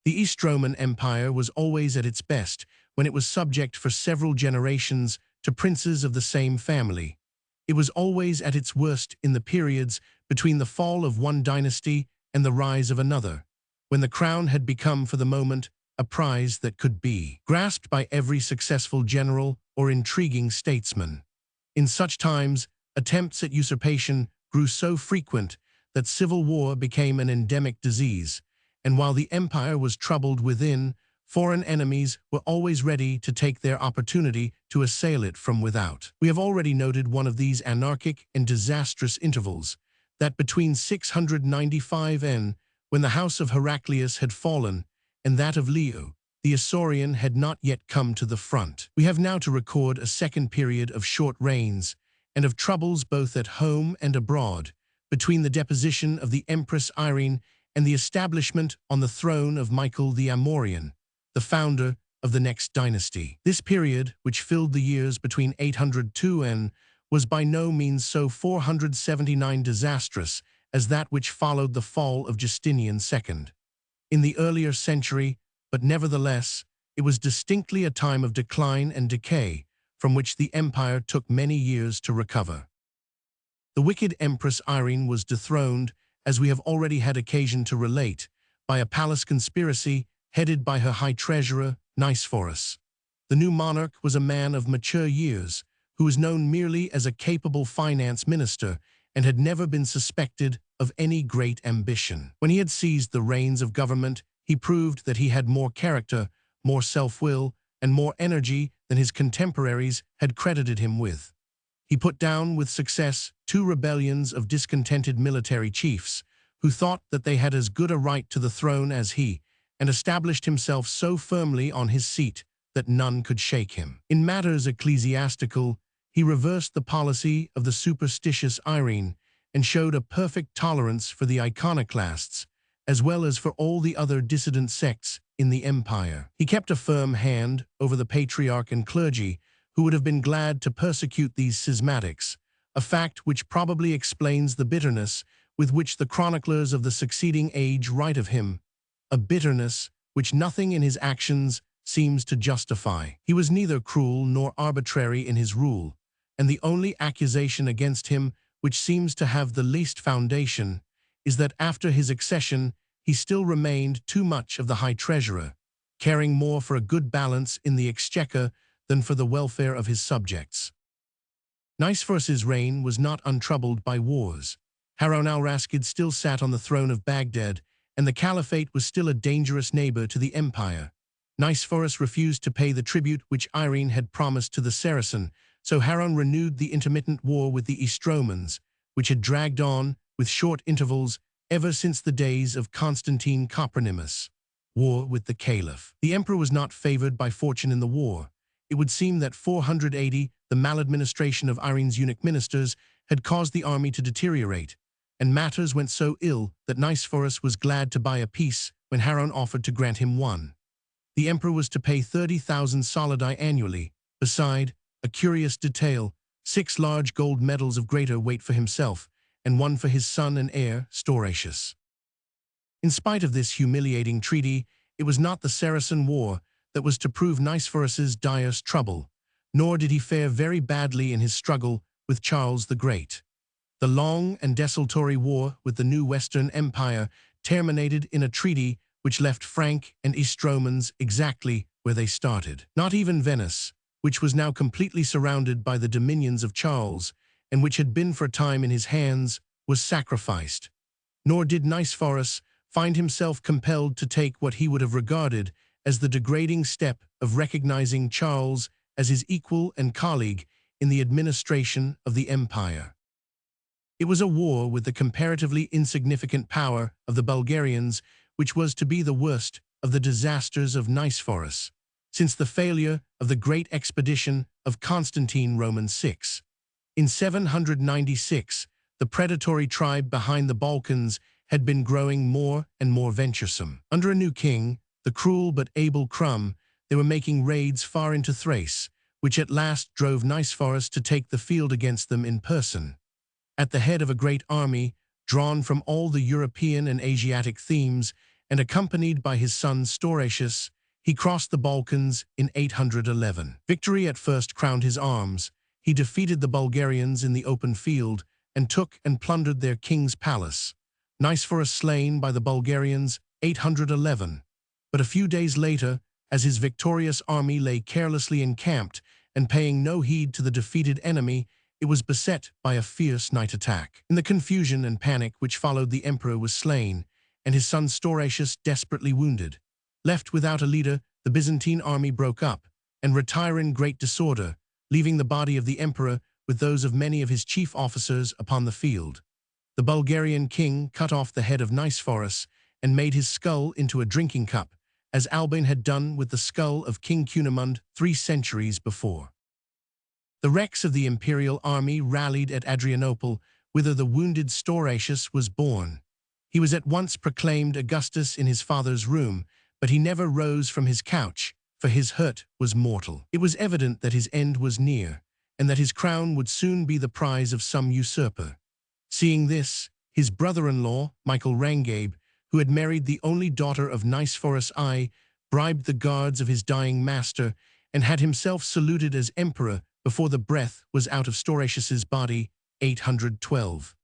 The East Roman Empire was always at its best when it was subject for several generations to princes of the same family. It was always at its worst in the periods between the fall of one dynasty and the rise of another, when the crown had become for the moment a prize that could be grasped by every successful general or intriguing statesman. In such times, attempts at usurpation grew so frequent that civil war became an endemic disease, and while the empire was troubled within, foreign enemies were always ready to take their opportunity to assail it from without. We have already noted one of these anarchic and disastrous intervals, that between 695 n, when the house of Heraclius had fallen, and that of Leo, the Isaurian, had not yet come to the front. We have now to record a second period of short reigns, and of troubles both at home and abroad, between the deposition of the Empress Irene and the establishment on the throne of Michael the Amorian, the founder of the next dynasty. This period, which filled the years between 802 and was by no means so 479 disastrous as that which followed the fall of Justinian II. In the earlier century, but nevertheless, it was distinctly a time of decline and decay, from which the empire took many years to recover. The wicked Empress Irene was dethroned, as we have already had occasion to relate, by a palace conspiracy headed by her high treasurer, Nicephorus. The new monarch was a man of mature years, who was known merely as a capable finance minister and had never been suspected of any great ambition. When he had seized the reins of government, he proved that he had more character, more self-will, and more energy than his contemporaries had credited him with. He put down with success 2 rebellions of discontented military chiefs, who thought that they had as good a right to the throne as he, and established himself so firmly on his seat that none could shake him. In matters ecclesiastical, he reversed the policy of the superstitious Irene and showed a perfect tolerance for the iconoclasts, as well as for all the other dissident sects in the empire. He kept a firm hand over the patriarch and clergy, who would have been glad to persecute these schismatics, a fact which probably explains the bitterness with which the chroniclers of the succeeding age write of him, a bitterness which nothing in his actions seems to justify. He was neither cruel nor arbitrary in his rule, and the only accusation against him which seems to have the least foundation is that after his accession he still remained too much of the high treasurer, caring more for a good balance in the exchequer than for the welfare of his subjects. Nicephorus's reign was not untroubled by wars. Harun al-Rashid still sat on the throne of Baghdad, and the caliphate was still a dangerous neighbor to the empire. Nicephorus refused to pay the tribute which Irene had promised to the Saracen, so Harun renewed the intermittent war with the Estromans, which had dragged on, with short intervals, ever since the days of Constantine Copronymus. War with the Caliph. The emperor was not favored by fortune in the war. It would seem that 480, the maladministration of Irene's eunuch ministers, had caused the army to deteriorate, and matters went so ill that Nicephorus was glad to buy a peace when Harun offered to grant him one. The emperor was to pay 30,000 solidi annually. Beside, a curious detail, 6 large gold medals of greater weight for himself, and 1 for his son and heir, Stauracius. In spite of this humiliating treaty, it was not the Saracen war that was to prove Nicephorus's direst trouble, nor did he fare very badly in his struggle with Charles the Great. The long and desultory war with the new Western Empire terminated in a treaty which left Frank and Estromans exactly where they started. Not even Venice, which was now completely surrounded by the dominions of Charles, and which had been for a time in his hands, was sacrificed. Nor did Nicephorus find himself compelled to take what he would have regarded as the degrading step of recognizing Charles as his equal and colleague in the administration of the empire. It was a war with the comparatively insignificant power of the Bulgarians, which was to be the worst of the disasters of Nicephorus, since the failure of the great expedition of Constantine Roman VI. In 796, the predatory tribe behind the Balkans had been growing more and more venturesome. Under a new king, the cruel but able Crum, they were making raids far into Thrace, which at last drove Nicephorus to take the field against them in person. At the head of a great army, drawn from all the European and Asiatic themes, and accompanied by his son Stauracius, he crossed the Balkans in 811. Victory at first crowned his arms. He defeated the Bulgarians in the open field and took and plundered their king's palace. Nicephorus slain by the Bulgarians, 811. But a few days later, as his victorious army lay carelessly encamped and paying no heed to the defeated enemy, it was beset by a fierce night attack. In the confusion and panic which followed, the emperor was slain, and his son Stauracius desperately wounded. Left without a leader, the Byzantine army broke up and retired in great disorder, leaving the body of the emperor with those of many of his chief officers upon the field. The Bulgarian king cut off the head of Nicephorus and made his skull into a drinking cup, as Alban had done with the skull of King Cunimund 3 centuries before. The wrecks of the imperial army rallied at Adrianople, whither the wounded Stauracius was borne. He was at once proclaimed Augustus in his father's room, but he never rose from his couch, for his hurt was mortal. It was evident that his end was near, and that his crown would soon be the prize of some usurper. Seeing this, his brother-in-law, Michael Rangabe, who had married the only daughter of Nicephorus I, bribed the guards of his dying master and had himself saluted as emperor before the breath was out of Stauracius's body, 812.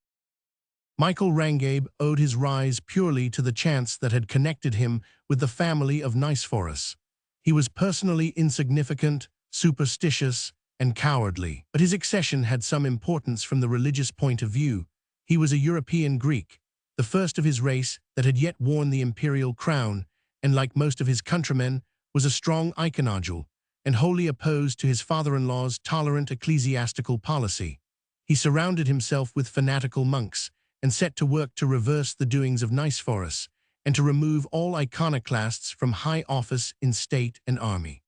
Michael Rangabe owed his rise purely to the chance that had connected him with the family of Nicephorus. He was personally insignificant, superstitious, and cowardly, but his accession had some importance from the religious point of view. He was a European Greek, the first of his race that had yet worn the imperial crown, and like most of his countrymen, was a strong iconodule, and wholly opposed to his father-in-law's tolerant ecclesiastical policy. He surrounded himself with fanatical monks, and set to work to reverse the doings of Nicephorus, and to remove all iconoclasts from high office in state and army.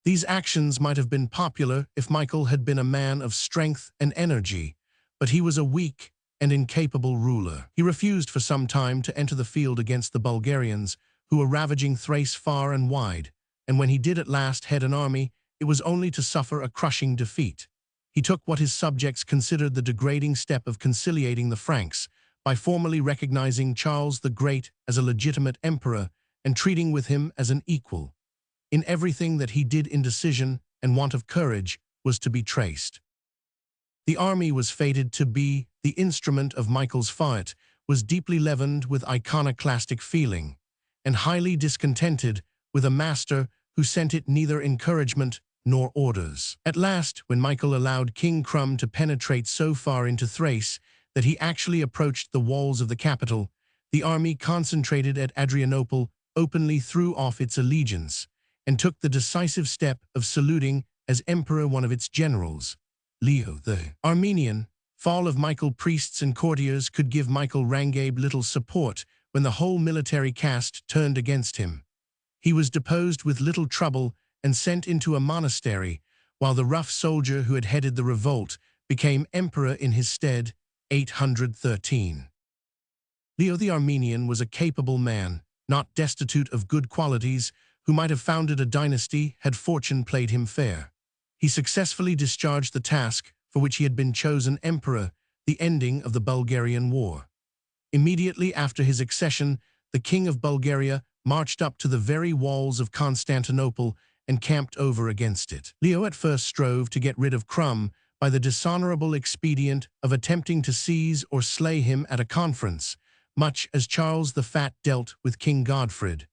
These actions might have been popular if Michael had been a man of strength and energy, but he was a weak and incapable ruler. He refused for some time to enter the field against the Bulgarians, who were ravaging Thrace far and wide, and when he did at last head an army, it was only to suffer a crushing defeat. He took what his subjects considered the degrading step of conciliating the Franks by formally recognizing Charles the Great as a legitimate emperor and treating with him as an equal. In everything that he did, indecision and want of courage was to be traced. The army was fated to be the instrument of Michael's fiat, was deeply leavened with iconoclastic feeling, and highly discontented with a master who sent it neither encouragement nor orders. At last, when Michael allowed King Crum to penetrate so far into Thrace that he actually approached the walls of the capital, the army concentrated at Adrianople openly threw off its allegiance and took the decisive step of saluting as emperor one of its generals, Leo the Armenian. Fall of Michael. Priests and courtiers could give Michael Rangabe little support when the whole military caste turned against him. He was deposed with little trouble and sent into a monastery, while the rough soldier who had headed the revolt became emperor in his stead, 813. Leo the Armenian was a capable man, not destitute of good qualities, who might have founded a dynasty had fortune played him fair. He successfully discharged the task for which he had been chosen emperor, the ending of the Bulgarian War. Immediately after his accession, the king of Bulgaria marched up to the very walls of Constantinople and camped over against it. Leo at first strove to get rid of Crum by the dishonorable expedient of attempting to seize or slay him at a conference, much as Charles the Fat dealt with King Godfred.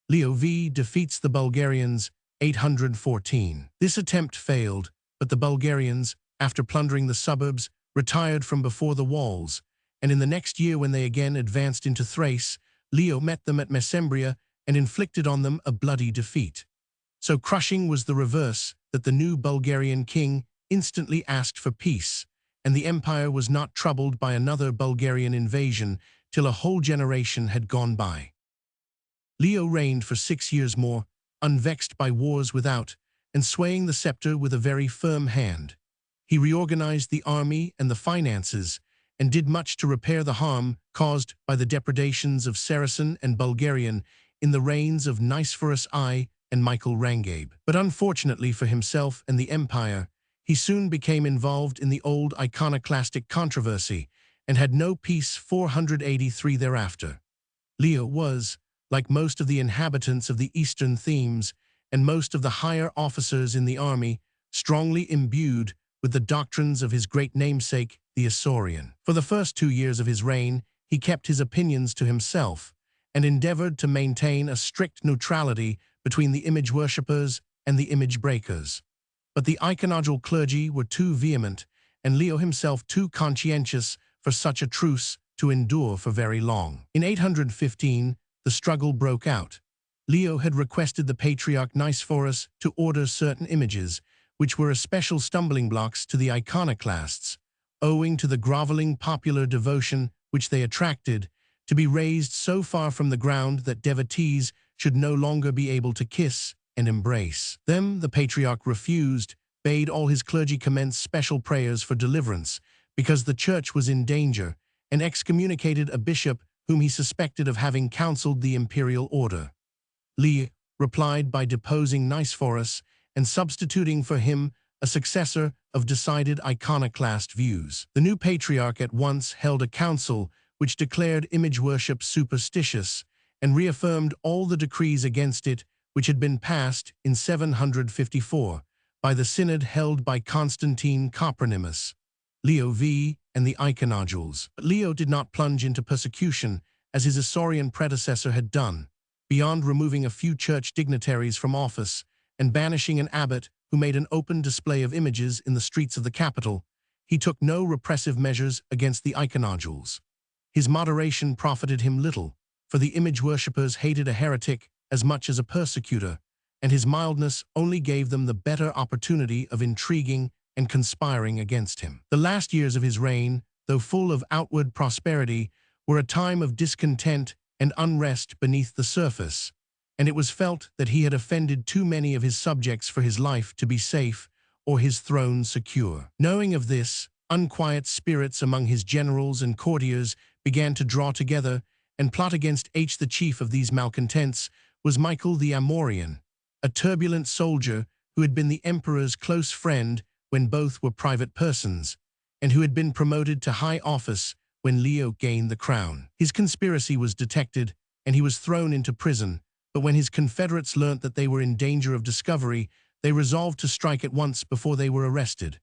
Leo V defeats the Bulgarians, 814. This attempt failed, but the Bulgarians, after plundering the suburbs, retired from before the walls, and in the next year when they again advanced into Thrace, Leo met them at Mesembria and inflicted on them a bloody defeat. So crushing was the reverse that the new Bulgarian king instantly asked for peace, and the empire was not troubled by another Bulgarian invasion till a whole generation had gone by. Leo reigned for 6 years more, unvexed by wars without, and swaying the scepter with a very firm hand. He reorganized the army and the finances, and did much to repair the harm caused by the depredations of Saracen and Bulgarian in the reigns of Nicephorus I and Michael Rangabe. But unfortunately for himself and the empire, he soon became involved in the old iconoclastic controversy and had no peace 483 thereafter. Leo was, like most of the inhabitants of the eastern themes and most of the higher officers in the army, strongly imbued with the doctrines of his great namesake, the Isaurian. For the first 2 years of his reign, he kept his opinions to himself and endeavored to maintain a strict neutrality between the image worshippers and the image breakers. But the iconodule clergy were too vehement, and Leo himself too conscientious for such a truce to endure for very long. In 815, the struggle broke out. Leo had requested the patriarch Nicephorus to order certain images, which were especial stumbling blocks to the iconoclasts, owing to the groveling popular devotion which they attracted, to be raised so far from the ground that devotees should no longer be able to kiss and embrace them. The patriarch refused, bade all his clergy commence special prayers for deliverance, because the church was in danger, and excommunicated a bishop whom he suspected of having counseled the imperial order. Leo replied by deposing Nicephorus and substituting for him a successor of decided iconoclast views. The new patriarch at once held a council which declared image worship superstitious and reaffirmed all the decrees against it which had been passed in 754 by the synod held by Constantine Copronymus, Leo V, and the iconodules. But Leo did not plunge into persecution as his Isaurian predecessor had done. Beyond removing a few church dignitaries from office and banishing an abbot who made an open display of images in the streets of the capital, he took no repressive measures against the iconodules. His moderation profited him little, for the image worshippers hated a heretic as much as a persecutor, and his mildness only gave them the better opportunity of intriguing and conspiring against him. The last years of his reign, though full of outward prosperity, were a time of discontent and unrest beneath the surface, and it was felt that he had offended too many of his subjects for his life to be safe or his throne secure. Knowing of this, unquiet spirits among his generals and courtiers began to draw together and plot against H. The chief of these malcontents was Michael the Amorian, a turbulent soldier who had been the emperor's close friend when both were private persons, and who had been promoted to high office when Leo gained the crown. His conspiracy was detected, and he was thrown into prison, but when his confederates learnt that they were in danger of discovery, they resolved to strike at once before they were arrested.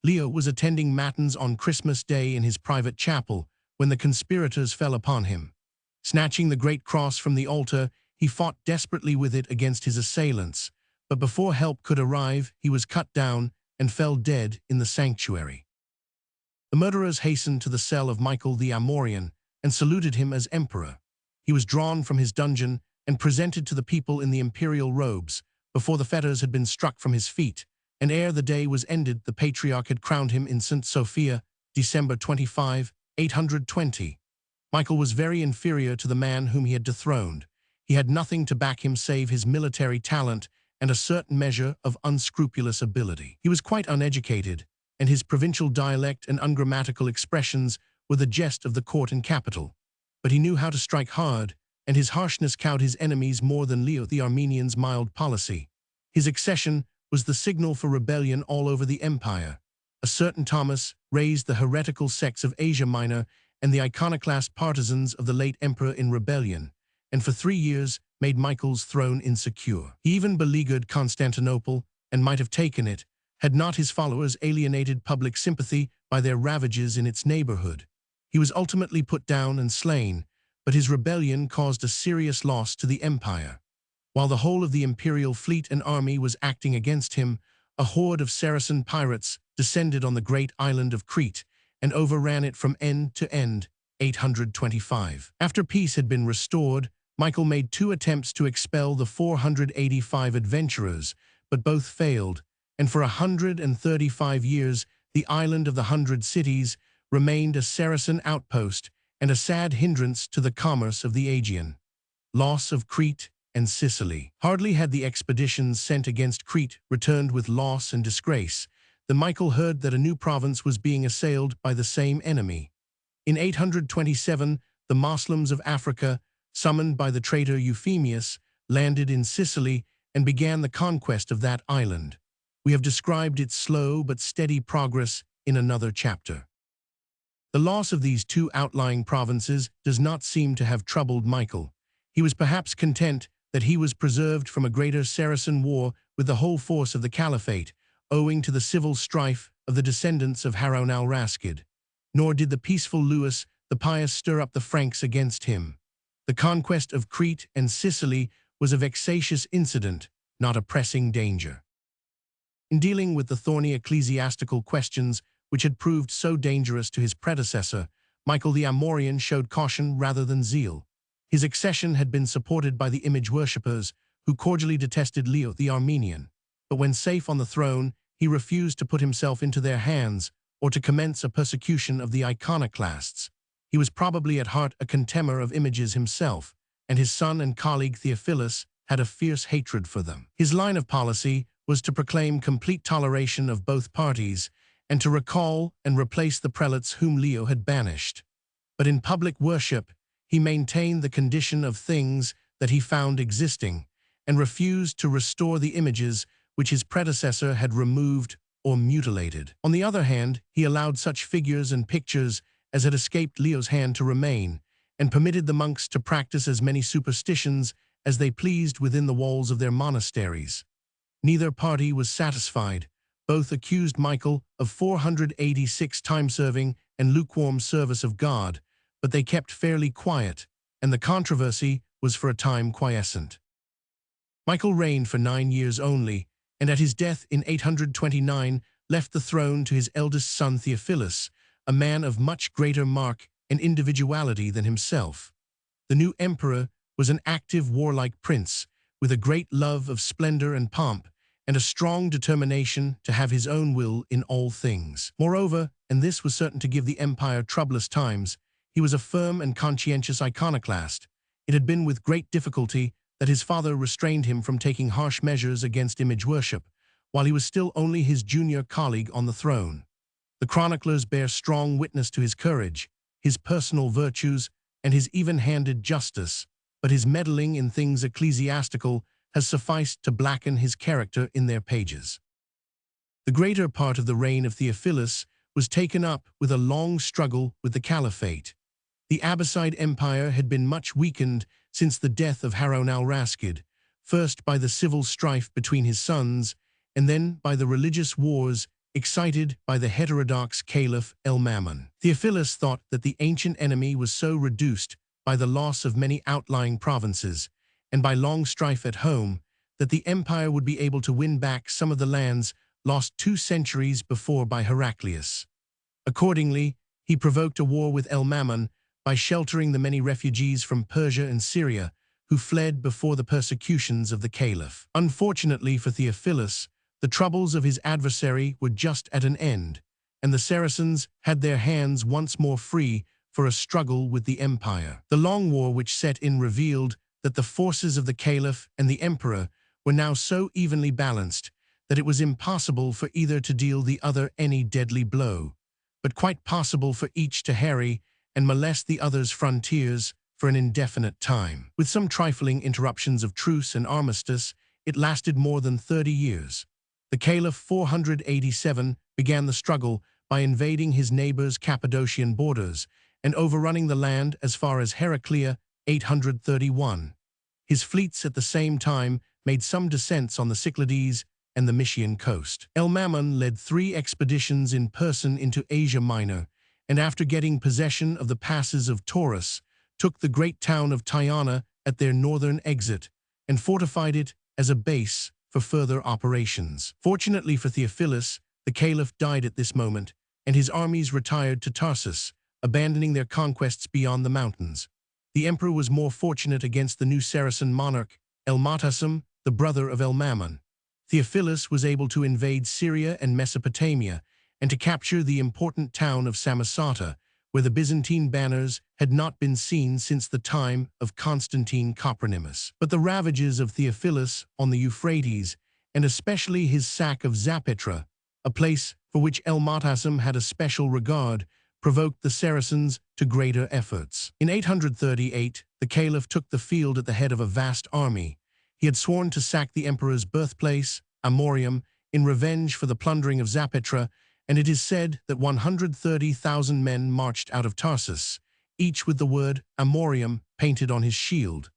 Leo was attending matins on Christmas Day in his private chapel when the conspirators fell upon him. Snatching the great cross from the altar, he fought desperately with it against his assailants, but before help could arrive, he was cut down and fell dead in the sanctuary. The murderers hastened to the cell of Michael the Amorian and saluted him as emperor. He was drawn from his dungeon and presented to the people in the imperial robes, before the fetters had been struck from his feet, and ere the day was ended, the patriarch had crowned him in St. Sophia, December 25, 820. Michael was very inferior to the man whom he had dethroned. He had nothing to back him save his military talent and a certain measure of unscrupulous ability. He was quite uneducated, and his provincial dialect and ungrammatical expressions were the jest of the court and capital. But he knew how to strike hard, and his harshness cowed his enemies more than Leo the Armenian's mild policy. His accession was the signal for rebellion all over the empire. A certain Thomas raised the heretical sects of Asia Minor and the iconoclast partisans of the late emperor in rebellion, and for 3 years made Michael's throne insecure. He even beleaguered Constantinople and might have taken it, had not his followers alienated public sympathy by their ravages in its neighborhood. He was ultimately put down and slain, but his rebellion caused a serious loss to the empire. While the whole of the imperial fleet and army was acting against him, a horde of Saracen pirates descended on the great island of Crete and overran it from end to end, 825. After peace had been restored, Michael made 2 attempts to expel the 485 adventurers, but both failed, and for 135 years the island of the 100 cities remained a Saracen outpost and a sad hindrance to the commerce of the Aegean. Loss of Crete and Sicily. Hardly had the expeditions sent against Crete returned with loss and disgrace, than Michael heard that a new province was being assailed by the same enemy. In 827, the Moslems of Africa, summoned by the traitor Euphemius, landed in Sicily and began the conquest of that island. We have described its slow but steady progress in another chapter. The loss of these two outlying provinces does not seem to have troubled Michael. He was perhaps content that he was preserved from a greater Saracen war with the whole force of the Caliphate, owing to the civil strife of the descendants of Harun al-Rashid. Nor did the peaceful Louis the Pious stir up the Franks against him. The conquest of Crete and Sicily was a vexatious incident, not a pressing danger. In dealing with the thorny ecclesiastical questions which had proved so dangerous to his predecessor, Michael the Amorian showed caution rather than zeal. His accession had been supported by the image worshippers, who cordially detested Leo the Armenian. But when safe on the throne, he refused to put himself into their hands or to commence a persecution of the iconoclasts. He was probably at heart a contemner of images himself, and his son and colleague Theophilus had a fierce hatred for them. His line of policy was to proclaim complete toleration of both parties and to recall and replace the prelates whom Leo had banished. But in public worship, he maintained the condition of things that he found existing and refused to restore the images which his predecessor had removed or mutilated. On the other hand, he allowed such figures and pictures as had escaped Leo's hand to remain, and permitted the monks to practice as many superstitions as they pleased within the walls of their monasteries. Neither party was satisfied. Both accused Michael of 486 time-serving and lukewarm service of God, but they kept fairly quiet, and the controversy was for a time quiescent. Michael reigned for 9 years only, and at his death in 829 left the throne to his eldest son Theophilus, a man of much greater mark and individuality than himself. The new emperor was an active warlike prince, with a great love of splendor and pomp, and a strong determination to have his own will in all things. Moreover, and this was certain to give the empire troublous times, he was a firm and conscientious iconoclast. It had been with great difficulty that his father restrained him from taking harsh measures against image worship, while he was still only his junior colleague on the throne. The chroniclers bear strong witness to his courage, his personal virtues, and his even-handed justice, but his meddling in things ecclesiastical has sufficed to blacken his character in their pages. The greater part of the reign of Theophilus was taken up with a long struggle with the Caliphate. The Abbasid Empire had been much weakened since the death of Harun al-Rashid, first by the civil strife between his sons, and then by the religious wars excited by the heterodox Caliph El-Mamun. Theophilus thought that the ancient enemy was so reduced by the loss of many outlying provinces, and by long strife at home, that the empire would be able to win back some of the lands lost 2 centuries before by Heraclius. Accordingly, he provoked a war with El-Mamun by sheltering the many refugees from Persia and Syria who fled before the persecutions of the Caliph. Unfortunately for Theophilus, the troubles of his adversary were just at an end, and the Saracens had their hands once more free for a struggle with the empire. The long war which set in revealed that the forces of the Caliph and the emperor were now so evenly balanced that it was impossible for either to deal the other any deadly blow, but quite possible for each to harry and molest the other's frontiers for an indefinite time. With some trifling interruptions of truce and armistice, it lasted more than 30 years. The Caliph 487 began the struggle by invading his neighbor's Cappadocian borders and overrunning the land as far as Heraclea 831. His fleets at the same time made some descents on the Cyclades and the Mysian coast. El-Mamun led 3 expeditions in person into Asia Minor, and after getting possession of the passes of Taurus, took the great town of Tyana at their northern exit and fortified it as a base for further operations. Fortunately for Theophilus, the Caliph died at this moment, and his armies retired to Tarsus, abandoning their conquests beyond the mountains. The emperor was more fortunate against the new Saracen monarch, El-Mu'tasim, the brother of El-Mamun. Theophilus was able to invade Syria and Mesopotamia and to capture the important town of Samosata, where the Byzantine banners had not been seen since the time of Constantine Copronymus. But the ravages of Theophilus on the Euphrates, and especially his sack of Zapetra, a place for which El-Mu'tasim had a special regard, provoked the Saracens to greater efforts. In 838, the Caliph took the field at the head of a vast army. He had sworn to sack the emperor's birthplace, Amorium, in revenge for the plundering of Zapetra, and it is said that 130,000 men marched out of Tarsus, each with the word Amorium painted on his shield.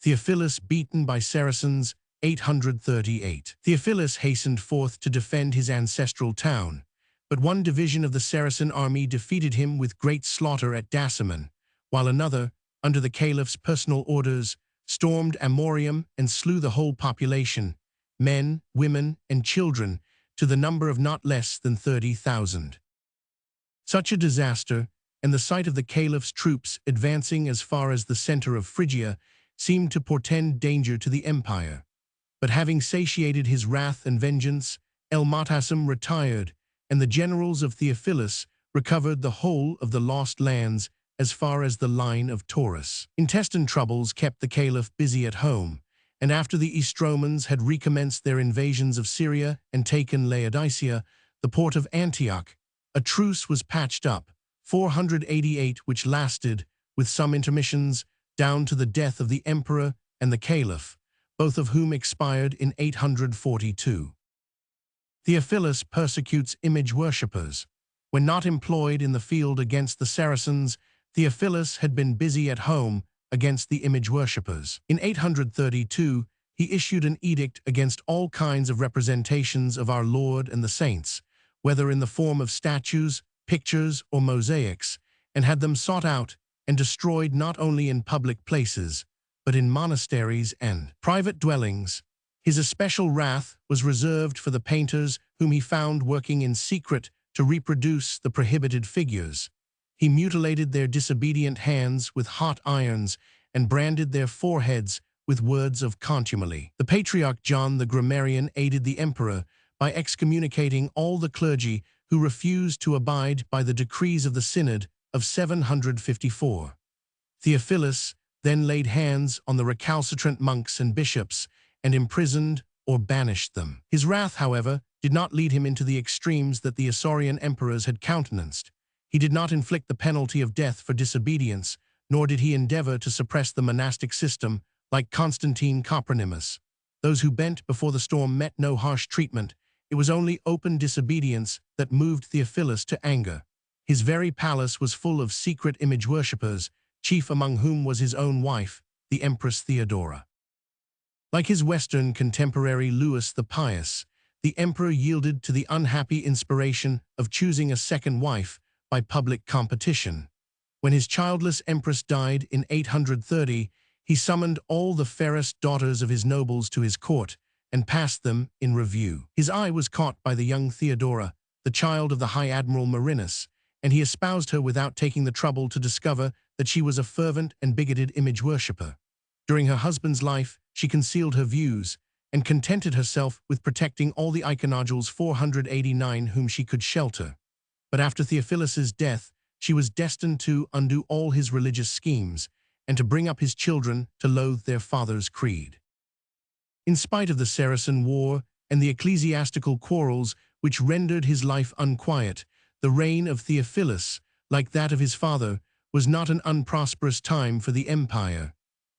Theophilus beaten by Saracens, 838. Theophilus hastened forth to defend his ancestral town, but one division of the Saracen army defeated him with great slaughter at Dasamon, while another, under the caliph's personal orders, stormed Amorium and slew the whole population, men, women, and children, to the number of not less than 30,000. Such a disaster, and the sight of the caliph's troops advancing as far as the center of Phrygia, seemed to portend danger to the empire. But having satiated his wrath and vengeance, El-Mu'tasim retired, and the generals of Theophilus recovered the whole of the lost lands as far as the line of Taurus. Intestine troubles kept the caliph busy at home, and after the Estromans had recommenced their invasions of Syria and taken Laodicea, the port of Antioch, a truce was patched up, 488, which lasted, with some intermissions, down to the death of the emperor and the caliph, both of whom expired in 842. Theophilus persecutes image worshippers. When not employed in the field against the Saracens, Theophilus had been busy at home against the image worshippers. In 832, he issued an edict against all kinds of representations of our Lord and the saints, whether in the form of statues, pictures, or mosaics, and had them sought out and destroyed not only in public places, but in monasteries and private dwellings. His especial wrath was reserved for the painters whom he found working in secret to reproduce the prohibited figures. He mutilated their disobedient hands with hot irons and branded their foreheads with words of contumely. The Patriarch John the Grammarian aided the emperor by excommunicating all the clergy who refused to abide by the decrees of the Synod of 754. Theophilus then laid hands on the recalcitrant monks and bishops and imprisoned or banished them. His wrath, however, did not lead him into the extremes that the Isaurian emperors had countenanced. He did not inflict the penalty of death for disobedience, nor did he endeavor to suppress the monastic system like Constantine Copronymus. Those who bent before the storm met no harsh treatment. It was only open disobedience that moved Theophilus to anger. His very palace was full of secret image worshippers, chief among whom was his own wife, the Empress Theodora. Like his Western contemporary Louis the Pious, the emperor yielded to the unhappy inspiration of choosing a second wife by public competition. When his childless empress died in 830, he summoned all the fairest daughters of his nobles to his court and passed them in review. His eye was caught by the young Theodora, the child of the High Admiral Marinus, and he espoused her without taking the trouble to discover that she was a fervent and bigoted image worshipper. During her husband's life, she concealed her views and contented herself with protecting all the iconodules 489 whom she could shelter. But after Theophilus's death, she was destined to undo all his religious schemes and to bring up his children to loathe their father's creed. In spite of the Saracen war and the ecclesiastical quarrels which rendered his life unquiet, the reign of Theophilus, like that of his father, was not an unprosperous time for the empire.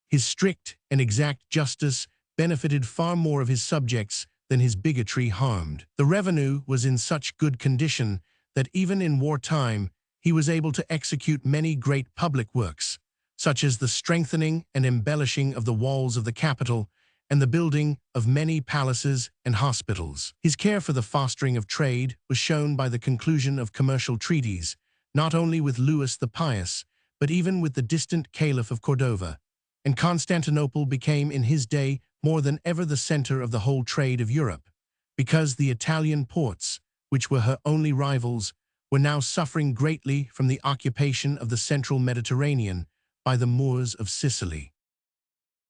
His strict and exact justice benefited far more of his subjects than his bigotry harmed. The revenue was in such good condition that even in wartime he was able to execute many great public works, such as the strengthening and embellishing of the walls of the capital and the building of many palaces and hospitals. His care for the fostering of trade was shown by the conclusion of commercial treaties, not only with Louis the Pious, but even with the distant Caliph of Cordova, and Constantinople became in his day more than ever the center of the whole trade of Europe, because the Italian ports, which were her only rivals, were now suffering greatly from the occupation of the central Mediterranean by the Moors of Sicily.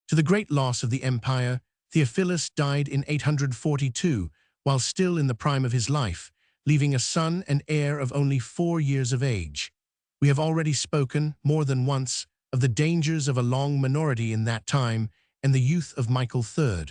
To the great loss of the empire, Theophilus died in 842, while still in the prime of his life, leaving a son and heir of only 4 years of age. We have already spoken, more than once, of the dangers of a long minority in that time, and the youth of Michael III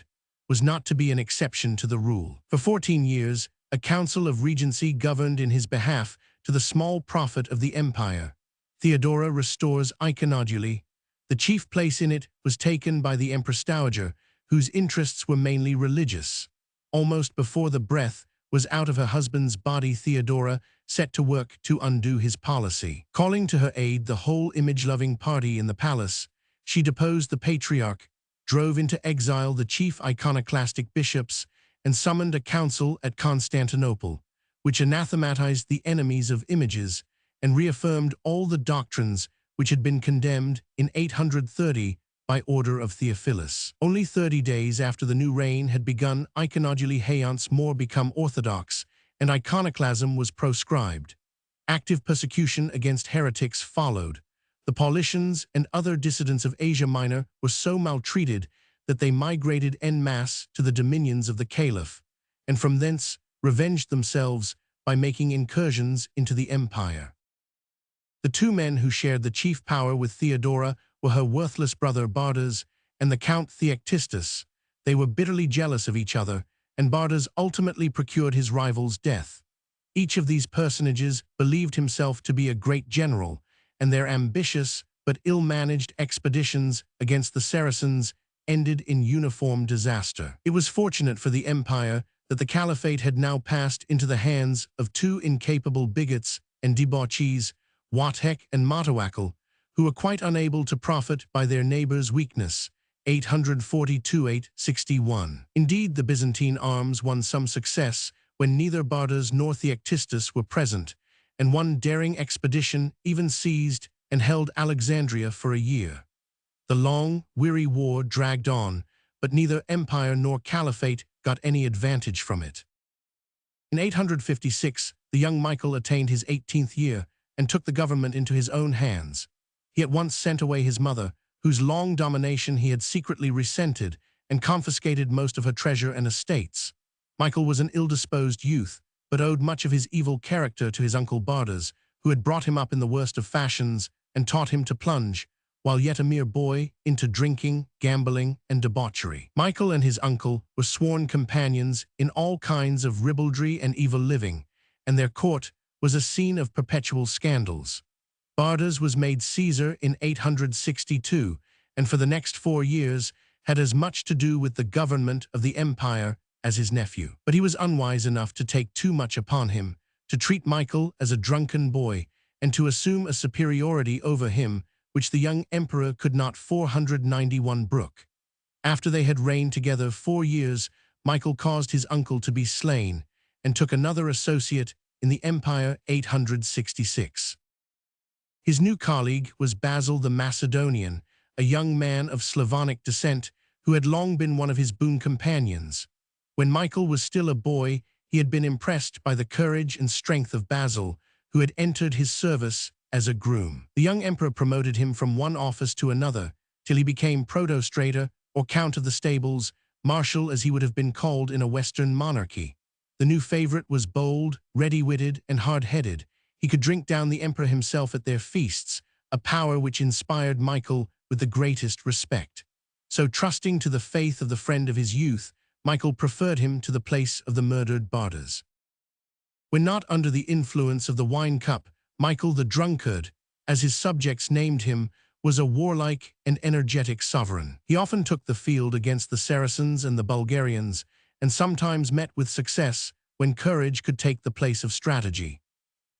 was not to be an exception to the rule. For 14 years, a council of regency governed in his behalf to the small profit of the empire. Theodora restores iconodulae. The chief place in it was taken by the Empress Dowager, whose interests were mainly religious. Almost before the breath was out of her husband's body. Theodora set to work to undo his policy. Calling to her aid the whole image-loving party in the palace, she deposed the patriarch, drove into exile the chief iconoclastic bishops, and summoned a council at Constantinople, which anathematized the enemies of images and reaffirmed all the doctrines which had been condemned in 830 by order of Theophilus. Only 30 days after the new reign had begun, iconodulae once more become orthodox, and iconoclasm was proscribed. Active persecution against heretics followed. The Paulicians and other dissidents of Asia Minor were so maltreated that they migrated en masse to the dominions of the Caliph, and from thence revenged themselves by making incursions into the empire. The two men who shared the chief power with Theodora were her worthless brother Bardas and the Count Theoctistus. They were bitterly jealous of each other, and Bardas ultimately procured his rival's death. Each of these personages believed himself to be a great general, and their ambitious but ill-managed expeditions against the Saracens ended in uniform disaster. It was fortunate for the empire that the caliphate had now passed into the hands of two incapable bigots and debauchees, Wathek and Matawakel, who were quite unable to profit by their neighbor's weakness. 842–861. Indeed, the Byzantine arms won some success when neither Bardas nor Theoctistus were present, and one daring expedition even seized and held Alexandria for a year. The long, weary war dragged on, but neither empire nor caliphate got any advantage from it. In 856, the young Michael attained his 18th year and took the government into his own hands. He at once sent away his mother, whose long domination he had secretly resented, and confiscated most of her treasure and estates. Michael was an ill-disposed youth, but owed much of his evil character to his uncle Bardas, who had brought him up in the worst of fashions and taught him to plunge, while yet a mere boy, into drinking, gambling, and debauchery. Michael and his uncle were sworn companions in all kinds of ribaldry and evil living, and their court was a scene of perpetual scandals. Bardas was made Caesar in 862, and for the next 4 years had as much to do with the government of the empire as his nephew. But he was unwise enough to take too much upon him, to treat Michael as a drunken boy, and to assume a superiority over him which the young emperor could not 491 brook. After they had reigned together 4 years, Michael caused his uncle to be slain, and took another associate in the empire. 866. His new colleague was Basil the Macedonian, a young man of Slavonic descent who had long been one of his boon companions. When Michael was still a boy, he had been impressed by the courage and strength of Basil, who had entered his service as a groom. The young emperor promoted him from one office to another, till he became protostrator, or count of the stables, marshal as he would have been called in a Western monarchy. The new favorite was bold, ready-witted, and hard-headed. He could drink down the emperor himself at their feasts, a power which inspired Michael with the greatest respect. So, trusting to the faith of the friend of his youth, Michael preferred him to the place of the murdered Bardas. When not under the influence of the wine cup, Michael the drunkard, as his subjects named him, was a warlike and energetic sovereign. He often took the field against the Saracens and the Bulgarians, and sometimes met with success when courage could take the place of strategy.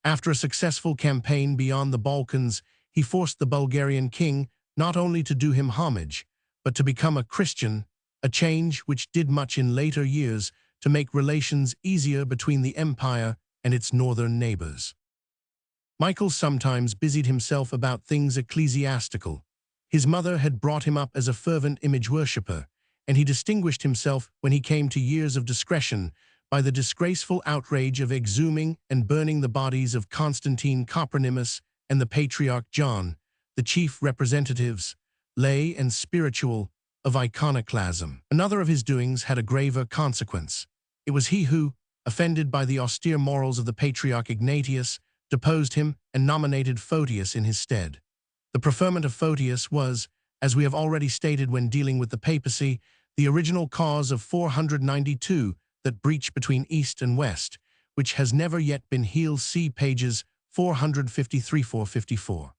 After a successful campaign beyond the Balkans, he forced the Bulgarian king not only to do him homage, but to become a Christian, a change which did much in later years to make relations easier between the empire and its northern neighbors. Michael sometimes busied himself about things ecclesiastical. His mother had brought him up as a fervent image worshipper, and he distinguished himself when he came to years of discretion by the disgraceful outrage of exhuming and burning the bodies of Constantine Copronymus and the Patriarch John, the chief representatives, lay and spiritual, of iconoclasm. Another of his doings had a graver consequence. It was he who, offended by the austere morals of the Patriarch Ignatius, deposed him and nominated Photius in his stead. The preferment of Photius was, as we have already stated when dealing with the papacy, the original cause of 492, that breach between East and West, which has never yet been healed. See pages 453–454.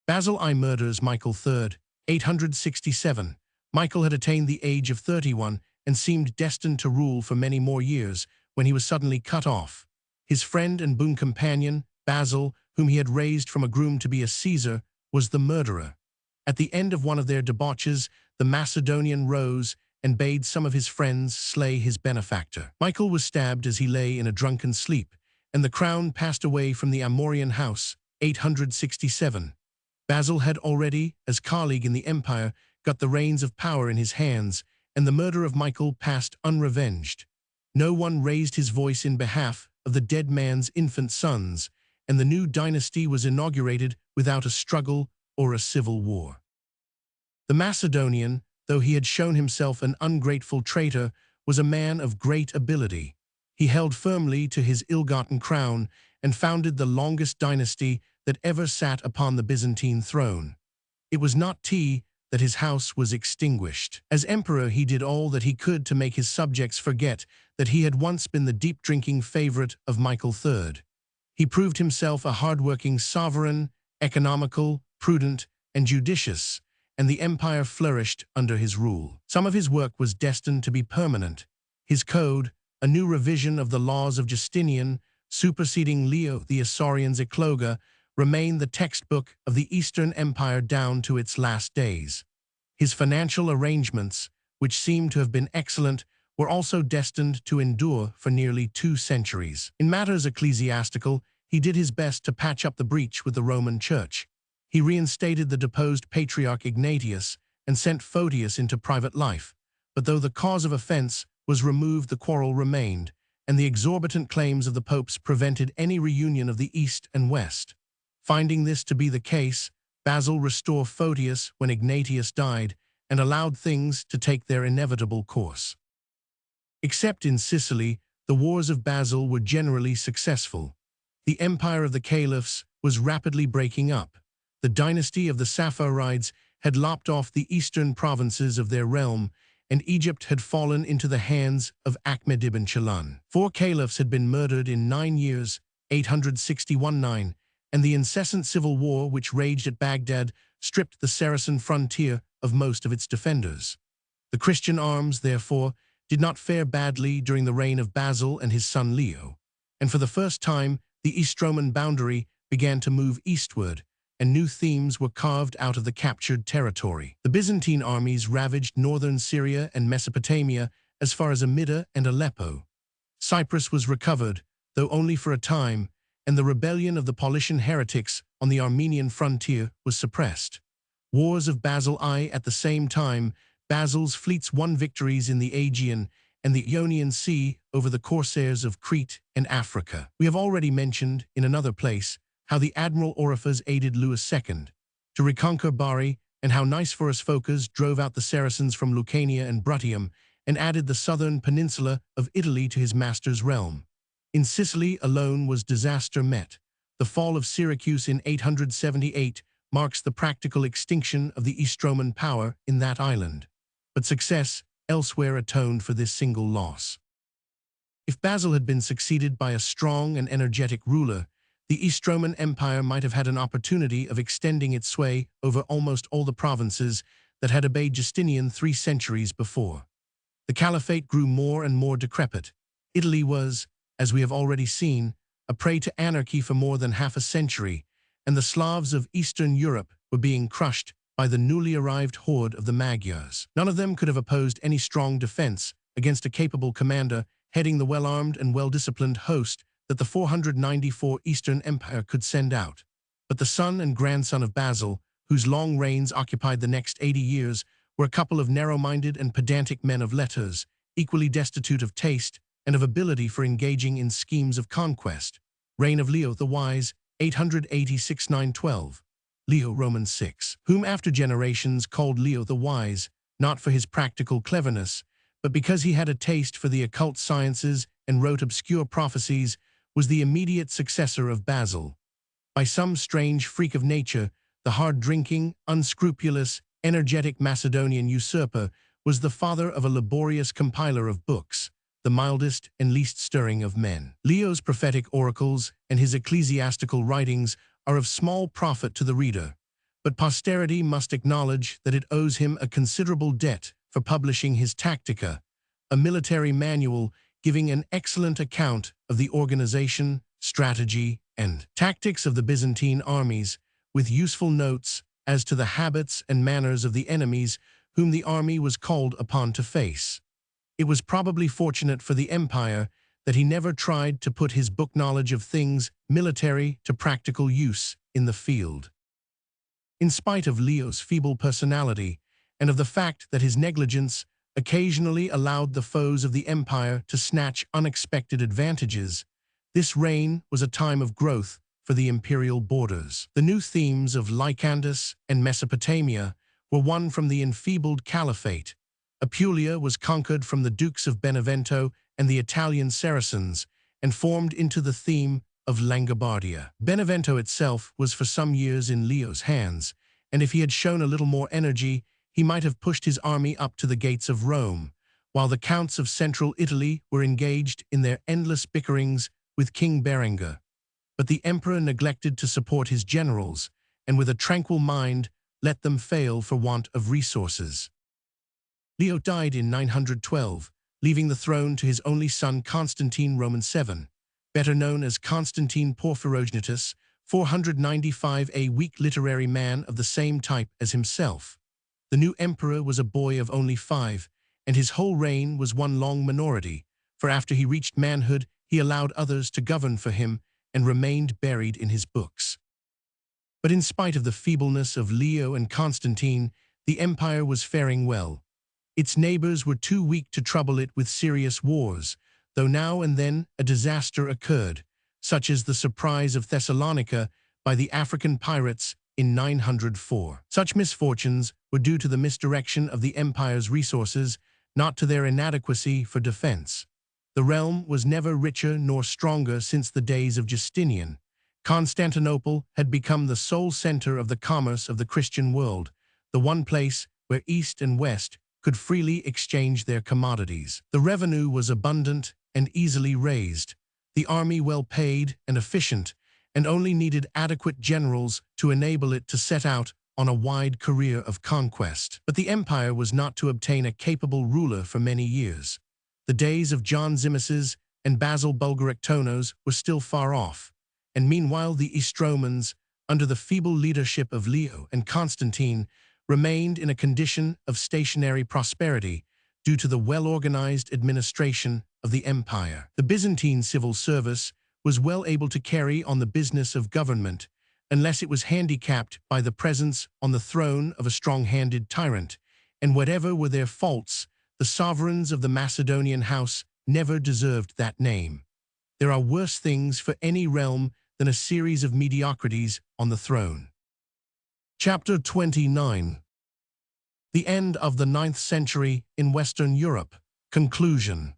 Basil I murders Michael III, 867. Michael had attained the age of 31 and seemed destined to rule for many more years when he was suddenly cut off. His friend and boon companion, Basil, whom he had raised from a groom to be a Caesar, was the murderer. At the end of one of their debauches, the Macedonian rose and bade some of his friends slay his benefactor. Michael was stabbed as he lay in a drunken sleep, and the crown passed away from the Amorian house, 867. Basil had already, as colleague in the empire, got the reins of power in his hands, and the murder of Michael passed unrevenged. No one raised his voice in behalf of the dead man's infant sons, and the new dynasty was inaugurated without a struggle or a civil war. The Macedonian, though he had shown himself an ungrateful traitor, was a man of great ability. He held firmly to his ill-gotten crown and founded the longest dynasty that ever sat upon the Byzantine throne. It was not that his house was extinguished. As emperor, he did all that he could to make his subjects forget that he had once been the deep-drinking favorite of Michael III. He proved himself a hard-working sovereign, economical, prudent, and judicious, and the empire flourished under his rule. Some of his work was destined to be permanent. His code, a new revision of the laws of Justinian, superseding Leo the Isaurian's Ecloga, remained the textbook of the Eastern Empire down to its last days. His financial arrangements, which seem to have been excellent, were also destined to endure for nearly 2 centuries. In matters ecclesiastical, he did his best to patch up the breach with the Roman Church. He reinstated the deposed patriarch Ignatius and sent Photius into private life, but though the cause of offense was removed, the quarrel remained, and the exorbitant claims of the popes prevented any reunion of the East and West. Finding this to be the case, Basil restored Photius when Ignatius died and allowed things to take their inevitable course. Except in Sicily, the wars of Basil were generally successful. The empire of the caliphs was rapidly breaking up. The dynasty of the Safavids had lopped off the eastern provinces of their realm, and Egypt had fallen into the hands of Ahmed ibn Chelan. 4 caliphs had been murdered in 9 years, 861–9, and the incessant civil war which raged at Baghdad stripped the Saracen frontier of most of its defenders. The Christian arms, therefore, did not fare badly during the reign of Basil and his son Leo, and for the first time the East Roman boundary began to move eastward, and new themes were carved out of the captured territory. The Byzantine armies ravaged northern Syria and Mesopotamia as far as Amida and Aleppo. Cyprus was recovered, though only for a time, and the rebellion of the Paulician heretics on the Armenian frontier was suppressed. Wars of Basil I. At the same time, Basil's fleets won victories in the Aegean and the Ionian Sea over the corsairs of Crete and Africa. We have already mentioned, in another place, how the Admiral Oriphas aided Louis II to reconquer Bari, and how Nicephorus Phocas drove out the Saracens from Lucania and Bruttium and added the southern peninsula of Italy to his master's realm. In Sicily alone was disaster met. The fall of Syracuse in 878 marks the practical extinction of the East Roman power in that island. But success elsewhere atoned for this single loss. If Basil had been succeeded by a strong and energetic ruler, the East Roman Empire might have had an opportunity of extending its sway over almost all the provinces that had obeyed Justinian 3 centuries before. The caliphate grew more and more decrepit. Italy was, as we have already seen, a prey to anarchy for more than half a century, and the Slavs of Eastern Europe were being crushed by the newly arrived horde of the Magyars. None of them could have opposed any strong defense against a capable commander heading the well-armed and well-disciplined host that the 494 Eastern Empire could send out. But the son and grandson of Basil, whose long reigns occupied the next 80 years, were a couple of narrow-minded and pedantic men of letters, equally destitute of taste and of ability for engaging in schemes of conquest. Reign of Leo the Wise, 886–912. Leo Roman VI, whom after generations called Leo the Wise, not for his practical cleverness, but because he had a taste for the occult sciences and wrote obscure prophecies, was the immediate successor of Basil. By some strange freak of nature, the hard-drinking, unscrupulous, energetic Macedonian usurper was the father of a laborious compiler of books, the mildest and least stirring of men. Leo's prophetic oracles and his ecclesiastical writings are of small profit to the reader, but posterity must acknowledge that it owes him a considerable debt for publishing his Tactica, a military manual giving an excellent account of the organization, strategy, and tactics of the Byzantine armies, with useful notes as to the habits and manners of the enemies whom the army was called upon to face. It was probably fortunate for the empire that he never tried to put his book knowledge of things military to practical use in the field. In spite of Leo's feeble personality, and of the fact that his negligence occasionally allowed the foes of the empire to snatch unexpected advantages, this reign was a time of growth for the imperial borders. The new themes of Lycandus and Mesopotamia were won from the enfeebled caliphate. Apulia was conquered from the Dukes of Benevento and the Italian Saracens, and formed into the theme of Langobardia. Benevento itself was for some years in Leo's hands, and if he had shown a little more energy, he might have pushed his army up to the gates of Rome, while the counts of central Italy were engaged in their endless bickerings with King Berengar. But the emperor neglected to support his generals, and with a tranquil mind let them fail for want of resources. Leo died in 912, leaving the throne to his only son Constantine Roman VII, better known as Constantine Porphyrogenitus, 495, a weak literary man of the same type as himself. The new emperor was a boy of only 5, and his whole reign was one long minority, for after he reached manhood, he allowed others to govern for him and remained buried in his books. But in spite of the feebleness of Leo and Constantine, the empire was faring well. Its neighbors were too weak to trouble it with serious wars, though now and then a disaster occurred, such as the surprise of Thessalonica by the African pirates in 904. Such misfortunes were due to the misdirection of the empire's resources, not to their inadequacy for defense. The realm was never richer nor stronger since the days of Justinian. Constantinople had become the sole center of the commerce of the Christian world, the one place where East and West could freely exchange their commodities. The revenue was abundant and easily raised, the army well paid and efficient, and only needed adequate generals to enable it to set out on a wide career of conquest. But the empire was not to obtain a capable ruler for many years. The days of John Zimisces and Basil Bulgarictonos were still far off, and meanwhile the Estromans, under the feeble leadership of Leo and Constantine, remained in a condition of stationary prosperity due to the well-organized administration of the empire. The Byzantine civil service was well able to carry on the business of government, unless it was handicapped by the presence on the throne of a strong-handed tyrant, and whatever were their faults, the sovereigns of the Macedonian house never deserved that name. There are worse things for any realm than a series of mediocrities on the throne. Chapter 29. The End of the 9th Century in Western Europe. Conclusion.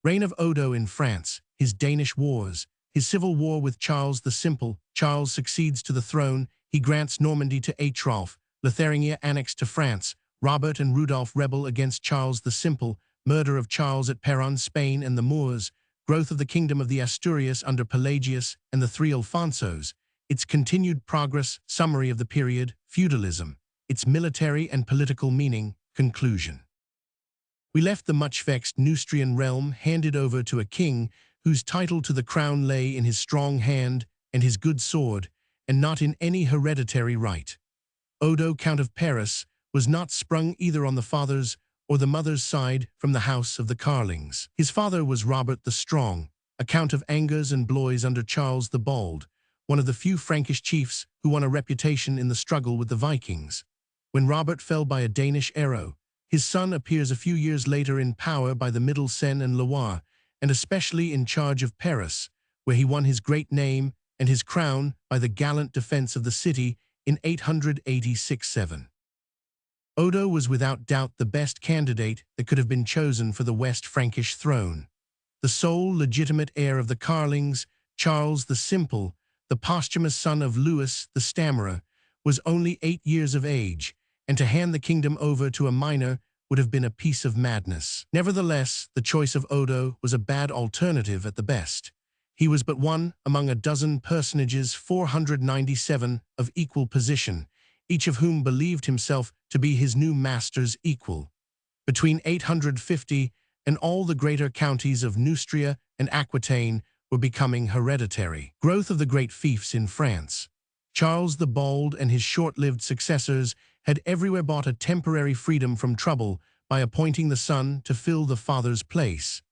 Reign of Odo in France, his Danish wars, his civil war with Charles the Simple. Charles succeeds to the throne, he grants Normandy to Aetulf, Lotharingia annexed to France, Robert and Rudolph rebel against Charles the Simple, murder of Charles at Peronne, Spain and the Moors, growth of the kingdom of the Asturias under Pelagius and the three Alfonsos, its continued progress, summary of the period, feudalism, its military and political meaning, conclusion. We left the much-vexed Neustrian realm handed over to a king whose title to the crown lay in his strong hand and his good sword, and not in any hereditary right. Odo, Count of Paris, was not sprung either on the father's or the mother's side from the house of the Carlings. His father was Robert the Strong, a Count of Angers and Blois under Charles the Bald, one of the few Frankish chiefs who won a reputation in the struggle with the Vikings. When Robert fell by a Danish arrow, his son appears a few years later in power by the Middle Seine and Loire, and especially in charge of Paris, where he won his great name and his crown by the gallant defense of the city in 886-7. Odo was without doubt the best candidate that could have been chosen for the West Frankish throne. The sole legitimate heir of the Carlings, Charles the Simple, the posthumous son of Louis the Stammerer, was only 8 years of age, and to hand the kingdom over to a minor would have been a piece of madness. Nevertheless, the choice of Odo was a bad alternative at the best. He was but one among a dozen personages, 497, of equal position, each of whom believed himself to be his new master's equal. Between 850 and all the greater counties of Neustria and Aquitaine were becoming hereditary. Growth of the great fiefs in France. Charles the Bald and his short-lived successors had everywhere bought a temporary freedom from trouble by appointing the son to fill the father's place.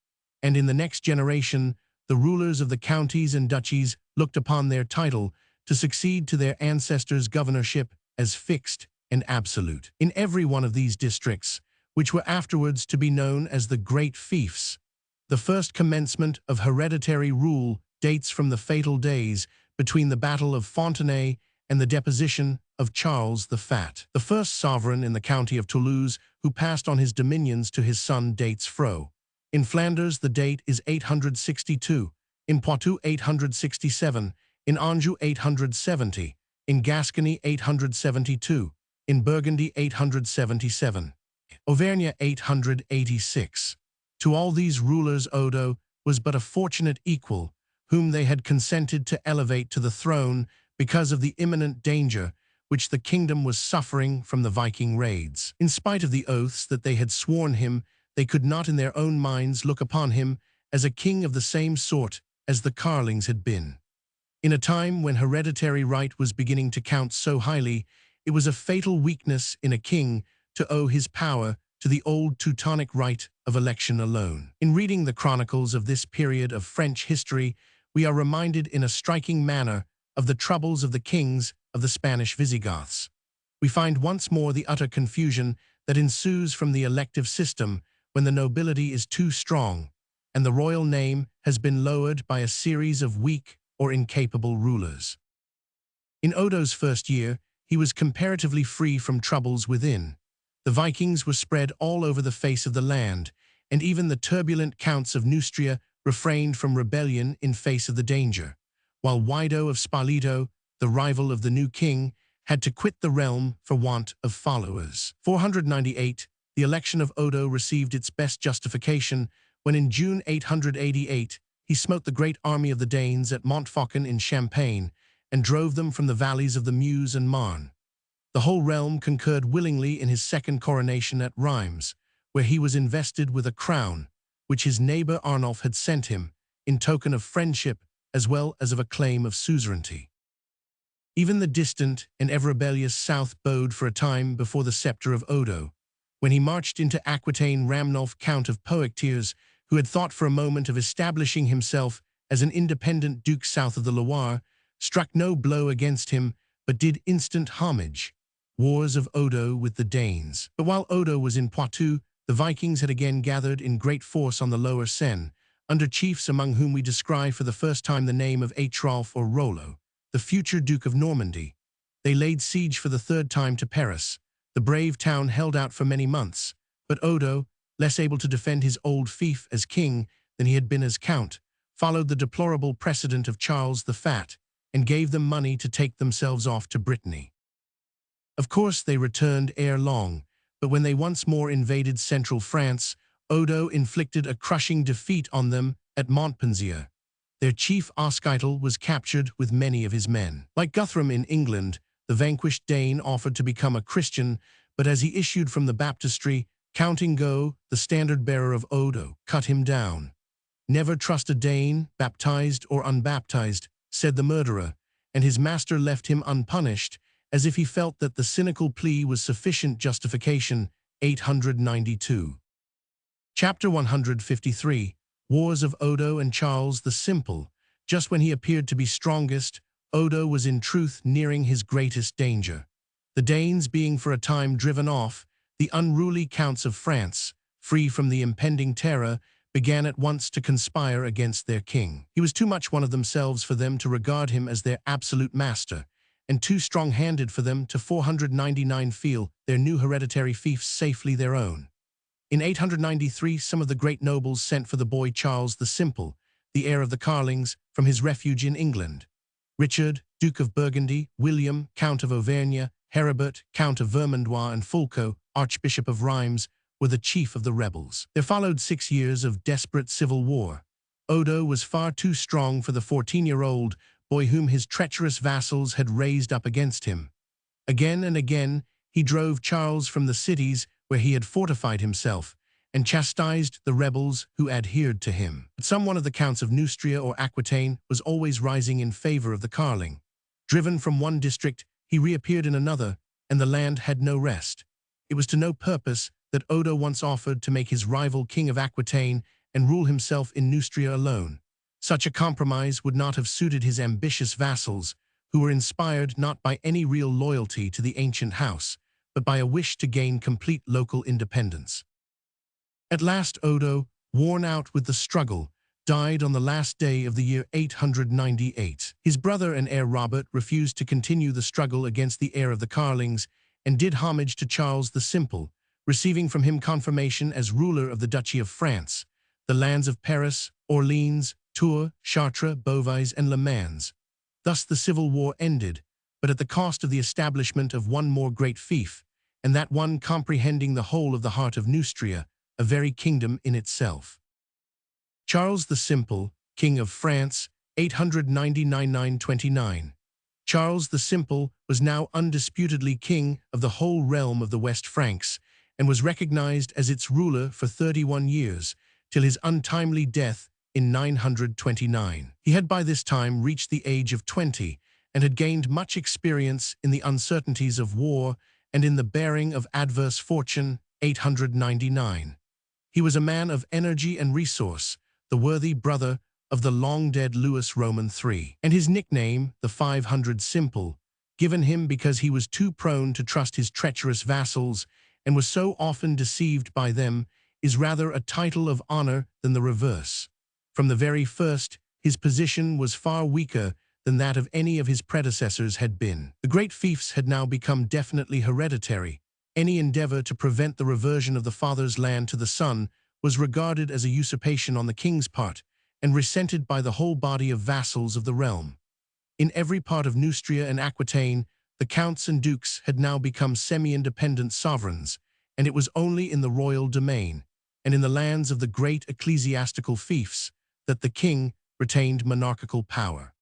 And in the next generation, the rulers of the counties and duchies looked upon their title to succeed to their ancestors' governorship as fixed and absolute. In every one of these districts, which were afterwards to be known as the Great Fiefs, the first commencement of hereditary rule dates from the fatal days between the Battle of Fontenay and the deposition of Charles the Fat. The first sovereign in the county of Toulouse who passed on his dominions to his son dates fro. In Flanders, the date is 862, in Poitou 867, in Anjou 870, in Gascony 872, in Burgundy 877, Auvergne 886. To all these rulers Odo was but a fortunate equal, whom they had consented to elevate to the throne because of the imminent danger which the kingdom was suffering from the Viking raids. In spite of the oaths that they had sworn him, they could not in their own minds look upon him as a king of the same sort as the Carlings had been. In a time when hereditary right was beginning to count so highly, it was a fatal weakness in a king to owe his power to the old Teutonic right of election alone. In reading the chronicles of this period of French history, we are reminded in a striking manner of the troubles of the kings of the Spanish Visigoths. We find once more the utter confusion that ensues from the elective system when the nobility is too strong, and the royal name has been lowered by a series of weak or incapable rulers. In Odo's first year, he was comparatively free from troubles within. The Vikings were spread all over the face of the land, and even the turbulent counts of Neustria refrained from rebellion in face of the danger, while Wido of Spoleto, the rival of the new king, had to quit the realm for want of followers. 498, the election of Odo received its best justification when in June 888 he smote the great army of the Danes at Montfaucon in Champagne and drove them from the valleys of the Meuse and Marne. The whole realm concurred willingly in his second coronation at Reims, where he was invested with a crown, which his neighbor Arnulf had sent him, in token of friendship as well as of a claim of suzerainty. Even the distant and ever-rebellious south bowed for a time before the scepter of Odo, when he marched into Aquitaine. Ramnulf, Count of Poictiers, who had thought for a moment of establishing himself as an independent duke south of the Loire, struck no blow against him, but did instant homage. Wars of Odo with the Danes. But while Odo was in Poitou, the Vikings had again gathered in great force on the lower Seine, under chiefs among whom we descry for the first time the name of Aethrolf or Rollo, the future Duke of Normandy. They laid siege for the third time to Paris. The brave town held out for many months, but Odo, less able to defend his old fief as king than he had been as count, followed the deplorable precedent of Charles the Fat and gave them money to take themselves off to Brittany. Of course, they returned ere long, but when they once more invaded central France, Odo inflicted a crushing defeat on them at Montpensier. Their chief Oskytel was captured with many of his men. Like Guthrum in England, the vanquished Dane offered to become a Christian, but as he issued from the baptistry, Count Ingo, the standard-bearer of Odo, cut him down. "Never trust a Dane, baptized or unbaptized," said the murderer, and his master left him unpunished, as if he felt that the cynical plea was sufficient justification. 892. Chapter 153, Wars of Odo and Charles the Simple. Just when he appeared to be strongest, Odo was in truth nearing his greatest danger. The Danes being for a time driven off, the unruly counts of France, free from the impending terror, began at once to conspire against their king. He was too much one of themselves for them to regard him as their absolute master, and too strong-handed for them to 499 feel their new hereditary fiefs safely their own. In 893, some of the great nobles sent for the boy Charles the Simple, the heir of the Carlings, from his refuge in England. Richard, Duke of Burgundy, William, Count of Auvergne, Heribert, Count of Vermandois, and Fulco, Archbishop of Reims, were the chief of the rebels. There followed 6 years of desperate civil war. Odo was far too strong for the 14-year-old boy whom his treacherous vassals had raised up against him. Again and again, he drove Charles from the cities where he had fortified himself, and chastised the rebels who adhered to him. But some one of the counts of Neustria or Aquitaine was always rising in favor of the Carling. Driven from one district, he reappeared in another, and the land had no rest. It was to no purpose that Odo once offered to make his rival king of Aquitaine and rule himself in Neustria alone. Such a compromise would not have suited his ambitious vassals, who were inspired not by any real loyalty to the ancient house, but by a wish to gain complete local independence. At last Odo, worn out with the struggle, died on the last day of the year 898. His brother and heir Robert refused to continue the struggle against the heir of the Carlings and did homage to Charles the Simple, receiving from him confirmation as ruler of the Duchy of France, the lands of Paris, Orleans, Tours, Chartres, Beauvais, and Le Mans. Thus the civil war ended, but at the cost of the establishment of one more great fief, and that one comprehending the whole of the heart of Neustria, a very kingdom in itself. Charles the Simple, King of France, 899–929. Charles the Simple was now undisputedly king of the whole realm of the West Franks, and was recognized as its ruler for 31 years, till his untimely death in 929. He had by this time reached the age of 20, and had gained much experience in the uncertainties of war and in the bearing of adverse fortune, 899. He was a man of energy and resource, the worthy brother of the long-dead Louis Roman III, and his nickname, the 500 Simple, given him because he was too prone to trust his treacherous vassals and was so often deceived by them, is rather a title of honor than the reverse. From the very first, his position was far weaker than that of any of his predecessors had been. The great fiefs had now become definitely hereditary. Any endeavor to prevent the reversion of the father's land to the son was regarded as a usurpation on the king's part, and resented by the whole body of vassals of the realm. In every part of Neustria and Aquitaine, the counts and dukes had now become semi-independent sovereigns, and it was only in the royal domain, and in the lands of the great ecclesiastical fiefs, that the king retained monarchical power.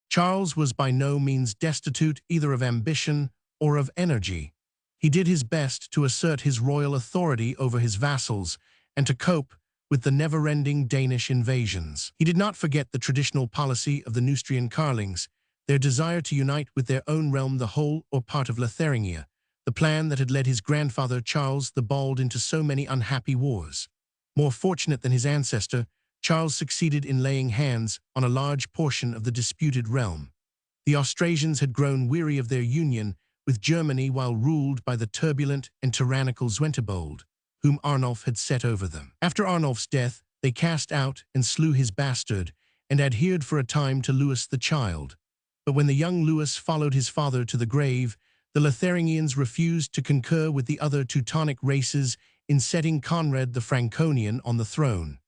Charles was by no means destitute either of ambition or of energy. He did his best to assert his royal authority over his vassals and to cope with the never-ending Danish invasions. He did not forget the traditional policy of the Neustrian Carlings, their desire to unite with their own realm the whole or part of Lotharingia, the plan that had led his grandfather Charles the Bald into so many unhappy wars. More fortunate than his ancestor, Charles succeeded in laying hands on a large portion of the disputed realm. The Austrasians had grown weary of their union with Germany while ruled by the turbulent and tyrannical Zwentibold, whom Arnulf had set over them. After Arnulf's death, they cast out and slew his bastard, and adhered for a time to Louis the Child. But when the young Louis followed his father to the grave, the Lotharingians refused to concur with the other Teutonic races in setting Conrad the Franconian on the throne.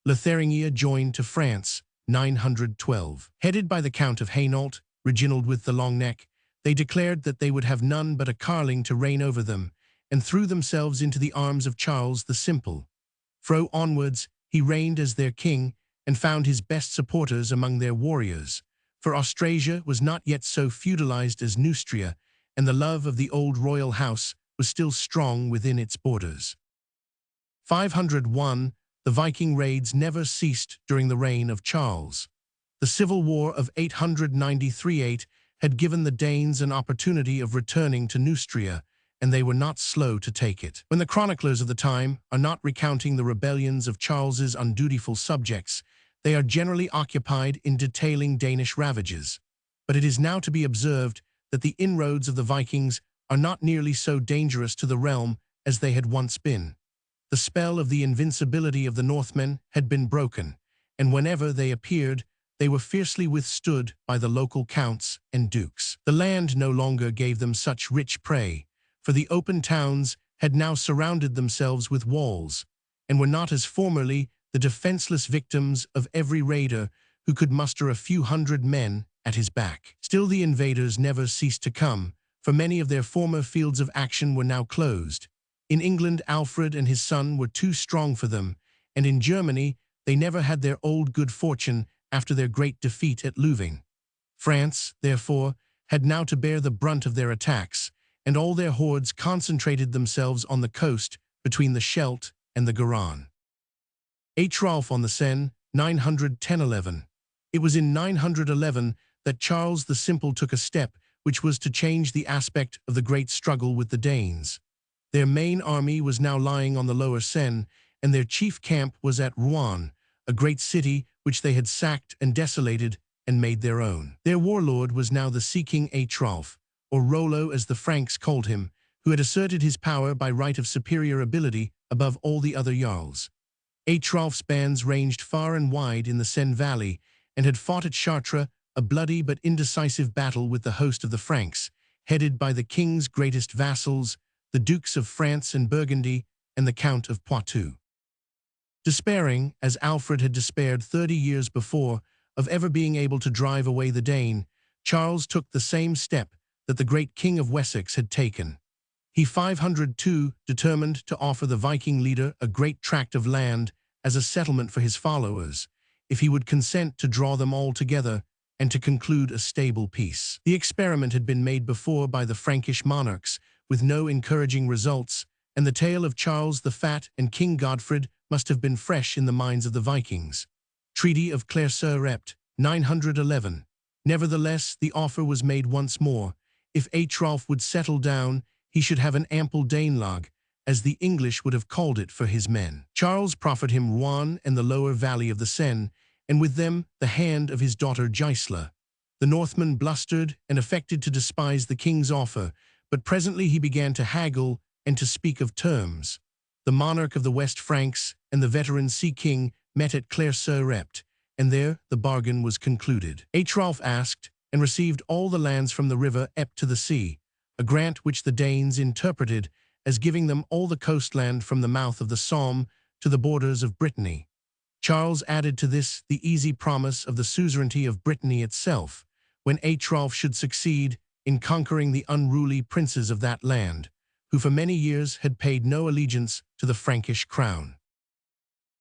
Lotharingia joined to France, 912. Headed by the Count of Hainault, Reginald with the long neck, they declared that they would have none but a Carling to reign over them, and threw themselves into the arms of Charles the Simple. Fro onwards, he reigned as their king, and found his best supporters among their warriors, for Austrasia was not yet so feudalized as Neustria, and the love of the old royal house was still strong within its borders. 501. The Viking raids never ceased during the reign of Charles. The civil war of 893–8 had given the Danes an opportunity of returning to Neustria, and they were not slow to take it. When the chroniclers of the time are not recounting the rebellions of Charles's undutiful subjects, they are generally occupied in detailing Danish ravages. But it is now to be observed that the inroads of the Vikings are not nearly so dangerous to the realm as they had once been. The spell of the invincibility of the Northmen had been broken, and whenever they appeared, they were fiercely withstood by the local counts and dukes. The land no longer gave them such rich prey, for the open towns had now surrounded themselves with walls, and were not as formerly the defenseless victims of every raider who could muster a few hundred men at his back. Still the invaders never ceased to come, for many of their former fields of action were now closed. In England, Alfred and his son were too strong for them, and in Germany, they never had their old good fortune after their great defeat at Louvain. France, therefore, had now to bear the brunt of their attacks, and all their hordes concentrated themselves on the coast between the Scheldt and the Garonne. Hrolf on the Seine, 910–11. It was in 911 that Charles the Simple took a step which was to change the aspect of the great struggle with the Danes. Their main army was now lying on the lower Seine, and their chief camp was at Rouen, a great city which they had sacked and desolated and made their own. Their warlord was now the Sea King Hrolf, or Rollo as the Franks called him, who had asserted his power by right of superior ability above all the other jarls. Hrolf's bands ranged far and wide in the Seine Valley and had fought at Chartres, a bloody but indecisive battle with the host of the Franks, headed by the king's greatest vassals, the Dukes of France and Burgundy, and the Count of Poitou. Despairing, as Alfred had despaired 30 years before, of ever being able to drive away the Dane, Charles took the same step that the great King of Wessex had taken. He 502 determined to offer the Viking leader a great tract of land as a settlement for his followers, if he would consent to draw them all together and to conclude a stable peace. The experiment had been made before by the Frankish monarchs, with no encouraging results, and the tale of Charles the Fat and King Godfred must have been fresh in the minds of the Vikings. Treaty of Clair-sur-Epte, 911. Nevertheless, the offer was made once more. If Hrolf would settle down, he should have an ample Danelag, as the English would have called it, for his men. Charles proffered him Rouen and the lower valley of the Seine, and with them the hand of his daughter Gisela. The Northman blustered and affected to despise the king's offer, but presently he began to haggle and to speak of terms. The monarch of the West Franks and the veteran Sea King met at Clair-sur-Epte, and there the bargain was concluded. Hrolf asked and received all the lands from the river Epte to the sea, a grant which the Danes interpreted as giving them all the coastland from the mouth of the Somme to the borders of Brittany. Charles added to this the easy promise of the suzerainty of Brittany itself, when Hrolf should succeed in conquering the unruly princes of that land, who for many years had paid no allegiance to the Frankish crown.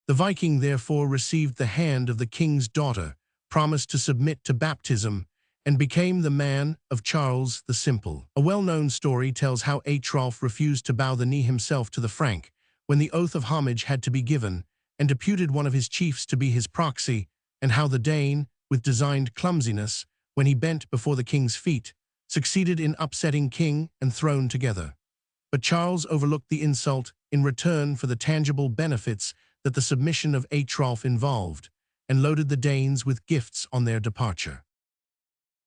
The Viking therefore received the hand of the king's daughter, promised to submit to baptism, and became the man of Charles the Simple. A well-known story tells how Hrolf refused to bow the knee himself to the Frank, when the oath of homage had to be given, and deputed one of his chiefs to be his proxy, and how the Dane, with designed clumsiness, when he bent before the king's feet, succeeded in upsetting king and throne together. But Charles overlooked the insult in return for the tangible benefits that the submission of Hrolf involved, and loaded the Danes with gifts on their departure.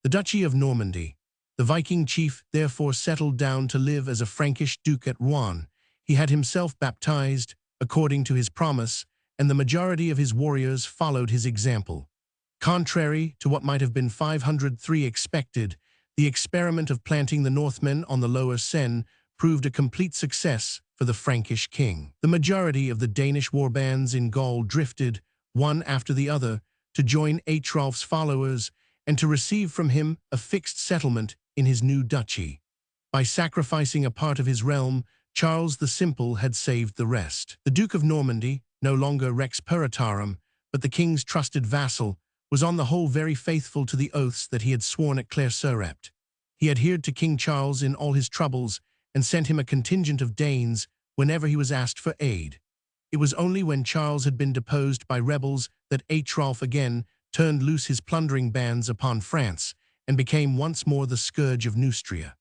The Duchy of Normandy. The Viking chief therefore settled down to live as a Frankish duke at Rouen. He had himself baptized, according to his promise, and the majority of his warriors followed his example. Contrary to what might have been 503 expected, the experiment of planting the Northmen on the lower Seine proved a complete success for the Frankish king. The majority of the Danish warbands in Gaul drifted, one after the other, to join Hrolf's followers and to receive from him a fixed settlement in his new duchy. By sacrificing a part of his realm, Charles the Simple had saved the rest. The Duke of Normandy, no longer Rex Puritarum, but the king's trusted vassal, was on the whole very faithful to the oaths that he had sworn at Clair-sur-Epte. He adhered to King Charles in all his troubles and sent him a contingent of Danes whenever he was asked for aid. It was only when Charles had been deposed by rebels that Hrolf again turned loose his plundering bands upon France and became once more the scourge of Neustria.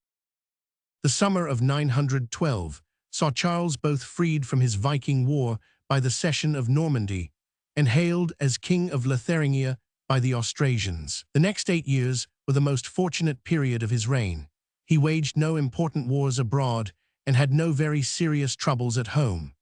The summer of 912 saw Charles both freed from his Viking war by the cession of Normandy and hailed as King of Lotharingia by the Austrasians. The next 8 years were the most fortunate period of his reign. He waged no important wars abroad and had no very serious troubles at home.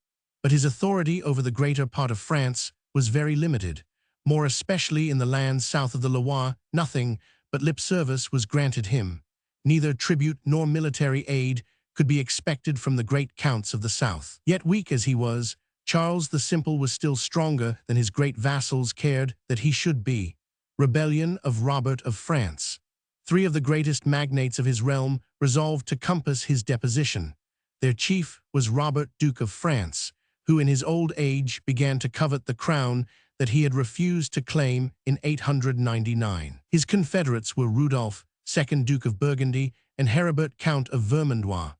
But his authority over the greater part of France was very limited. More especially in the lands south of the Loire, nothing but lip service was granted him. Neither tribute nor military aid could be expected from the great counts of the south. Yet weak as he was, Charles the Simple was still stronger than his great vassals cared that he should be. Rebellion of Robert of France. 3 of the greatest magnates of his realm resolved to compass his deposition. Their chief was Robert, Duke of France, who in his old age began to covet the crown that he had refused to claim in 899. His confederates were Rudolph, 2nd Duke of Burgundy, and Heribert, Count of Vermandois.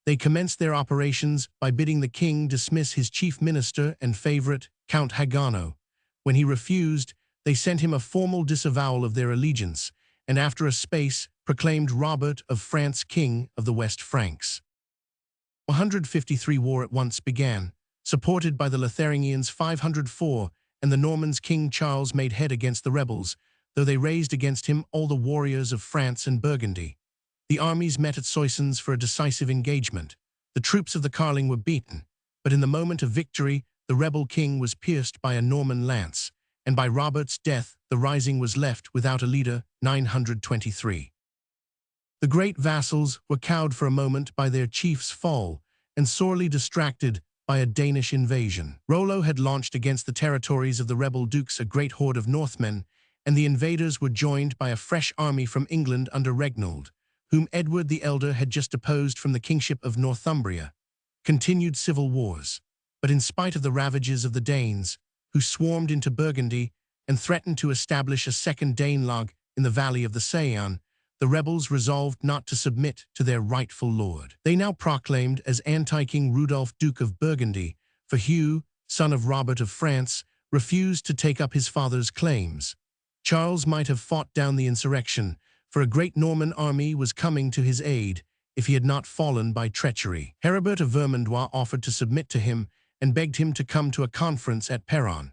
They commenced their operations by bidding the king dismiss his chief minister and favorite, Count Hagano. When he refused, they sent him a formal disavowal of their allegiance, and after a space proclaimed Robert of France king of the West Franks. 153 war at once began, supported by the Lotharingians 504, and the Normans King Charles made head against the rebels, though they raised against him all the warriors of France and Burgundy. The armies met at Soissons for a decisive engagement. The troops of the Carling were beaten, but in the moment of victory, the rebel king was pierced by a Norman lance, and by Robert's death, the rising was left without a leader. 923. The great vassals were cowed for a moment by their chief's fall, and sorely distracted by a Danish invasion. Rollo had launched against the territories of the rebel dukes a great horde of Northmen, and the invaders were joined by a fresh army from England under Regnold, whom Edward the Elder had just deposed from the kingship of Northumbria. Continued civil wars. But in spite of the ravages of the Danes, who swarmed into Burgundy and threatened to establish a second Danelagh in the valley of the Saône, the rebels resolved not to submit to their rightful lord. They now proclaimed as anti-King Rudolph, Duke of Burgundy, for Hugh, son of Robert of France, refused to take up his father's claims. Charles might have fought down the insurrection, for a great Norman army was coming to his aid if he had not fallen by treachery. Heribert of Vermandois offered to submit to him and begged him to come to a conference at Peronne.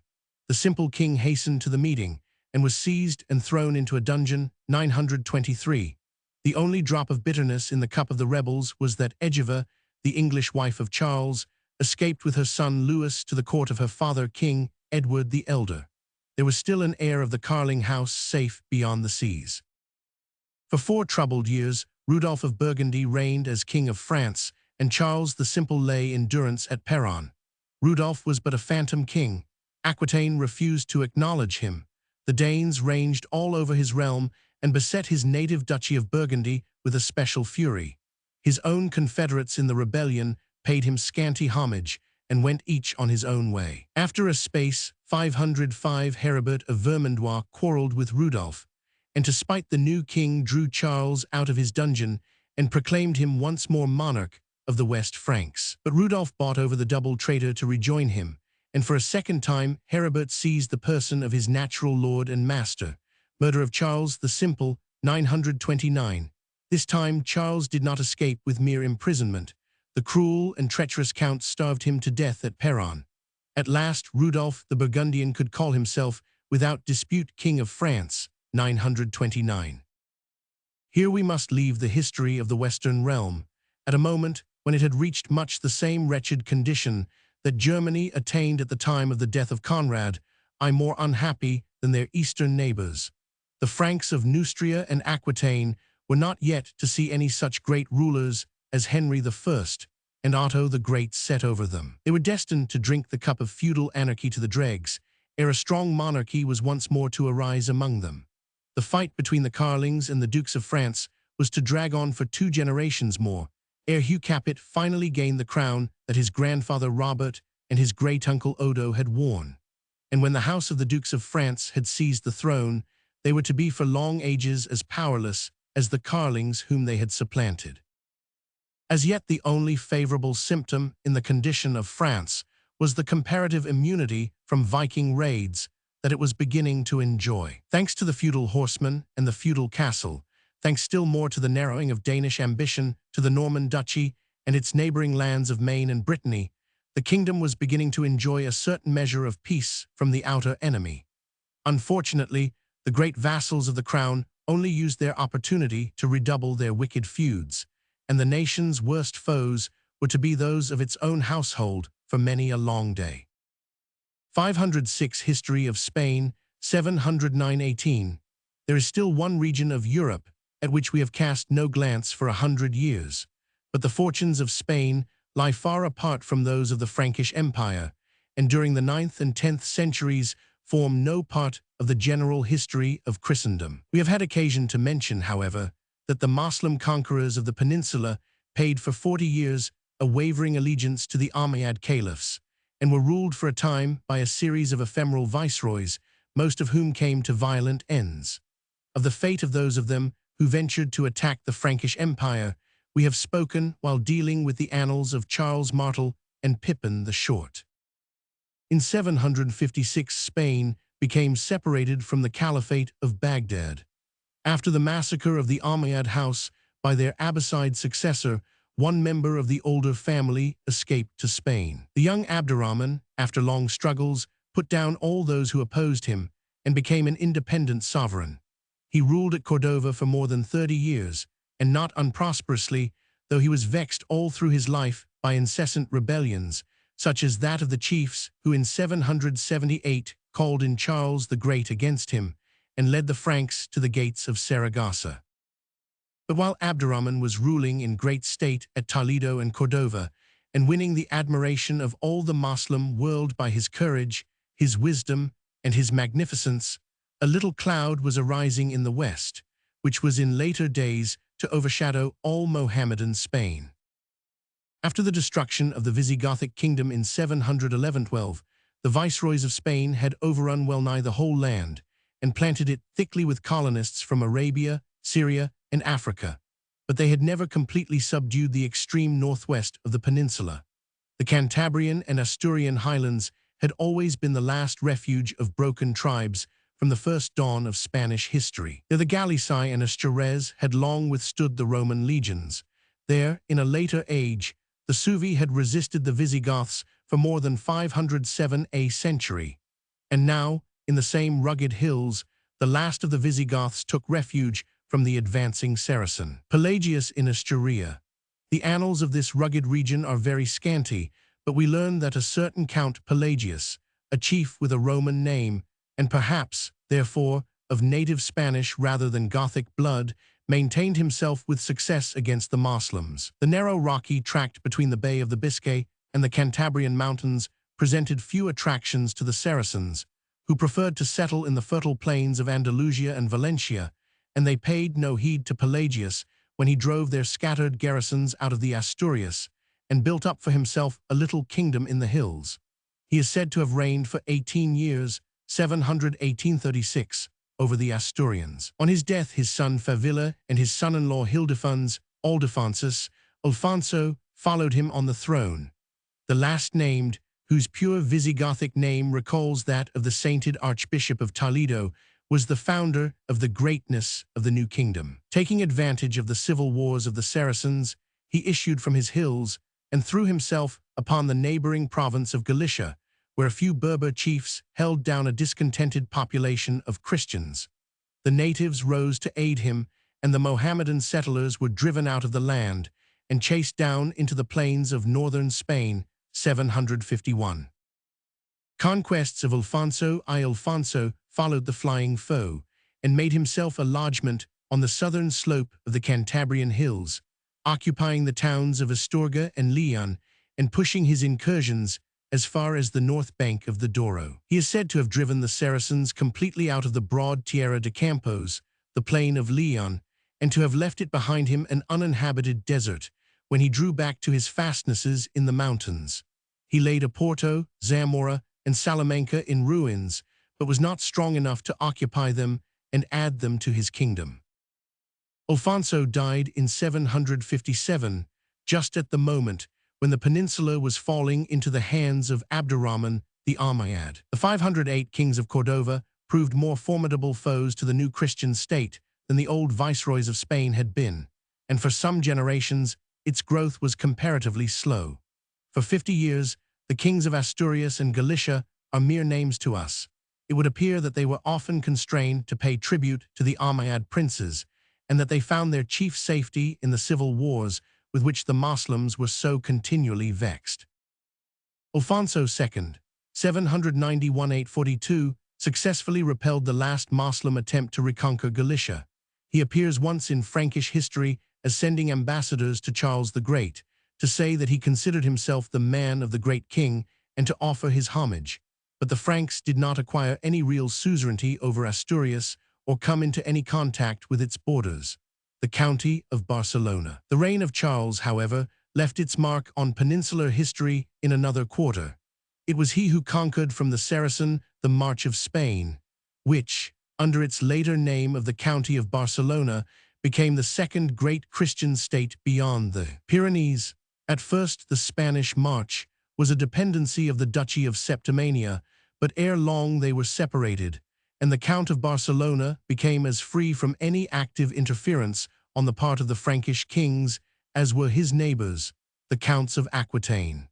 The simple king hastened to the meeting and was seized and thrown into a dungeon. 923. The only drop of bitterness in the cup of the rebels was that Egiva, the English wife of Charles, escaped with her son Louis to the court of her father, King Edward the Elder. There was still an heir of the Carling house safe beyond the seas. For 4 troubled years, Rudolph of Burgundy reigned as King of France, and Charles the Simple lay in durance at Peronne. Rudolph was but a phantom king. Aquitaine refused to acknowledge him. The Danes ranged all over his realm and beset his native duchy of Burgundy with a special fury. His own confederates in the rebellion paid him scanty homage and went each on his own way. After a space, 505 Heribert of Vermandois quarreled with Rudolph, and to spite the new king drew Charles out of his dungeon and proclaimed him once more monarch of the West Franks. But Rudolph bought over the double traitor to rejoin him, and for a second time Heribert seized the person of his natural lord and master. Murder of Charles the Simple, 929. This time Charles did not escape with mere imprisonment. The cruel and treacherous count starved him to death at Peronne. At last Rudolph the Burgundian could call himself without dispute King of France. 929. Here we must leave the history of the Western realm, at a moment when it had reached much the same wretched condition that Germany attained at the time of the death of Conrad, more unhappy than their eastern neighbors. The Franks of Neustria and Aquitaine were not yet to see any such great rulers as Henry I and Otto the Great set over them. They were destined to drink the cup of feudal anarchy to the dregs, ere a strong monarchy was once more to arise among them. The fight between the Carlings and the Dukes of France was to drag on for 2 generations more, ere Hugh Capet finally gained the crown that his grandfather Robert and his great-uncle Odo had worn. And when the house of the Dukes of France had seized the throne, they were to be for long ages as powerless as the Carlings whom they had supplanted. As yet the only favorable symptom in the condition of France was the comparative immunity from Viking raids that it was beginning to enjoy. Thanks to the feudal horsemen and the feudal castle, thanks still more to the narrowing of Danish ambition to the Norman duchy and its neighboring lands of Maine and Brittany, the kingdom was beginning to enjoy a certain measure of peace from the outer enemy. Unfortunately, the great vassals of the crown only used their opportunity to redouble their wicked feuds, and the nation's worst foes were to be those of its own household for many a long day. 506 History of Spain, 709-18. There is still one region of Europe at which we have cast no glance for 100 years, but the fortunes of Spain lie far apart from those of the Frankish Empire, and during the 9th and 10th centuries form no part of the general history of Christendom. We have had occasion to mention, however, that the Moslem conquerors of the peninsula paid for 40 years a wavering allegiance to the Umayyad caliphs, and were ruled for a time by a series of ephemeral viceroys, most of whom came to violent ends. Of the fate of those of them who ventured to attack the Frankish Empire, we have spoken while dealing with the annals of Charles Martel and Pippin the Short. In 756, Spain became separated from the Caliphate of Baghdad. After the massacre of the Umayyad house by their Abbasid successor, one member of the older family escaped to Spain. The young Abdurrahman, after long struggles, put down all those who opposed him and became an independent sovereign. He ruled at Cordova for more than 30 years, and not unprosperously, though he was vexed all through his life by incessant rebellions, such as that of the chiefs who in 778 called in Charles the Great against him and led the Franks to the gates of Saragossa. But while Abdurrahman was ruling in great state at Toledo and Cordova, and winning the admiration of all the Moslem world by his courage, his wisdom, and his magnificence, a little cloud was arising in the west, which was in later days to overshadow all Mohammedan Spain. After the destruction of the Visigothic kingdom in 711-12, the viceroys of Spain had overrun well-nigh the whole land and planted it thickly with colonists from Arabia, Syria, and Africa, but they had never completely subdued the extreme northwest of the peninsula. The Cantabrian and Asturian highlands had always been the last refuge of broken tribes from the first dawn of Spanish history. There the Gallici and Astures had long withstood the Roman legions. There, in a later age, the Suevi had resisted the Visigoths for more than 507 century. And now, in the same rugged hills, the last of the Visigoths took refuge from the advancing Saracen. Pelagius in Asturia. The annals of this rugged region are very scanty, but we learn that a certain Count Pelagius, a chief with a Roman name, and perhaps, therefore, of native Spanish rather than Gothic blood, maintained himself with success against the Moslems. The narrow rocky tract between the Bay of the Biscay and the Cantabrian mountains presented few attractions to the Saracens, who preferred to settle in the fertile plains of Andalusia and Valencia, and they paid no heed to Pelagius when he drove their scattered garrisons out of the Asturias and built up for himself a little kingdom in the hills. He is said to have reigned for 18 years, 718-36, over the Asturians. On his death, his son Favilla and his son-in-law Alfonso, followed him on the throne. The last named, whose pure Visigothic name recalls that of the sainted Archbishop of Toledo, was the founder of the greatness of the new kingdom. Taking advantage of the civil wars of the Saracens, he issued from his hills and threw himself upon the neighboring province of Galicia, where a few Berber chiefs held down a discontented population of Christians. The natives rose to aid him, and the Mohammedan settlers were driven out of the land and chased down into the plains of northern Spain, 751. Conquests of Alfonso followed the flying foe and made himself a lodgment on the southern slope of the Cantabrian hills, occupying the towns of Astorga and Leon and pushing his incursions as far as the north bank of the Douro. He is said to have driven the Saracens completely out of the broad Tierra de Campos, the plain of Leon, and to have left it behind him an uninhabited desert when he drew back to his fastnesses in the mountains. He laid Oporto, Zamora, and Salamanca in ruins, but was not strong enough to occupy them and add them to his kingdom. Alfonso died in 757, just at the moment when the peninsula was falling into the hands of Abdurrahman the Umayyad. The 508 kings of Cordova proved more formidable foes to the new Christian state than the old viceroys of Spain had been, and for some generations its growth was comparatively slow. For 50 years, the kings of Asturias and Galicia are mere names to us. It would appear that they were often constrained to pay tribute to the Umayyad princes, and that they found their chief safety in the civil wars with which the Moslems were so continually vexed. Alfonso II, 791-842, successfully repelled the last Moslem attempt to reconquer Galicia. He appears once in Frankish history as sending ambassadors to Charles the Great to say that he considered himself the man of the great king and to offer his homage. But the Franks did not acquire any real suzerainty over Asturias or come into any contact with its borders, the county of Barcelona. The reign of Charles, however, left its mark on peninsular history in another quarter. It was he who conquered from the Saracen the March of Spain, which, under its later name of the county of Barcelona, became the second great Christian state beyond the Pyrenees. At first, the Spanish March was a dependency of the Duchy of Septimania, but ere long they were separated, and the Count of Barcelona became as free from any active interference on the part of the Frankish kings as were his neighbors, the Counts of Aquitaine.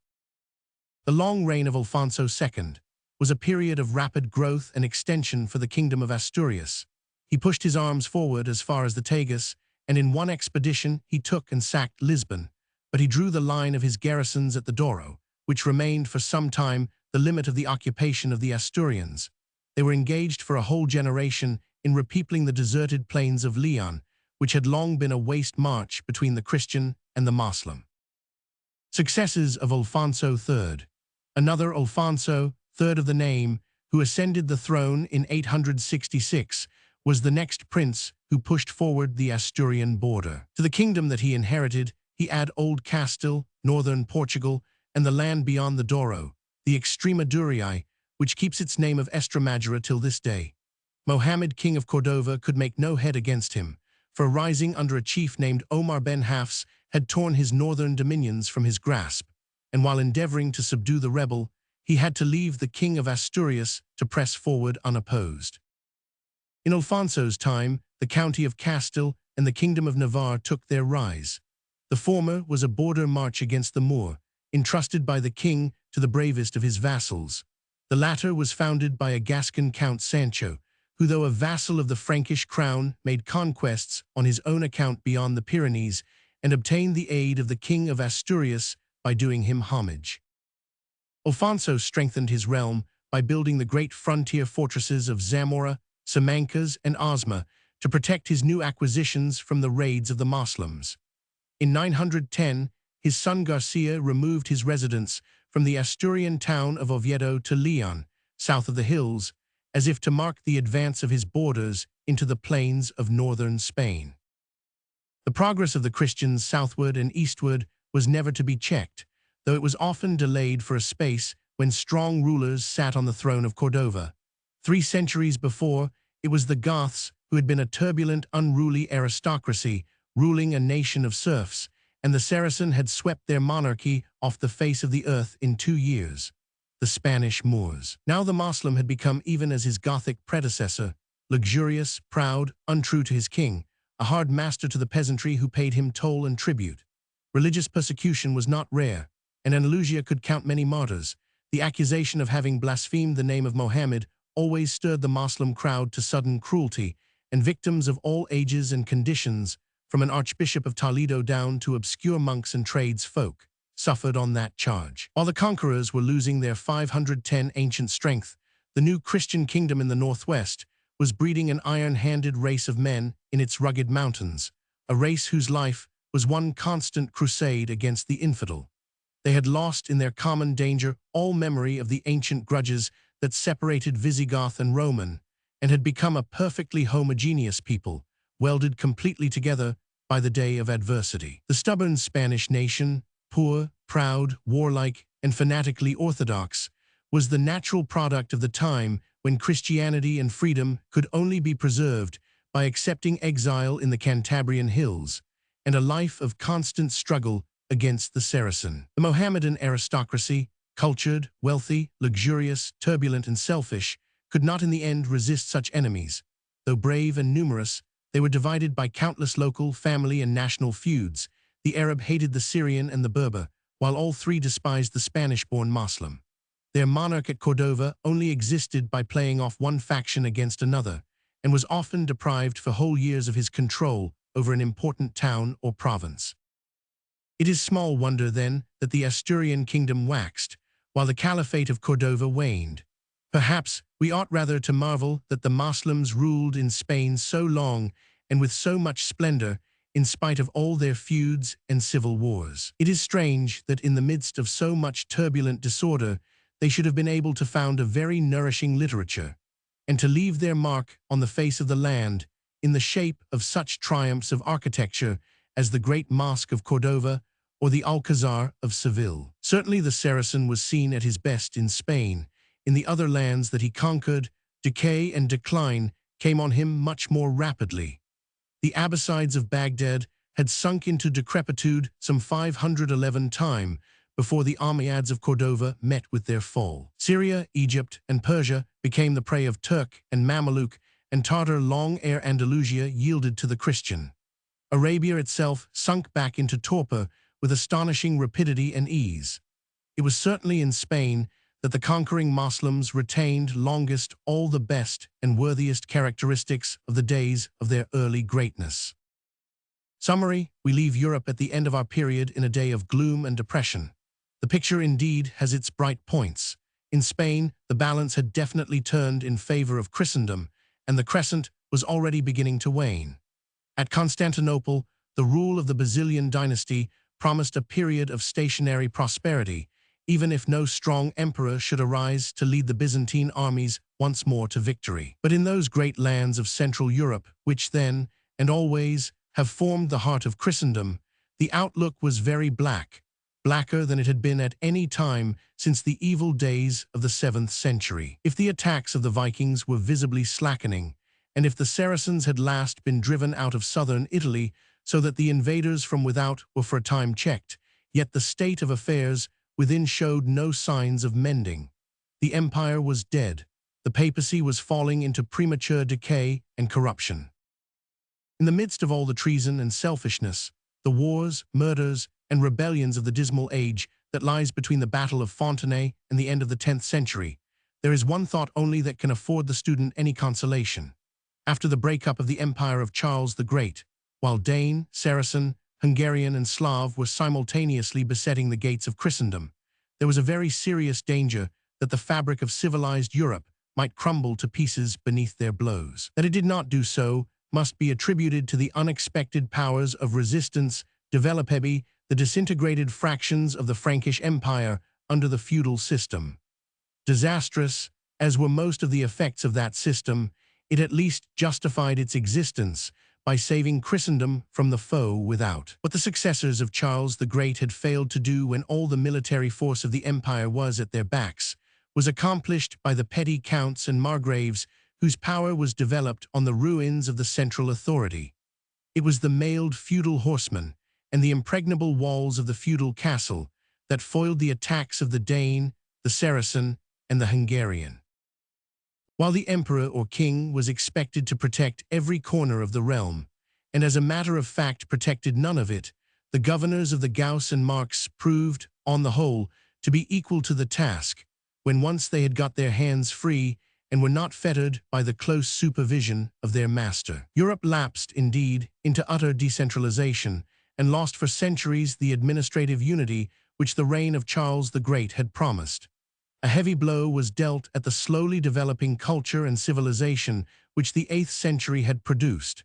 The long reign of Alfonso II was a period of rapid growth and extension for the Kingdom of Asturias. He pushed his arms forward as far as the Tagus, and in one expedition he took and sacked Lisbon, but he drew the line of his garrisons at the Douro, which remained for some time the limit of the occupation of the Asturians. They were engaged for a whole generation in repeopling the deserted plains of Leon, which had long been a waste march between the Christian and the Moslem. Successors of Alfonso III. Another Alfonso, third of the name, who ascended the throne in 866, was the next prince who pushed forward the Asturian border. To the kingdom that he inherited, he added Old Castile, northern Portugal, and the land beyond the Douro, the Extremadura, which keeps its name of Estremadura till this day. Mohammed, king of Cordova, could make no head against him, for rising under a chief named Omar ben Hafs had torn his northern dominions from his grasp, and while endeavoring to subdue the rebel, he had to leave the king of Asturias to press forward unopposed. In Alfonso's time, the county of Castile and the kingdom of Navarre took their rise. The former was a border march against the Moor, entrusted by the king to the bravest of his vassals. The latter was founded by a Gascon Count Sancho, who, though a vassal of the Frankish crown, made conquests on his own account beyond the Pyrenees and obtained the aid of the king of Asturias by doing him homage. Alfonso strengthened his realm by building the great frontier fortresses of Zamora, Simancas, and Osma to protect his new acquisitions from the raids of the Moslems. In 910, his son Garcia removed his residence from the Asturian town of Oviedo to Leon, south of the hills, as if to mark the advance of his borders into the plains of northern Spain. The progress of the Christians southward and eastward was never to be checked, though it was often delayed for a space when strong rulers sat on the throne of Cordova. 3 centuries before, it was the Goths who had been a turbulent, unruly aristocracy ruling a nation of serfs, and the Saracen had swept their monarchy off the face of the earth in 2 years. The Spanish Moors. Now the Moslem had become even as his Gothic predecessor, luxurious, proud, untrue to his king, a hard master to the peasantry who paid him toll and tribute. Religious persecution was not rare, and Andalusia could count many martyrs. The accusation of having blasphemed the name of Mohammed always stirred the Moslem crowd to sudden cruelty, and victims of all ages and conditions, from an archbishop of Toledo down to obscure monks and tradesfolk, suffered on that charge. While the conquerors were losing their 510 ancient strength, the new Christian kingdom in the northwest was breeding an iron-handed race of men in its rugged mountains, a race whose life was one constant crusade against the infidel. They had lost in their common danger all memory of the ancient grudges that separated Visigoth and Roman, and had become a perfectly homogeneous people, welded completely together by the day of adversity. The stubborn Spanish nation, poor, proud, warlike, and fanatically orthodox, was the natural product of the time when Christianity and freedom could only be preserved by accepting exile in the Cantabrian hills and a life of constant struggle against the Saracen. The Mohammedan aristocracy, cultured, wealthy, luxurious, turbulent, and selfish, could not in the end resist such enemies. Though brave and numerous, they were divided by countless local, family, and national feuds. The Arab hated the Syrian and the Berber, while all 3 despised the Spanish-born Moslem. Their monarch at Cordova only existed by playing off one faction against another, and was often deprived for whole years of his control over an important town or province. It is small wonder, then, that the Asturian kingdom waxed, while the Caliphate of Cordova waned. Perhaps we ought rather to marvel that the Moslems ruled in Spain so long and with so much splendor, in spite of all their feuds and civil wars. It is strange that in the midst of so much turbulent disorder, they should have been able to found a very nourishing literature, and to leave their mark on the face of the land in the shape of such triumphs of architecture as the great Mosque of Cordova or the Alcazar of Seville. Certainly the Saracen was seen at his best in Spain. In the other lands that he conquered, decay and decline came on him much more rapidly. The Abbasides of Baghdad had sunk into decrepitude some 511 times before the Umayyads of Cordova met with their fall. Syria, Egypt, and Persia became the prey of Turk and Mameluke and Tartar long ere Andalusia yielded to the Christian. Arabia itself sunk back into torpor with astonishing rapidity and ease. It was certainly in Spain that the conquering Moslems retained longest all the best and worthiest characteristics of the days of their early greatness. Summary: we leave Europe at the end of our period in a day of gloom and depression. The picture indeed has its bright points. In Spain, the balance had definitely turned in favor of Christendom, and the crescent was already beginning to wane. At Constantinople, the rule of the Basilian dynasty promised a period of stationary prosperity, even if no strong emperor should arise to lead the Byzantine armies once more to victory. But in those great lands of Central Europe, which then, and always, have formed the heart of Christendom, the outlook was very black, blacker than it had been at any time since the evil days of the 7th century. If the attacks of the Vikings were visibly slackening, and if the Saracens had last been driven out of southern Italy so that the invaders from without were for a time checked, yet the state of affairs within showed no signs of mending. The empire was dead. The papacy was falling into premature decay and corruption. In the midst of all the treason and selfishness, the wars, murders, and rebellions of the dismal age that lies between the Battle of Fontenay and the end of the 10th century, there is one thought only that can afford the student any consolation. After the breakup of the empire of Charles the Great, while Dane, Saracen, Hungarian, and Slav were simultaneously besetting the gates of Christendom, there was a very serious danger that the fabric of civilized Europe might crumble to pieces beneath their blows. That it did not do so must be attributed to the unexpected powers of resistance developed the disintegrated fractions of the Frankish Empire under the feudal system. Disastrous as were most of the effects of that system, it at least justified its existence by saving Christendom from the foe without. What the successors of Charles the Great had failed to do when all the military force of the empire was at their backs was accomplished by the petty counts and margraves whose power was developed on the ruins of the central authority. It was the mailed feudal horsemen and the impregnable walls of the feudal castle that foiled the attacks of the Dane, the Saracen, and the Hungarian. While the emperor or king was expected to protect every corner of the realm, and as a matter of fact protected none of it, the governors of the Gauss and Marx proved, on the whole, to be equal to the task, when once they had got their hands free and were not fettered by the close supervision of their master. Europe lapsed, indeed, into utter decentralization, and lost for centuries the administrative unity which the reign of Charles the Great had promised. A heavy blow was dealt at the slowly developing culture and civilization which the 8th century had produced.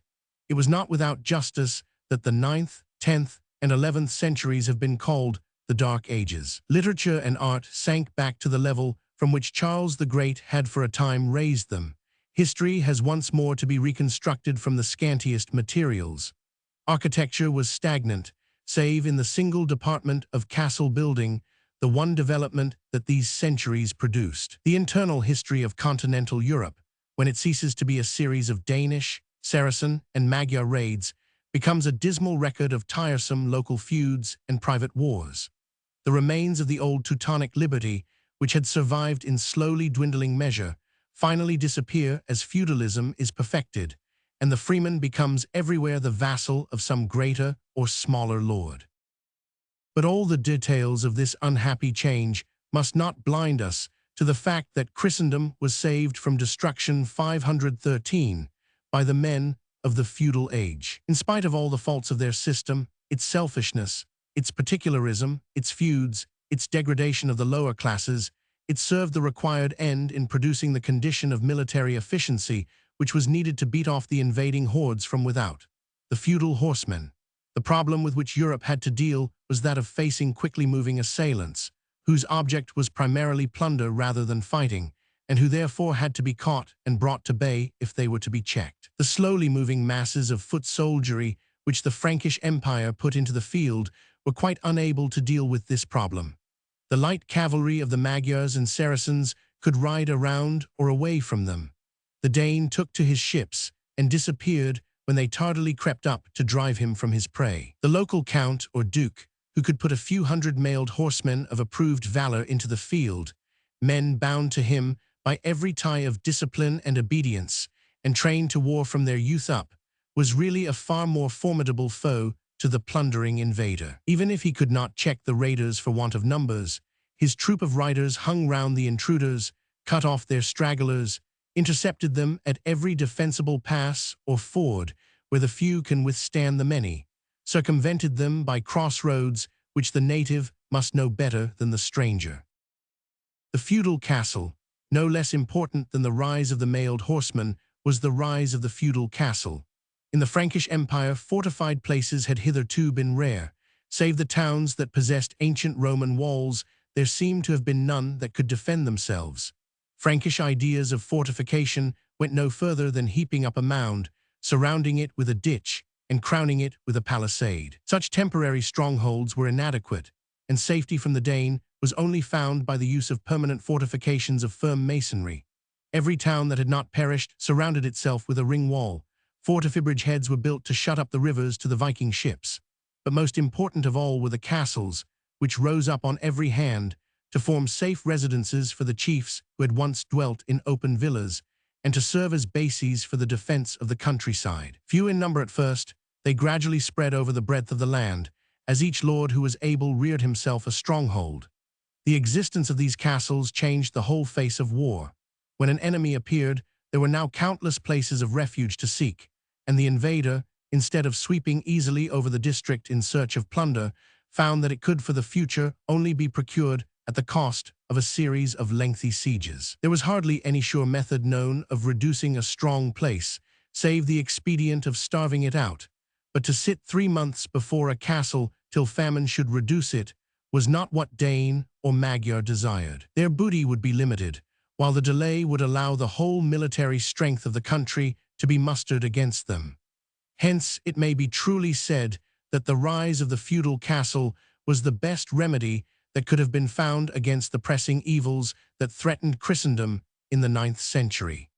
It was not without justice that the 9th, 10th, and 11th centuries have been called the Dark Ages. Literature and art sank back to the level from which Charles the Great had for a time raised them. History has once more to be reconstructed from the scantiest materials. Architecture was stagnant, save in the single department of castle building, the one development that these centuries produced. The internal history of continental Europe, when it ceases to be a series of Danish, Saracen, and Magyar raids, becomes a dismal record of tiresome local feuds and private wars. The remains of the old Teutonic liberty, which had survived in slowly dwindling measure, finally disappear as feudalism is perfected, and the freeman becomes everywhere the vassal of some greater or smaller lord. But all the details of this unhappy change must not blind us to the fact that Christendom was saved from destruction 513 by the men of the feudal age. In spite of all the faults of their system, its selfishness, its particularism, its feuds, its degradation of the lower classes, it served the required end in producing the condition of military efficiency which was needed to beat off the invading hordes from without. The feudal horsemen. The problem with which Europe had to deal was that of facing quickly moving assailants, whose object was primarily plunder rather than fighting, and who therefore had to be caught and brought to bay if they were to be checked. The slowly moving masses of foot soldiery which the Frankish Empire put into the field were quite unable to deal with this problem. The light cavalry of the Magyars and Saracens could ride around or away from them. The Dane took to his ships and disappeared when they tardily crept up to drive him from his prey. The local count or duke, who could put a few hundred mailed horsemen of approved valor into the field, men bound to him by every tie of discipline and obedience, and trained to war from their youth up, was really a far more formidable foe to the plundering invader. Even if he could not check the raiders for want of numbers, his troop of riders hung round the intruders, cut off their stragglers, intercepted them at every defensible pass or ford where the few can withstand the many, circumvented them by crossroads which the native must know better than the stranger. The feudal castle, no less important than the rise of the mailed horseman, was the rise of the feudal castle. In the Frankish Empire, fortified places had hitherto been rare. Save the towns that possessed ancient Roman walls, there seemed to have been none that could defend themselves. Frankish ideas of fortification went no further than heaping up a mound, surrounding it with a ditch, and crowning it with a palisade. Such temporary strongholds were inadequate, and safety from the Dane was only found by the use of permanent fortifications of firm masonry. Every town that had not perished surrounded itself with a ring wall. Fortifibridge heads were built to shut up the rivers to the Viking ships. But most important of all were the castles, which rose up on every hand to form safe residences for the chiefs who had once dwelt in open villas, and to serve as bases for the defense of the countryside. Few in number at first, they gradually spread over the breadth of the land, as each lord who was able reared himself a stronghold. The existence of these castles changed the whole face of war. When an enemy appeared, there were now countless places of refuge to seek, and the invader, instead of sweeping easily over the district in search of plunder, found that it could for the future only be procured at the cost of a series of lengthy sieges. There was hardly any sure method known of reducing a strong place, save the expedient of starving it out. But to sit 3 months before a castle till famine should reduce it was not what Dane or Magyar desired. Their booty would be limited, while the delay would allow the whole military strength of the country to be mustered against them. Hence, it may be truly said that the rise of the feudal castle was the best remedy that could have been found against the pressing evils that threatened Christendom in the 9th century.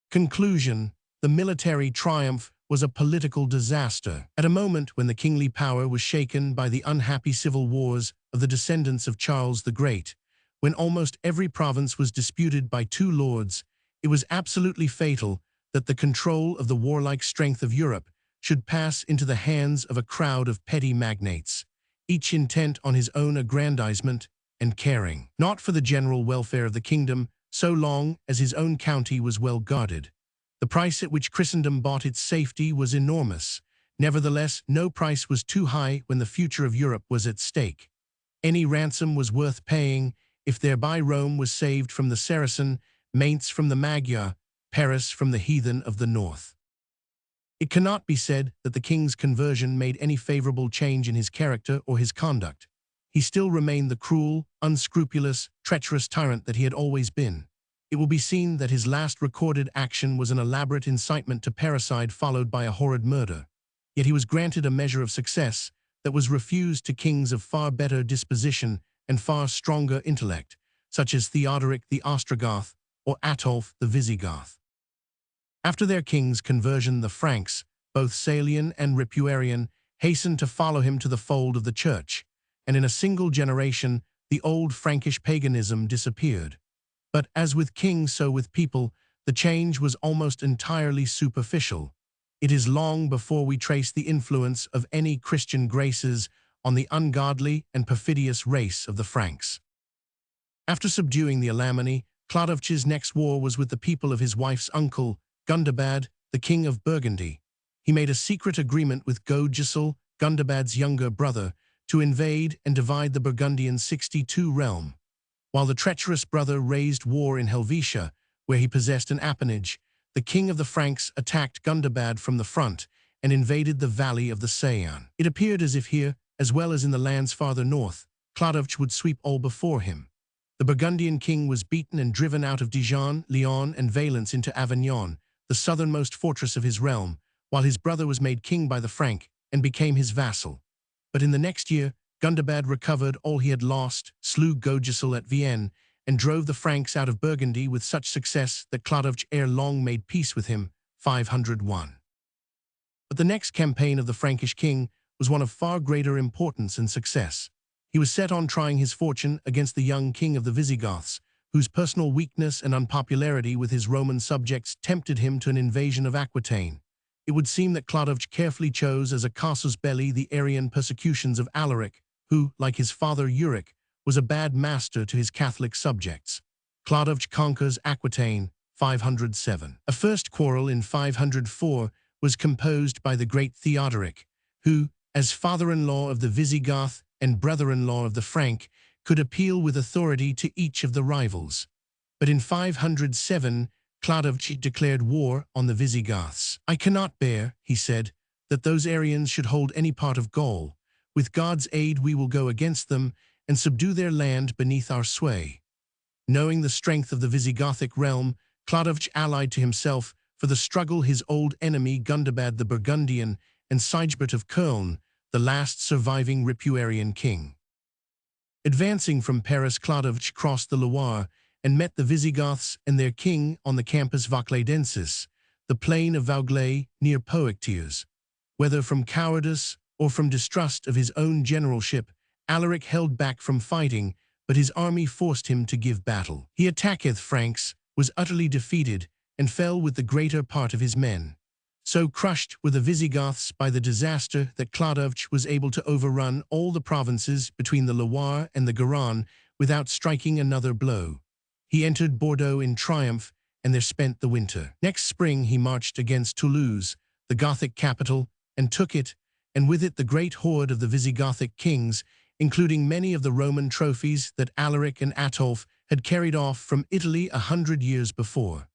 Conclusion: the military triumph was a political disaster. At a moment when the kingly power was shaken by the unhappy civil wars of the descendants of Charles the Great, when almost every province was disputed by 2 lords, it was absolutely fatal that the control of the warlike strength of Europe should pass into the hands of a crowd of petty magnates, each intent on his own aggrandizement and caring not for the general welfare of the kingdom so long as his own county was well guarded. The price at which Christendom bought its safety was enormous. Nevertheless, no price was too high when the future of Europe was at stake. Any ransom was worth paying if thereby Rome was saved from the Saracen, Mainz from the Magyar, Paris from the heathen of the north. It cannot be said that the king's conversion made any favorable change in his character or his conduct. He still remained the cruel, unscrupulous, treacherous tyrant that he had always been. It will be seen that his last recorded action was an elaborate incitement to parricide followed by a horrid murder. Yet he was granted a measure of success that was refused to kings of far better disposition and far stronger intellect, such as Theodoric the Ostrogoth or Ataulf the Visigoth. After their king's conversion, the Franks, both Salian and Ripuarian, hastened to follow him to the fold of the church, and in a single generation the old Frankish paganism disappeared. But as with kings so with people, the change was almost entirely superficial. It is long before we trace the influence of any Christian graces on the ungodly and perfidious race of the Franks. After subduing the Alemanni, Chlodovch's next war was with the people of his wife's uncle, Gundobad, the king of Burgundy. He made a secret agreement with Godegisel, Gundobad's younger brother, to invade and divide the Burgundian 62 realm. While the treacherous brother raised war in Helvetia, where he possessed an appanage, the king of the Franks attacked Gundobad from the front and invaded the valley of the Saône. It appeared as if here, as well as in the lands farther north, Chlodovch would sweep all before him. The Burgundian king was beaten and driven out of Dijon, Lyon, and Valence into Avignon, the southernmost fortress of his realm, while his brother was made king by the Frank and became his vassal. But in the next year, Gundobad recovered all he had lost, slew Godegisel at Vienne, and drove the Franks out of Burgundy with such success that Chlodovch ere long made peace with him, 501. But the next campaign of the Frankish king was one of far greater importance and success. He was set on trying his fortune against the young king of the Visigoths, whose personal weakness and unpopularity with his Roman subjects tempted him to an invasion of Aquitaine. It would seem that Clodovch carefully chose as a casus belli the Arian persecutions of Alaric, who, like his father Euric, was a bad master to his Catholic subjects. Clodovch conquers Aquitaine, 507. A first quarrel in 504 was composed by the great Theodoric, who, as father-in-law of the Visigoth and brother-in-law of the Frank, could appeal with authority to each of the rivals. But in 507, Clodovch declared war on the Visigoths. "I cannot bear," he said, "that those Arians should hold any part of Gaul. With God's aid we will go against them and subdue their land beneath our sway." Knowing the strength of the Visigothic realm, Clodovch allied to himself for the struggle his old enemy Gundobad the Burgundian and Sigebert of Köln, the last surviving Ripuarian king. Advancing from Paris, Clodovch crossed the Loire and met the Visigoths and their king on the Campus Vaucladensis, the plain of Vauglay near Poictiers. Whether from cowardice or from distrust of his own generalship, Alaric held back from fighting, but his army forced him to give battle. He attacketh Franks, was utterly defeated, and fell with the greater part of his men. So crushed were the Visigoths by the disaster that Clodovch was able to overrun all the provinces between the Loire and the Garonne without striking another blow. He entered Bordeaux in triumph and there spent the winter. Next spring he marched against Toulouse, the Gothic capital, and took it, and with it the great horde of the Visigothic kings, including many of the Roman trophies that Alaric and Ataulf had carried off from Italy 100 years before.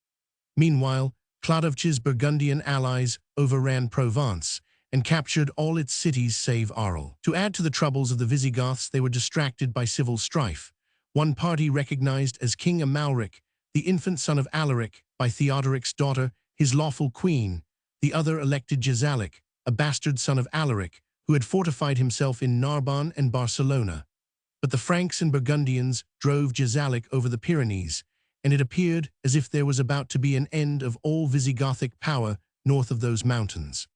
Meanwhile, Clodovch's Burgundian allies overran Provence and captured all its cities save Arles. To add to the troubles of the Visigoths, they were distracted by civil strife. One party recognized as King Amalric, the infant son of Alaric, by Theodoric's daughter, his lawful queen. The other elected Jezalic, a bastard son of Alaric, who had fortified himself in Narbonne and Barcelona. But the Franks and Burgundians drove Jezalic over the Pyrenees, and it appeared as if there was about to be an end of all Visigothic power north of those mountains.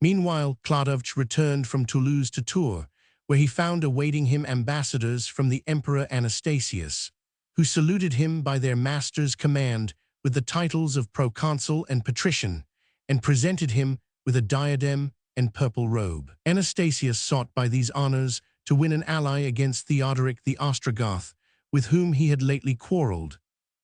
Meanwhile, Clodovch returned from Toulouse to Tours, where he found awaiting him ambassadors from the Emperor Anastasius, who saluted him by their master's command with the titles of proconsul and patrician, and presented him with a diadem and purple robe. Anastasius sought by these honors to win an ally against Theodoric the Ostrogoth, with whom he had lately quarreled.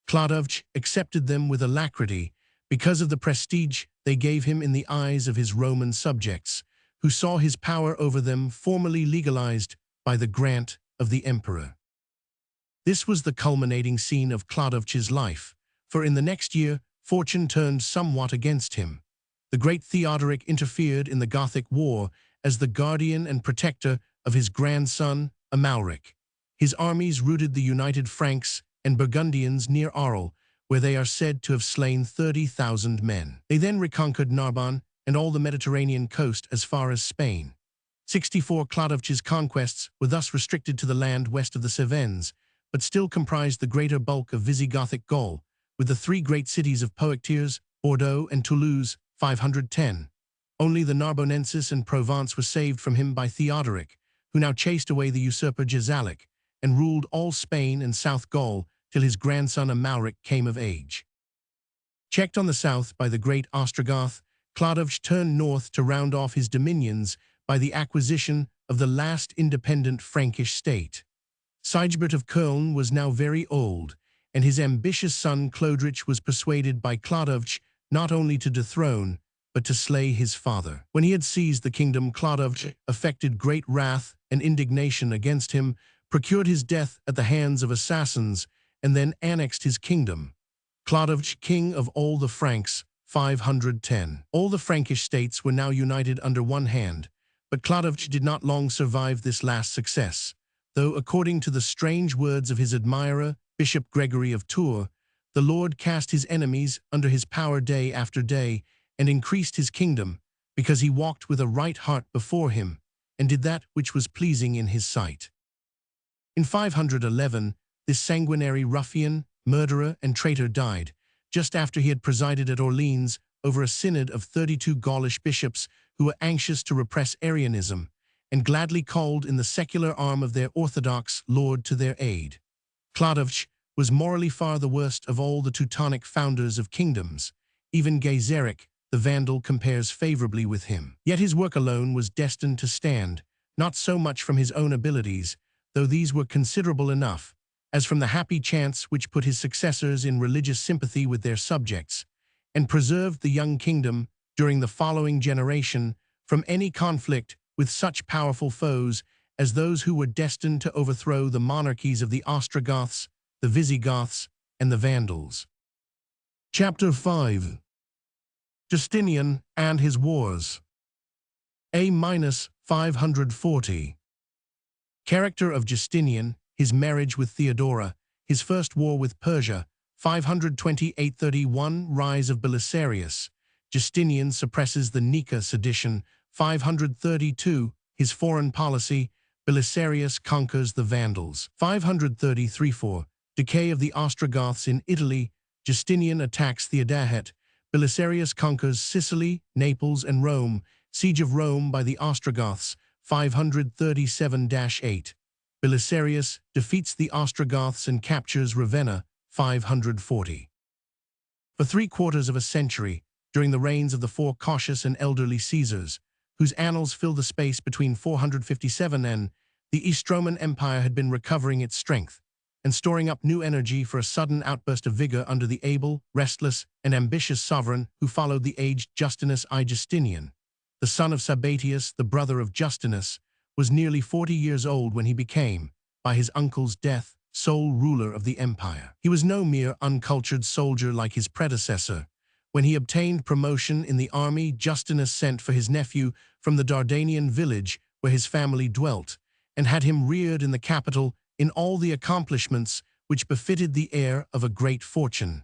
Clodovch accepted them with alacrity because of the prestige they gave him in the eyes of his Roman subjects, who saw his power over them formally legalized by the grant of the emperor. This was the culminating scene of Clodovch's life, for in the next year, fortune turned somewhat against him. The great Theodoric interfered in the Gothic War as the guardian and protector of his grandson, Amalric. His armies routed the united Franks and Burgundians near Arles, where they are said to have slain 30,000 men. They then reconquered Narbonne and all the Mediterranean coast as far as Spain. 64 Clodovch's conquests were thus restricted to the land west of the Cevennes, but still comprised the greater bulk of Visigothic Gaul, with the three great cities of Poictiers, Bordeaux, and Toulouse, 510. Only the Narbonensis and Provence were saved from him by Theodoric, who now chased away the usurper Jezalic, and ruled all Spain and South Gaul till his grandson Amalric came of age. Checked on the south by the great Ostrogoth, Clodovch turned north to round off his dominions by the acquisition of the last independent Frankish state. Sigebert of Köln was now very old, and his ambitious son Clodrich was persuaded by Clodovch not only to dethrone, but to slay his father. When he had seized the kingdom, Clodovch affected great wrath and indignation against him, procured his death at the hands of assassins, and then annexed his kingdom. Clodovch, king of all the Franks, 510. All the Frankish states were now united under one hand, but Clodovch did not long survive this last success, though according to the strange words of his admirer, Bishop Gregory of Tours, the Lord cast his enemies under his power day after day, and increased his kingdom, because he walked with a right heart before him, and did that which was pleasing in his sight. In 511, this sanguinary ruffian, murderer, and traitor died, just after he had presided at Orleans over a synod of 32 Gaulish bishops who were anxious to repress Arianism, and gladly called in the secular arm of their orthodox lord to their aid. Clodovch was morally far the worst of all the Teutonic founders of kingdoms. Even Gaiseric, the Vandal, compares favorably with him. Yet his work alone was destined to stand, not so much from his own abilities, though these were considerable enough, as from the happy chance which put his successors in religious sympathy with their subjects, and preserved the young kingdom, during the following generation, from any conflict with such powerful foes as those who were destined to overthrow the monarchies of the Ostrogoths, the Visigoths, and the Vandals. Chapter 5. Justinian and his Wars. A-540. Character of Justinian, his marriage with Theodora, his first war with Persia, 528–31. Rise of Belisarius. Justinian suppresses the Nika sedition, 532. His foreign policy. Belisarius conquers the Vandals. 533–4. Decay of the Ostrogoths in Italy. Justinian attacks Theodahat. Belisarius conquers Sicily, Naples, and Rome. Siege of Rome by the Ostrogoths, 537–8. Belisarius defeats the Ostrogoths and captures Ravenna, 540. For 3/4 of a century, during the reigns of the four cautious and elderly Caesars, whose annals fill the space between 457 and the East Roman Empire had been recovering its strength and storing up new energy for a sudden outburst of vigor under the able, restless, and ambitious sovereign who followed the aged Justinus I. Justinian. The son of Sabatius, the brother of Justinus, was nearly 40 years old when he became, by his uncle's death, sole ruler of the empire. He was no mere uncultured soldier like his predecessor. When he obtained promotion in the army, Justinus sent for his nephew from the Dardanian village where his family dwelt, and had him reared in the capital in all the accomplishments which befitted the heir of a great fortune.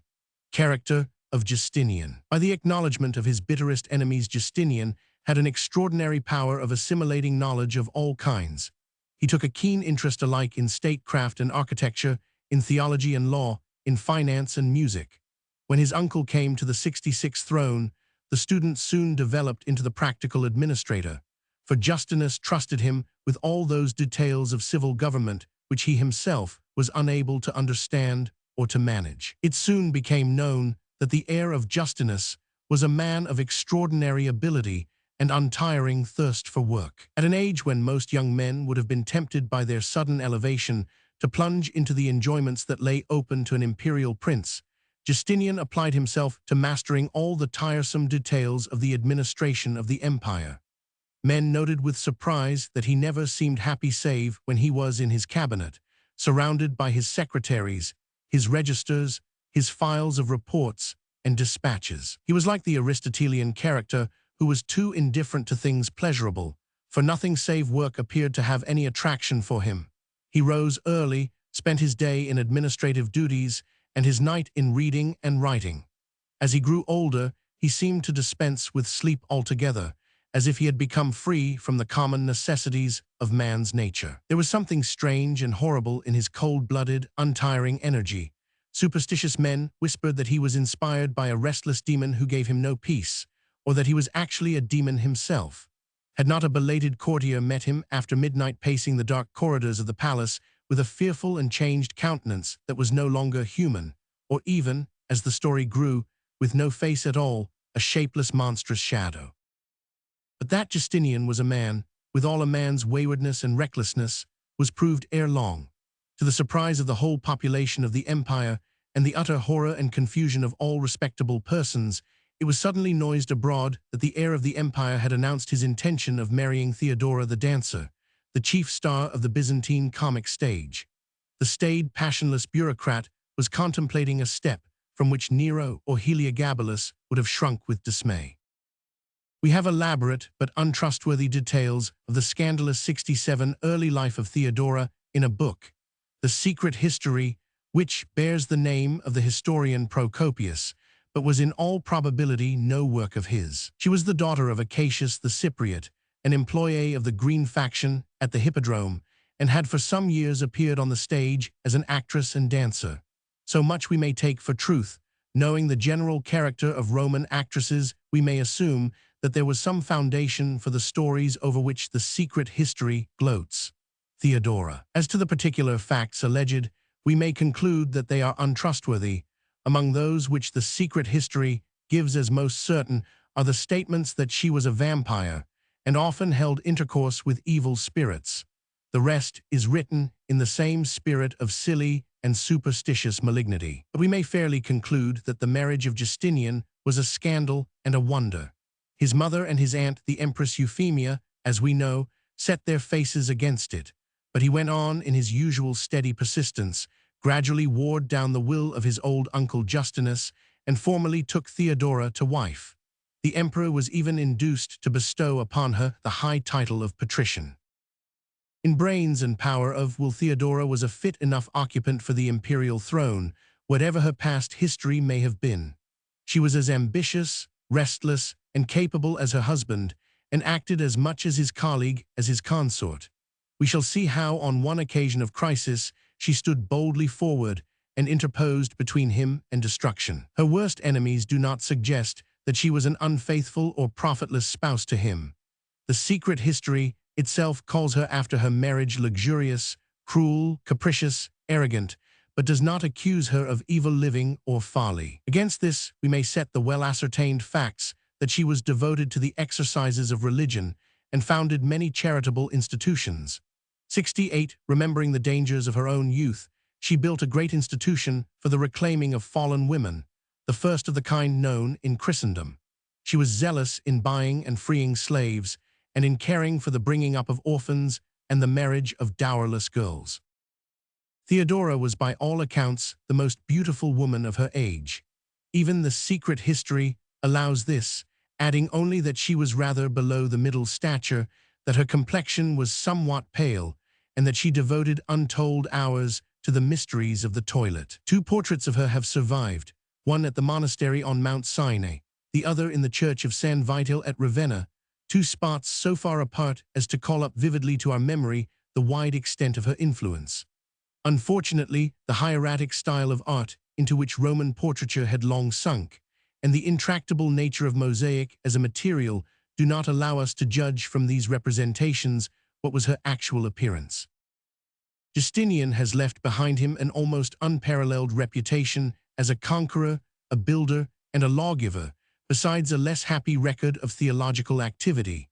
Character of Justinian. By the acknowledgement of his bitterest enemies, Justinian had an extraordinary power of assimilating knowledge of all kinds. He took a keen interest alike in statecraft and architecture, in theology and law, in finance and music. When his uncle came to the 66th throne, the student soon developed into the practical administrator, for Justinus trusted him with all those details of civil government which he himself was unable to understand or to manage. It soon became known that the heir of Justinus was a man of extraordinary ability and untiring thirst for work. At an age when most young men would have been tempted by their sudden elevation to plunge into the enjoyments that lay open to an imperial prince, Justinian applied himself to mastering all the tiresome details of the administration of the empire. Men noted with surprise that he never seemed happy save when he was in his cabinet, surrounded by his secretaries, his registers, his files of reports and dispatches. He was like the Aristotelian character who was too indifferent to things pleasurable, for nothing save work appeared to have any attraction for him. He rose early, spent his day in administrative duties, and his night in reading and writing. As he grew older, he seemed to dispense with sleep altogether, as if he had become free from the common necessities of man's nature. There was something strange and horrible in his cold-blooded, untiring energy. Superstitious men whispered that he was inspired by a restless demon who gave him no peace, or that he was actually a demon himself. Had not a belated courtier met him after midnight pacing the dark corridors of the palace with a fearful and changed countenance that was no longer human, or even, as the story grew, with no face at all, a shapeless monstrous shadow. But that Justinian was a man, with all a man's waywardness and recklessness, was proved ere long, to the surprise of the whole population of the empire and the utter horror and confusion of all respectable persons. It was suddenly noised abroad that the heir of the empire had announced his intention of marrying Theodora the dancer, the chief star of the Byzantine comic stage. The staid, passionless bureaucrat was contemplating a step from which Nero or Heliogabalus would have shrunk with dismay. We have elaborate but untrustworthy details of the scandalous 67 early life of Theodora in a book, The Secret History, which bears the name of the historian Procopius, but was in all probability no work of his. She was the daughter of Acacius the Cypriot, an employee of the Green faction at the Hippodrome, and had for some years appeared on the stage as an actress and dancer. So much we may take for truth, Knowing the general character of Roman actresses, we may assume that there was some foundation for the stories over which the secret history gloats. Theodora. As to the particular facts alleged, we may conclude that they are untrustworthy. Among those which the secret history gives as most certain are the statements that she was a vampire and often held intercourse with evil spirits. The rest is written in the same spirit of silly and superstitious malignity. But we may fairly conclude that the marriage of Justinian was a scandal and a wonder. His mother and his aunt, the Empress Euphemia, as we know, set their faces against it. But he went on in his usual steady persistence, gradually wore down the will of his old uncle Justinus, and formally took Theodora to wife. The emperor was even induced to bestow upon her the high title of patrician. In brains and power Theodora was a fit enough occupant for the imperial throne, whatever her past history may have been. She was as ambitious, restless, and capable as her husband, and acted as much as his colleague as his consort. We shall see how, on one occasion of crisis, she stood boldly forward and interposed between him and destruction. Her worst enemies do not suggest that she was an unfaithful or profitless spouse to him. The secret history itself calls her after her marriage luxurious, cruel, capricious, arrogant, but does not accuse her of evil living or folly. Against this, we may set the well-ascertained facts that she was devoted to the exercises of religion and founded many charitable institutions. 68. Remembering the dangers of her own youth, she built a great institution for the reclaiming of fallen women, the first of the kind known in Christendom. She was zealous in buying and freeing slaves, and in caring for the bringing up of orphans and the marriage of dowerless girls. Theodora was by all accounts the most beautiful woman of her age. Even the secret history allows this, adding only that she was rather below the middle stature, that her complexion was somewhat pale, and that she devoted untold hours to the mysteries of the toilet. 2 portraits of her have survived, one at the monastery on Mount Sinai, the other in the church of San Vital at Ravenna, 2 spots so far apart as to call up vividly to our memory the wide extent of her influence. Unfortunately, the hieratic style of art into which Roman portraiture had long sunk, and the intractable nature of mosaic as a material do not allow us to judge from these representations what was her actual appearance. Justinian has left behind him an almost unparalleled reputation as a conqueror, a builder, and a lawgiver, besides a less happy record of theological activity.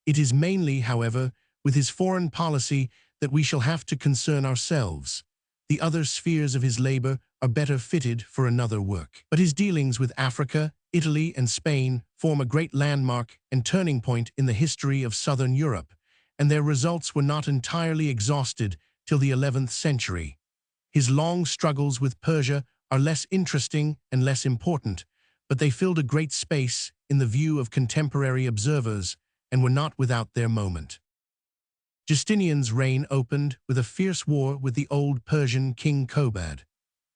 It is mainly, however, with his foreign policy that we shall have to concern ourselves. The other spheres of his labor are better fitted for another work. But his dealings with Africa, Italy, and Spain form a great landmark and turning point in the history of southern Europe, and their results were not entirely exhausted till the 11th century. His long struggles with Persia are less interesting and less important, but they filled a great space in the view of contemporary observers and were not without their moment. Justinian's reign opened with a fierce war with the old Persian king Kobad.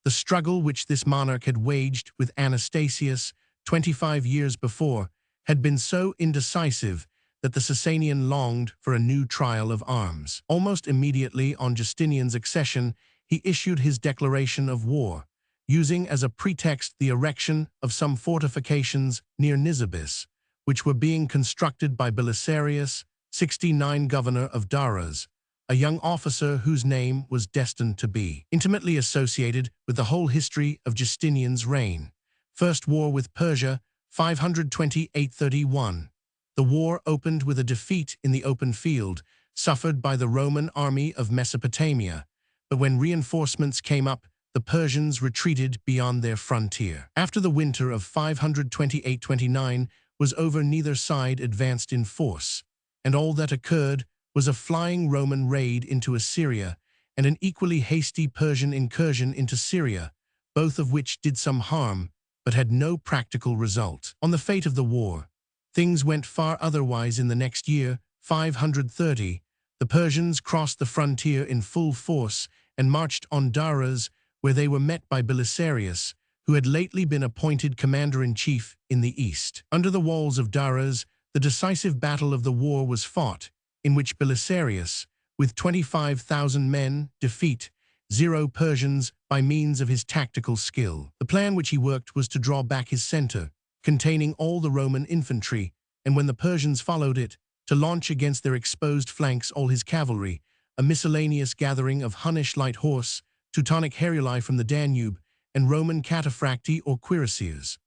The struggle which this monarch had waged with Anastasius 25 years before had been so indecisive that the Sasanian longed for a new trial of arms. Almost immediately on Justinian's accession, he issued his declaration of war, using as a pretext the erection of some fortifications near Nisibis, which were being constructed by Belisarius, 69 governor of Daras, a young officer whose name was destined to be intimately associated with the whole history of Justinian's reign. First war with Persia, 528–31. The war opened with a defeat in the open field, suffered by the Roman army of Mesopotamia, but when reinforcements came up, the Persians retreated beyond their frontier. After the winter of 528–29 was over, neither side advanced in force, and all that occurred was a flying Roman raid into Assyria and an equally hasty Persian incursion into Syria, both of which did some harm but had no practical result. On the fate of the war, things went far otherwise in the next year, 530. The Persians crossed the frontier in full force and marched on Daras, where they were met by Belisarius, who had lately been appointed commander-in-chief in the east. Under the walls of Daras, the decisive battle of the war was fought, in which Belisarius, with 25,000 men, defeat zero Persians by means of his tactical skill. The plan which he worked was to draw back his center, containing all the Roman infantry, and when the Persians followed it, to launch against their exposed flanks all his cavalry, a miscellaneous gathering of Hunnish light horse, Teutonic Heruli from the Danube, and Roman cataphracti or cuirassiers.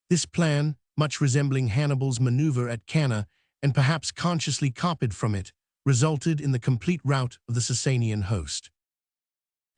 This plan, much resembling Hannibal's maneuver at Cannae, and perhaps consciously copied from it, resulted in the complete rout of the Sasanian host.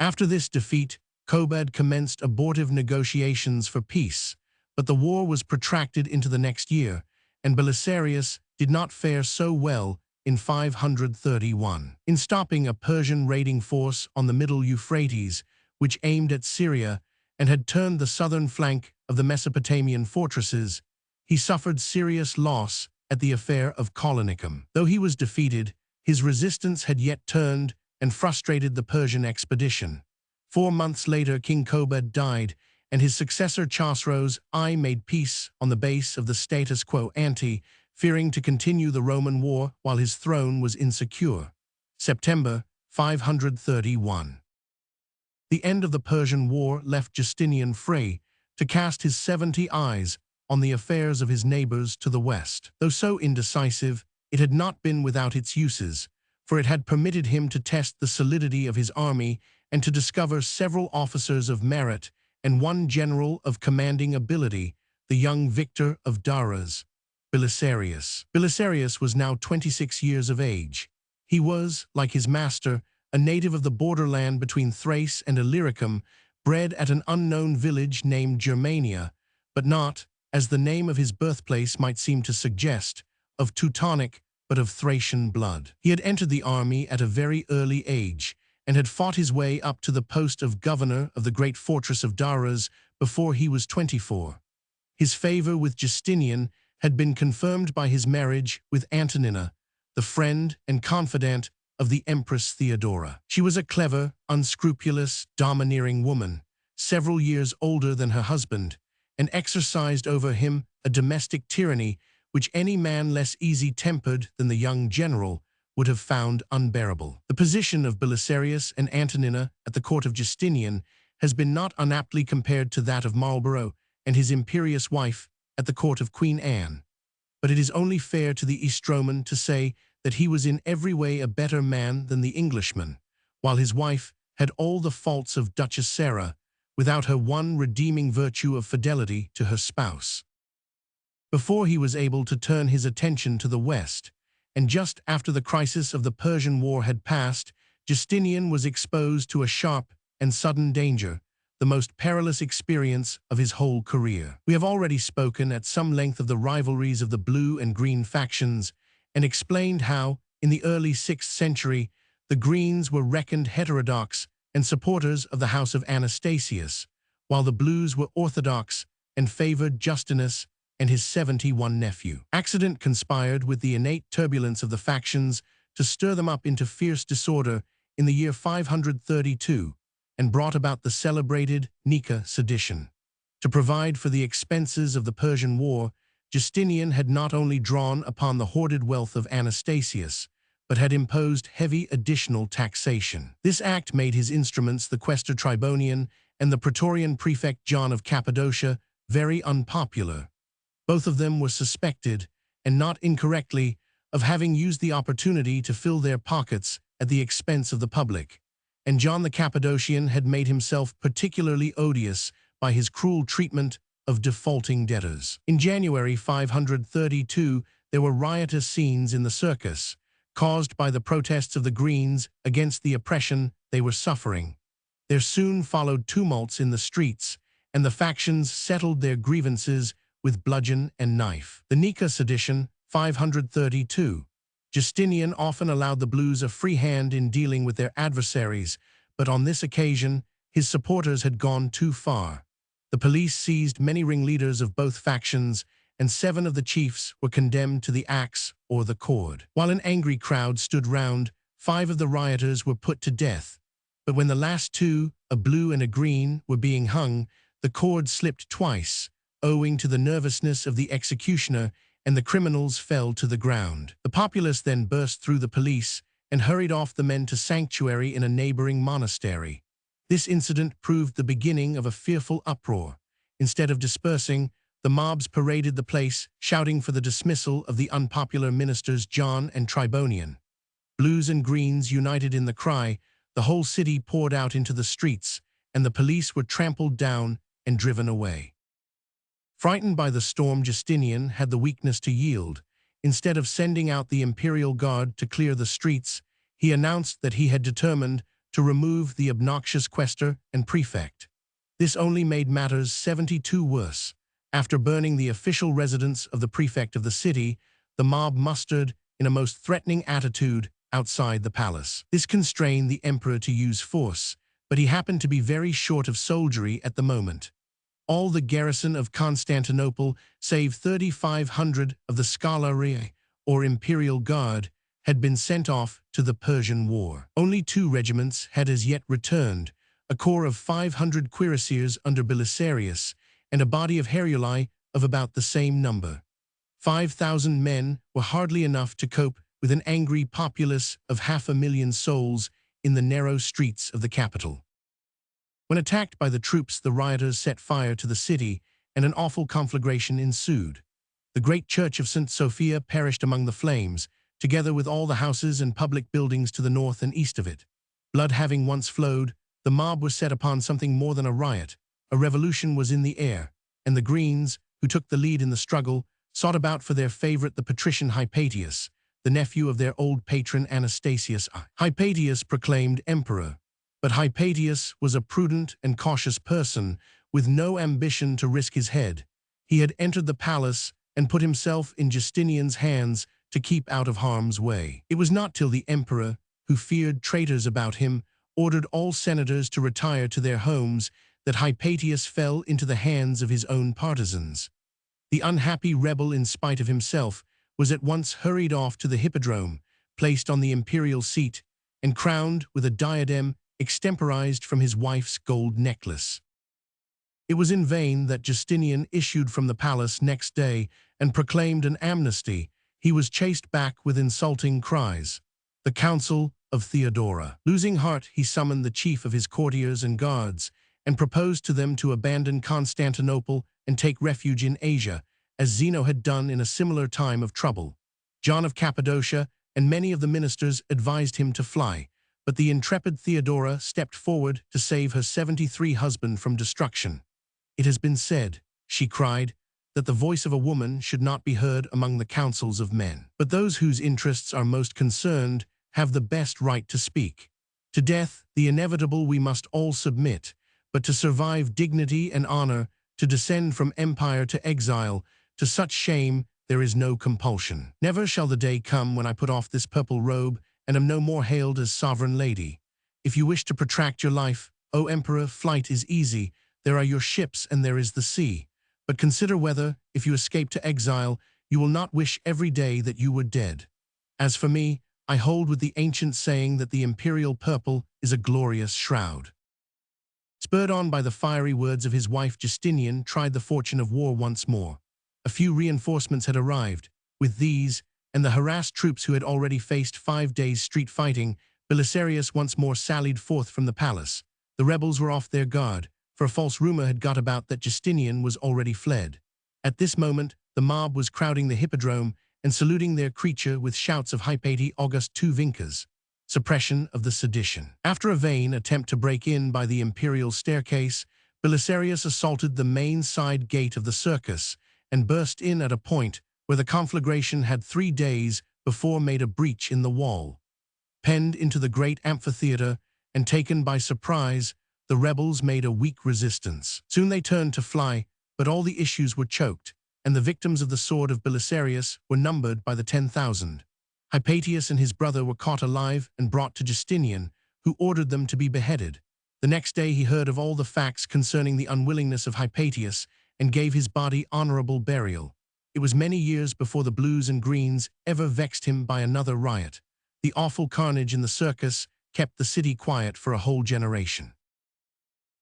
After this defeat, Kobad commenced abortive negotiations for peace, but the war was protracted into the next year, and Belisarius did not fare so well in 531. In stopping a Persian raiding force on the middle Euphrates, which aimed at Syria and had turned the southern flank of the Mesopotamian fortresses, he suffered serious loss at the affair of Colonicum. Though he was defeated, his resistance had yet turned and frustrated the Persian expedition. 4 months later, King Kobad died, and his successor Chosroes I made peace on the base of the status quo ante, fearing to continue the Roman war while his throne was insecure. September 531. The end of the Persian War left Justinian free to cast his 70 eyes on the affairs of his neighbors to the west. Though so indecisive, it had not been without its uses, for it had permitted him to test the solidity of his army and to discover several officers of merit and one general of commanding ability, the young victor of Daras, Belisarius. Belisarius was now 26 years of age. He was, like his master, a native of the borderland between Thrace and Illyricum, bred at an unknown village named Germania, but not, as the name of his birthplace might seem to suggest, of Teutonic but of Thracian blood. He had entered the army at a very early age and had fought his way up to the post of governor of the great fortress of Daras before he was 24. His favor with Justinian had been confirmed by his marriage with Antonina, the friend and confidant of the Empress Theodora. She was a clever, unscrupulous, domineering woman, several years older than her husband, and exercised over him a domestic tyranny which any man less easy-tempered than the young general would have found unbearable. The position of Belisarius and Antonina at the court of Justinian has been not unaptly compared to that of Marlborough and his imperious wife at the court of Queen Anne. But it is only fair to the Eastroman to say that he was in every way a better man than the Englishman, while his wife had all the faults of Duchess Sarah, without her one redeeming virtue of fidelity to her spouse. Before he was able to turn his attention to the west, and just after the crisis of the Persian War had passed, Justinian was exposed to a sharp and sudden danger, the most perilous experience of his whole career. We have already spoken at some length of the rivalries of the blue and green factions, and explained how, in the early 6th century, the Greens were reckoned heterodox and supporters of the house of Anastasius, while the Blues were orthodox and favored Justinus and his 71 nephew. Accident conspired with the innate turbulence of the factions to stir them up into fierce disorder in the year 532 and brought about the celebrated Nika sedition. To provide for the expenses of the Persian War, Justinian had not only drawn upon the hoarded wealth of Anastasius, but had imposed heavy additional taxation. This act made his instruments, the Quaestor Tribonian and the Praetorian prefect John of Cappadocia, very unpopular. Both of them were suspected, and not incorrectly, of having used the opportunity to fill their pockets at the expense of the public, and John the Cappadocian had made himself particularly odious by his cruel treatment of defaulting debtors. In January 532, there were riotous scenes in the circus, caused by the protests of the Greens against the oppression they were suffering. There soon followed tumults in the streets, and the factions settled their grievances with bludgeon and knife. The Nika sedition, 532. Justinian often allowed the Blues a free hand in dealing with their adversaries, but on this occasion, his supporters had gone too far. The police seized many ringleaders of both factions, and 7 of the chiefs were condemned to the axe or the cord. While an angry crowd stood round, 5 of the rioters were put to death. But when the last 2, a blue and a green, were being hung, the cord slipped twice, owing to the nervousness of the executioner, and the criminals fell to the ground. The populace then burst through the police and hurried off the men to sanctuary in a neighboring monastery. This incident proved the beginning of a fearful uproar. Instead of dispersing, the mobs paraded the place, shouting for the dismissal of the unpopular ministers John and Tribonian. Blues and Greens united in the cry, the whole city poured out into the streets, and the police were trampled down and driven away. Frightened by the storm, Justinian had the weakness to yield. Instead of sending out the imperial guard to clear the streets, he announced that he had determined to remove the obnoxious quaestor and prefect. This only made matters 72 worse. After burning the official residence of the prefect of the city, the mob mustered in a most threatening attitude outside the palace. This constrained the emperor to use force, but he happened to be very short of soldiery at the moment. All the garrison of Constantinople, save 3,500 of the Scalarii, or imperial guard, had been sent off to the Persian War. Only 2 regiments had as yet returned, a corps of 500 cuirassiers under Belisarius, and a body of Heruli of about the same number. 5,000 men were hardly enough to cope with an angry populace of 500,000 souls in the narrow streets of the capital. When attacked by the troops, the rioters set fire to the city, and an awful conflagration ensued. The great church of St. Sophia perished among the flames, together with all the houses and public buildings to the north and east of it. Blood having once flowed, the mob was set upon something more than a riot. A revolution was in the air, and the Greens, who took the lead in the struggle, sought about for their favorite, the patrician Hypatius, the nephew of their old patron Anastasius I. Hypatius proclaimed emperor, but Hypatius was a prudent and cautious person with no ambition to risk his head. He had entered the palace and put himself in Justinian's hands to keep out of harm's way. It was not till the emperor, who feared traitors about him, ordered all senators to retire to their homes, that Hypatius fell into the hands of his own partisans. The unhappy rebel, in spite of himself, was at once hurried off to the hippodrome, placed on the imperial seat, and crowned with a diadem extemporized from his wife's gold necklace. It was in vain that Justinian issued from the palace next day and proclaimed an amnesty. He was chased back with insulting cries. The Council of Theodora. Losing heart, he summoned the chief of his courtiers and guards, and proposed to them to abandon Constantinople and take refuge in Asia, as Zeno had done in a similar time of trouble. John of Cappadocia and many of the ministers advised him to fly, but the intrepid Theodora stepped forward to save her 73 husband from destruction. "It has been said," she cried, "that the voice of a woman should not be heard among the councils of men. But those whose interests are most concerned have the best right to speak. To death, the inevitable, we must all submit, but to survive dignity and honor, to descend from empire to exile, to such shame there is no compulsion. Never shall the day come when I put off this purple robe and am no more hailed as sovereign lady. If you wish to protract your life, O emperor, flight is easy. There are your ships and there is the sea. But consider whether, if you escape to exile, you will not wish every day that you were dead. As for me, I hold with the ancient saying that the imperial purple is a glorious shroud." Spurred on by the fiery words of his wife, Justinian tried the fortune of war once more. A few reinforcements had arrived. With these, and the harassed troops who had already faced 5 days' street fighting, Belisarius once more sallied forth from the palace. The rebels were off their guard, for a false rumor had got about that Justinian was already fled. At this moment, the mob was crowding the hippodrome and saluting their creature with shouts of Hypati August tu Vincas, suppression of the sedition. After a vain attempt to break in by the imperial staircase, Belisarius assaulted the main side gate of the circus and burst in at a point where the conflagration had 3 days before made a breach in the wall. Penned into the great amphitheater and taken by surprise, the rebels made a weak resistance. Soon they turned to fly, but all the issues were choked, and the victims of the sword of Belisarius were numbered by the 10,000. Hypatius and his brother were caught alive and brought to Justinian, who ordered them to be beheaded. The next day he heard of all the facts concerning the unwillingness of Hypatius and gave his body honorable burial. It was many years before the Blues and Greens ever vexed him by another riot. The awful carnage in the circus kept the city quiet for a whole generation.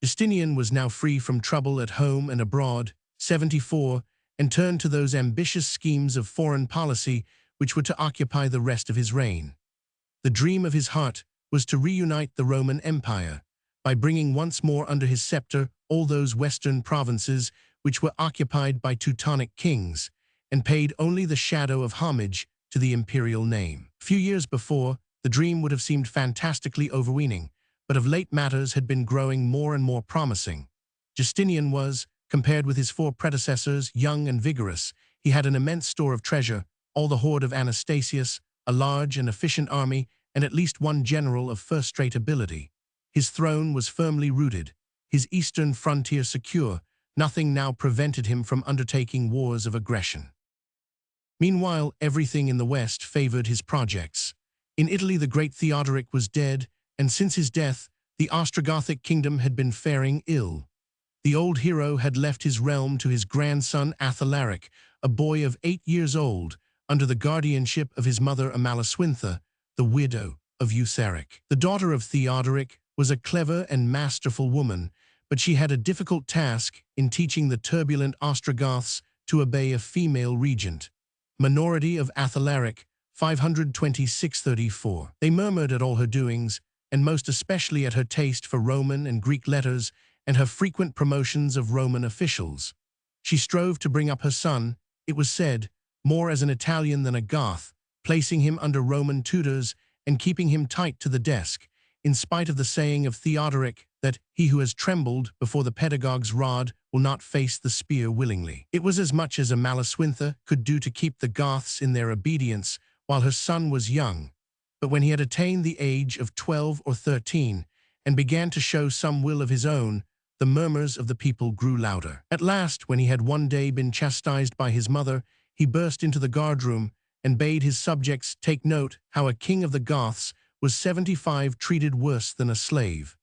Justinian was now free from trouble at home and abroad, 74, and turned to those ambitious schemes of foreign policy which were to occupy the rest of his reign. The dream of his heart was to reunite the Roman Empire, by bringing once more under his scepter all those western provinces which were occupied by Teutonic kings, and paid only the shadow of homage to the imperial name. Few years before, the dream would have seemed fantastically overweening, but of late matters had been growing more and more promising. Justinian was, compared with his four predecessors, young and vigorous. He had an immense store of treasure, all the horde of Anastasius, a large and efficient army, and at least one general of first-rate ability. His throne was firmly rooted, his eastern frontier secure. Nothing now prevented him from undertaking wars of aggression. Meanwhile, everything in the West favored his projects. In Italy, the great Theodoric was dead, and since his death, the Ostrogothic kingdom had been faring ill. The old hero had left his realm to his grandson Athalaric, a boy of 8 years old, under the guardianship of his mother Amalasuintha, the widow of Eutharic. The daughter of Theodoric was a clever and masterful woman, but she had a difficult task in teaching the turbulent Ostrogoths to obey a female regent. Minority of Athalaric, 526-34. They murmured at all her doings, and most especially at her taste for Roman and Greek letters and her frequent promotions of Roman officials. She strove to bring up her son, it was said, more as an Italian than a Goth, placing him under Roman tutors and keeping him tight to the desk, in spite of the saying of Theodoric that he who has trembled before the pedagogue's rod will not face the spear willingly. It was as much as Amalasuintha could do to keep the Goths in their obedience while her son was young, but when he had attained the age of 12 or 13 and began to show some will of his own, the murmurs of the people grew louder. At last, when he had one day been chastised by his mother, he burst into the guardroom and bade his subjects take note how a king of the Goths was 75 treated worse than a slave.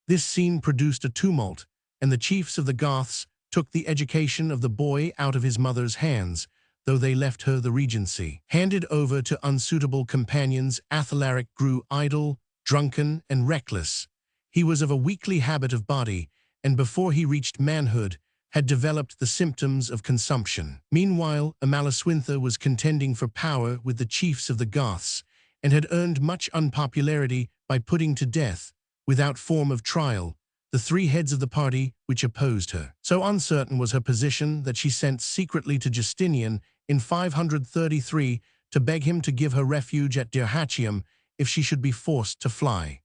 This scene produced a tumult, and the chiefs of the Goths took the education of the boy out of his mother's hands, though they left her the regency. Handed over to unsuitable companions, Athalaric grew idle, drunken, and reckless. He was of a weakly habit of body, and before he reached manhood, had developed the symptoms of consumption. Meanwhile, Amalasuintha was contending for power with the chiefs of the Goths, and had earned much unpopularity by putting to death, without form of trial, the 3 heads of the party which opposed her. So uncertain was her position that she sent secretly to Justinian in 533 to beg him to give her refuge at Dyrrhachium if she should be forced to fly.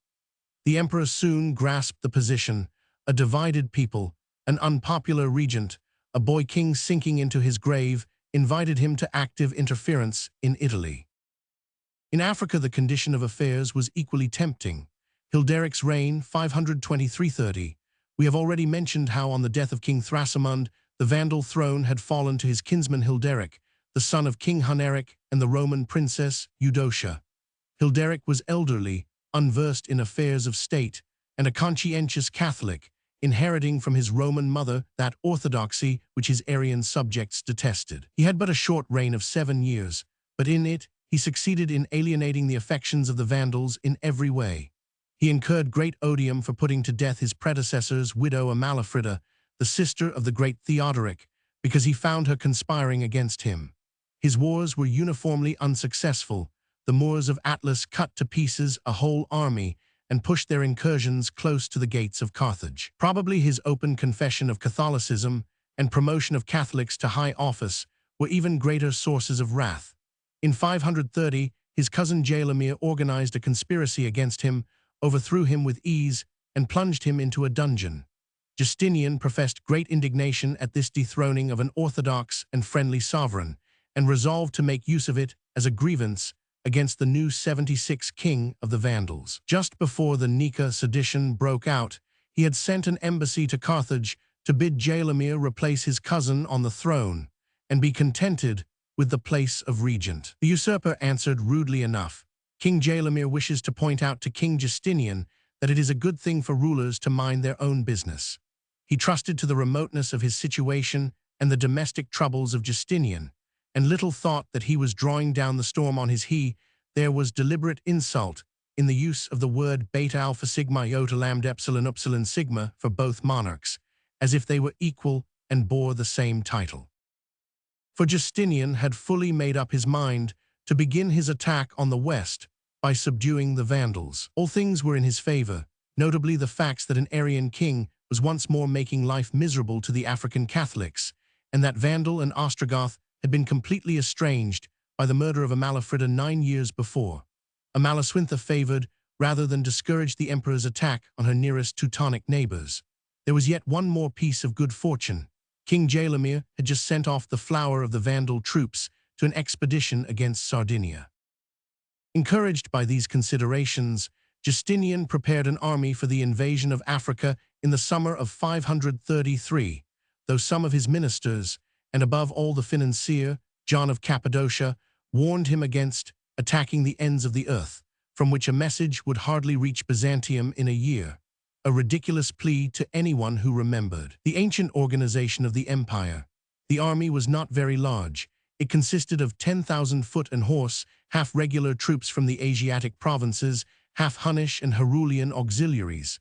The emperor soon grasped the position: a divided people, an unpopular regent, a boy king sinking into his grave, invited him to active interference in Italy. In Africa, the condition of affairs was equally tempting. Hilderic's reign, 523-30. We have already mentioned how on the death of King Thrasimund, the Vandal throne had fallen to his kinsman Hilderic, the son of King Huneric and the Roman princess Eudocia. Hilderic was elderly, unversed in affairs of state, and a conscientious Catholic, inheriting from his Roman mother that orthodoxy which his Arian subjects detested. He had but a short reign of 7 years, but in it he succeeded in alienating the affections of the Vandals in every way. He incurred great odium for putting to death his predecessor's widow Amalafrida, the sister of the great Theodoric, because he found her conspiring against him. His wars were uniformly unsuccessful. The Moors of Atlas cut to pieces a whole army and pushed their incursions close to the gates of Carthage. Probably his open confession of Catholicism and promotion of Catholics to high office were even greater sources of wrath. In 530, his cousin Jaelemir organized a conspiracy against him, overthrew him with ease, and plunged him into a dungeon. Justinian professed great indignation at this dethroning of an orthodox and friendly sovereign, and resolved to make use of it as a grievance against the new 76th king of the Vandals. Just before the Nika sedition broke out, he had sent an embassy to Carthage to bid Jaelemir replace his cousin on the throne and be contented with the place of regent. The usurper answered rudely enough. King Jaelemir wishes to point out to King Justinian that it is a good thing for rulers to mind their own business. He trusted to the remoteness of his situation and the domestic troubles of Justinian, and little thought that he was drawing down the storm on his he. There was deliberate insult in the use of the word beta alpha sigma iota lambda epsilon upsilon sigma for both monarchs, as if they were equal and bore the same title. For Justinian had fully made up his mind to begin his attack on the west by subduing the Vandals. All things were in his favor. notably the facts that an Arian king was once more making life miserable to the African Catholics, and that Vandal and Ostrogoth had been completely estranged by the murder of Amalfrida 9 years before. Amalasuintha favored, rather than discouraged, the emperor's attack on her nearest Teutonic neighbors. There was yet one more piece of good fortune. King Jalamir had just sent off the flower of the Vandal troops to an expedition against Sardinia. Encouraged by these considerations, Justinian prepared an army for the invasion of Africa in the summer of 533, though some of his ministers, and above all the financier, John of Cappadocia, warned him against attacking the ends of the earth, from which a message would hardly reach Byzantium in a year, a ridiculous plea to anyone who remembered the ancient organization of the empire. The army was not very large. It consisted of 10,000 foot and horse, half regular troops from the Asiatic provinces, half Hunnish and Herulian auxiliaries.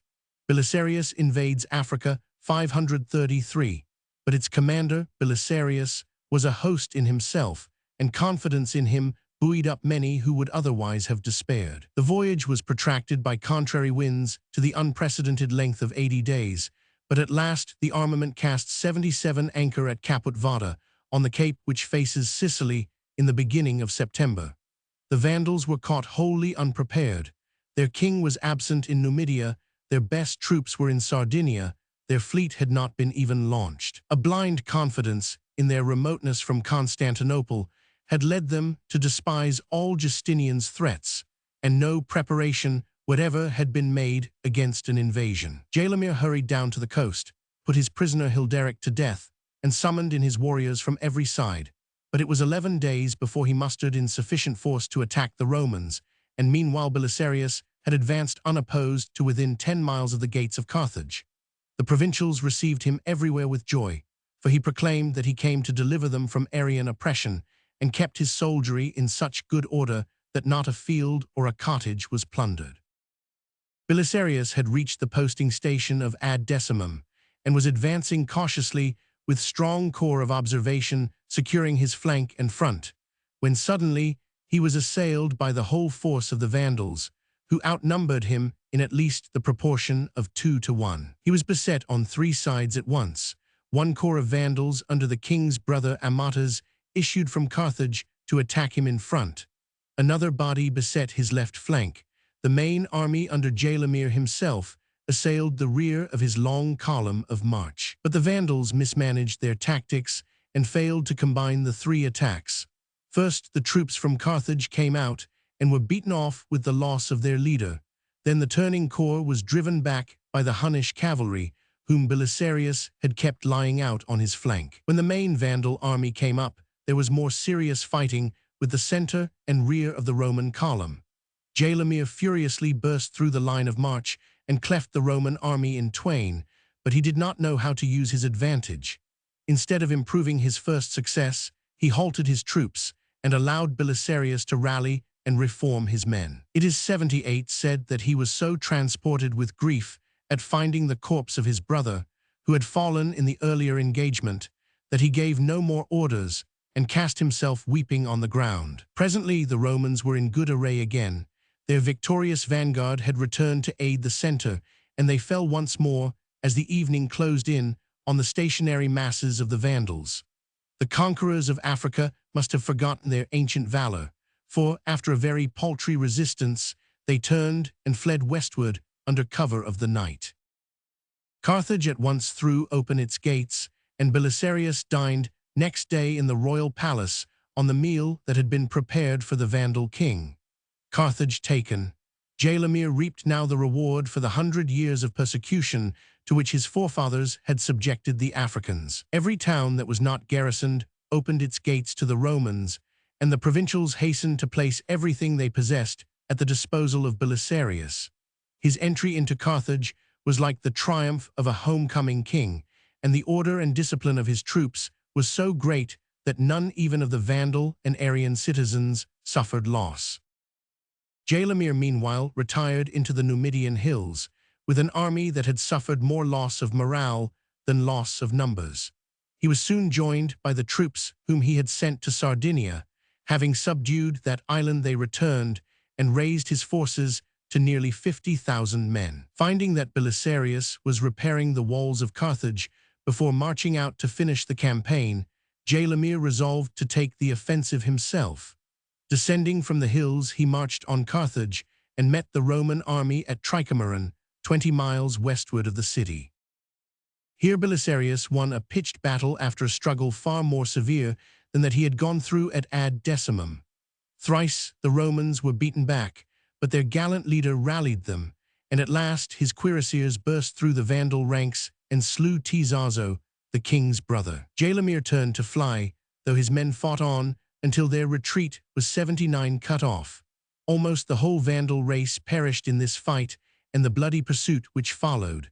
Belisarius invades Africa 533, but its commander, Belisarius, was a host in himself, and confidence in him buoyed up many who would otherwise have despaired. The voyage was protracted by contrary winds to the unprecedented length of 80 days, but at last the armament cast 77 anchor at Caput Vada, on the cape which faces Sicily, in the beginning of September. The Vandals were caught wholly unprepared. Their king was absent in Numidia, their best troops were in Sardinia, their fleet had not been even launched. A blind confidence in their remoteness from Constantinople had led them to despise all Justinian's threats, and no preparation whatever had been made against an invasion. Jalamir hurried down to the coast, put his prisoner Hilderic to death, and summoned in his warriors from every side. But it was 11 days before he mustered in sufficient force to attack the Romans, and meanwhile Belisarius had advanced unopposed to within 10 miles of the gates of Carthage. The provincials received him everywhere with joy, for he proclaimed that he came to deliver them from Arian oppression, and kept his soldiery in such good order that not a field or a cottage was plundered. Belisarius had reached the posting station of Ad Decimum, and was advancing cautiously with strong corps of observation securing his flank and front, when suddenly he was assailed by the whole force of the Vandals, who outnumbered him in at least the proportion of 2 to 1. He was beset on 3 sides at once. One corps of Vandals under the king's brother Amatas issued from Carthage to attack him in front. Another body beset his left flank. The main army under Jalamir himself assailed the rear of his long column of march. But the Vandals mismanaged their tactics and failed to combine the 3 attacks. First, the troops from Carthage came out and were beaten off with the loss of their leader. Then the turning corps was driven back by the Hunnish cavalry, whom Belisarius had kept lying out on his flank. When the main Vandal army came up, there was more serious fighting with the center and rear of the Roman column. Jalamir furiously burst through the line of march and cleft the Roman army in twain, but he did not know how to use his advantage. Instead of improving his first success, he halted his troops and allowed Belisarius to rally and reform his men. It is 78 said that he was so transported with grief at finding the corpse of his brother, who had fallen in the earlier engagement, that he gave no more orders and cast himself weeping on the ground. Presently the Romans were in good array again. Their victorious vanguard had returned to aid the center, and they fell once more, as the evening closed in, on the stationary masses of the Vandals. The conquerors of Africa must have forgotten their ancient valor, for, after a very paltry resistance, they turned and fled westward under cover of the night. Carthage at once threw open its gates, and Belisarius dined next day in the royal palace on the meal that had been prepared for the Vandal king. Carthage taken, Jalamir reaped now the reward for the 100 years of persecution to which his forefathers had subjected the Africans. Every town that was not garrisoned opened its gates to the Romans, and the provincials hastened to place everything they possessed at the disposal of Belisarius. His entry into Carthage was like the triumph of a homecoming king, and the order and discipline of his troops was so great that none even of the Vandal and Arian citizens suffered loss. Jalamir, meanwhile, retired into the Numidian hills, with an army that had suffered more loss of morale than loss of numbers. He was soon joined by the troops whom he had sent to Sardinia. Having subdued that island, they returned and raised his forces to nearly 50,000 men. Finding that Belisarius was repairing the walls of Carthage before marching out to finish the campaign, Jalamir resolved to take the offensive himself. Descending from the hills, he marched on Carthage and met the Roman army at Trichamaran, 20 miles westward of the city. Here Belisarius won a pitched battle after a struggle far more severe than that he had gone through at Ad Decimum. Thrice the Romans were beaten back, but their gallant leader rallied them, and at last his cuirassiers burst through the Vandal ranks and slew Tizazo, the king's brother. Jalamir turned to fly, though his men fought on until their retreat was 79 cut off. Almost the whole Vandal race perished in this fight and the bloody pursuit which followed.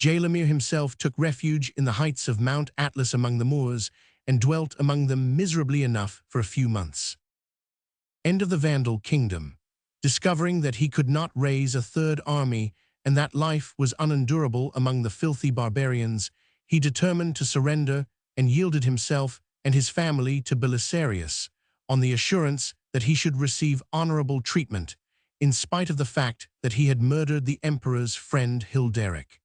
Jalamir himself took refuge in the heights of Mount Atlas among the Moors and dwelt among them miserably enough for a few months. End of the Vandal kingdom. Discovering that he could not raise a third army and that life was unendurable among the filthy barbarians, he determined to surrender and yielded himself and his family to Belisarius, on the assurance that he should receive honorable treatment, in spite of the fact that he had murdered the emperor's friend Hilderic.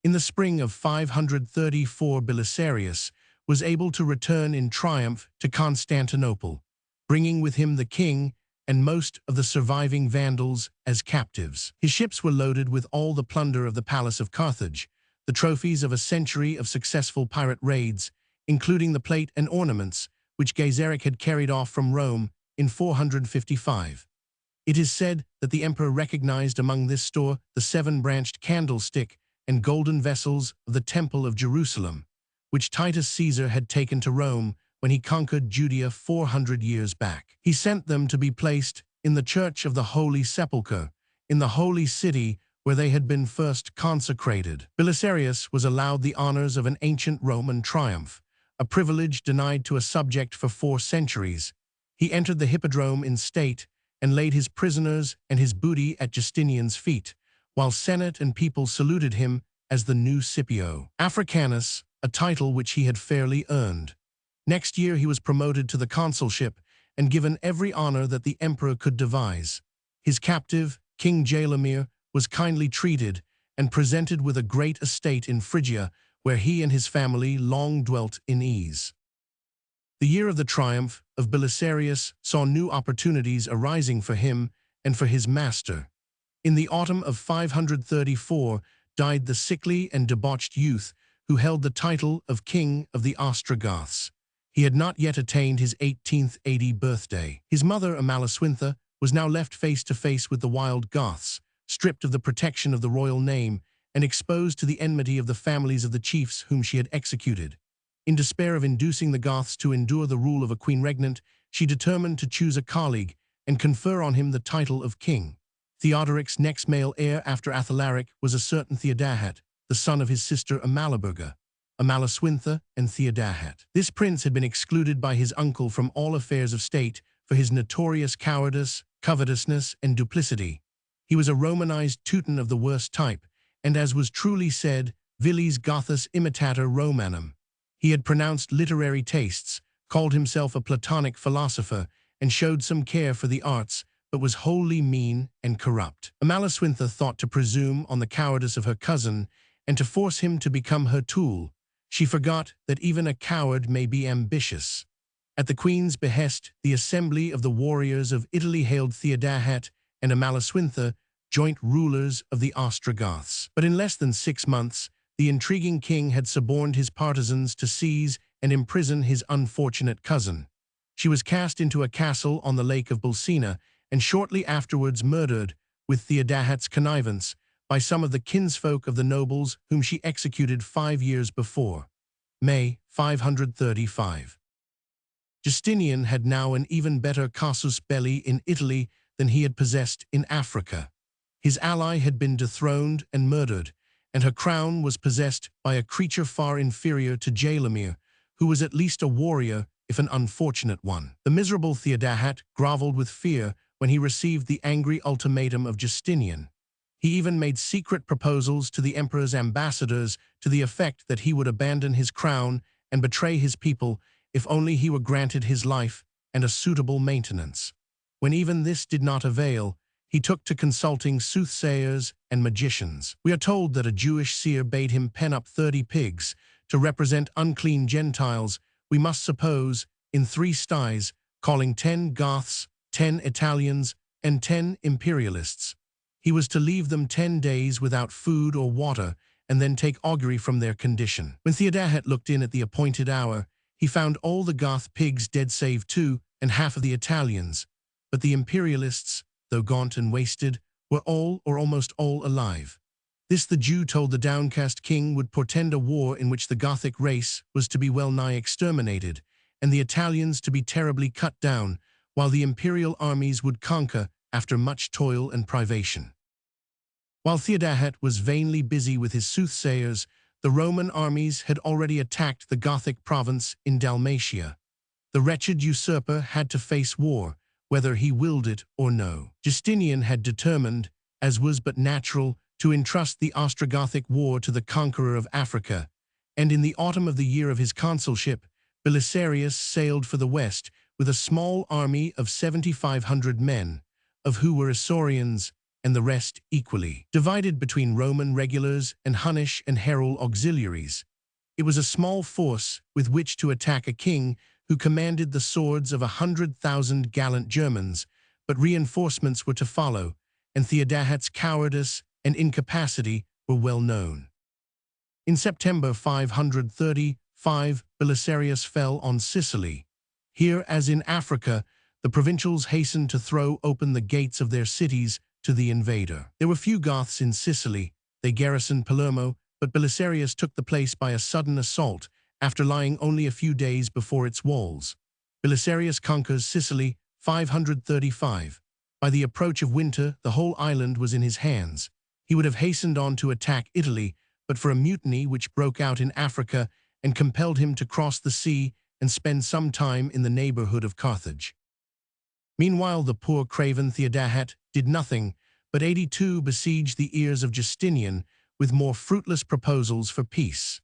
In the spring of 534, Belisarius was able to return in triumph to Constantinople, bringing with him the king and most of the surviving Vandals as captives. His ships were loaded with all the plunder of the palace of Carthage, the trophies of a century of successful pirate raids, including the plate and ornaments which Gaiseric had carried off from Rome in 455. It is said that the emperor recognized among this store the 7-branched candlestick and golden vessels of the Temple of Jerusalem, which Titus Caesar had taken to Rome when he conquered Judea 400 years back. He sent them to be placed in the Church of the Holy Sepulchre, in the Holy City where they had been first consecrated. Belisarius was allowed the honors of an ancient Roman triumph, a privilege denied to a subject for 4 centuries. He entered the hippodrome in state and laid his prisoners and his booty at Justinian's feet, while Senate and people saluted him as the new Scipio Africanus, a title which he had fairly earned. Next year he was promoted to the consulship and given every honor that the emperor could devise. His captive, King Jalamir, was kindly treated and presented with a great estate in Phrygia, where he and his family long dwelt in ease. The year of the triumph of Belisarius saw new opportunities arising for him and for his master. In the autumn of 534 died the sickly and debauched youth who held the title of King of the Ostrogoths. He had not yet attained his 18th AD birthday. His mother, Amalasuintha, was now left face to face with the wild Goths, stripped of the protection of the royal name and exposed to the enmity of the families of the chiefs whom she had executed. In despair of inducing the Goths to endure the rule of a queen regnant, she determined to choose a colleague and confer on him the title of king. Theodoric's next male heir after Athalaric was a certain Theodahat, the son of his sister Amalaberga, Amalasuintha and Theodahat. This prince had been excluded by his uncle from all affairs of state for his notorious cowardice, covetousness, and duplicity. He was a Romanized Teuton of the worst type, and as was truly said, Vilis Gothus imitator Romanum. He had pronounced literary tastes, called himself a Platonic philosopher, and showed some care for the arts, but was wholly mean and corrupt. Amalasuintha thought to presume on the cowardice of her cousin and to force him to become her tool. She forgot that even a coward may be ambitious. At the queen's behest, the assembly of the warriors of Italy hailed Theodahat and Amalasuintha joint rulers of the Ostrogoths. But in less than 6 months, the intriguing king had suborned his partisans to seize and imprison his unfortunate cousin. She was cast into a castle on the lake of Bulsina and shortly afterwards murdered, with Theodahat's connivance, by some of the kinsfolk of the nobles whom she executed 5 years before. May 535. Justinian had now an even better casus belli in Italy than he had possessed in Africa. His ally had been dethroned and murdered, and her crown was possessed by a creature far inferior to Jalamir, who was at least a warrior, if an unfortunate one. The miserable Theodahat groveled with fear when he received the angry ultimatum of Justinian. He even made secret proposals to the emperor's ambassadors to the effect that he would abandon his crown and betray his people if only he were granted his life and a suitable maintenance. When even this did not avail, he took to consulting soothsayers and magicians. We are told that a Jewish seer bade him pen up 30 pigs to represent unclean Gentiles, we must suppose, in 3 sties, calling 10 Goths, 10 Italians, and 10 imperialists. He was to leave them 10 days without food or water, and then take augury from their condition. When Theodahat looked in at the appointed hour, he found all the Goth pigs dead save 2 and half of the Italians, but the imperialists, though gaunt and wasted, were all or almost all alive. This the Jew told the downcast king would portend a war in which the Gothic race was to be well nigh exterminated, and the Italians to be terribly cut down, while the imperial armies would conquer after much toil and privation. While Theodahat was vainly busy with his soothsayers, the Roman armies had already attacked the Gothic province in Dalmatia. The wretched usurper had to face war, whether he willed it or no. Justinian had determined, as was but natural, to entrust the Ostrogothic war to the conqueror of Africa, and in the autumn of the year of his consulship, Belisarius sailed for the west with a small army of 7,500 men, of who were Isaurians, and the rest equally, divided between Roman regulars and Hunnish and Herul auxiliaries. It was a small force with which to attack a king who commanded the swords of 100,000 gallant Germans, but reinforcements were to follow, and Theodahat's cowardice and incapacity were well known. In September 535, Belisarius fell on Sicily. Here, as in Africa, the provincials hastened to throw open the gates of their cities to the invader. There were few Goths in Sicily. They garrisoned Palermo, but Belisarius took the place by a sudden assault, after lying only a few days before its walls. Belisarius conquers Sicily, 535. By the approach of winter, the whole island was in his hands. He would have hastened on to attack Italy, but for a mutiny which broke out in Africa and compelled him to cross the sea and spend some time in the neighborhood of Carthage. Meanwhile, the poor craven Theodahat did nothing, but 82 besieged the ears of Justinian with more fruitless proposals for peace.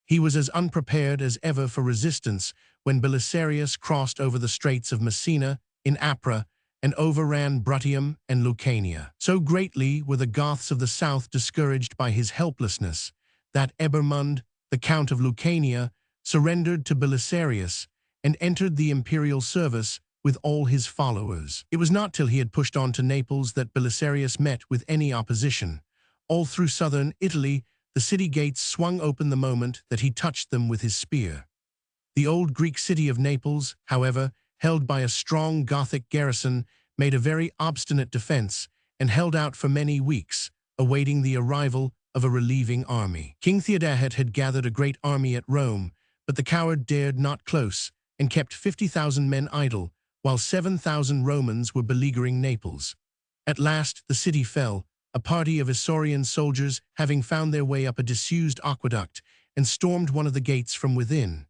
He was as unprepared as ever for resistance when Belisarius crossed over the straits of Messina in Apra and overran Bruttium and Lucania. So greatly were the Goths of the south discouraged by his helplessness that Ebermund, the Count of Lucania, surrendered to Belisarius and entered the imperial service with all his followers. It was not till he had pushed on to Naples that Belisarius met with any opposition. All through southern Italy, the city gates swung open the moment that he touched them with his spear. The old Greek city of Naples, however, held by a strong Gothic garrison, made a very obstinate defense and held out for many weeks, awaiting the arrival of a relieving army. King Theodahat had gathered a great army at Rome, but the coward dared not close and kept 50,000 men idle, while 7,000 Romans were beleaguering Naples. At last the city fell, a party of Isaurian soldiers having found their way up a disused aqueduct and stormed one of the gates from within.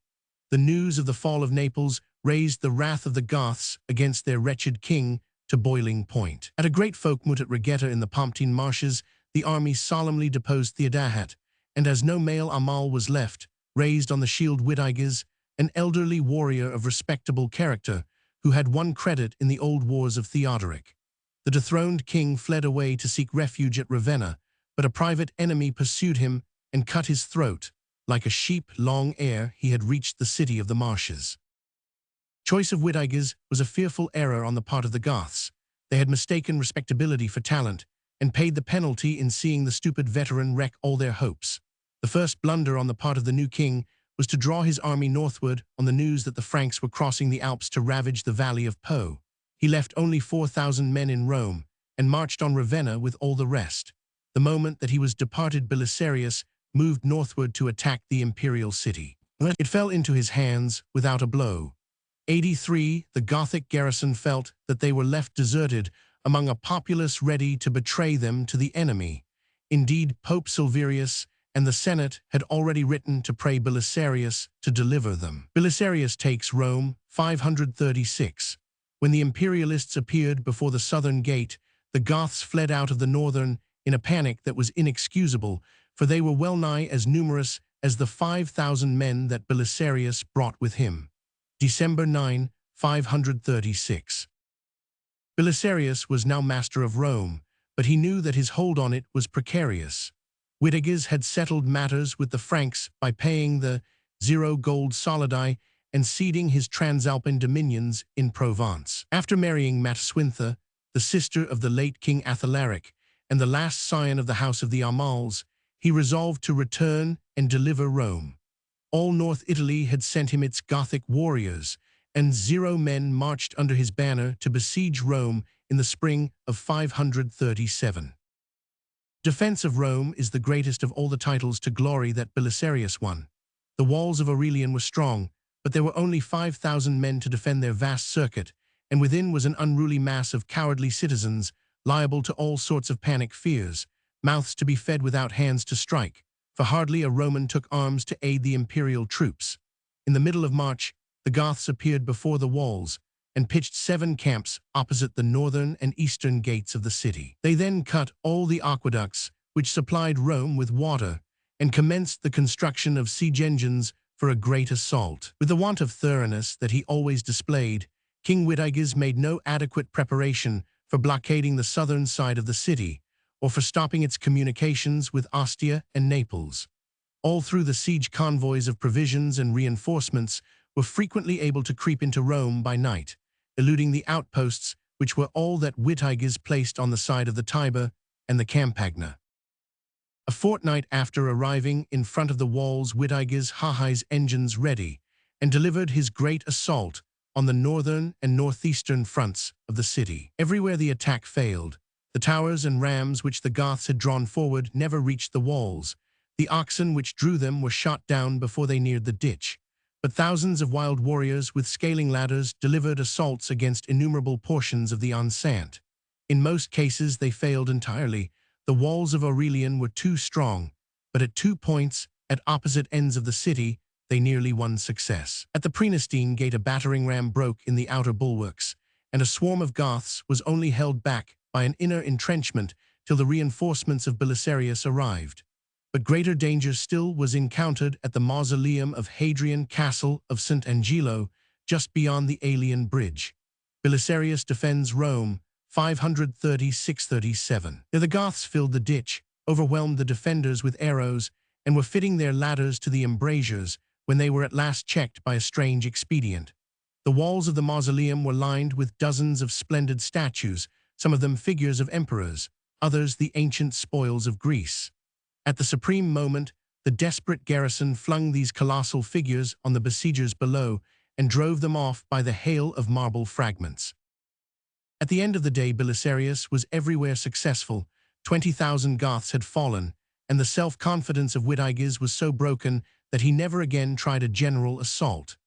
The news of the fall of Naples raised the wrath of the Goths against their wretched king to boiling point. At a great folkmoot at Regatta in the Pomptine marshes, the army solemnly deposed Theodahat, and as no male Amal was left, raised on the shield Widiges, an elderly warrior of respectable character, who had won credit in the old wars of Theodoric. The dethroned king fled away to seek refuge at Ravenna, but a private enemy pursued him and cut his throat. Like a sheep long ere he had reached the city of the marshes. Choice of Widiges was a fearful error on the part of the Goths. They had mistaken respectability for talent, and paid the penalty in seeing the stupid veteran wreck all their hopes. The first blunder on the part of the new king was to draw his army northward on the news that the Franks were crossing the Alps to ravage the valley of Po. He left only 4,000 men in Rome, and marched on Ravenna with all the rest. The moment that he was departed, Belisarius moved northward to attack the imperial city. It fell into his hands without a blow. 83, the Gothic garrison felt that they were left deserted among a populace ready to betray them to the enemy. Indeed, Pope Silverius and the Senate had already written to pray Belisarius to deliver them. Belisarius takes Rome, 536. When the imperialists appeared before the southern gate, the Goths fled out of the northern in a panic that was inexcusable, for they were well nigh as numerous as the 5,000 men that Belisarius brought with him. December 9, 536. Belisarius was now master of Rome, but he knew that his hold on it was precarious. Witiges had settled matters with the Franks by paying the 0 gold solidi and ceding his Transalpine dominions in Provence. After marrying Matsuintha, the sister of the late King Athalaric and the last scion of the House of the Amals, he resolved to return and deliver Rome. All North Italy had sent him its Gothic warriors, and 0 men marched under his banner to besiege Rome in the spring of 537. Defense of Rome is the greatest of all the titles to glory that Belisarius won. The walls of Aurelian were strong, but there were only 5,000 men to defend their vast circuit, and within was an unruly mass of cowardly citizens, liable to all sorts of panic fears, mouths to be fed without hands to strike, for hardly a Roman took arms to aid the imperial troops. In the middle of March, the Goths appeared before the walls and pitched 7 camps opposite the northern and eastern gates of the city. They then cut all the aqueducts which supplied Rome with water and commenced the construction of siege engines for a great assault. With the want of thoroughness that he always displayed, King Witiges made no adequate preparation for blockading the southern side of the city or for stopping its communications with Ostia and Naples. All through the siege, convoys of provisions and reinforcements were frequently able to creep into Rome by night, eluding the outposts which were all that Witiges placed on the side of the Tiber and the Campagna. A fortnight after arriving in front of the walls, Witiges had his engines ready and delivered his great assault on the northern and northeastern fronts of the city. Everywhere the attack failed. The towers and rams which the Goths had drawn forward never reached the walls. The oxen which drew them were shot down before they neared the ditch. But thousands of wild warriors with scaling ladders delivered assaults against innumerable portions of the enceinte. In most cases they failed entirely. The walls of Aurelian were too strong, but at 2 points, at opposite ends of the city, they nearly won success. At the Praenestine gate a battering ram broke in the outer bulwarks, and a swarm of Goths was only held back by an inner entrenchment till the reinforcements of Belisarius arrived. But greater danger still was encountered at the mausoleum of Hadrian Castle of St. Angelo, just beyond the Aelian Bridge. Belisarius defends Rome, 536-37. There the Goths filled the ditch, overwhelmed the defenders with arrows, and were fitting their ladders to the embrasures when they were at last checked by a strange expedient. The walls of the mausoleum were lined with dozens of splendid statues, some of them figures of emperors, others the ancient spoils of Greece. At the supreme moment, the desperate garrison flung these colossal figures on the besiegers below and drove them off by the hail of marble fragments. At the end of the day, Belisarius was everywhere successful. 20,000 Goths had fallen, and the self-confidence of Witiges was so broken that he never again tried a general assault.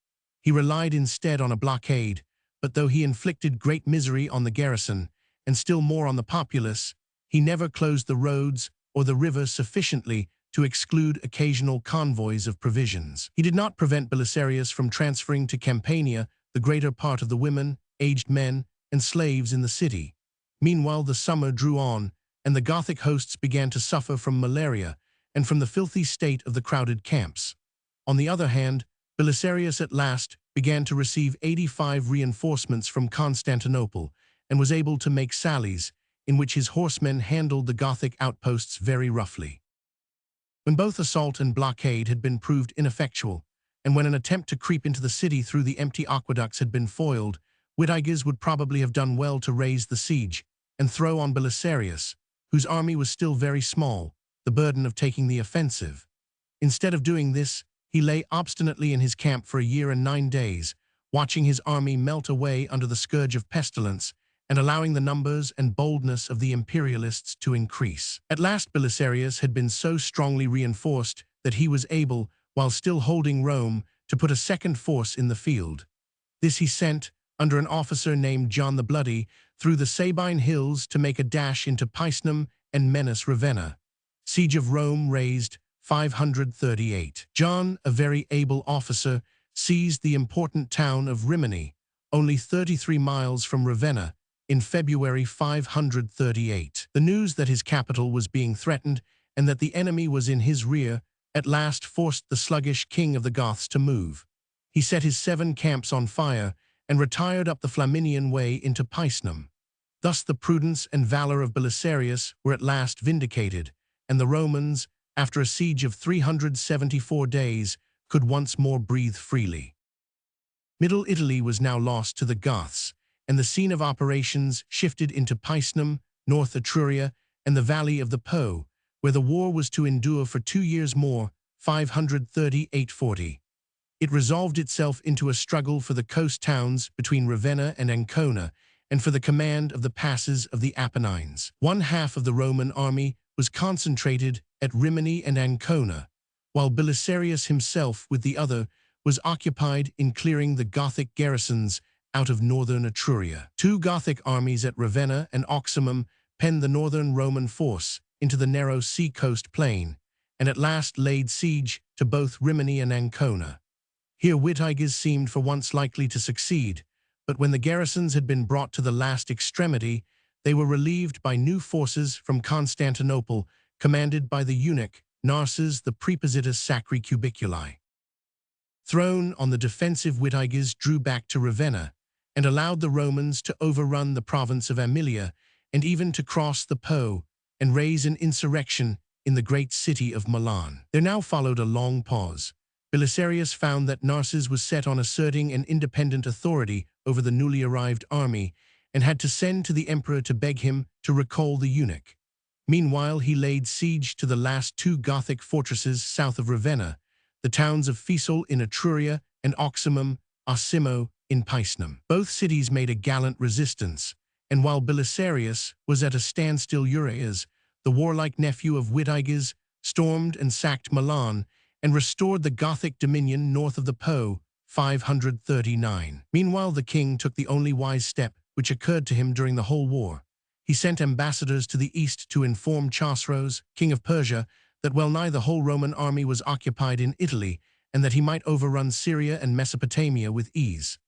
He relied instead on a blockade, but though he inflicted great misery on the garrison, and still more on the populace, he never closed the roads or the river sufficiently to exclude occasional convoys of provisions. He did not prevent Belisarius from transferring to Campania the greater part of the women, aged men, and slaves in the city. Meanwhile the summer drew on, and the Gothic hosts began to suffer from malaria and from the filthy state of the crowded camps. On the other hand, Belisarius at last began to receive 85 reinforcements from Constantinople and was able to make sallies, in which his horsemen handled the Gothic outposts very roughly. When both assault and blockade had been proved ineffectual, and when an attempt to creep into the city through the empty aqueducts had been foiled, Witiges would probably have done well to raise the siege and throw on Belisarius, whose army was still very small, the burden of taking the offensive. Instead of doing this, he lay obstinately in his camp for a year and 9 days, watching his army melt away under the scourge of pestilence and allowing the numbers and boldness of the imperialists to increase. At last Belisarius had been so strongly reinforced that he was able, while still holding Rome, to put a second force in the field. This he sent, under an officer named John the Bloody, through the Sabine hills to make a dash into Picenum and menace Ravenna. Siege of Rome raised 538. John, a very able officer, seized the important town of Rimini, only 33 miles from Ravenna, in February 538. The news that his capital was being threatened and that the enemy was in his rear at last forced the sluggish king of the Goths to move. He set his 7 camps on fire and retired up the Flaminian Way into Picenum. Thus the prudence and valor of Belisarius were at last vindicated, and the Romans, after a siege of 374 days, could once more breathe freely. Middle Italy was now lost to the Goths, and the scene of operations shifted into Picenum, North Etruria, and the valley of the Po, where the war was to endure for 2 years more, 530–840. It resolved itself into a struggle for the coast towns between Ravenna and Ancona, and for the command of the passes of the Apennines. One half of the Roman army was concentrated at Rimini and Ancona, while Belisarius himself, with the other, was occupied in clearing the Gothic garrisons out of northern Etruria. 2 Gothic armies at Ravenna and Oximum penned the northern Roman force into the narrow sea-coast plain, and at last laid siege to both Rimini and Ancona. Here Witigis seemed for once likely to succeed, but when the garrisons had been brought to the last extremity, they were relieved by new forces from Constantinople, commanded by the eunuch Narses the Prepositus Sacri Cubiculi. Thrown on the defensive, Witigis drew back to Ravenna and allowed the Romans to overrun the province of Aemilia and even to cross the Po and raise an insurrection in the great city of Milan. There now followed a long pause. Belisarius found that Narses was set on asserting an independent authority over the newly arrived army and had to send to the emperor to beg him to recall the eunuch. Meanwhile, he laid siege to the last 2 Gothic fortresses south of Ravenna, the towns of Fiesole in Etruria and Oximum, Osimo in Picenum. Both cities made a gallant resistance, and while Belisarius was at a standstill, Urias, the warlike nephew of Witigis, stormed and sacked Milan and restored the Gothic dominion north of the Po, 539. Meanwhile, the king took the only wise step which occurred to him during the whole war. He sent ambassadors to the east to inform Chosroes, king of Persia, that well-nigh the whole Roman army was occupied in Italy and that he might overrun Syria and Mesopotamia with ease.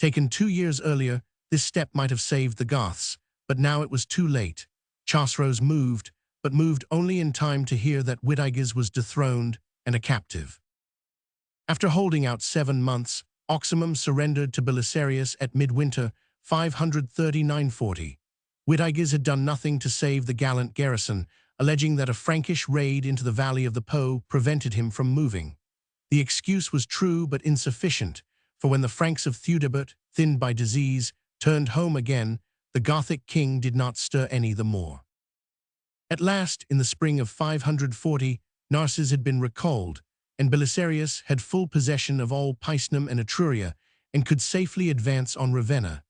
Taken 2 years earlier, this step might have saved the Goths, but now it was too late. Chosroes moved, but moved only in time to hear that Witigis was dethroned and a captive. After holding out 7 months, Oximum surrendered to Belisarius at midwinter, 539–40. Witigis had done nothing to save the gallant garrison, alleging that a Frankish raid into the valley of the Po prevented him from moving. The excuse was true but insufficient, for when the Franks of Theudebert, thinned by disease, turned home again, the Gothic king did not stir any the more. At last, in the spring of 540, Narses had been recalled, and Belisarius had full possession of all Picenum and Etruria and could safely advance on Ravenna.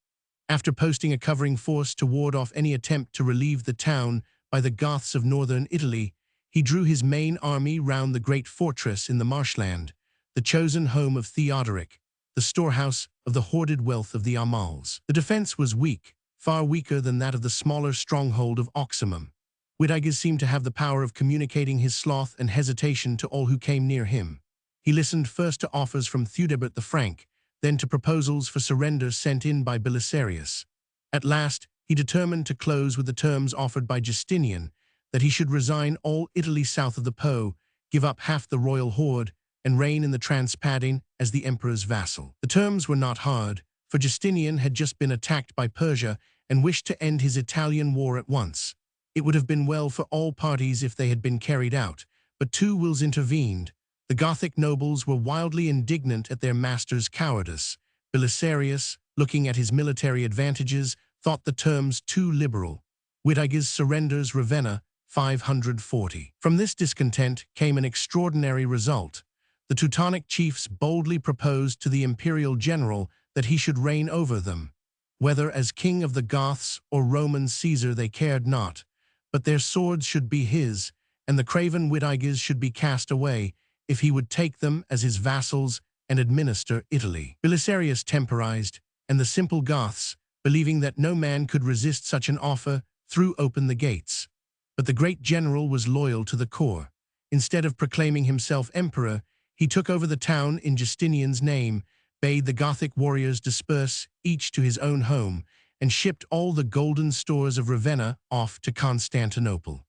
After posting a covering force to ward off any attempt to relieve the town by the Goths of northern Italy, he drew his main army round the great fortress in the marshland, the chosen home of Theodoric, the storehouse of the hoarded wealth of the Amals. The defense was weak, far weaker than that of the smaller stronghold of Oximum. Witigis seemed to have the power of communicating his sloth and hesitation to all who came near him. He listened first to offers from Theudebert the Frank, then to proposals for surrender sent in by Belisarius. At last, he determined to close with the terms offered by Justinian, that he should resign all Italy south of the Po, give up half the royal hoard, and reign in the Transpadane as the emperor's vassal. The terms were not hard, for Justinian had just been attacked by Persia and wished to end his Italian war at once. It would have been well for all parties if they had been carried out, but 2 wills intervened. The Gothic nobles were wildly indignant at their master's cowardice. Belisarius, looking at his military advantages, thought the terms too liberal. Witigis surrenders Ravenna, 540. From this discontent came an extraordinary result. The Teutonic chiefs boldly proposed to the imperial general that he should reign over them. Whether as king of the Goths or Roman Caesar they cared not, but their swords should be his, and the craven Witigis should be cast away, if he would take them as his vassals and administer Italy. Belisarius temporized, and the simple Goths, believing that no man could resist such an offer, threw open the gates. But the great general was loyal to the core. Instead of proclaiming himself emperor, he took over the town in Justinian's name, bade the Gothic warriors disperse, each to his own home, and shipped all the golden stores of Ravenna off to Constantinople.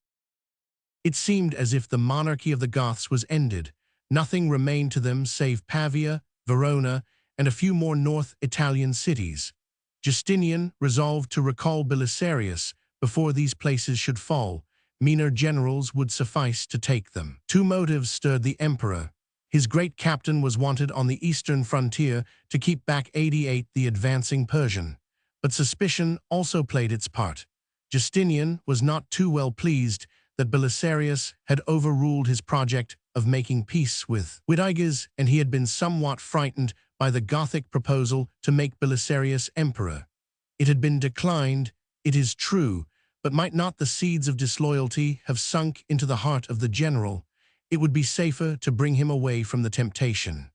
It seemed as if the monarchy of the Goths was ended. Nothing remained to them save Pavia, Verona, and a few more North Italian cities. Justinian resolved to recall Belisarius before these places should fall. Meaner generals would suffice to take them. Two motives stirred the emperor. His great captain was wanted on the eastern frontier to keep back 88 the advancing Persian. But suspicion also played its part. Justinian was not too well pleased that Belisarius had overruled his project of making peace with Witigis, and he had been somewhat frightened by the Gothic proposal to make Belisarius emperor. It had been declined, it is true, but might not the seeds of disloyalty have sunk into the heart of the general? It would be safer to bring him away from the temptation.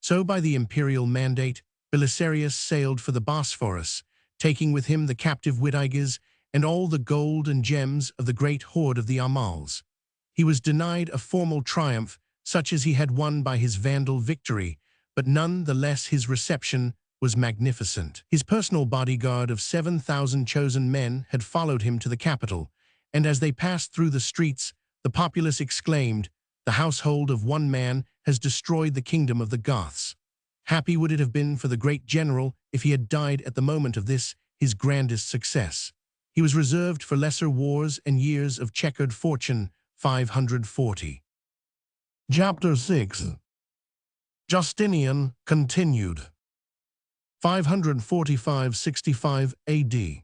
So by the imperial mandate, Belisarius sailed for the Bosphorus, taking with him the captive Witigis and all the gold and gems of the great hoard of the Amals. He was denied a formal triumph such as he had won by his Vandal victory, but none the less his reception was magnificent. His personal bodyguard of 7,000 chosen men had followed him to the capital, and as they passed through the streets, the populace exclaimed, "The household of one man has destroyed the kingdom of the Goths." Happy would it have been for the great general if he had died at the moment of this, his grandest success. He was reserved for lesser wars and years of checkered fortune. 540. Chapter 6. Justinian continued. 545–65 AD.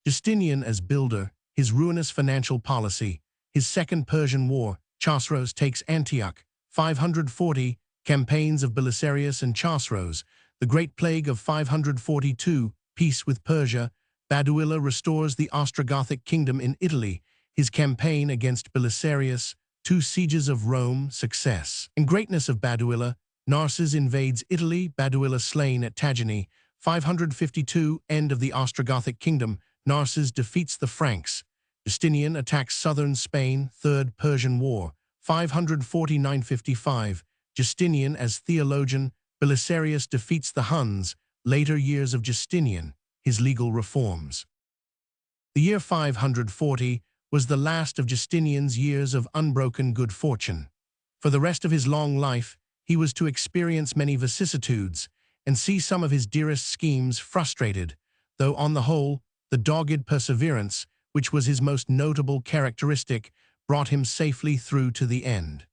Justinian as builder, his ruinous financial policy, his Second Persian War, Chosroes takes Antioch, 540, campaigns of Belisarius and Chosroes, the Great Plague of 542, peace with Persia, Baduila restores the Ostrogothic kingdom in Italy, his campaign against Belisarius, two sieges of Rome, success. In greatness of Baduila, Narses invades Italy, Baduila slain at Tagini, 552, end of the Ostrogothic kingdom, Narses defeats the Franks. Justinian attacks southern Spain, Third Persian War, 549–55, Justinian as theologian, Belisarius defeats the Huns, later years of Justinian, his legal reforms. The year 540 was the last of Justinian's years of unbroken good fortune. For the rest of his long life, he was to experience many vicissitudes and see some of his dearest schemes frustrated, though on the whole, the dogged perseverance, which was his most notable characteristic, brought him safely through to the end.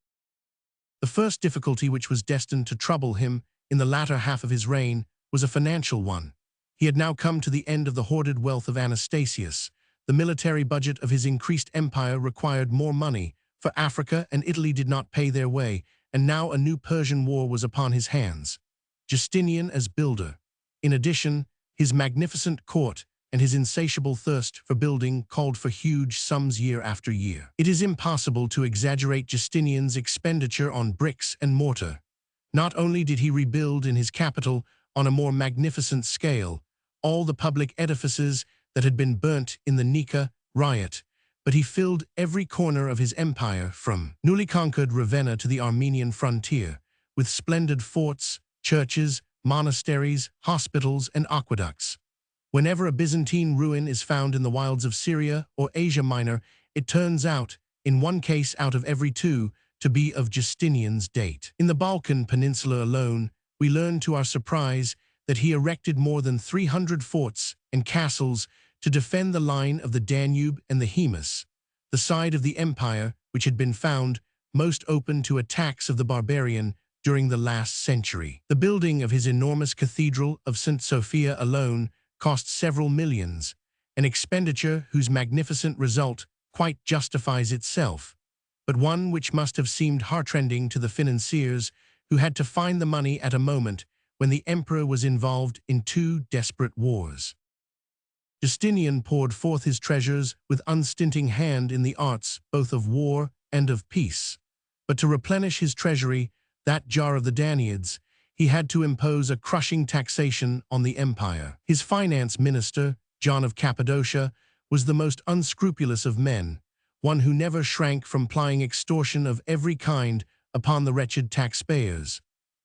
The first difficulty which was destined to trouble him in the latter half of his reign was a financial one. He had now come to the end of the hoarded wealth of Anastasius. The military budget of his increased empire required more money, for Africa and Italy did not pay their way, and now a new Persian war was upon his hands. Justinian as builder. In addition, his magnificent court and his insatiable thirst for building called for huge sums year after year. It is impossible to exaggerate Justinian's expenditure on bricks and mortar. Not only did he rebuild in his capital on a more magnificent scale all the public edifices that had been burnt in the Nika riot, but he filled every corner of his empire from newly conquered Ravenna to the Armenian frontier with splendid forts, churches, monasteries, hospitals, and aqueducts. Whenever a Byzantine ruin is found in the wilds of Syria or Asia Minor, it turns out, in one case out of every two, to be of Justinian's date. In the Balkan Peninsula alone, we learn to our surprise that he erected more than 300 forts and castles to defend the line of the Danube and the Haemus, the side of the empire which had been found most open to attacks of the barbarian during the last century. The building of his enormous cathedral of St. Sophia alone cost several millions, an expenditure whose magnificent result quite justifies itself, but one which must have seemed heartrending to the financiers who had to find the money at a moment when the emperor was involved in two desperate wars. Justinian poured forth his treasures with unstinting hand in the arts both of war and of peace. But to replenish his treasury, that jar of the Danaids, he had to impose a crushing taxation on the empire. His finance minister, John of Cappadocia, was the most unscrupulous of men, one who never shrank from plying extortion of every kind upon the wretched taxpayers.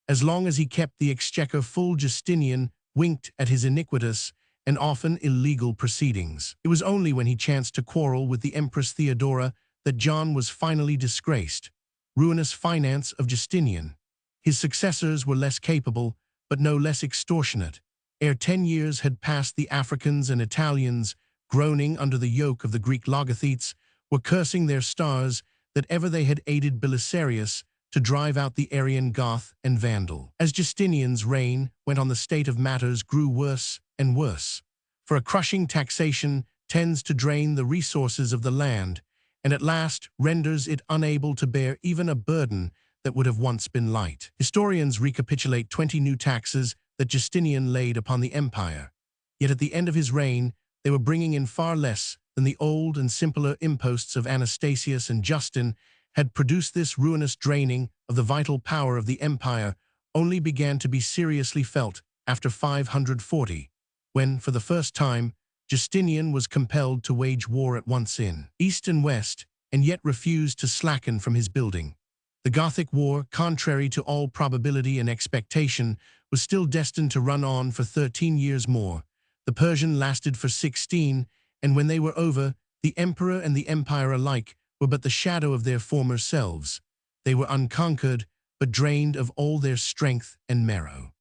As long as he kept the exchequer full, Justinian winked at his iniquitous and often illegal proceedings. It was only when he chanced to quarrel with the Empress Theodora that John was finally disgraced. Ruinous finance of Justinian. His successors were less capable, but no less extortionate. Ere 10 years had passed, the Africans and Italians, groaning under the yoke of the Greek logothetes, were cursing their stars that ever they had aided Belisarius to drive out the Arian Goth and Vandal. As Justinian's reign went on, the state of matters grew worse and worse, for a crushing taxation tends to drain the resources of the land, and at last renders it unable to bear even a burden that would have once been light. Historians recapitulate 20 new taxes that Justinian laid upon the empire, yet at the end of his reign they were bringing in far less than the old and simpler imposts of Anastasius and Justin had produced. This ruinous draining of the vital power of the empire only began to be seriously felt after 540, when, for the first time, Justinian was compelled to wage war at once in east and west, and yet refused to slacken from his building. The Gothic War, contrary to all probability and expectation, was still destined to run on for 13 years more. The Persian lasted for 16, and when they were over, the emperor and the empire alike were but the shadow of their former selves. They were unconquered, but drained of all their strength and marrow.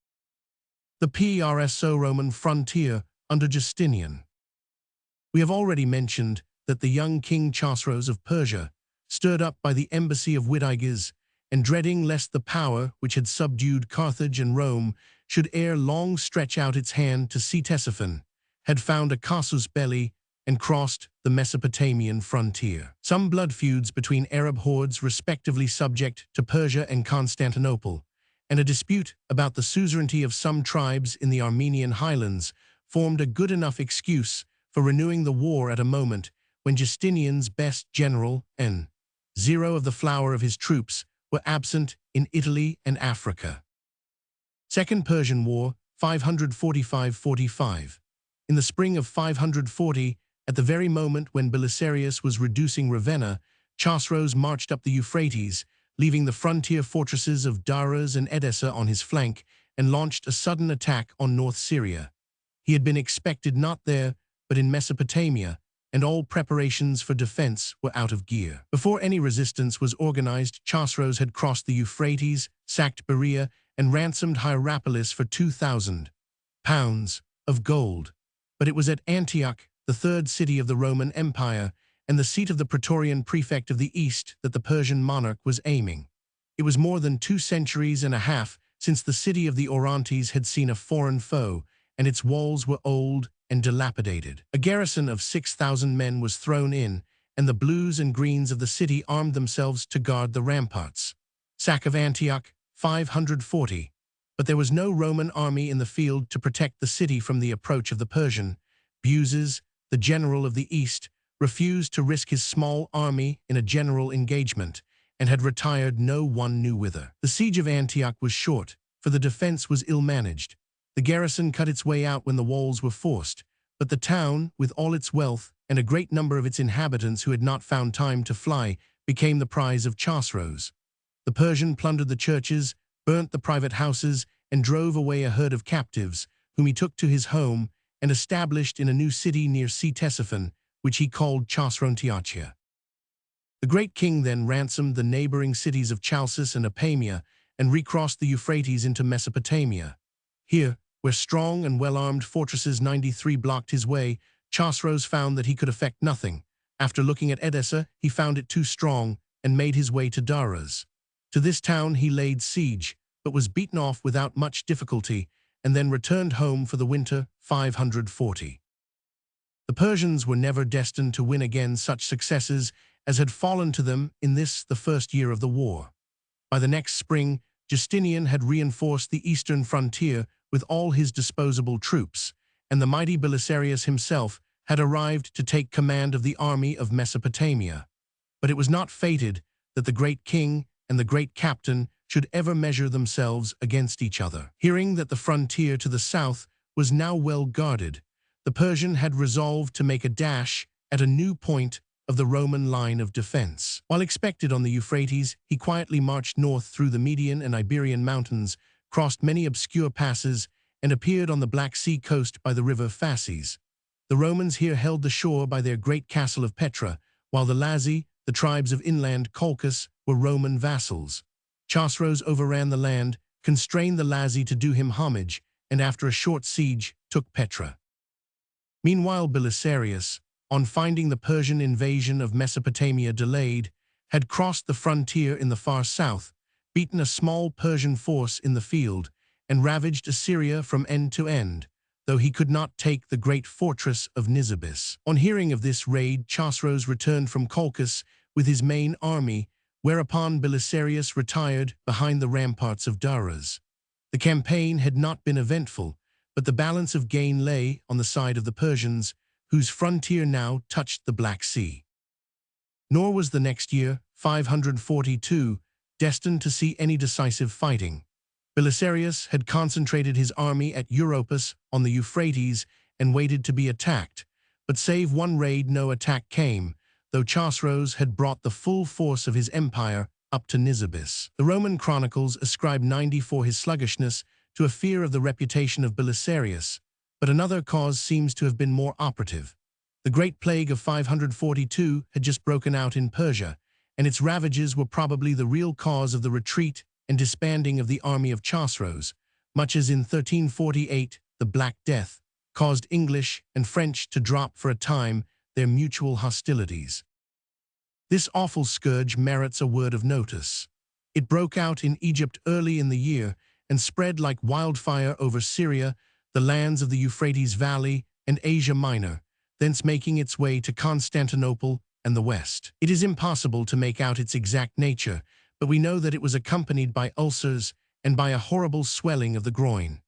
The Perso-Roman frontier under Justinian. We have already mentioned that the young King Chosroes of Persia, stirred up by the embassy of Witiges, and dreading lest the power which had subdued Carthage and Rome should ere long stretch out its hand to Ctesiphon, had found a casus belli and crossed the Mesopotamian frontier. Some blood feuds between Arab hordes respectively subject to Persia and Constantinople, and a dispute about the suzerainty of some tribes in the Armenian highlands formed a good enough excuse for renewing the war at a moment when Justinian's best general and zero of the flower of his troops were absent in Italy and Africa. Second Persian War, 545–45. In the spring of 540, at the very moment when Belisarius was reducing Ravenna, Chosroes marched up the Euphrates, leaving the frontier fortresses of Daras and Edessa on his flank, and launched a sudden attack on North Syria. He had been expected not there, but in Mesopotamia, and all preparations for defense were out of gear. Before any resistance was organized, Chosroes had crossed the Euphrates, sacked Berea, and ransomed Hierapolis for £2,000 of gold. But it was at Antioch, the third city of the Roman Empire, and the seat of the Praetorian prefect of the East, that the Persian monarch was aiming. It was more than 2 centuries and a half since the city of the Orontes had seen a foreign foe, and its walls were old and dilapidated. A garrison of 6,000 men was thrown in, and the blues and greens of the city armed themselves to guard the ramparts. Sack of Antioch, 540. But there was no Roman army in the field to protect the city from the approach of the Persian. Buses, the general of the East, refused to risk his small army in a general engagement, and had retired no one knew whither. The siege of Antioch was short, for the defense was ill-managed. The garrison cut its way out when the walls were forced, but the town, with all its wealth and a great number of its inhabitants who had not found time to fly, became the prize of Chosroes. The Persian plundered the churches, burnt the private houses, and drove away a herd of captives, whom he took to his home and established in a new city near Ctesiphon, which he called Chosrontiochia. The great king then ransomed the neighboring cities of Chalcis and Apamia and recrossed the Euphrates into Mesopotamia. Here, where strong and well-armed fortresses 93 blocked his way, Chosroes found that he could effect nothing. After looking at Edessa, he found it too strong and made his way to Daras. To this town he laid siege, but was beaten off without much difficulty, and then returned home for the winter, 540. The Persians were never destined to win again such successes as had fallen to them in this, the first year of the war. By the next spring, Justinian had reinforced the eastern frontier with all his disposable troops, and the mighty Belisarius himself had arrived to take command of the army of Mesopotamia. But it was not fated that the great king and the great captain should ever measure themselves against each other. Hearing that the frontier to the south was now well guarded, the Persian had resolved to make a dash at a new point of the Roman line of defense. While expected on the Euphrates, he quietly marched north through the Median and Iberian mountains, crossed many obscure passes, and appeared on the Black Sea coast by the river Phasis. The Romans here held the shore by their great castle of Petra, while the Lazi, the tribes of inland Colchis, were Roman vassals. Chosroes overran the land, constrained the Lazi to do him homage, and after a short siege, took Petra. Meanwhile, Belisarius, on finding the Persian invasion of Mesopotamia delayed, had crossed the frontier in the far south, beaten a small Persian force in the field, and ravaged Assyria from end to end, though he could not take the great fortress of Nisibis. On hearing of this raid, Chosroes returned from Colchis with his main army, whereupon Belisarius retired behind the ramparts of Daras. The campaign had not been eventful, but the balance of gain lay on the side of the Persians, whose frontier now touched the Black Sea. Nor was the next year, 542, destined to see any decisive fighting. Belisarius had concentrated his army at Europus on the Euphrates and waited to be attacked, but save one raid no attack came, though Chosroes had brought the full force of his empire up to Nisibis. The Roman chronicles ascribe 94 his sluggishness to a fear of the reputation of Belisarius, but another cause seems to have been more operative. The Great Plague of 542 had just broken out in Persia, and its ravages were probably the real cause of the retreat and disbanding of the army of Chosroes, much as in 1348 the Black Death caused English and French to drop for a time their mutual hostilities. This awful scourge merits a word of notice. It broke out in Egypt early in the year and spread like wildfire over Syria, the lands of the Euphrates Valley, and Asia Minor, thence making its way to Constantinople and the West. It is impossible to make out its exact nature, but we know that it was accompanied by ulcers and by a horrible swelling of the groin.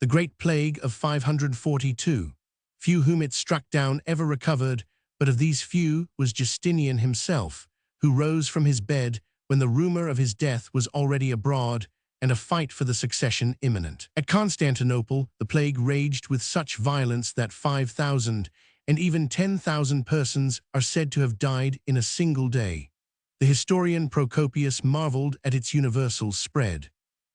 The Great Plague of 542. Few whom it struck down ever recovered, but of these few was Justinian himself, who rose from his bed when the rumor of his death was already abroad and a fight for the succession imminent. At Constantinople, the plague raged with such violence that 5,000 and even 10,000 persons are said to have died in a single day. The historian Procopius marveled at its universal spread.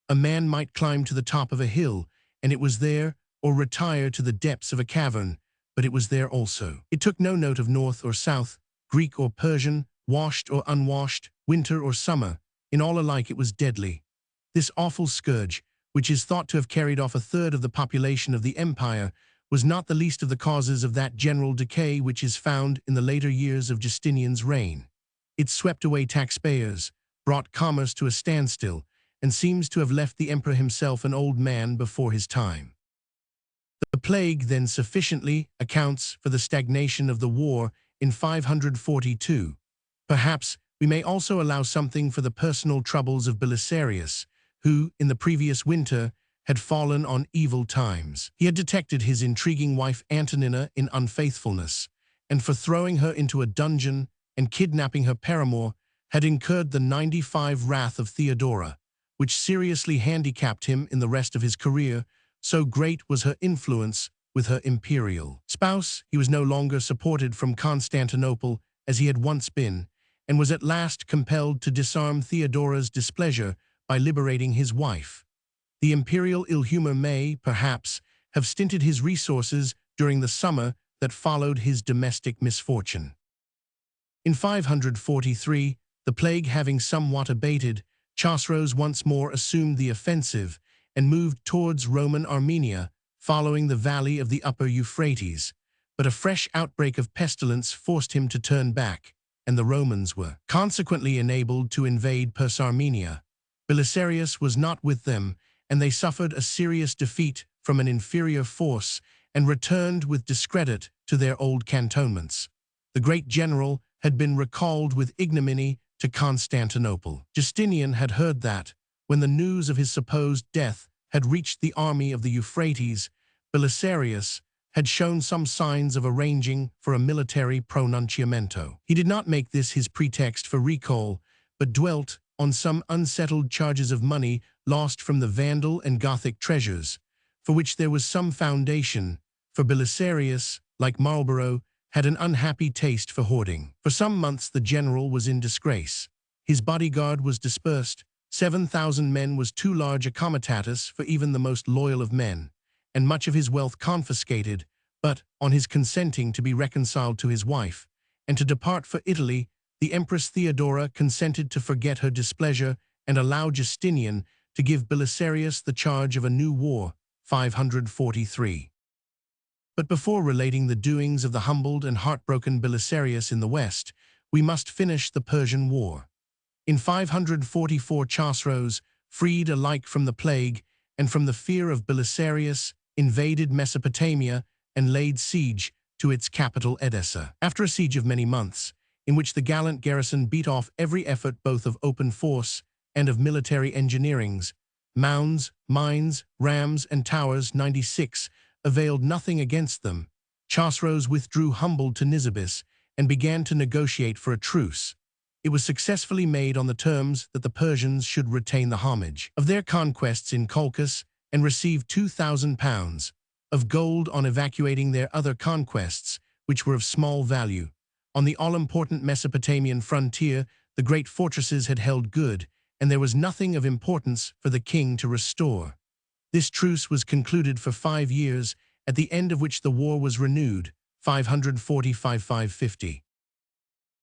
A man might climb to the top of a hill, and it was there, or retire to the depths of a cavern, but it was there also. It took no note of north or south, Greek or Persian, washed or unwashed, winter or summer. In all alike it was deadly. This awful scourge, which is thought to have carried off a third of the population of the empire, was not the least of the causes of that general decay which is found in the later years of Justinian's reign. It swept away taxpayers, brought commerce to a standstill, and seems to have left the emperor himself an old man before his time. The plague then sufficiently accounts for the stagnation of the war in 542. Perhaps we may also allow something for the personal troubles of Belisarius, who, in the previous winter, had fallen on evil times. He had detected his intriguing wife Antonina in unfaithfulness, and for throwing her into a dungeon and kidnapping her paramour, had incurred the 95 wrath of Theodora, which seriously handicapped him in the rest of his career, so great was her influence with her imperial spouse. He was no longer supported from Constantinople as he had once been, and was at last compelled to disarm Theodora's displeasure by liberating his wife. The imperial ill-humor may, perhaps, have stinted his resources during the summer that followed his domestic misfortune. In 543, the plague having somewhat abated, Chosroes once more assumed the offensive and moved towards Roman Armenia, following the valley of the upper Euphrates. But a fresh outbreak of pestilence forced him to turn back, and the Romans were consequently enabled to invade Persarmenia. Belisarius was not with them, and they suffered a serious defeat from an inferior force and returned with discredit to their old cantonments. The great general had been recalled with ignominy to Constantinople. Justinian had heard that, when the news of his supposed death had reached the army of the Euphrates, Belisarius had shown some signs of arranging for a military pronunciamento. He did not make this his pretext for recall, but dwelt on some unsettled charges of money lost from the Vandal and Gothic treasures, for which there was some foundation, for Belisarius, like Marlborough, had an unhappy taste for hoarding. For some months the general was in disgrace. His bodyguard was dispersed, 7,000 men was too large a comitatus for even the most loyal of men, and much of his wealth confiscated, but, on his consenting to be reconciled to his wife, and to depart for Italy, the Empress Theodora consented to forget her displeasure and allow Justinian to give Belisarius the charge of a new war, 543. But before relating the doings of the humbled and heartbroken Belisarius in the west, we must finish the Persian War. In 544, Chosroes, freed alike from the plague and from the fear of Belisarius, invaded Mesopotamia and laid siege to its capital Edessa. After a siege of many months, in which the gallant garrison beat off every effort both of open force and of military engineerings, mounds, mines, rams, and towers 96 availed nothing against them. Chosroes withdrew humbled to Nisibis and began to negotiate for a truce. It was successfully made on the terms that the Persians should retain the homage of their conquests in Colchis and receive 2,000 pounds of gold on evacuating their other conquests, which were of small value. On the all-important Mesopotamian frontier, the great fortresses had held good, and there was nothing of importance for the king to restore. This truce was concluded for 5 years, at the end of which the war was renewed, 545–550.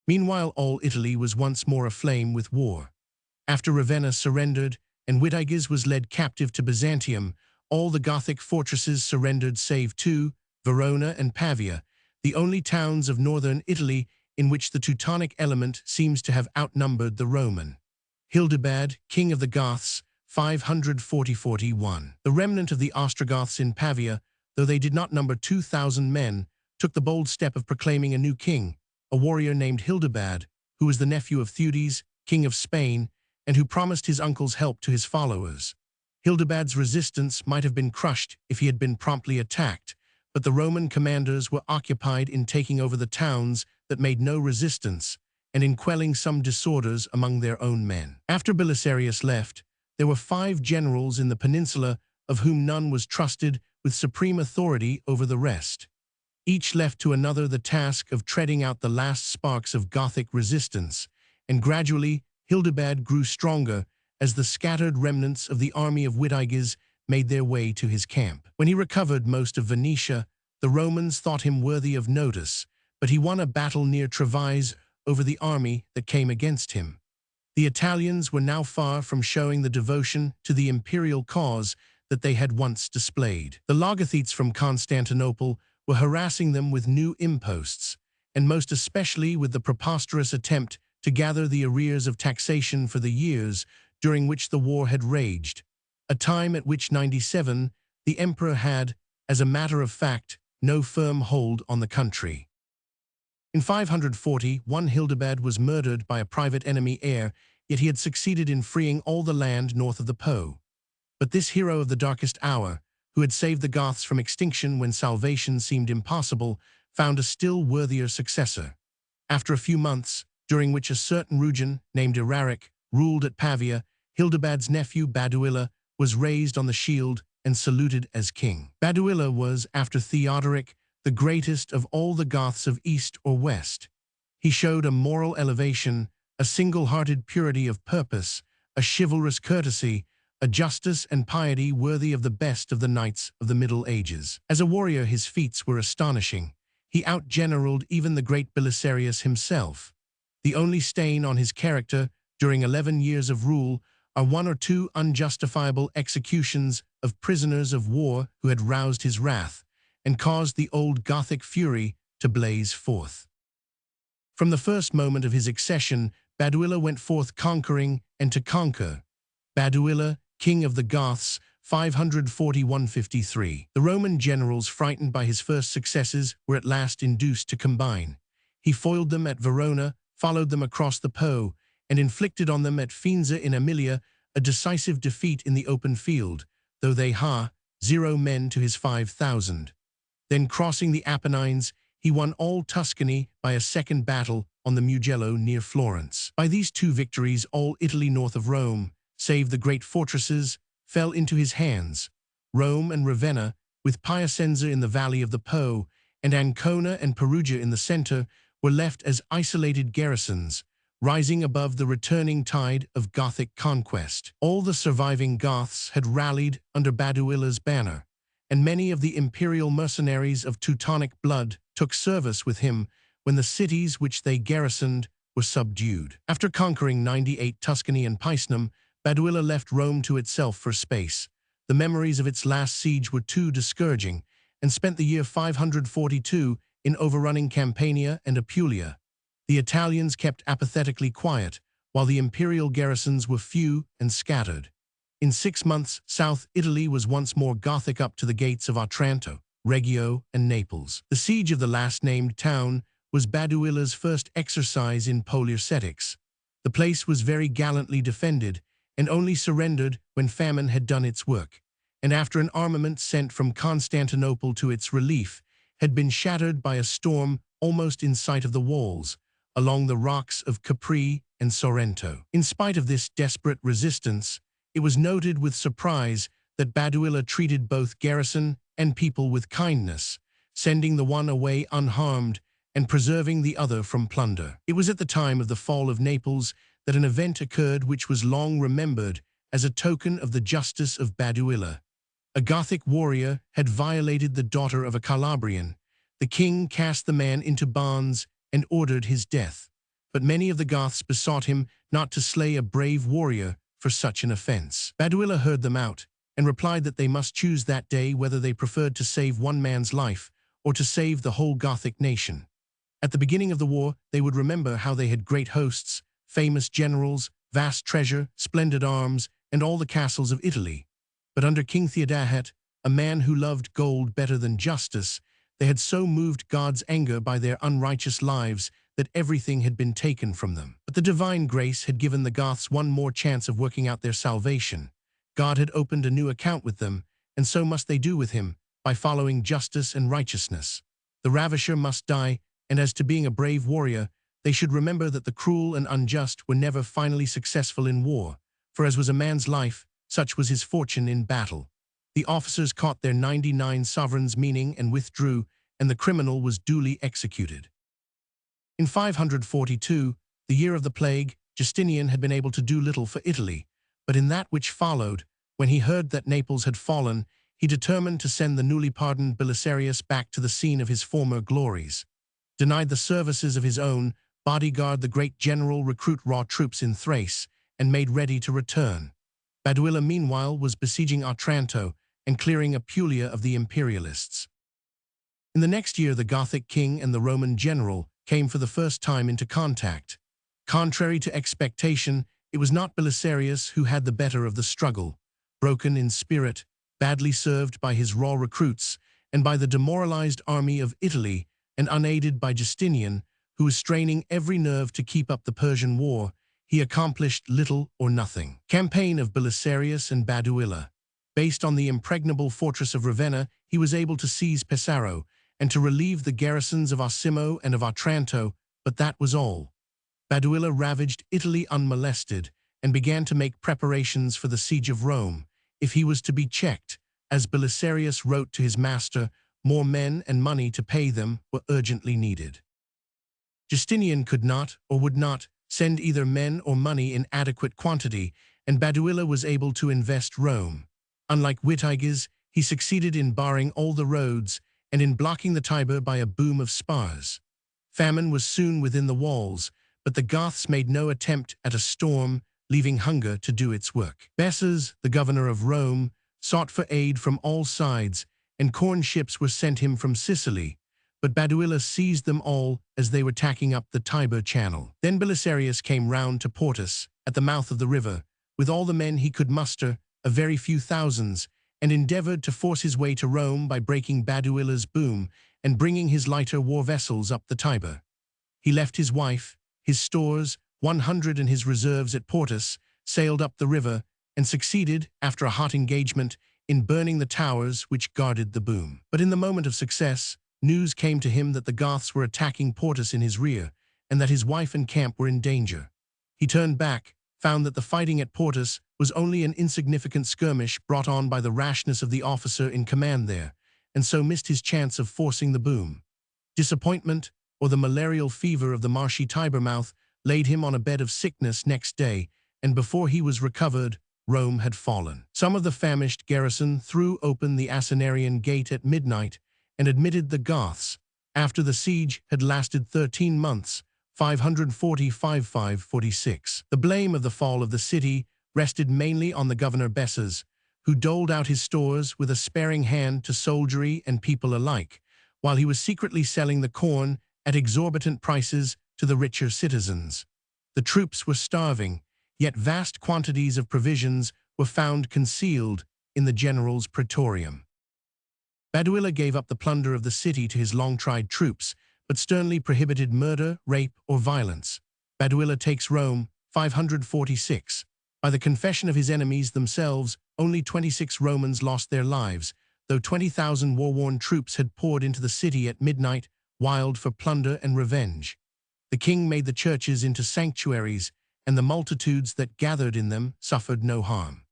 Meanwhile, all Italy was once more aflame with war. After Ravenna surrendered and Witiges was led captive to Byzantium, all the Gothic fortresses surrendered save 2, Verona and Pavia, the only towns of northern Italy in which the Teutonic element seems to have outnumbered the Roman. Hildebad, king of the Goths, 540–41. The remnant of the Ostrogoths in Pavia, though they did not number 2,000 men, took the bold step of proclaiming a new king, a warrior named Hildebad, who was the nephew of Theudes, king of Spain, and who promised his uncle's help to his followers. Hildebad's resistance might have been crushed if he had been promptly attacked, but the Roman commanders were occupied in taking over the towns that made no resistance and in quelling some disorders among their own men. After Belisarius left, there were 5 generals in the peninsula, of whom none was trusted with supreme authority over the rest. Each left to another the task of treading out the last sparks of Gothic resistance, and gradually Hildebad grew stronger as the scattered remnants of the army of Witiges made their way to his camp. When he recovered most of Venetia, the Romans thought him worthy of notice, but he won a battle near Trevise over the army that came against him. The Italians were now far from showing the devotion to the imperial cause that they had once displayed. The Logothetes from Constantinople were harassing them with new imposts, and most especially with the preposterous attempt to gather the arrears of taxation for the years during which the war had raged, a time at which 97, the emperor had, as a matter of fact, no firm hold on the country. In 540, Hildebad was murdered by a private enemy heir, yet he had succeeded in freeing all the land north of the Po. But this hero of the darkest hour, who had saved the Goths from extinction when salvation seemed impossible, found a still worthier successor. After a few months, during which a certain Rugian named Eraric ruled at Pavia, Hildebad's nephew Baduila was raised on the shield and saluted as king. Baduila was, after Theodoric, the greatest of all the Goths of East or West. He showed a moral elevation, a single-hearted purity of purpose, a chivalrous courtesy, a justice and piety worthy of the best of the knights of the Middle Ages. As a warrior, his feats were astonishing. He outgeneraled even the great Belisarius himself. The only stain on his character during 11 years of rule are 1 or 2 unjustifiable executions of prisoners of war who had roused his wrath and caused the old Gothic fury to blaze forth. From the first moment of his accession, Baduila went forth conquering and to conquer. Baduila, king of the Goths, 541–53. The Roman generals, frightened by his first successes, were at last induced to combine. He foiled them at Verona, followed them across the Po, and inflicted on them at Faenza in Aemilia a decisive defeat in the open field, though they had 0 men to his 5,000. Then, crossing the Apennines, he won all Tuscany by a second battle on the Mugello near Florence. By these 2 victories, all Italy north of Rome, save the great fortresses, fell into his hands. Rome and Ravenna, with Piacenza in the valley of the Po, and Ancona and Perugia in the center, were left as isolated garrisons, rising above the returning tide of Gothic conquest. All the surviving Goths had rallied under Baduila's banner, and many of the imperial mercenaries of Teutonic blood took service with him when the cities which they garrisoned were subdued. After conquering 98 Tuscany and Picenum, Baduila left Rome to itself for a space. the memories of its last siege were too discouraging, and spent the year 542 in overrunning Campania and Apulia. The Italians kept apathetically quiet, while the imperial garrisons were few and scattered. In 6 months, South Italy was once more Gothic up to the gates of Otranto, Reggio, and Naples. The siege of the last-named town was Baduila's first exercise in politicks. The place was very gallantly defended, and only surrendered when famine had done its work, and after an armament sent from Constantinople to its relief had been shattered by a storm almost in sight of the walls, along the rocks of Capri and Sorrento. In spite of this desperate resistance, it was noted with surprise that Baduila treated both garrison and people with kindness, sending the one away unharmed and preserving the other from plunder. It was at the time of the fall of Naples that an event occurred which was long remembered as a token of the justice of Baduila. A Gothic warrior had violated the daughter of a Calabrian. The king cast the man into bonds and ordered his death, but many of the Goths besought him not to slay a brave warrior for such an offense. Baduila heard them out and replied that they must choose that day whether they preferred to save one man's life or to save the whole Gothic nation. At the beginning of the war, they would remember how they had great hosts, famous generals, vast treasure, splendid arms, and all the castles of Italy. But under King Theodahat, a man who loved gold better than justice, they had so moved God's anger by their unrighteous lives that everything had been taken from them. But the divine grace had given the Goths one more chance of working out their salvation. God had opened a new account with them, and so must they do with him, by following justice and righteousness. The ravisher must die, and as to being a brave warrior, they should remember that the cruel and unjust were never finally successful in war, for as was a man's life, such was his fortune in battle. The officers caught their 99 sovereigns' meaning and withdrew, and the criminal was duly executed. In 542, the year of the plague, Justinian had been able to do little for Italy, but in that which followed, when he heard that Naples had fallen, he determined to send the newly pardoned Belisarius back to the scene of his former glories. Denied the services of his own bodyguard, the great general recruit raw troops in Thrace, and made ready to return. Baduila meanwhile was besieging Otranto and clearing Apulia of the imperialists. In the next year the Gothic king and the Roman general came for the first time into contact. Contrary to expectation, it was not Belisarius who had the better of the struggle. Broken in spirit, badly served by his raw recruits, and by the demoralized army of Italy, and unaided by Justinian, who was straining every nerve to keep up the Persian War, he accomplished little or nothing. Campaign of Belisarius and Baduila. Based on the impregnable fortress of Ravenna, he was able to seize Pesaro, and to relieve the garrisons of Osimo and of Otranto, but that was all. Baduila ravaged Italy unmolested, and began to make preparations for the siege of Rome. If he was to be checked, as Belisarius wrote to his master, more men and money to pay them were urgently needed. Justinian could not, or would not, send either men or money in adequate quantity, and Baduila was able to invest Rome. Unlike Witiges, he succeeded in barring all the roads and in blocking the Tiber by a boom of spars. Famine was soon within the walls, but the Goths made no attempt at a storm, leaving hunger to do its work. Bessus, the governor of Rome, sought for aid from all sides, and corn ships were sent him from Sicily, but Baduila seized them all as they were tacking up the Tiber channel. Then Belisarius came round to Portus, at the mouth of the river, with all the men he could muster, a very few thousands, and endeavored to force his way to Rome by breaking Baduila's boom and bringing his lighter war vessels up the Tiber. He left his wife, his stores, 100 and his reserves at Portus, sailed up the river, and succeeded, after a hot engagement, in burning the towers which guarded the boom. But in the moment of success, news came to him that the Goths were attacking Portus in his rear, and that his wife and camp were in danger. He turned back, found that the fighting at Portus was only an insignificant skirmish brought on by the rashness of the officer in command there, and so missed his chance of forcing the boom. Disappointment, or the malarial fever of the marshy Tiber mouth, laid him on a bed of sickness next day, and before he was recovered, Rome had fallen. Some of the famished garrison threw open the Asinarian gate at midnight and admitted the Goths, after the siege had lasted 13 months, 545–546. The blame of the fall of the city rested mainly on the governor Bessus, who doled out his stores with a sparing hand to soldiery and people alike, while he was secretly selling the corn at exorbitant prices to the richer citizens. The troops were starving, yet vast quantities of provisions were found concealed in the general's praetorium. Baduila gave up the plunder of the city to his long-tried troops, but sternly prohibited murder, rape, or violence. Baduila takes Rome, 546. By the confession of his enemies themselves, only 26 Romans lost their lives, though 20,000 war-worn troops had poured into the city at midnight, wild for plunder and revenge. The king made the churches into sanctuaries, and the multitudes that gathered in them suffered no harm.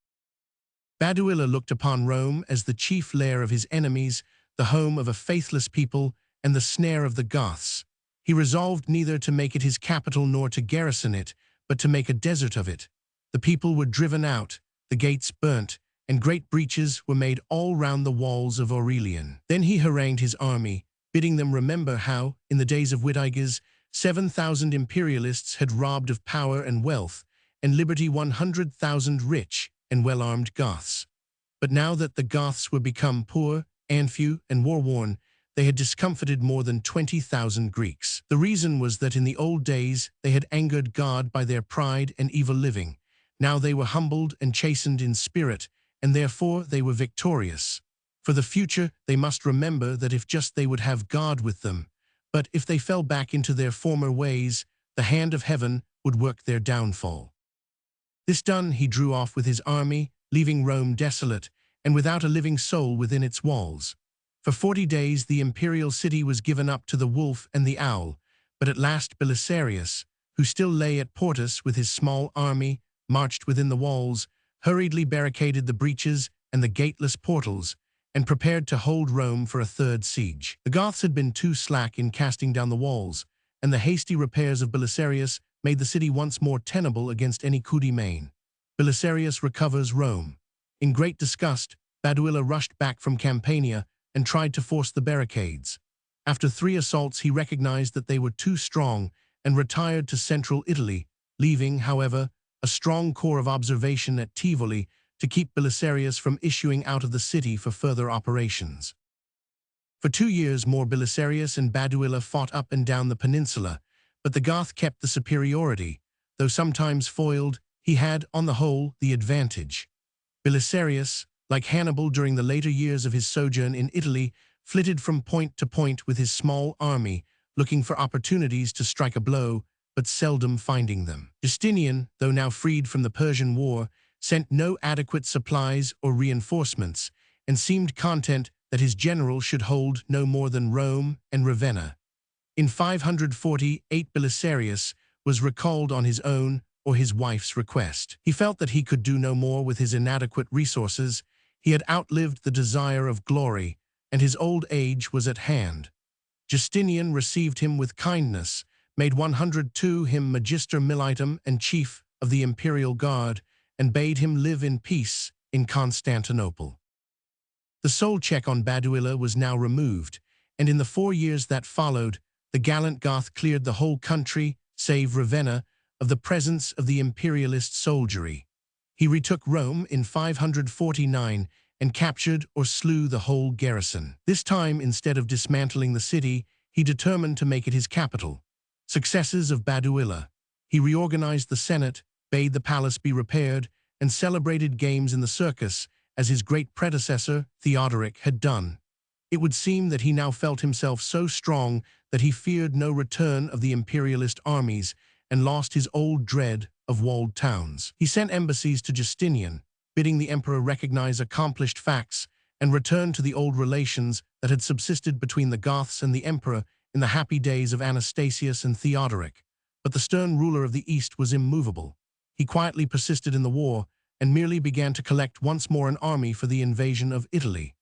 Baduila looked upon Rome as the chief lair of his enemies, the home of a faithless people, and the snare of the Goths. He resolved neither to make it his capital nor to garrison it, but to make a desert of it. The people were driven out, the gates burnt, and great breaches were made all round the walls of Aurelian. Then he harangued his army, bidding them remember how, in the days of Witigis, 7,000 imperialists had robbed of power and wealth, and liberty 100,000 rich and well-armed Goths. But now that the Goths were become poor, few, and war-worn, they had discomfited more than 20,000 Greeks. The reason was that in the old days they had angered God by their pride and evil living. Now they were humbled and chastened in spirit, and therefore they were victorious. For the future they must remember that if just they would have God with them, but if they fell back into their former ways, the hand of heaven would work their downfall. This done, he drew off with his army, leaving Rome desolate, and without a living soul within its walls. For 40 days the imperial city was given up to the wolf and the owl, but at last Belisarius, who still lay at Portus with his small army, marched within the walls, hurriedly barricaded the breaches and the gateless portals, and prepared to hold Rome for a third siege. The Goths had been too slack in casting down the walls, and the hasty repairs of Belisarius made the city once more tenable against any coup de main. Belisarius recovers Rome. In great disgust, Baduila rushed back from Campania and tried to force the barricades. After 3 assaults, he recognized that they were too strong and retired to central Italy, leaving, however, a strong corps of observation at Tivoli to keep Belisarius from issuing out of the city for further operations. For 2 years more Belisarius and Baduila fought up and down the peninsula, but the Goth kept the superiority. Though sometimes foiled, he had, on the whole, the advantage. Belisarius, like Hannibal during the later years of his sojourn in Italy, flitted from point to point with his small army, looking for opportunities to strike a blow, but seldom finding them. Justinian, though now freed from the Persian War, sent no adequate supplies or reinforcements, and seemed content that his general should hold no more than Rome and Ravenna. In 548, Belisarius was recalled on his own or his wife's request. He felt that he could do no more with his inadequate resources. He had outlived the desire of glory, and his old age was at hand. Justinian received him with kindness, made 102 him Magister Militum and chief of the imperial guard, and bade him live in peace in Constantinople. The sole check on Baduila was now removed, and in the 4 years that followed, the gallant Goth cleared the whole country, save Ravenna, of the presence of the imperialist soldiery. He retook Rome in 549 and captured or slew the whole garrison. This time, instead of dismantling the city, he determined to make it his capital. Successes of Baduila. He reorganized the Senate, bade the palace be repaired, and celebrated games in the circus, as his great predecessor, Theodoric, had done. It would seem that he now felt himself so strong that he feared no return of the imperialist armies and lost his old dread of walled towns. He sent embassies to Justinian, bidding the emperor recognize accomplished facts and return to the old relations that had subsisted between the Goths and the emperor in the happy days of Anastasius and Theodoric. But the stern ruler of the East was immovable. He quietly persisted in the war and merely began to collect once more an army for the invasion of Italy.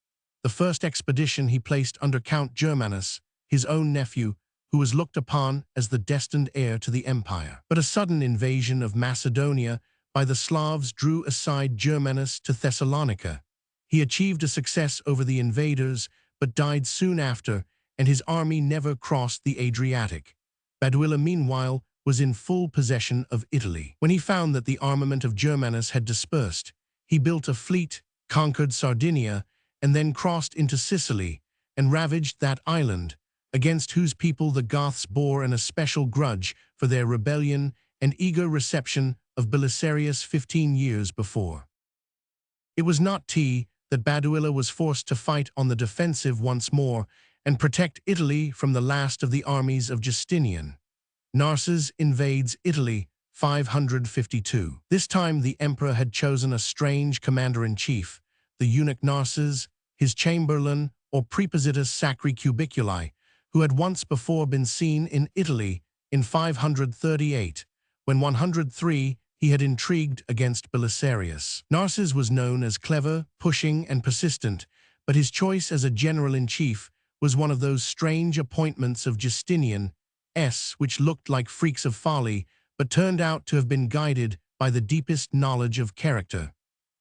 The first expedition he placed under Count Germanus, his own nephew, who was looked upon as the destined heir to the empire. But a sudden invasion of Macedonia by the Slavs drew aside Germanus to Thessalonica. He achieved a success over the invaders, but died soon after, and his army never crossed the Adriatic. Baduila, meanwhile, was in full possession of Italy. When he found that the armament of Germanus had dispersed, he built a fleet, conquered Sardinia, and then crossed into Sicily and ravaged that island, against whose people the Goths bore an especial grudge for their rebellion and eager reception of Belisarius 15 years before. It was not that Baduila was forced to fight on the defensive once more and protect Italy from the last of the armies of Justinian. Narses invades Italy, 552. This time the emperor had chosen a strange commander-in-chief, the eunuch Narses, his chamberlain or praepositus sacri cubiculi, who had once before been seen in Italy in 538, when 103 he had intrigued against Belisarius. Narses was known as clever, pushing, and persistent, but his choice as a general-in-chief was one of those strange appointments of Justinian, which looked like freaks of folly, but turned out to have been guided by the deepest knowledge of character.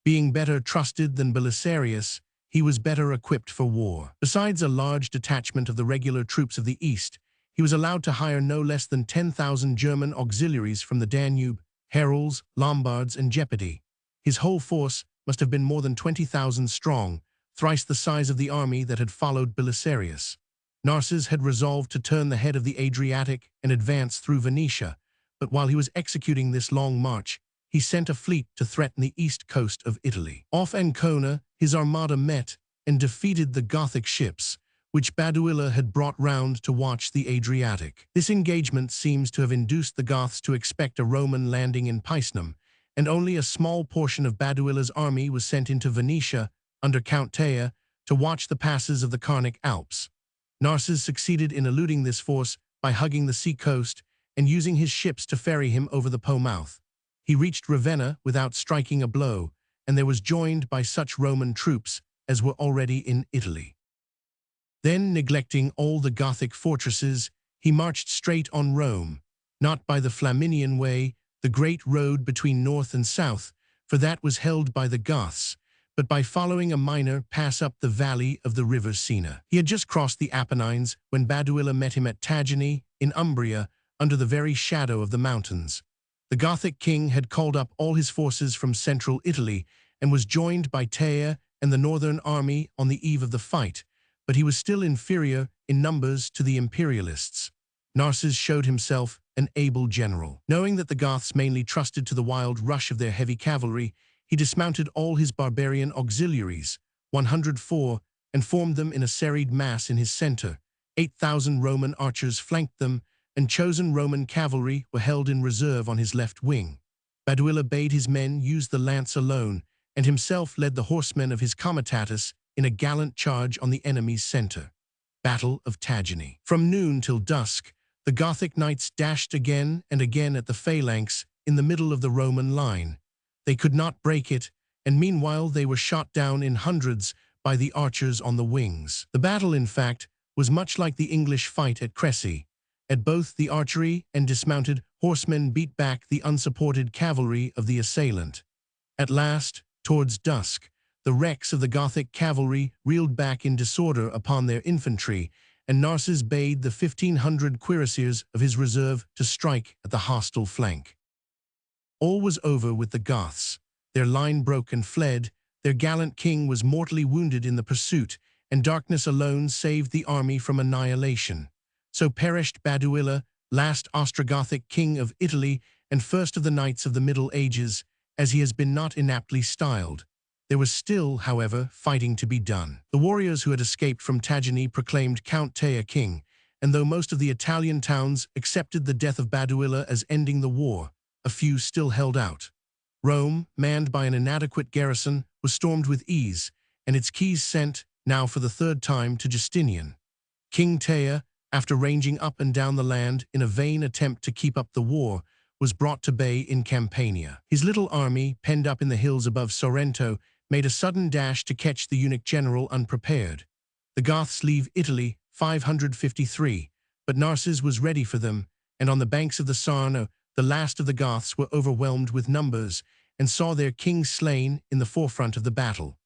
Being better trusted than Belisarius, he was better equipped for war. Besides a large detachment of the regular troops of the East, he was allowed to hire no less than 10,000 German auxiliaries from the Danube, Herulls, Lombards, and Gepidae. His whole force must have been more than 20,000 strong, thrice the size of the army that had followed Belisarius. Narses had resolved to turn the head of the Adriatic and advance through Venetia, but while he was executing this long march, he sent a fleet to threaten the east coast of Italy. Off Ancona, his armada met and defeated the Gothic ships, which Baduila had brought round to watch the Adriatic. This engagement seems to have induced the Goths to expect a Roman landing in Picenum, and only a small portion of Baduila's army was sent into Venetia under Count Tea to watch the passes of the Carnic Alps. Narses succeeded in eluding this force by hugging the sea coast and using his ships to ferry him over the Po mouth. He reached Ravenna without striking a blow, and there was joined by such Roman troops as were already in Italy. Then, neglecting all the Gothic fortresses, he marched straight on Rome, not by the Flaminian Way, the great road between north and south, for that was held by the Goths, but by following a minor pass up the valley of the river Sena. He had just crossed the Apennines when Baduila met him at Tagini, in Umbria, under the very shadow of the mountains. The Gothic king had called up all his forces from central Italy and was joined by Tea and the northern army on the eve of the fight, but he was still inferior in numbers to the imperialists. Narses showed himself an able general. Knowing that the Goths mainly trusted to the wild rush of their heavy cavalry, he dismounted all his barbarian auxiliaries, 104, and formed them in a serried mass in his center. 8,000 Roman archers flanked them, and chosen Roman cavalry were held in reserve on his left wing. Baduila bade his men use the lance alone, and himself led the horsemen of his comitatus in a gallant charge on the enemy's center. Battle of Tagini. From noon till dusk, the Gothic knights dashed again and again at the phalanx in the middle of the Roman line. They could not break it, and meanwhile they were shot down in hundreds by the archers on the wings. The battle, in fact, was much like the English fight at Crécy. At both the archery and dismounted horsemen beat back the unsupported cavalry of the assailant. At last, towards dusk, the wrecks of the Gothic cavalry reeled back in disorder upon their infantry, and Narses bade the 1,500 cuirassiers of his reserve to strike at the hostile flank. All was over with the Goths. Their line broke and fled, their gallant king was mortally wounded in the pursuit, and darkness alone saved the army from annihilation. So perished Baduila, last Ostrogothic king of Italy and first of the knights of the Middle Ages, as he has been not inaptly styled. There was still, however, fighting to be done. The warriors who had escaped from Tagini proclaimed Count Tea king, and though most of the Italian towns accepted the death of Baduila as ending the war, a few still held out. Rome, manned by an inadequate garrison, was stormed with ease, and its keys sent, now for the third time, to Justinian. King Tea, after ranging up and down the land in a vain attempt to keep up the war, was brought to bay in Campania. His little army, penned up in the hills above Sorrento, made a sudden dash to catch the eunuch general unprepared. The Goths leave Italy, 553, but Narses was ready for them, and on the banks of the Sarno, the last of the Goths were overwhelmed with numbers and saw their king slain in the forefront of the battle.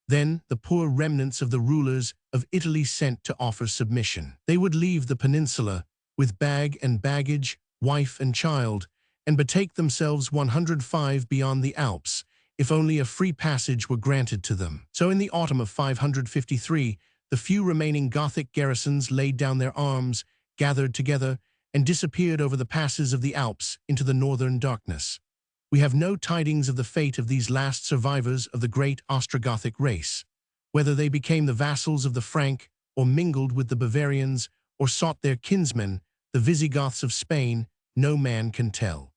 Then the poor remnants of the rulers of Italy sent to offer submission. They would leave the peninsula with bag and baggage, wife and child, and betake themselves 105 beyond the Alps, if only a free passage were granted to them. So in the autumn of 553, the few remaining Gothic garrisons laid down their arms, gathered together, and disappeared over the passes of the Alps into the northern darkness. We have no tidings of the fate of these last survivors of the great Ostrogothic race. Whether they became the vassals of the Frank, or mingled with the Bavarians, or sought their kinsmen, the Visigoths of Spain, no man can tell.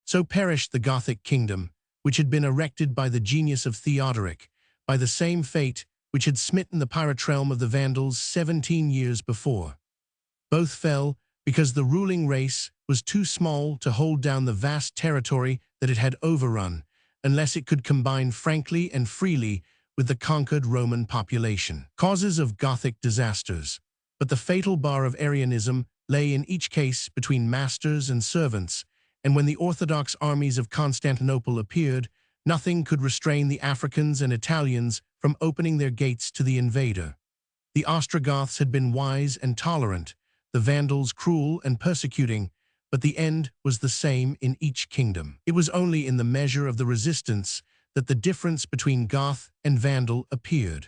So perished the Gothic kingdom, which had been erected by the genius of Theodoric, by the same fate which had smitten the pirate realm of the Vandals 17 years before. Both fell because the ruling race was too small to hold down the vast territory that it had overrun, unless it could combine frankly and freely with the conquered Roman population. Causes of Gothic disasters. But the fatal bar of Arianism lay in each case between masters and servants, and when the Orthodox armies of Constantinople appeared, nothing could restrain the Africans and Italians from opening their gates to the invader. The Ostrogoths had been wise and tolerant, the Vandals cruel and persecuting, but the end was the same in each kingdom. It was only in the measure of the resistance that the difference between Goth and Vandal appeared.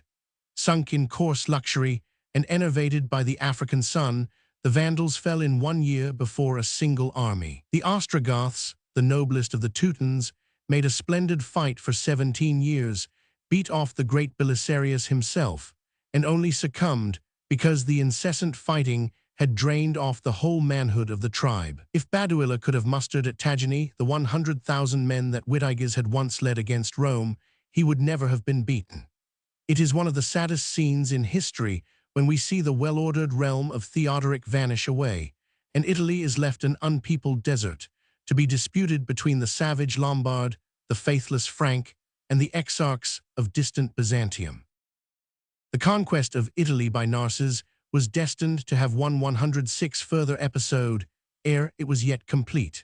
Sunk in coarse luxury and enervated by the African sun, the Vandals fell in 1 year before a single army. The Ostrogoths, the noblest of the Teutons, made a splendid fight for 17 years, beat off the great Belisarius himself, and only succumbed because the incessant fighting had drained off the whole manhood of the tribe. If Baduila could have mustered at Tagini the 100,000 men that Witigis had once led against Rome, he would never have been beaten. It is one of the saddest scenes in history when we see the well-ordered realm of Theodoric vanish away, and Italy is left an unpeopled desert, to be disputed between the savage Lombard, the faithless Frank, and the exarchs of distant Byzantium. The conquest of Italy by Narses was destined to have one 106 further episode ere it was yet complete.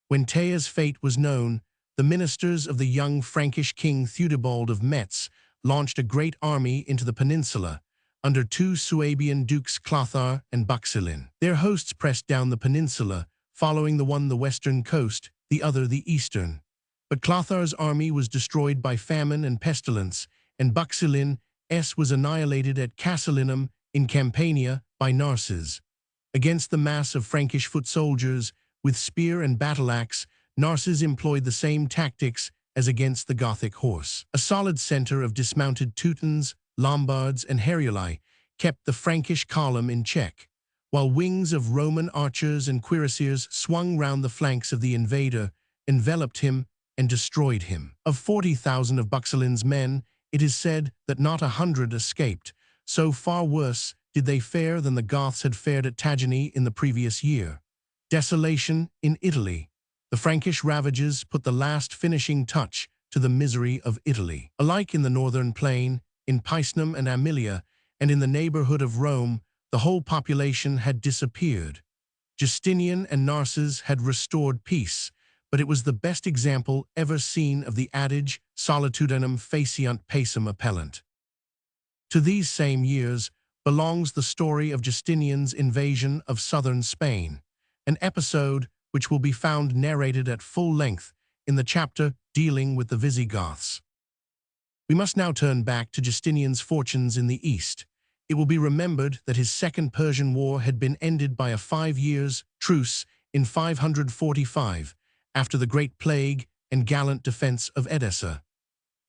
When Tea's fate was known, the ministers of the young Frankish king Theudebald of Metz launched a great army into the peninsula, under two Suabian dukes Clothar and Buxilin. Their hosts pressed down the peninsula, following the one the western coast, the other the eastern. But Clothar's army was destroyed by famine and pestilence, and Buxilin's was annihilated at Casilinum in Campania by Narses. Against the mass of Frankish foot soldiers, with spear and battle-axe, Narses employed the same tactics as against the Gothic horse. A solid center of dismounted Teutons, Lombards, and Heruli kept the Frankish column in check, while wings of Roman archers and cuirassiers swung round the flanks of the invader, enveloped him, and destroyed him. Of 40,000 of Buxilin's men, it is said that not 100 escaped, so far worse did they fare than the Goths had fared at Tagini in the previous year. Desolation in Italy. The Frankish ravages put the last finishing touch to the misery of Italy. Alike in the northern plain, in Picenum and Aemilia, and in the neighborhood of Rome, the whole population had disappeared. Justinian and Narses had restored peace, but it was the best example ever seen of the adage solitudinem faciunt pacem appellant. To these same years belongs the story of Justinian's invasion of southern Spain, an episode which will be found narrated at full length in the chapter dealing with the Visigoths. We must now turn back to Justinian's fortunes in the East. It will be remembered that his Second Persian War had been ended by a 5 years' truce in 545, after the Great Plague and gallant defense of Edessa.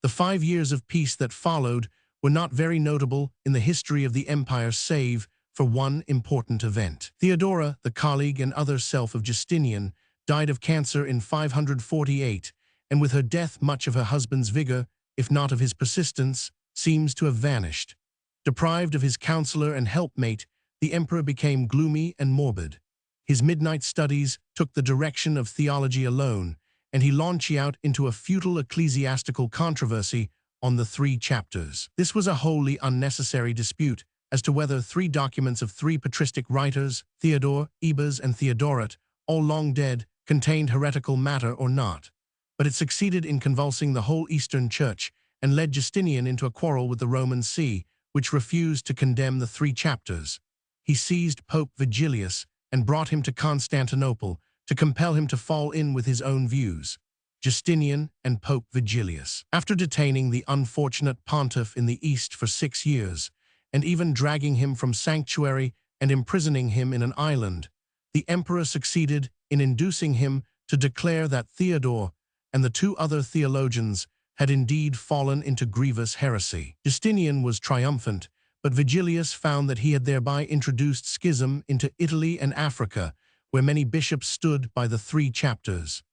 The 5 years of peace that followed were not very notable in the history of the empire save for one important event. Theodora, the colleague and other self of Justinian, died of cancer in 548, and with her death much of her husband's vigor, if not of his persistence, seems to have vanished. Deprived of his counselor and helpmate, the emperor became gloomy and morbid. His midnight studies took the direction of theology alone, and he launched out into a futile ecclesiastical controversy on the 3 chapters. This was a wholly unnecessary dispute as to whether 3 documents of 3 patristic writers, Theodore, Ebers, and Theodoret, all long dead, contained heretical matter or not. But it succeeded in convulsing the whole Eastern Church and led Justinian into a quarrel with the Roman See, which refused to condemn the 3 chapters. He seized Pope Vigilius and brought him to Constantinople to compel him to fall in with his own views. Justinian and Pope Vigilius. After detaining the unfortunate pontiff in the East for 6 years, and even dragging him from sanctuary and imprisoning him in an island, the emperor succeeded in inducing him to declare that Theodore and the 2 other theologians had indeed fallen into grievous heresy. Justinian was triumphant, but Vigilius found that he had thereby introduced schism into Italy and Africa, where many bishops stood by the 3 chapters.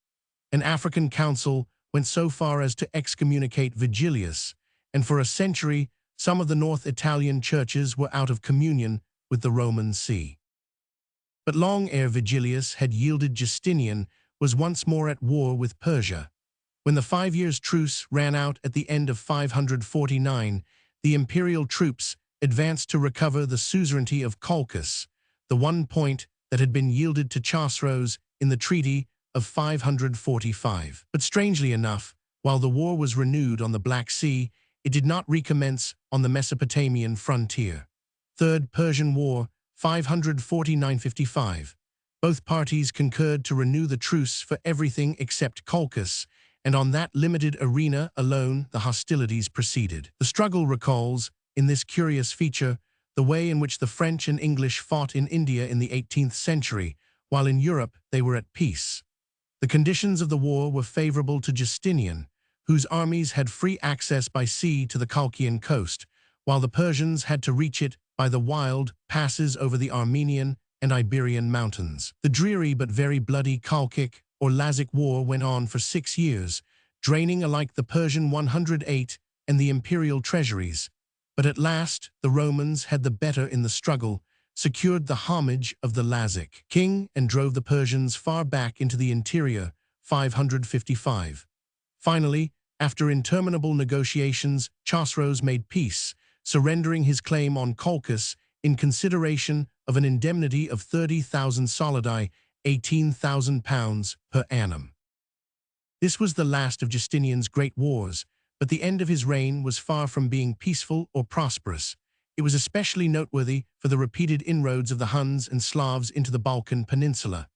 An African council went so far as to excommunicate Vigilius, and for a century some of the North Italian churches were out of communion with the Roman See. But long ere Vigilius had yielded, Justinian was once more at war with Persia. When the 5 years' truce ran out at the end of 549, the imperial troops advanced to recover the suzerainty of Colchis, the one point that had been yielded to Chosroes in the Treaty of 545. But strangely enough, while the war was renewed on the Black Sea, it did not recommence on the Mesopotamian frontier. Third Persian War, 549–55. Both parties concurred to renew the truce for everything except Colchis, and on that limited arena alone the hostilities proceeded. The struggle recalls, in this curious feature, the way in which the French and English fought in India in the 18th century, while in Europe they were at peace. The conditions of the war were favorable to Justinian, whose armies had free access by sea to the Chalkian coast, while the Persians had to reach it by the wild passes over the Armenian and Iberian mountains. The dreary but very bloody Chalkic or Lazic War went on for 6 years, draining alike the Persian 108 and the imperial treasuries. But at last the Romans had the better in the struggle, secured the homage of the Lazic king, and drove the Persians far back into the interior, 555. Finally, after interminable negotiations, Chosroes made peace, surrendering his claim on Colchis in consideration of an indemnity of 30,000 solidi, £18,000 per annum. This was the last of Justinian's great wars, but the end of his reign was far from being peaceful or prosperous. It was especially noteworthy for the repeated inroads of the Huns and Slavs into the Balkan Peninsula.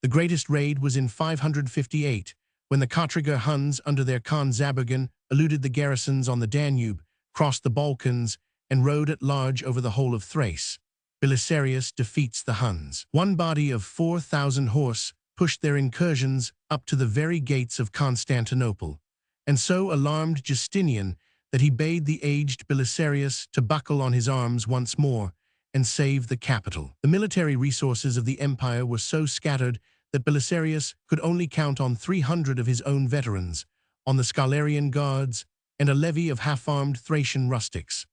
The greatest raid was in 558, when the Kotriger Huns under their Khan Zabergan eluded the garrisons on the Danube, crossed the Balkans, and rode at large over the whole of Thrace. Belisarius defeats the Huns. One body of 4,000 horse pushed their incursions up to the very gates of Constantinople, and so alarmed Justinian that he bade the aged Belisarius to buckle on his arms once more and save the capital. The military resources of the empire were so scattered that Belisarius could only count on 300 of his own veterans, on the Scalarian guards, and a levy of half-armed Thracian rustics.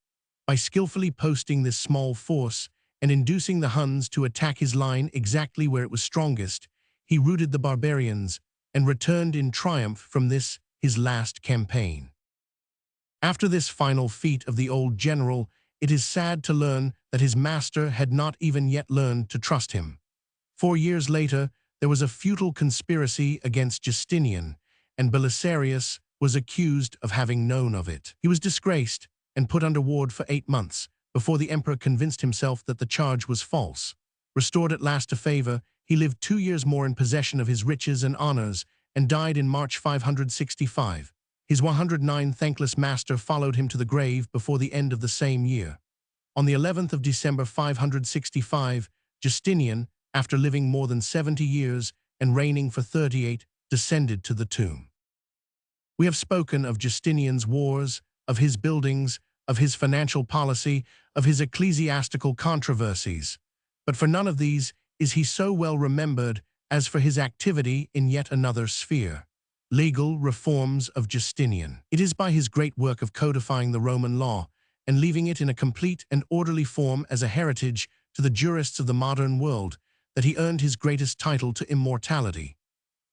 By skillfully posting this small force and inducing the Huns to attack his line exactly where it was strongest, he routed the barbarians and returned in triumph from this, his last campaign. After this final feat of the old general, it is sad to learn that his master had not even yet learned to trust him. 4 years later, there was a futile conspiracy against Justinian, and Belisarius was accused of having known of it. He was disgraced and put under ward for 8 months, before the emperor convinced himself that the charge was false. Restored at last to favor, he lived 2 years more in possession of his riches and honors, and died in March 565. His 109 thankless master followed him to the grave before the end of the same year. On the 11th of December 565, Justinian, after living more than 70 years and reigning for 38, descended to the tomb. We have spoken of Justinian's wars, of his buildings, of his financial policy, of his ecclesiastical controversies. But for none of these is he so well remembered as for his activity in yet another sphere: legal reforms of Justinian. It is by his great work of codifying the Roman law and leaving it in a complete and orderly form as a heritage to the jurists of the modern world that he earned his greatest title to immortality.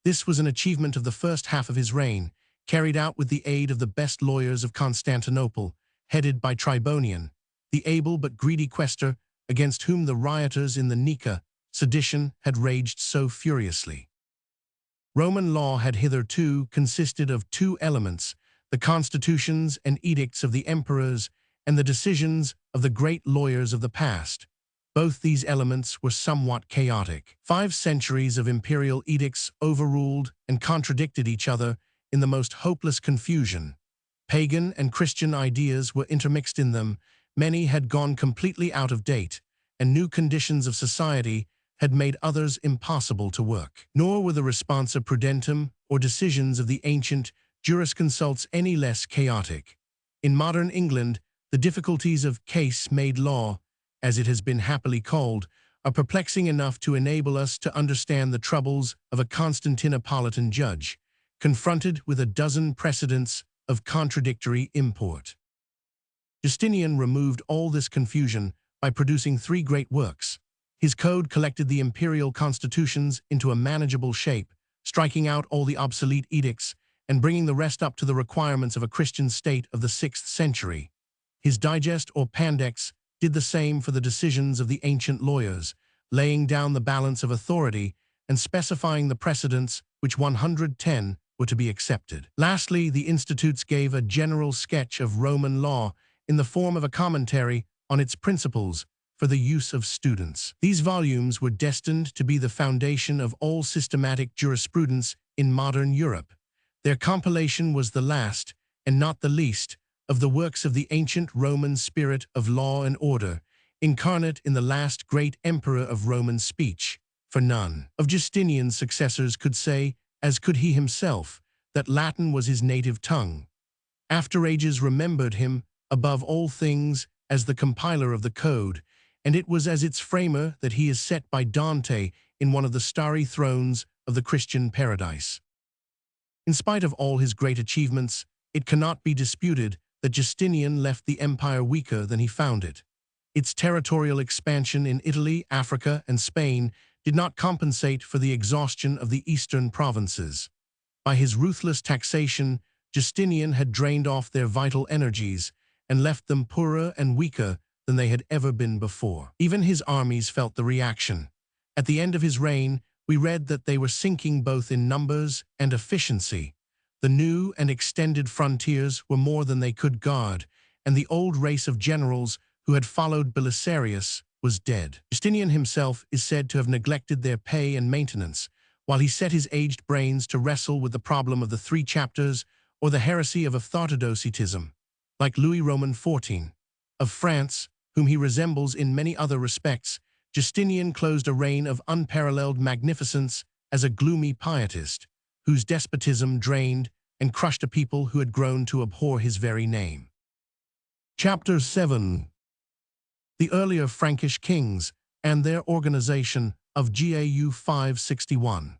This was an achievement of the first half of his reign, carried out with the aid of the best lawyers of Constantinople, headed by Tribonian, the able but greedy quaestor against whom the rioters in the Nika sedition had raged so furiously. Roman law had hitherto consisted of 2 elements: the constitutions and edicts of the emperors and the decisions of the great lawyers of the past. Both these elements were somewhat chaotic. 5 centuries of imperial edicts overruled and contradicted each other in the most hopeless confusion. Pagan and Christian ideas were intermixed in them, many had gone completely out of date, and new conditions of society had made others impossible to work. Nor were the responsa prudentum or decisions of the ancient jurisconsults any less chaotic. In modern England, the difficulties of case-made law, as it has been happily called, are perplexing enough to enable us to understand the troubles of a Constantinopolitan judge, confronted with a dozen precedents of contradictory import. Justinian removed all this confusion by producing three great works. His code collected the imperial constitutions into a manageable shape, striking out all the obsolete edicts and bringing the rest up to the requirements of a Christian state of the 6th century. His digest or Pandex did the same for the decisions of the ancient lawyers, laying down the balance of authority and specifying the precedents which 110 were to be accepted. Lastly, the Institutes gave a general sketch of Roman law in the form of a commentary on its principles for the use of students. These volumes were destined to be the foundation of all systematic jurisprudence in modern Europe. Their compilation was the last, and not the least, of the works of the ancient Roman spirit of law and order, incarnate in the last great emperor of Roman speech, for none of Justinian's successors could say, as could he himself, that Latin was his native tongue. After ages remembered him, above all things, as the compiler of the code, and it was as its framer that he is set by Dante in one of the starry thrones of the Christian paradise. In spite of all his great achievements, it cannot be disputed that Justinian left the empire weaker than he found it. Its territorial expansion in Italy, Africa, and Spain did not compensate for the exhaustion of the eastern provinces. By his ruthless taxation, Justinian had drained off their vital energies and left them poorer and weaker than they had ever been before. Even his armies felt the reaction. At the end of his reign, we read that they were sinking both in numbers and efficiency. The new and extended frontiers were more than they could guard, and the old race of generals who had followed Belisarius was dead. Justinian himself is said to have neglected their pay and maintenance, while he set his aged brains to wrestle with the problem of the 3 chapters or the heresy of orthodoxitism. Like Louis Roman XIV of France, whom he resembles in many other respects, Justinian closed a reign of unparalleled magnificence as a gloomy pietist, whose despotism drained and crushed a people who had grown to abhor his very name. Chapter 7. The earlier Frankish kings and their organization of GAU 561.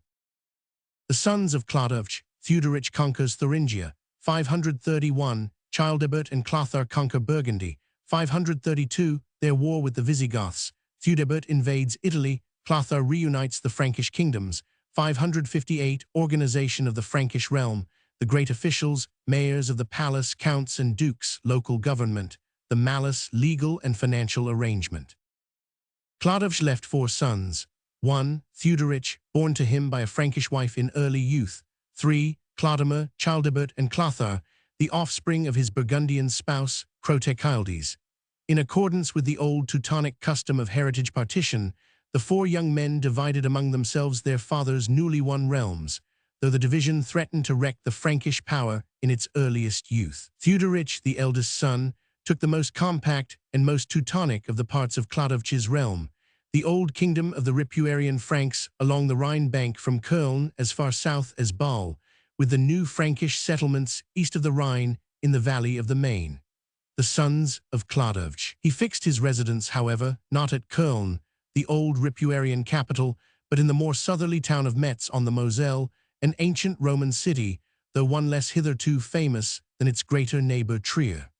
The sons of Clodovch, Theuderic conquers Thuringia, 531, Childebert and Clothar conquer Burgundy, 532, their war with the Visigoths, Theudebert invades Italy, Clothar reunites the Frankish kingdoms, 558, organization of the Frankish realm, the great officials, mayors of the palace, counts and dukes, local government, the malice, legal and financial arrangement. Clodovch left 4 sons. 1. Theuderic, born to him by a Frankish wife in early youth. 3. Clodomir, Childebert and Clothar, the offspring of his Burgundian spouse, Chrotechildes. In accordance with the old Teutonic custom of heritage partition, the 4 young men divided among themselves their father's newly won realms, though the division threatened to wreck the Frankish power in its earliest youth. Theuderic, the eldest son, took the most compact and most Teutonic of the parts of Clodovch's realm, the old kingdom of the Ripuarian Franks along the Rhine bank from Köln as far south as Bâle, with the new Frankish settlements east of the Rhine in the valley of the Main. The sons of Clodovch. He fixed his residence, however, not at Köln, the old Ripuarian capital, but in the more southerly town of Metz on the Moselle, an ancient Roman city, though one less hitherto famous than its greater neighbor Trier.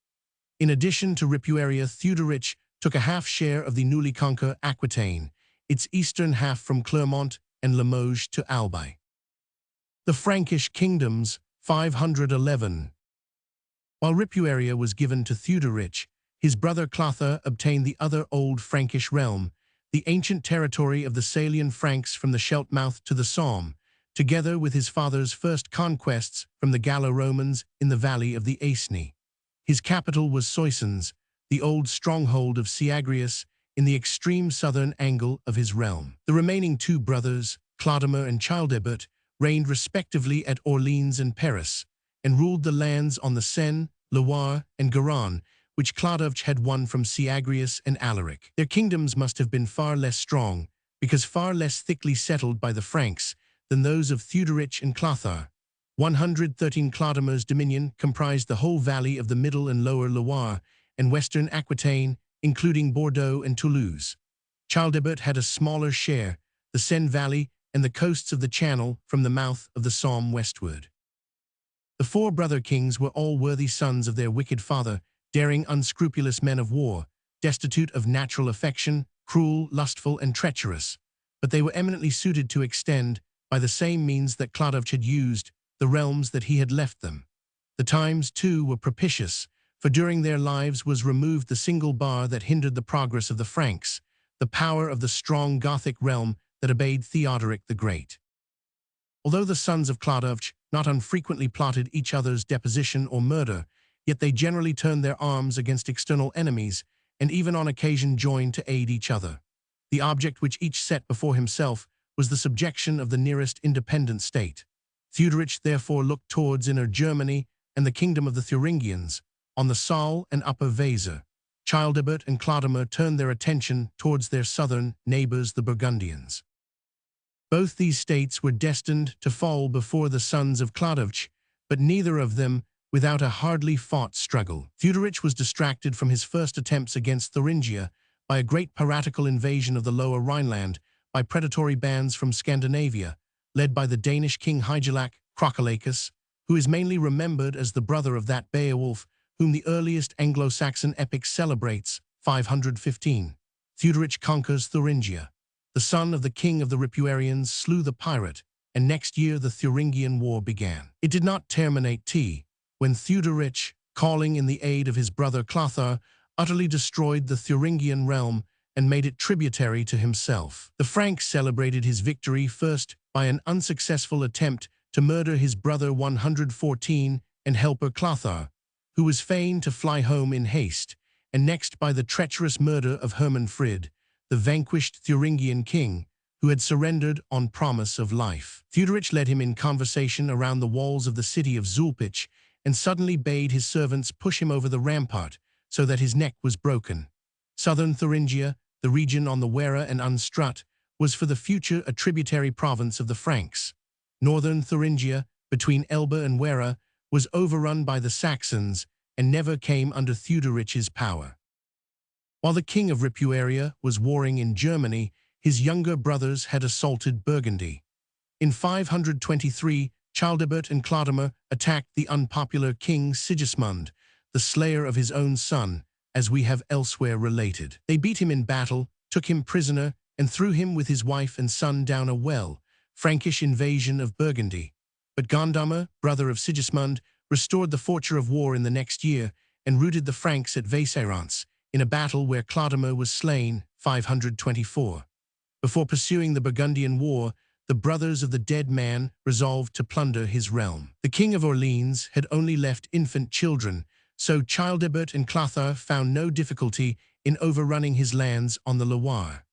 In addition to Ripuaria, Theuderic took a half-share of the newly conquered Aquitaine, its eastern half from Clermont and Limoges to Albi. The Frankish kingdoms, 511. While Ripuaria was given to Theuderic, his brother Clothar obtained the other old Frankish realm, the ancient territory of the Salian Franks from the Scheldt mouth to the Somme, together with his father's first conquests from the Gallo-Romans in the valley of the Aisne. His capital was Soissons, the old stronghold of Syagrius, in the extreme southern angle of his realm. The remaining 2 brothers, Clodomir and Childebert, reigned respectively at Orleans and Paris, and ruled the lands on the Seine, Loire, and Garonne, which Clodovch had won from Syagrius and Alaric. Their kingdoms must have been far less strong, because far less thickly settled by the Franks than those of Theuderic and Clothar. 113 Clodomer's dominion comprised the whole valley of the middle and lower Loire and western Aquitaine, including Bordeaux and Toulouse. Childebert had a smaller share, the Seine Valley and the coasts of the Channel from the mouth of the Somme westward. The four brother kings were all worthy sons of their wicked father, daring, unscrupulous men of war, destitute of natural affection, cruel, lustful, and treacherous. But they were eminently suited to extend, by the same means that Clodovch had used, the realms that he had left them. The times, too, were propitious, for during their lives was removed the single bar that hindered the progress of the Franks, the power of the strong Gothic realm that obeyed Theodoric the Great. Although the sons of Clodovch not unfrequently plotted each other's deposition or murder, yet they generally turned their arms against external enemies, and even on occasion joined to aid each other. The object which each set before himself was the subjection of the nearest independent state. Theuderic therefore looked towards Inner Germany and the kingdom of the Thuringians, on the Saale and Upper Weser. Childebert and Clodomer turned their attention towards their southern neighbors, the Burgundians. Both these states were destined to fall before the sons of Clodovch, but neither of them without a hardly fought struggle. Theuderic was distracted from his first attempts against Thuringia by a great piratical invasion of the lower Rhineland by predatory bands from Scandinavia, led by the Danish king Hygelac Crocolaicus, who is mainly remembered as the brother of that Beowulf whom the earliest Anglo-Saxon epic celebrates, 515. Theuderic conquers Thuringia. The son of the king of the Ripuarians slew the pirate, and next year the Thuringian War began. It did not terminate when Theuderic, calling in the aid of his brother Clothar, utterly destroyed the Thuringian realm and made it tributary to himself. The Franks celebrated his victory first by an unsuccessful attempt to murder his brother 114 and helper Clothar, who was fain to fly home in haste, and next by the treacherous murder of Hermanfrid, the vanquished Thuringian king, who had surrendered on promise of life. Theuderic led him in conversation around the walls of the city of Zulpich, and suddenly bade his servants push him over the rampart, so that his neck was broken. Southern Thuringia, the region on the Werra and Unstrut, was for the future a tributary province of the Franks. Northern Thuringia, between Elbe and Werra, was overrun by the Saxons and never came under Theuderic's power. While the king of Ripuaria was warring in Germany, his younger brothers had assaulted Burgundy. In 523, Childebert and Clodomer attacked the unpopular king Sigismund, the slayer of his own son, as we have elsewhere related. They beat him in battle, took him prisoner, and threw him with his wife and son down a well, Frankish invasion of Burgundy. But Gondomer, brother of Sigismund, restored the fortune of war in the next year and routed the Franks at Vaisserance, in a battle where Clodomer was slain, 524. Before pursuing the Burgundian War, the brothers of the dead man resolved to plunder his realm. The king of Orleans had only left infant children, so Childebert and Clothar found no difficulty in overrunning his lands on the Loire.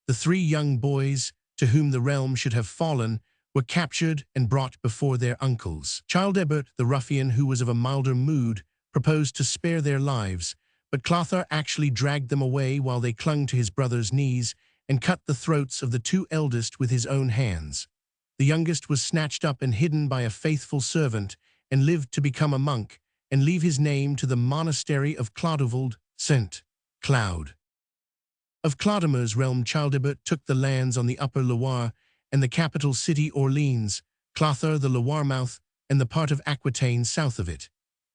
The three young boys, to whom the realm should have fallen, were captured and brought before their uncles. Childebert, the ruffian who was of a milder mood, proposed to spare their lives, but Clothar actually dragged them away while they clung to his brother's knees and cut the throats of the two eldest with his own hands. The youngest was snatched up and hidden by a faithful servant and lived to become a monk and leave his name to the monastery of Clodovald, St. Cloud. Of Clodomer's realm, Childebert took the lands on the upper Loire and the capital city Orleans, Clothar the Loire mouth, and the part of Aquitaine south of it.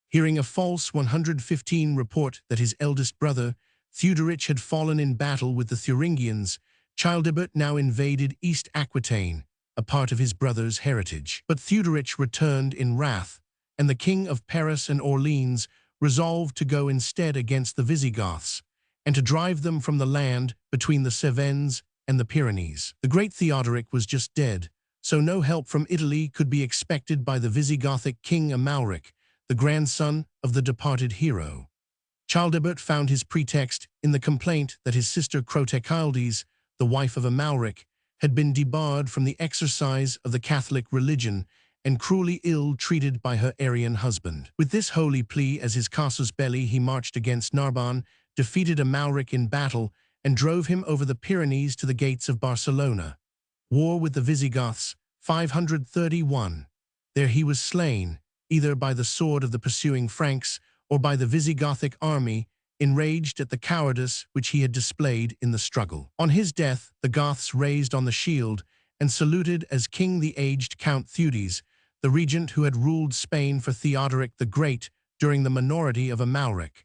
Hearing a false 115 report that his eldest brother, Theuderic, had fallen in battle with the Thuringians, Childebert now invaded East Aquitaine, a part of his brother's heritage. But Theuderic returned in wrath, and the king of Paris and Orleans resolved to go instead against the Visigoths, and to drive them from the land between the Cevennes and the Pyrenees. The great Theodoric was just dead, so no help from Italy could be expected by the Visigothic king Amalric, the grandson of the departed hero. Childebert found his pretext in the complaint that his sister Crotechildes, the wife of Amalric, had been debarred from the exercise of the Catholic religion and cruelly ill-treated by her Arian husband. With this holy plea as his casus belli, he marched against Narbonne, defeated Amalric in battle, and drove him over the Pyrenees to the gates of Barcelona. War with the Visigoths, 531. There he was slain, either by the sword of the pursuing Franks or by the Visigothic army, enraged at the cowardice which he had displayed in the struggle. On his death, the Goths raised on the shield and saluted as king the aged Count Theudes, the regent who had ruled Spain for Theodoric the Great during the minority of Amalric.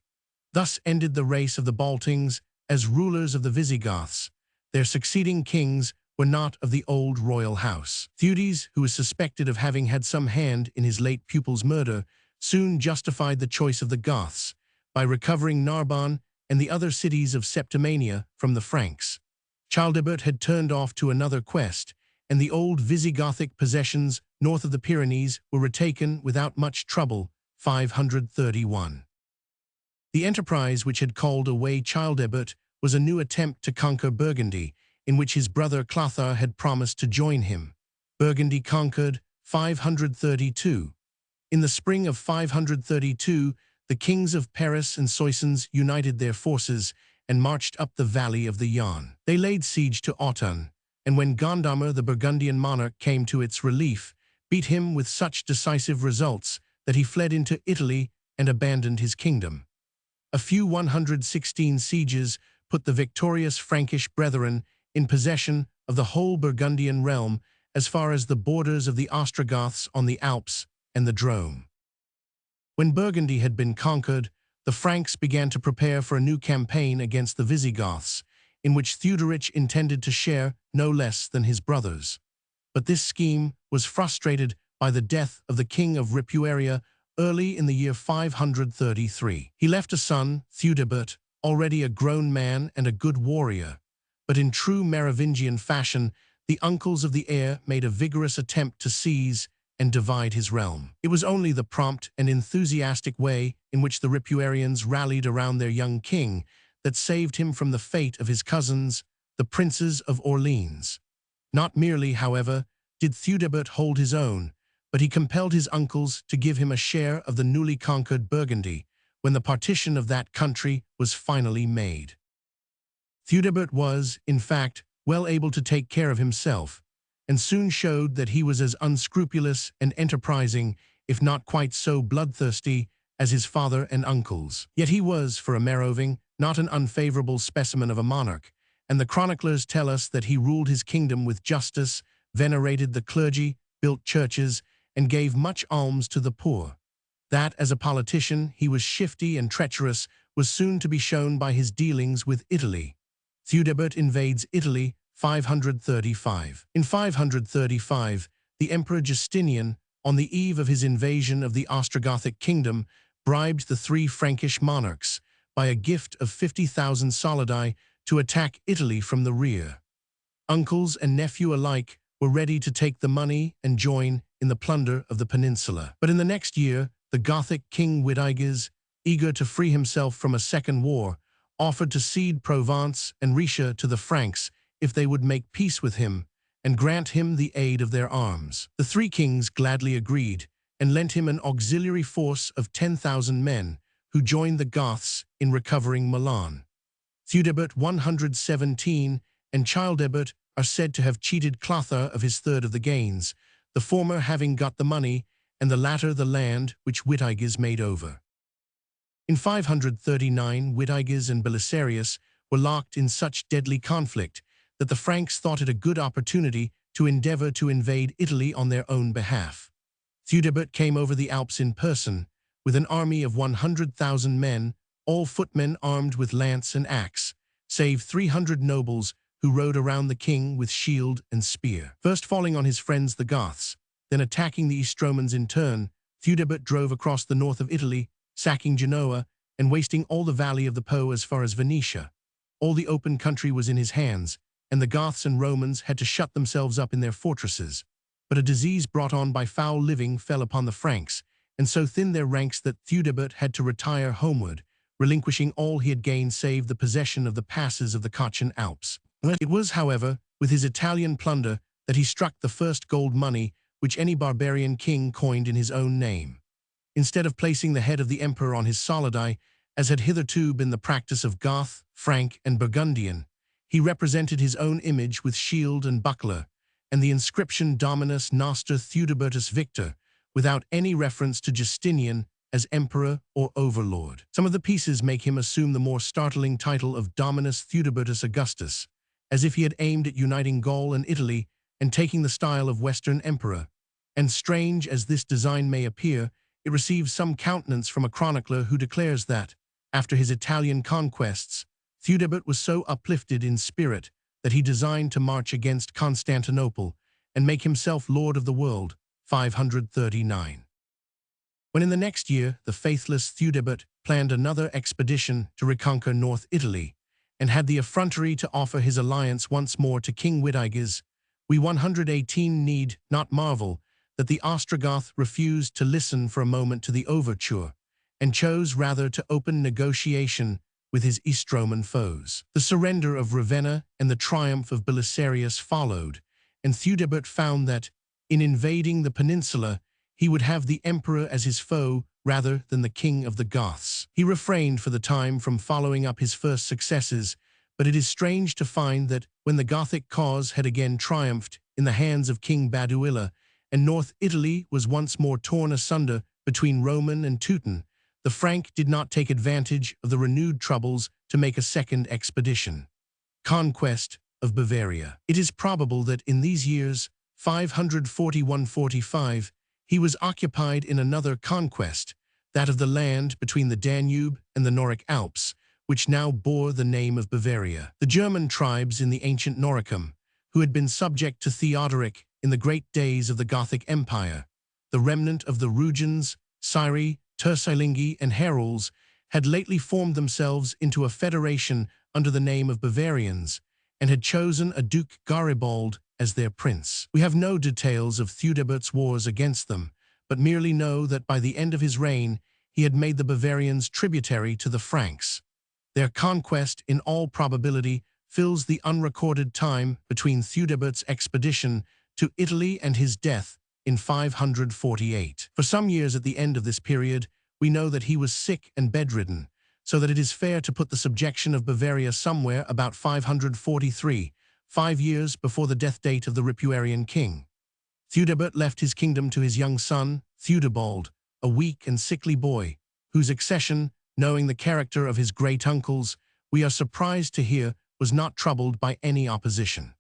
Thus ended the race of the Baltings as rulers of the Visigoths. Their succeeding kings were not of the old royal house. Theudes, who was suspected of having had some hand in his late pupil's murder, soon justified the choice of the Goths by recovering Narbonne and the other cities of Septimania from the Franks. Childebert had turned off to another quest, and the old Visigothic possessions north of the Pyrenees were retaken without much trouble, 531. The enterprise which had called away Childebert was a new attempt to conquer Burgundy, in which his brother Clothar had promised to join him. Burgundy conquered, 532. In the spring of 532, the kings of Paris and Soissons united their forces and marched up the valley of the Yonne. They laid siege to Autun, and when Gondomar, the Burgundian monarch, came to its relief, beat him with such decisive results that he fled into Italy and abandoned his kingdom. A few 116 sieges put the victorious Frankish brethren in possession of the whole Burgundian realm as far as the borders of the Ostrogoths on the Alps and the Drôme. When Burgundy had been conquered, the Franks began to prepare for a new campaign against the Visigoths, in which Theuderic intended to share no less than his brothers. But this scheme was frustrated by the death of the king of Ripuaria early in the year 533. He left a son, Theudebert, already a grown man and a good warrior, but in true Merovingian fashion, the uncles of the heir made a vigorous attempt to seize and divide his realm. It was only the prompt and enthusiastic way in which the Ripuarians rallied around their young king that saved him from the fate of his cousins, the princes of Orleans. Not merely, however, did Theudebert hold his own, but he compelled his uncles to give him a share of the newly conquered Burgundy when the partition of that country was finally made. Theudebert was, in fact, well able to take care of himself, and soon showed that he was as unscrupulous and enterprising, if not quite so bloodthirsty, as his father and uncles. Yet he was, for a Meroving, not an unfavorable specimen of a monarch, and the chroniclers tell us that he ruled his kingdom with justice, venerated the clergy, built churches, and gave much alms to the poor. That, as a politician, he was shifty and treacherous was soon to be shown by his dealings with Italy. Theudebert invades Italy, 535. In 535, the Emperor Justinian, on the eve of his invasion of the Ostrogothic kingdom, bribed the three Frankish monarchs by a gift of 50,000 solidi to attack Italy from the rear. Uncles and nephew alike were ready to take the money and join in the plunder of the peninsula. But in the next year, the Gothic king Witigis, eager to free himself from a second war, offered to cede Provence and Rhaetia to the Franks if they would make peace with him and grant him the aid of their arms. The three kings gladly agreed and lent him an auxiliary force of 10,000 men who joined the Goths in recovering Milan. Theudebert 117 and Childebert are said to have cheated Clothar of his third of the gains, the former having got the money and the latter the land which Witigis made over. In 539, Witigis and Belisarius were locked in such deadly conflict that the Franks thought it a good opportunity to endeavor to invade Italy on their own behalf. Theudebert came over the Alps in person, with an army of 100,000 men, all footmen armed with lance and axe, save 300 nobles who rode around the king with shield and spear. First falling on his friends the Goths, then attacking the Estromans in turn, Theudebert drove across the north of Italy, sacking Genoa and wasting all the valley of the Po as far as Venetia. All the open country was in his hands, and the Goths and Romans had to shut themselves up in their fortresses. But a disease brought on by foul living fell upon the Franks, and so thinned their ranks that Theudebert had to retire homeward, relinquishing all he had gained save the possession of the passes of the Cottian Alps. It was, however, with his Italian plunder that he struck the first gold money which any barbarian king coined in his own name. Instead of placing the head of the emperor on his solidi, as had hitherto been the practice of Goth, Frank, and Burgundian, he represented his own image with shield and buckler, and the inscription Dominus Noster Theodobertus Victor, without any reference to Justinian as emperor or overlord. Some of the pieces make him assume the more startling title of Dominus Theodobertus Augustus, as if he had aimed at uniting Gaul and Italy and taking the style of Western emperor. And strange as this design may appear, it receives some countenance from a chronicler who declares that, after his Italian conquests, Theudebert was so uplifted in spirit that he designed to march against Constantinople and make himself lord of the world, 539. When in the next year the faithless Theudebert planned another expedition to reconquer North Italy, and had the effrontery to offer his alliance once more to King Witigis, we 118 need not marvel that the Ostrogoth refused to listen for a moment to the overture, and chose rather to open negotiation with his Eastroman foes. The surrender of Ravenna and the triumph of Belisarius followed, and Theudebert found that, in invading the peninsula, he would have the emperor as his foe rather than the king of the Goths. He refrained for the time from following up his first successes, but it is strange to find that when the Gothic cause had again triumphed in the hands of King Baduila, and North Italy was once more torn asunder between Roman and Teuton, the Frank did not take advantage of the renewed troubles to make a second expedition. Conquest of Bavaria. It is probable that in these years, 541–45, he was occupied in another conquest, that of the land between the Danube and the Noric Alps, which now bore the name of Bavaria. The German tribes in the ancient Noricum, who had been subject to Theodoric in the great days of the Gothic Empire, the remnant of the Rugians, Syri, Turcilingi, and Heruls, had lately formed themselves into a federation under the name of Bavarians, and had chosen a Duke Garibald as their prince. We have no details of Theudebert's wars against them, but merely know that by the end of his reign he had made the Bavarians tributary to the Franks. Their conquest, in all probability, fills the unrecorded time between Theudebert's expedition to Italy and his death in 548. For some years at the end of this period, we know that he was sick and bedridden, so that it is fair to put the subjection of Bavaria somewhere about 543, 5 years before the death date of the Ripuarian king. Theudebert left his kingdom to his young son, Theudebald, a weak and sickly boy, whose accession, knowing the character of his great-uncles, we are surprised to hear was not troubled by any opposition.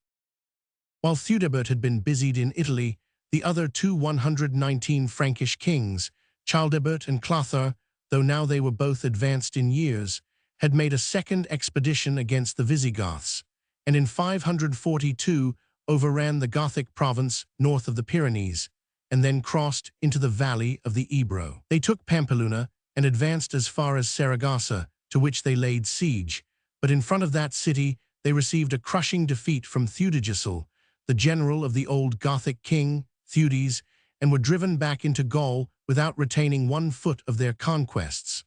While Theudebert had been busied in Italy, the other two 119 Frankish kings, Childebert and Clothar, though now they were both advanced in years, had made a second expedition against the Visigoths, and in 542 overran the Gothic province north of the Pyrenees, and then crossed into the valley of the Ebro. They took Pampeluna and advanced as far as Saragossa, to which they laid siege, but in front of that city they received a crushing defeat from Theudegisel, the general of the old Gothic king, Theudes, and were driven back into Gaul without retaining 1 foot of their conquests.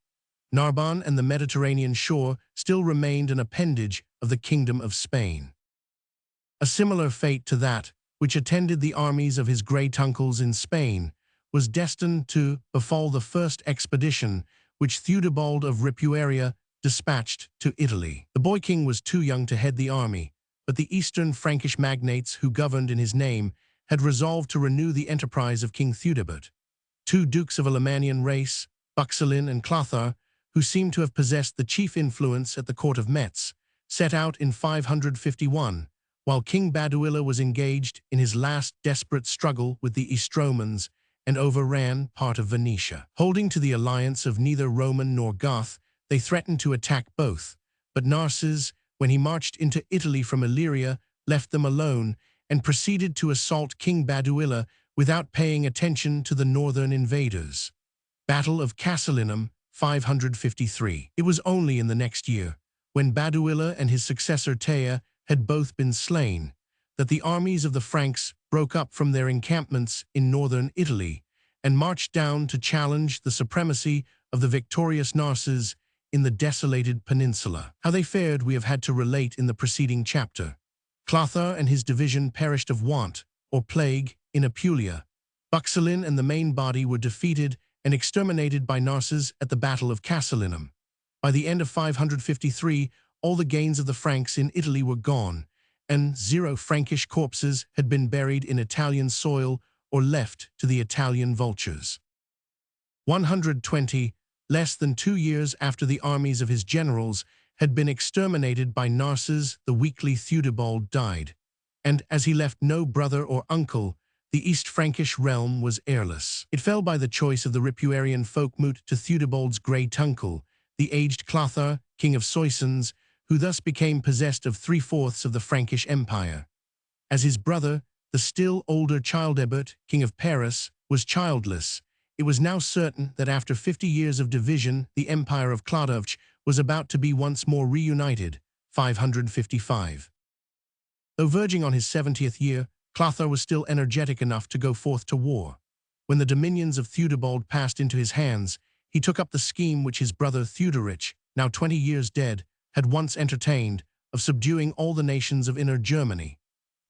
Narbonne and the Mediterranean shore still remained an appendage of the Kingdom of Spain. A similar fate to that which attended the armies of his great-uncles in Spain was destined to befall the first expedition which Theudebald of Ripuaria dispatched to Italy. The boy king was too young to head the army, but the eastern Frankish magnates who governed in his name had resolved to renew the enterprise of King Theudebert. 2 dukes of Alemannian race, Buxelin and Clothar, who seem to have possessed the chief influence at the court of Metz, set out in 551, while King Baduila was engaged in his last desperate struggle with the Eastromans and overran part of Venetia. Holding to the alliance of neither Roman nor Goth, they threatened to attack both, but Narses, when he marched into Italy from Illyria, left them alone and proceeded to assault King Baduila without paying attention to the northern invaders. Battle of Casilinum, 553. It was only in the next year, when Baduila and his successor Teia had both been slain, that the armies of the Franks broke up from their encampments in northern Italy and marched down to challenge the supremacy of the victorious Narses in the desolated peninsula. How they fared we have had to relate in the preceding chapter. Clothar and his division perished of want, or plague, in Apulia. Buxalin and the main body were defeated and exterminated by Narses at the Battle of Casilinum. By the end of 553, all the gains of the Franks in Italy were gone, and 0 Frankish corpses had been buried in Italian soil or left to the Italian vultures. 120, less than 2 years after the armies of his generals had been exterminated by Narses, the weakly Theudebald died, and as he left no brother or uncle, the East Frankish realm was heirless. It fell by the choice of the Ripuarian folkmoot to Theudebald's great uncle, the aged Clothar, king of Soissons, who thus became possessed of 3/4 of the Frankish Empire. As his brother, the still older Childebert, king of Paris, was childless, it was now certain that after 50 years of division, the empire of Clodovch was about to be once more reunited, 555. Though verging on his 70th year, Clothar was still energetic enough to go forth to war. When the dominions of Theudebald passed into his hands, he took up the scheme which his brother Theuderic, now 20 years dead, had once entertained, of subduing all the nations of inner Germany.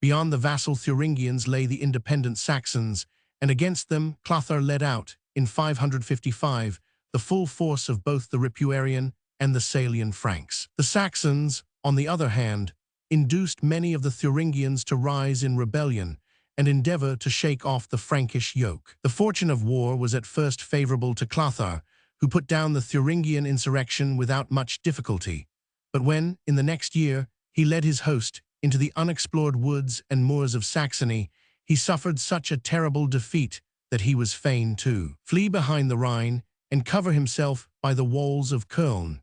Beyond the vassal Thuringians lay the independent Saxons, and against them Clothar led out, in 555, the full force of both the Ripuarian and the Salian Franks. The Saxons, on the other hand, induced many of the Thuringians to rise in rebellion and endeavor to shake off the Frankish yoke. The fortune of war was at first favorable to Clothar, who put down the Thuringian insurrection without much difficulty. But when, in the next year, he led his host into the unexplored woods and moors of Saxony, he suffered such a terrible defeat that he was fain to flee behind the Rhine and cover himself by the walls of Köln.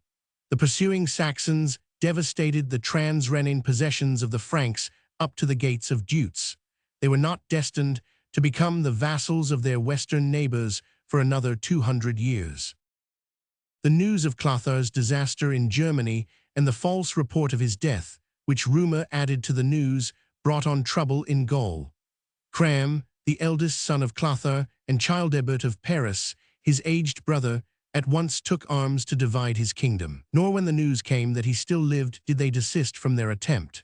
The pursuing Saxons devastated the trans-Rhenane possessions of the Franks up to the gates of Deutz. They were not destined to become the vassals of their western neighbors for another 200 years. The news of Clothar's disaster in Germany and the false report of his death, which rumor added to the news, brought on trouble in Gaul. Cram, the eldest son of Clothar, and Childebert of Paris, his aged brother, at once took arms to divide his kingdom. Nor when the news came that he still lived did they desist from their attempt.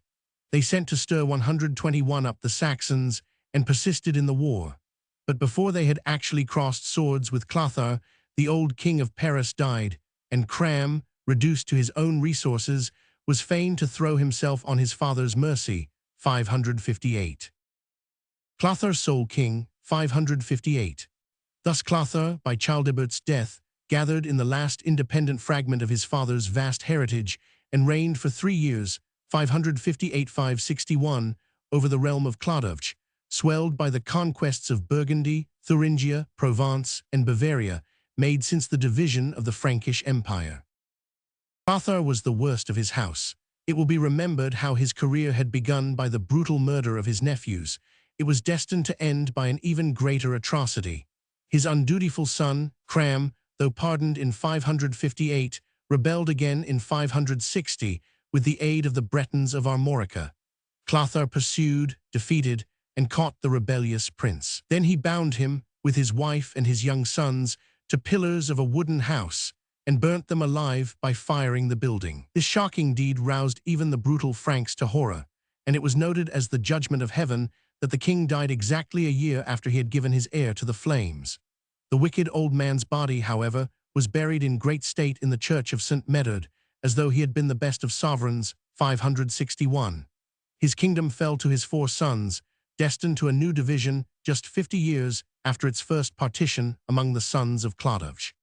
They sent to stir 121 up the Saxons and persisted in the war. But before they had actually crossed swords with Clothar, the old king of Paris died, and Cram, reduced to his own resources, was fain to throw himself on his father's mercy, 558. Clothar sole king, 558. Thus Clothar, by Childebert's death, gathered in the last independent fragment of his father's vast heritage and reigned for 3 years, 558–561, over the realm of Clodovch, swelled by the conquests of Burgundy, Thuringia, Provence, and Bavaria, made since the division of the Frankish Empire. Clothar was the worst of his house. It will be remembered how his career had begun by the brutal murder of his nephews. It was destined to end by an even greater atrocity. His undutiful son, Cram, though pardoned in 558, rebelled again in 560 with the aid of the Bretons of Armorica. Clothar pursued, defeated, and caught the rebellious prince. Then he bound him, with his wife and his young sons, to pillars of a wooden house, and burnt them alive by firing the building. This shocking deed roused even the brutal Franks to horror, and it was noted as the judgment of heaven that the king died exactly a year after he had given his heir to the flames. The wicked old man's body, however, was buried in great state in the church of St. Medard, as though he had been the best of sovereigns, 561. His kingdom fell to his 4 sons, destined to a new division just 50 years after its first partition among the sons of Clodovch.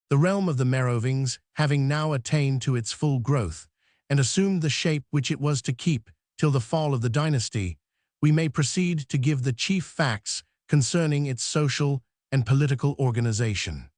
The realm of the Merovingians, having now attained to its full growth, and assumed the shape which it was to keep till the fall of the dynasty, we may proceed to give the chief facts concerning its social and political organization.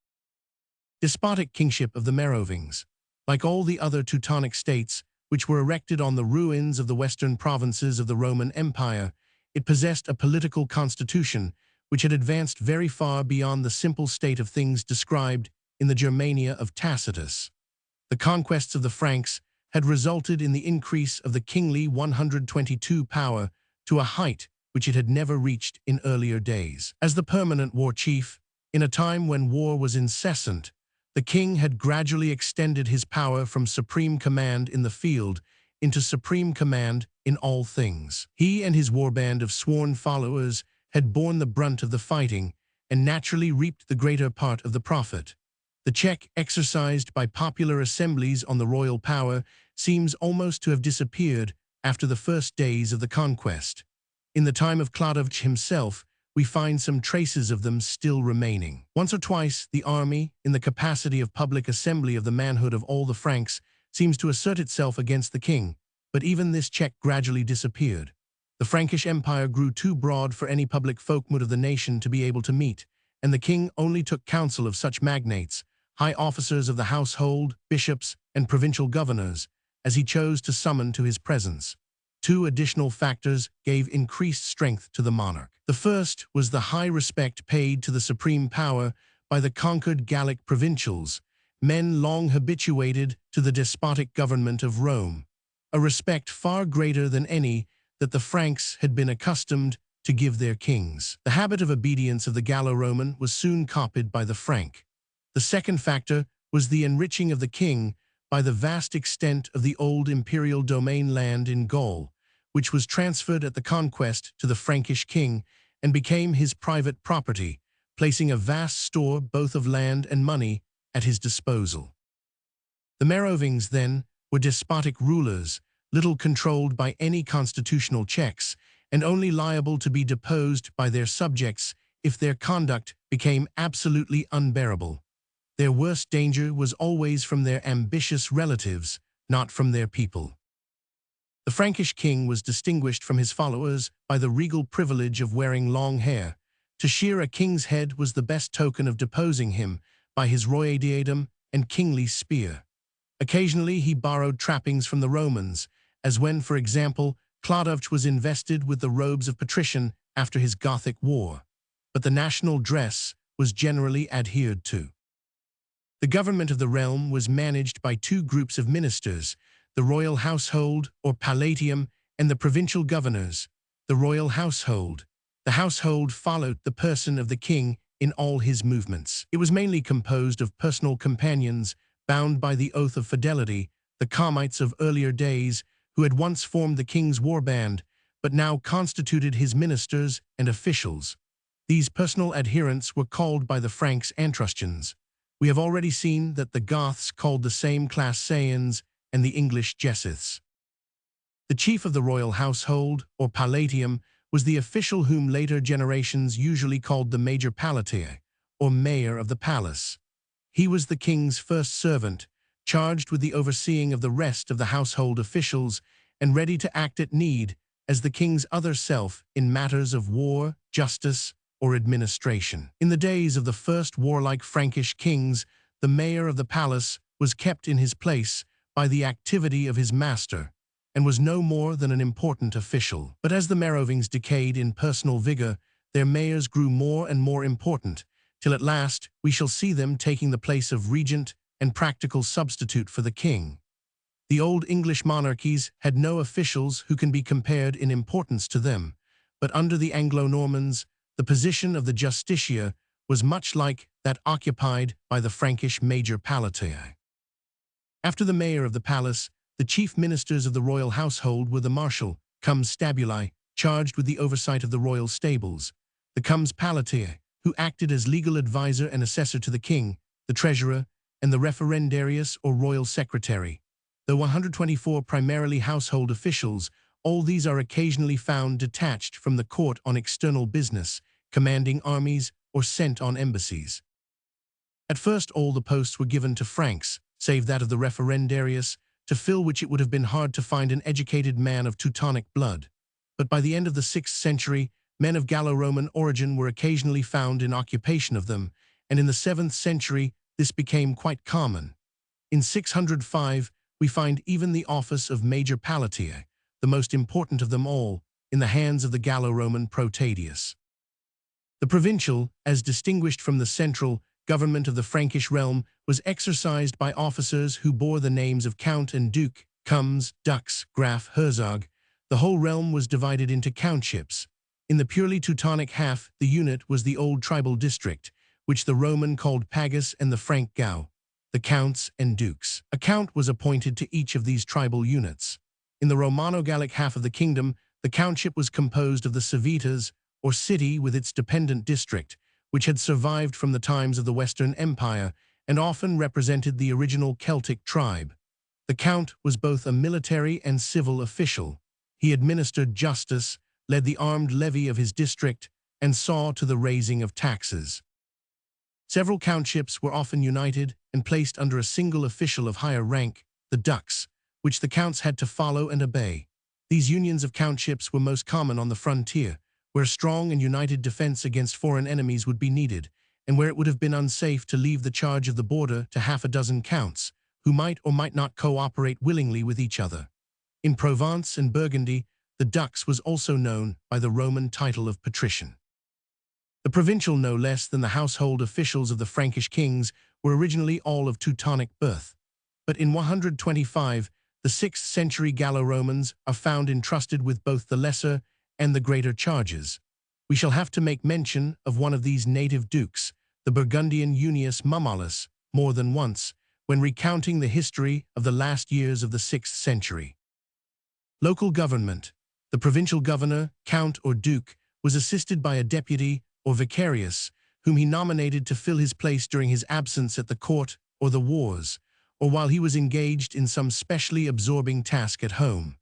Despotic kingship of the Merovingians. Like all the other Teutonic states, which were erected on the ruins of the western provinces of the Roman Empire, it possessed a political constitution which had advanced very far beyond the simple state of things described in the Germania of Tacitus. The conquests of the Franks had resulted in the increase of the kingly 122 power to a height which it had never reached in earlier days. As the permanent war chief, in a time when war was incessant, the king had gradually extended his power from supreme command in the field into supreme command in all things. He and his warband of sworn followers had borne the brunt of the fighting and naturally reaped the greater part of the profit. The check exercised by popular assemblies on the royal power seems almost to have disappeared after the first days of the conquest. In the time of Clodovh himself, we find some traces of them still remaining. Once or twice, the army, in the capacity of public assembly of the manhood of all the Franks, seems to assert itself against the king, but even this check gradually disappeared. The Frankish Empire grew too broad for any public folkmood of the nation to be able to meet, and the king only took counsel of such magnates, high officers of the household, bishops, and provincial governors, as he chose to summon to his presence. Two additional factors gave increased strength to the monarch. The first was the high respect paid to the supreme power by the conquered Gallic provincials, men long habituated to the despotic government of Rome, a respect far greater than any that the Franks had been accustomed to give their kings. The habit of obedience of the Gallo-Roman was soon copied by the Frank. The second factor was the enriching of the king by the vast extent of the old imperial domain land in Gaul, which was transferred at the conquest to the Frankish king and became his private property, placing a vast store both of land and money at his disposal. The Merovingians, then, were despotic rulers, little controlled by any constitutional checks, and only liable to be deposed by their subjects if their conduct became absolutely unbearable. Their worst danger was always from their ambitious relatives, not from their people. The Frankish king was distinguished from his followers by the regal privilege of wearing long hair. To shear a king's head was the best token of deposing him by his royal diadem and kingly spear. Occasionally he borrowed trappings from the Romans, as when, for example, Clodovh was invested with the robes of patrician after his Gothic war. But the national dress was generally adhered to. The government of the realm was managed by two groups of ministers, the royal household, or palatium, and the provincial governors, the royal household. The household followed the person of the king in all his movements. It was mainly composed of personal companions bound by the oath of fidelity, the Comites of earlier days, who had once formed the king's warband, but now constituted his ministers and officials. These personal adherents were called by the Franks Antrustions. We have already seen that the Goths called the same class Saeans and the English Jessiths. The chief of the royal household, or palatium, was the official whom later generations usually called the major palatii, or mayor of the palace. He was the king's first servant, charged with the overseeing of the rest of the household officials and ready to act at need as the king's other self in matters of war, justice, or administration. In the days of the first warlike Frankish kings, the mayor of the palace was kept in his place by the activity of his master, and was no more than an important official. But as the Merovingians decayed in personal vigor, their mayors grew more and more important, till at last we shall see them taking the place of regent and practical substitute for the king. The old English monarchies had no officials who can be compared in importance to them, but under the Anglo-Normans, the position of the justiciar was much like that occupied by the Frankish major palatii. After the mayor of the palace, the chief ministers of the royal household were the marshal, cum stabuli, charged with the oversight of the royal stables, the cum palatii, who acted as legal advisor and assessor to the king, the treasurer, and the referendarius or royal secretary. Though 124 primarily household officials, all these are occasionally found detached from the court on external business, commanding armies, or sent on embassies. At first all the posts were given to Franks, save that of the referendarius, to fill which it would have been hard to find an educated man of Teutonic blood. But by the end of the 6th century, men of Gallo-Roman origin were occasionally found in occupation of them, and in the 7th century this became quite common. In 605, we find even the office of major palatii, the most important of them all, in the hands of the Gallo-Roman Protadius. The provincial, as distinguished from the central, government of the Frankish realm was exercised by officers who bore the names of count and duke, comes, dux, graf, herzog. The whole realm was divided into countships. In the purely Teutonic half, the unit was the old tribal district, which the Roman called pagus and the Frank gau, the counts and dukes. A count was appointed to each of these tribal units. In the Romano-Gallic half of the kingdom, the countship was composed of the civitas, or city with its dependent district, which had survived from the times of the Western Empire and often represented the original Celtic tribe. The count was both a military and civil official. He administered justice, led the armed levy of his district, and saw to the raising of taxes. Several countships were often united and placed under a single official of higher rank, the dux, which the counts had to follow and obey. These unions of countships were most common on the frontier, where strong and united defense against foreign enemies would be needed, and where it would have been unsafe to leave the charge of the border to half a dozen counts, who might or might not cooperate willingly with each other. In Provence and Burgundy, the dux was also known by the Roman title of patrician. The provincial no less than the household officials of the Frankish kings were originally all of Teutonic birth. But in 125, the 6th century Gallo-Romans are found entrusted with both the lesser and the greater charges. We shall have to make mention of one of these native dukes, the Burgundian Unius Mummalus, more than once, when recounting the history of the last years of the 6th century. Local government. The provincial governor, count or duke, was assisted by a deputy or vicarius, whom he nominated to fill his place during his absence at the court or the wars, or while he was engaged in some specially absorbing task at home.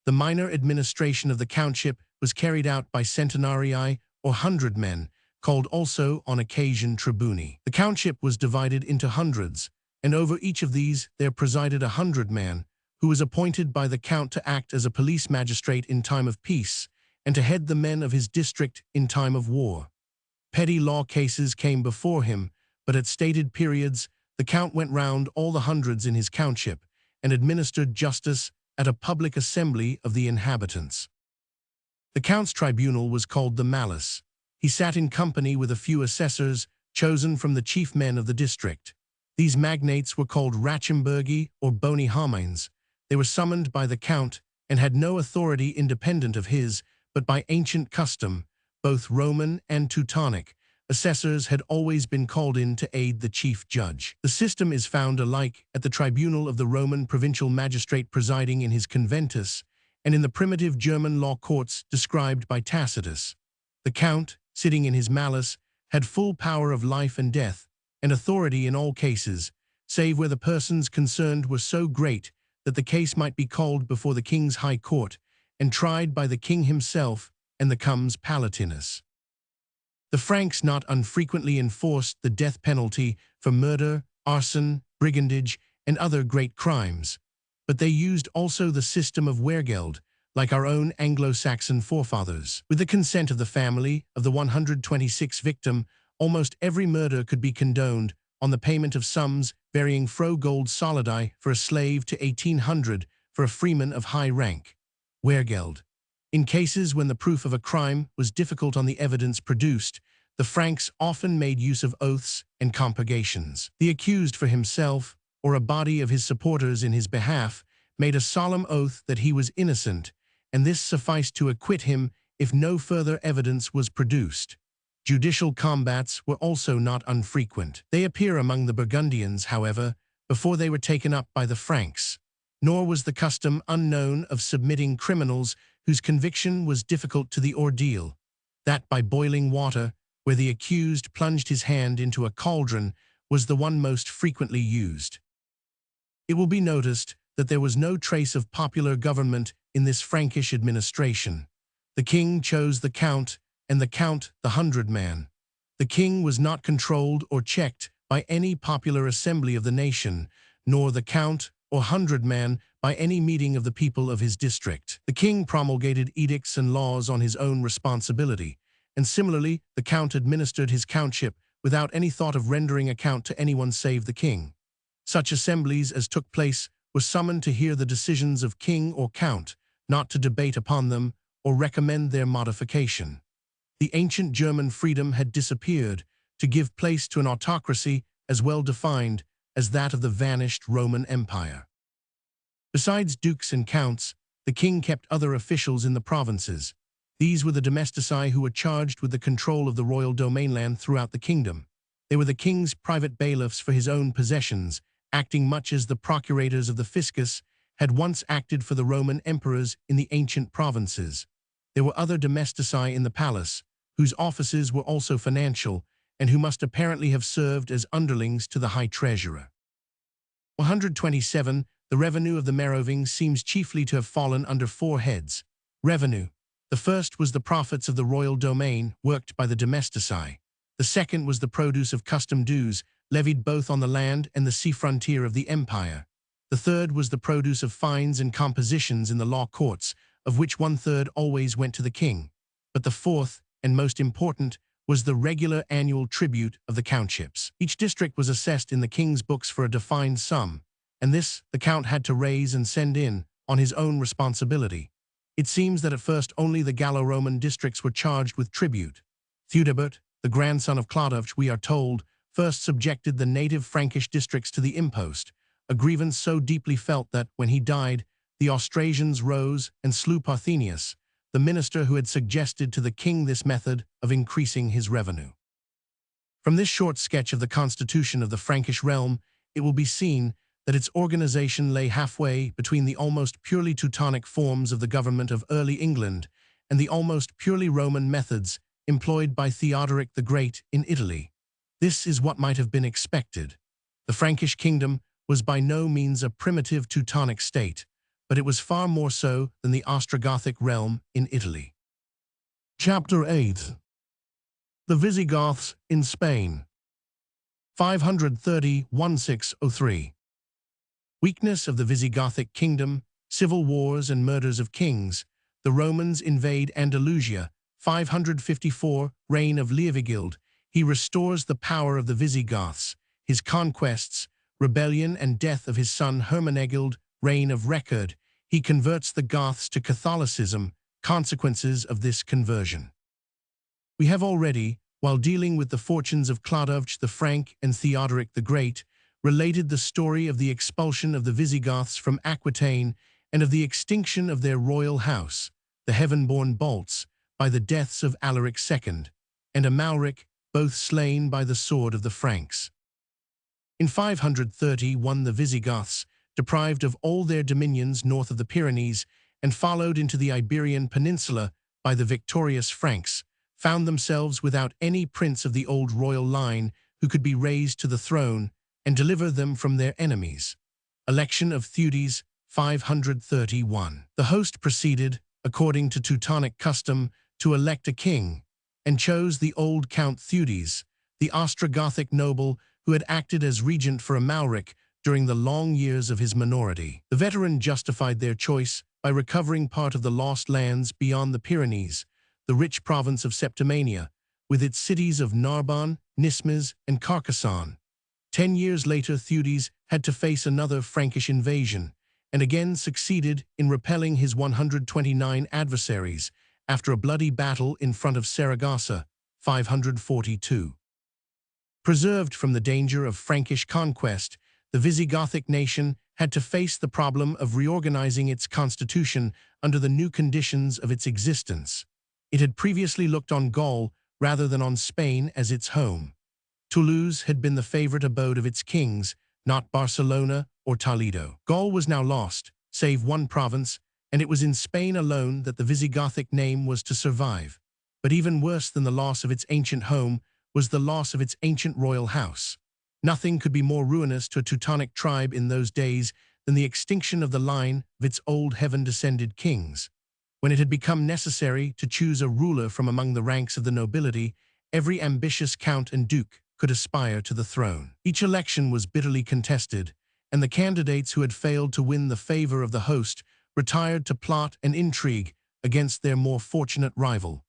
The minor administration of the countship was carried out by centenarii or hundredmen, called also on occasion tribuni. The countship was divided into hundreds, and over each of these there presided a hundredman, who was appointed by the count to act as a police magistrate in time of peace, and to head the men of his district in time of war. Petty law cases came before him, but at stated periods, the count went round all the hundreds in his countship, and administered justice at a public assembly of the inhabitants. The count's tribunal was called the malus. He sat in company with a few assessors, chosen from the chief men of the district. These magnates were called rachimburgi or boni homines. They were summoned by the count and had no authority independent of his, but by ancient custom, both Roman and Teutonic, assessors had always been called in to aid the chief judge. The system is found alike at the tribunal of the Roman provincial magistrate presiding in his conventus, and in the primitive German law courts described by Tacitus. The count, sitting in his malus, had full power of life and death, and authority in all cases, save where the persons concerned were so great that the case might be called before the king's high court, and tried by the king himself and the comes palatinus. The Franks not unfrequently enforced the death penalty for murder, arson, brigandage, and other great crimes, but they used also the system of weregeld, like our own Anglo-Saxon forefathers. With the consent of the family of the 126 victim, almost every murder could be condoned on the payment of sums varying fro gold solidi for a slave to 1800 for a freeman of high rank. Weregeld. In cases when the proof of a crime was difficult on the evidence produced, the Franks often made use of oaths and compurgations. The accused for himself, or a body of his supporters in his behalf, made a solemn oath that he was innocent, and this sufficed to acquit him if no further evidence was produced. Judicial combats were also not unfrequent. They appear among the Burgundians, however, before they were taken up by the Franks. Nor was the custom unknown of submitting criminals whose conviction was difficult to the ordeal, that by boiling water, where the accused plunged his hand into a cauldron, was the one most frequently used. It will be noticed that there was no trace of popular government in this Frankish administration. The king chose the count, and the count the hundredman. The king was not controlled or checked by any popular assembly of the nation, nor the count or hundredman by any meeting of the people of his district. The king promulgated edicts and laws on his own responsibility, and similarly the count administered his countship without any thought of rendering account to anyone save the king. Such assemblies as took place were summoned to hear the decisions of king or count, not to debate upon them or recommend their modification. The ancient German freedom had disappeared to give place to an autocracy as well defined as that of the vanished Roman Empire. Besides dukes and counts, the king kept other officials in the provinces. These were the domestici who were charged with the control of the royal domainland throughout the kingdom. They were the king's private bailiffs for his own possessions, acting much as the procurators of the fiscus, had once acted for the Roman emperors in the ancient provinces. There were other domestici in the palace, whose offices were also financial, and who must apparently have served as underlings to the high treasurer. 127. The revenue of the Merovingians seems chiefly to have fallen under four heads. Revenue. The first was the profits of the royal domain, worked by the domestici. The second was the produce of custom dues, levied both on the land and the sea frontier of the empire. The third was the produce of fines and compositions in the law courts, of which 1/3 always went to the king. But the fourth, and most important, was the regular annual tribute of the countships. Each district was assessed in the king's books for a defined sum, and this the count had to raise and send in on his own responsibility. It seems that at first only the Gallo-Roman districts were charged with tribute. Theudebert, the grandson of Clodovch, we are told, first subjected the native Frankish districts to the impost, a grievance so deeply felt that, when he died, the Austrasians rose and slew Parthenius, the minister who had suggested to the king this method of increasing his revenue. From this short sketch of the constitution of the Frankish realm, it will be seen that its organization lay halfway between the almost purely Teutonic forms of the government of early England and the almost purely Roman methods employed by Theodoric the Great in Italy. This is what might have been expected. The Frankish kingdom was by no means a primitive Teutonic state, but it was far more so than the Ostrogothic realm in Italy. Chapter 8. The Visigoths in Spain. 530–1603. Weakness of the Visigothic kingdom, civil wars and murders of kings. The Romans invade Andalusia. 554, reign of Leovigild. He restores the power of the Visigoths. His conquests, rebellion and death of his son Hermenegild, reign of Recurd. He converts the Goths to Catholicism. Consequences of this conversion. We have already, while dealing with the fortunes of Clodovch the Frank and Theodoric the Great, related the story of the expulsion of the Visigoths from Aquitaine and of the extinction of their royal house, the heaven-born Balts, by the deaths of Alaric II and Amalric, both slain by the sword of the Franks. In 531 the Visigoths, deprived of all their dominions north of the Pyrenees and followed into the Iberian Peninsula by the victorious Franks, found themselves without any prince of the old royal line who could be raised to the throne and deliver them from their enemies. Election of Theudes, 531. The host proceeded, according to Teutonic custom, to elect a king, and chose the old Count Theudes, the Ostrogothic noble who had acted as regent for Amalric during the long years of his minority. The veteran justified their choice by recovering part of the lost lands beyond the Pyrenees, the rich province of Septimania, with its cities of Narbonne, Nismes, and Carcassonne. 10 years later, Theudes had to face another Frankish invasion, and again succeeded in repelling his 129 adversaries after a bloody battle in front of Saragossa, 542. Preserved from the danger of Frankish conquest, the Visigothic nation had to face the problem of reorganizing its constitution under the new conditions of its existence. It had previously looked on Gaul rather than on Spain as its home. Toulouse had been the favorite abode of its kings, not Barcelona or Toledo. Gaul was now lost, save one province, and it was in Spain alone that the Visigothic name was to survive. But even worse than the loss of its ancient home was the loss of its ancient royal house. Nothing could be more ruinous to a Teutonic tribe in those days than the extinction of the line of its old heaven-descended kings. When it had become necessary to choose a ruler from among the ranks of the nobility, every ambitious count and duke could aspire to the throne. Each election was bitterly contested, and the candidates who had failed to win the favor of the host retired to plot and intrigue against their more fortunate rival.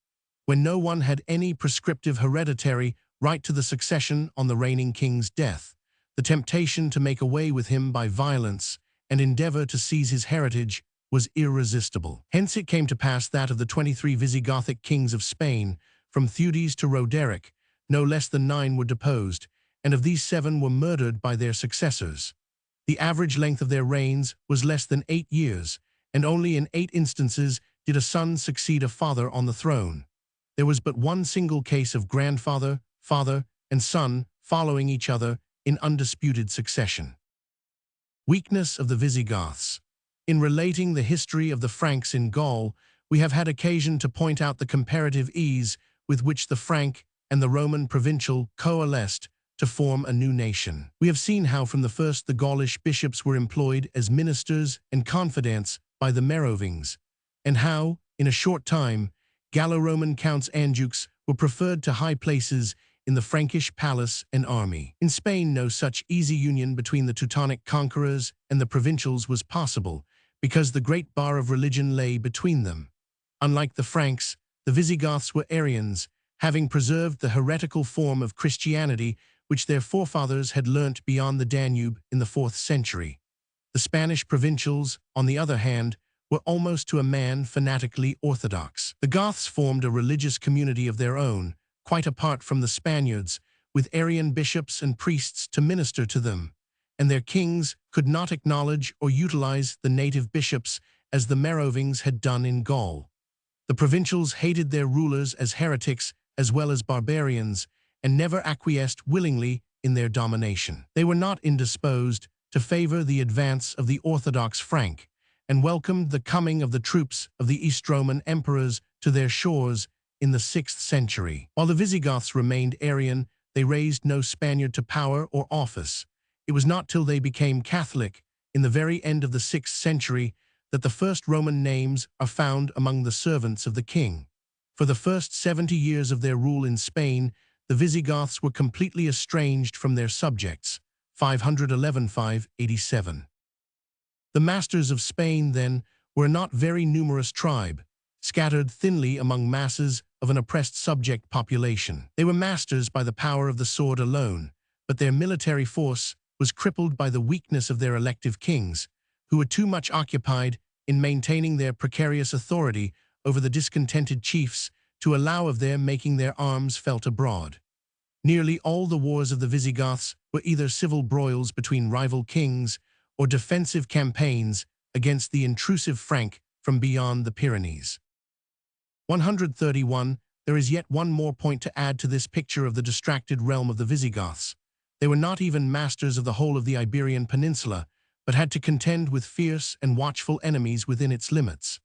When no one had any prescriptive hereditary right to the succession on the reigning king's death, the temptation to make away with him by violence and endeavor to seize his heritage was irresistible. Hence it came to pass that of the 23 Visigothic kings of Spain, from Theudes to Roderick, no less than 9 were deposed, and of these 7 were murdered by their successors. The average length of their reigns was less than 8 years, and only in 8 instances did a son succeed a father on the throne. There was but one single case of grandfather, father, and son following each other in undisputed succession. Weakness of the Visigoths. In relating the history of the Franks in Gaul, we have had occasion to point out the comparative ease with which the Frank and the Roman provincial coalesced to form a new nation. We have seen how from the first the Gaulish bishops were employed as ministers and confidants by the Merovings, and how, in a short time, Gallo-Roman counts and dukes were preferred to high places in the Frankish palace and army. In Spain, no such easy union between the Teutonic conquerors and the provincials was possible, because the great bar of religion lay between them. Unlike the Franks, the Visigoths were Arians, having preserved the heretical form of Christianity which their forefathers had learnt beyond the Danube in the 4th century. The Spanish provincials, on the other hand, were almost to a man fanatically orthodox. The Goths formed a religious community of their own, quite apart from the Spaniards, with Arian bishops and priests to minister to them, and their kings could not acknowledge or utilize the native bishops as the Merovings had done in Gaul. The provincials hated their rulers as heretics as well as barbarians, and never acquiesced willingly in their domination. They were not indisposed to favor the advance of the Orthodox Frank, and welcomed the coming of the troops of the East Roman emperors to their shores in the 6th century. While the Visigoths remained Arian, they raised no Spaniard to power or office. It was not till they became Catholic, in the very end of the 6th century, that the first Roman names are found among the servants of the king. For the first 70 years of their rule in Spain, the Visigoths were completely estranged from their subjects, 511–587. The masters of Spain, then, were a not very numerous tribe, scattered thinly among masses of an oppressed subject population. They were masters by the power of the sword alone, but their military force was crippled by the weakness of their elective kings, who were too much occupied in maintaining their precarious authority over the discontented chiefs to allow of their making their arms felt abroad. Nearly all the wars of the Visigoths were either civil broils between rival kings or defensive campaigns against the intrusive Frank from beyond the Pyrenees. 131. There is yet one more point to add to this picture of the distracted realm of the Visigoths. They were not even masters of the whole of the Iberian Peninsula, but had to contend with fierce and watchful enemies within its limits.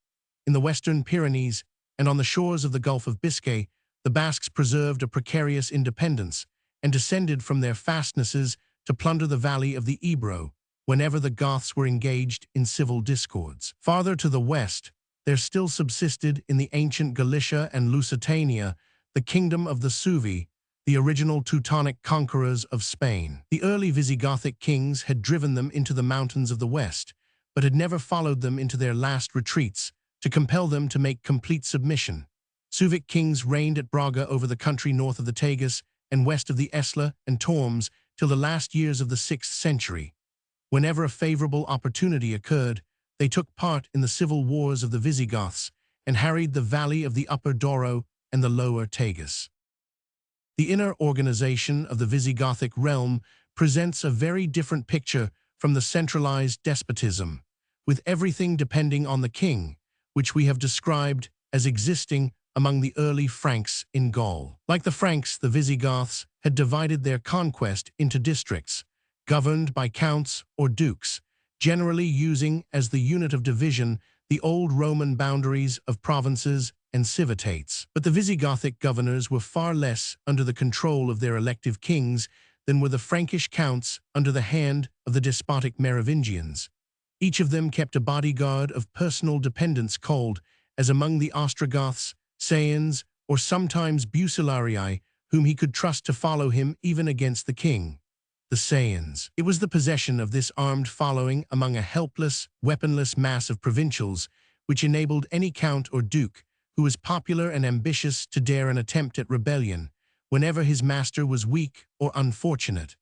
In the western Pyrenees and on the shores of the Gulf of Biscay, the Basques preserved a precarious independence and descended from their fastnesses to plunder the valley of the Ebro whenever the Goths were engaged in civil discords. Farther to the west, there still subsisted in the ancient Galicia and Lusitania the kingdom of the Suevi, the original Teutonic conquerors of Spain. The early Visigothic kings had driven them into the mountains of the west, but had never followed them into their last retreats to compel them to make complete submission. Suevic kings reigned at Braga over the country north of the Tagus and west of the Esla and Tormes till the last years of the 6th century. Whenever a favorable opportunity occurred, they took part in the civil wars of the Visigoths and harried the valley of the Upper Douro and the Lower Tagus. The inner organization of the Visigothic realm presents a very different picture from the centralized despotism, with everything depending on the king, which we have described as existing among the early Franks in Gaul. Like the Franks, the Visigoths had divided their conquest into districts, governed by counts or dukes, generally using as the unit of division the old Roman boundaries of provinces and civitates. But the Visigothic governors were far less under the control of their elective kings than were the Frankish counts under the hand of the despotic Merovingians. Each of them kept a bodyguard of personal dependents called, as among the Ostrogoths, Sayans, or sometimes Bucellarii, whom he could trust to follow him even against the king. The Sayans. It was the possession of this armed following among a helpless, weaponless mass of provincials which enabled any count or duke who was popular and ambitious to dare an attempt at rebellion whenever his master was weak or unfortunate.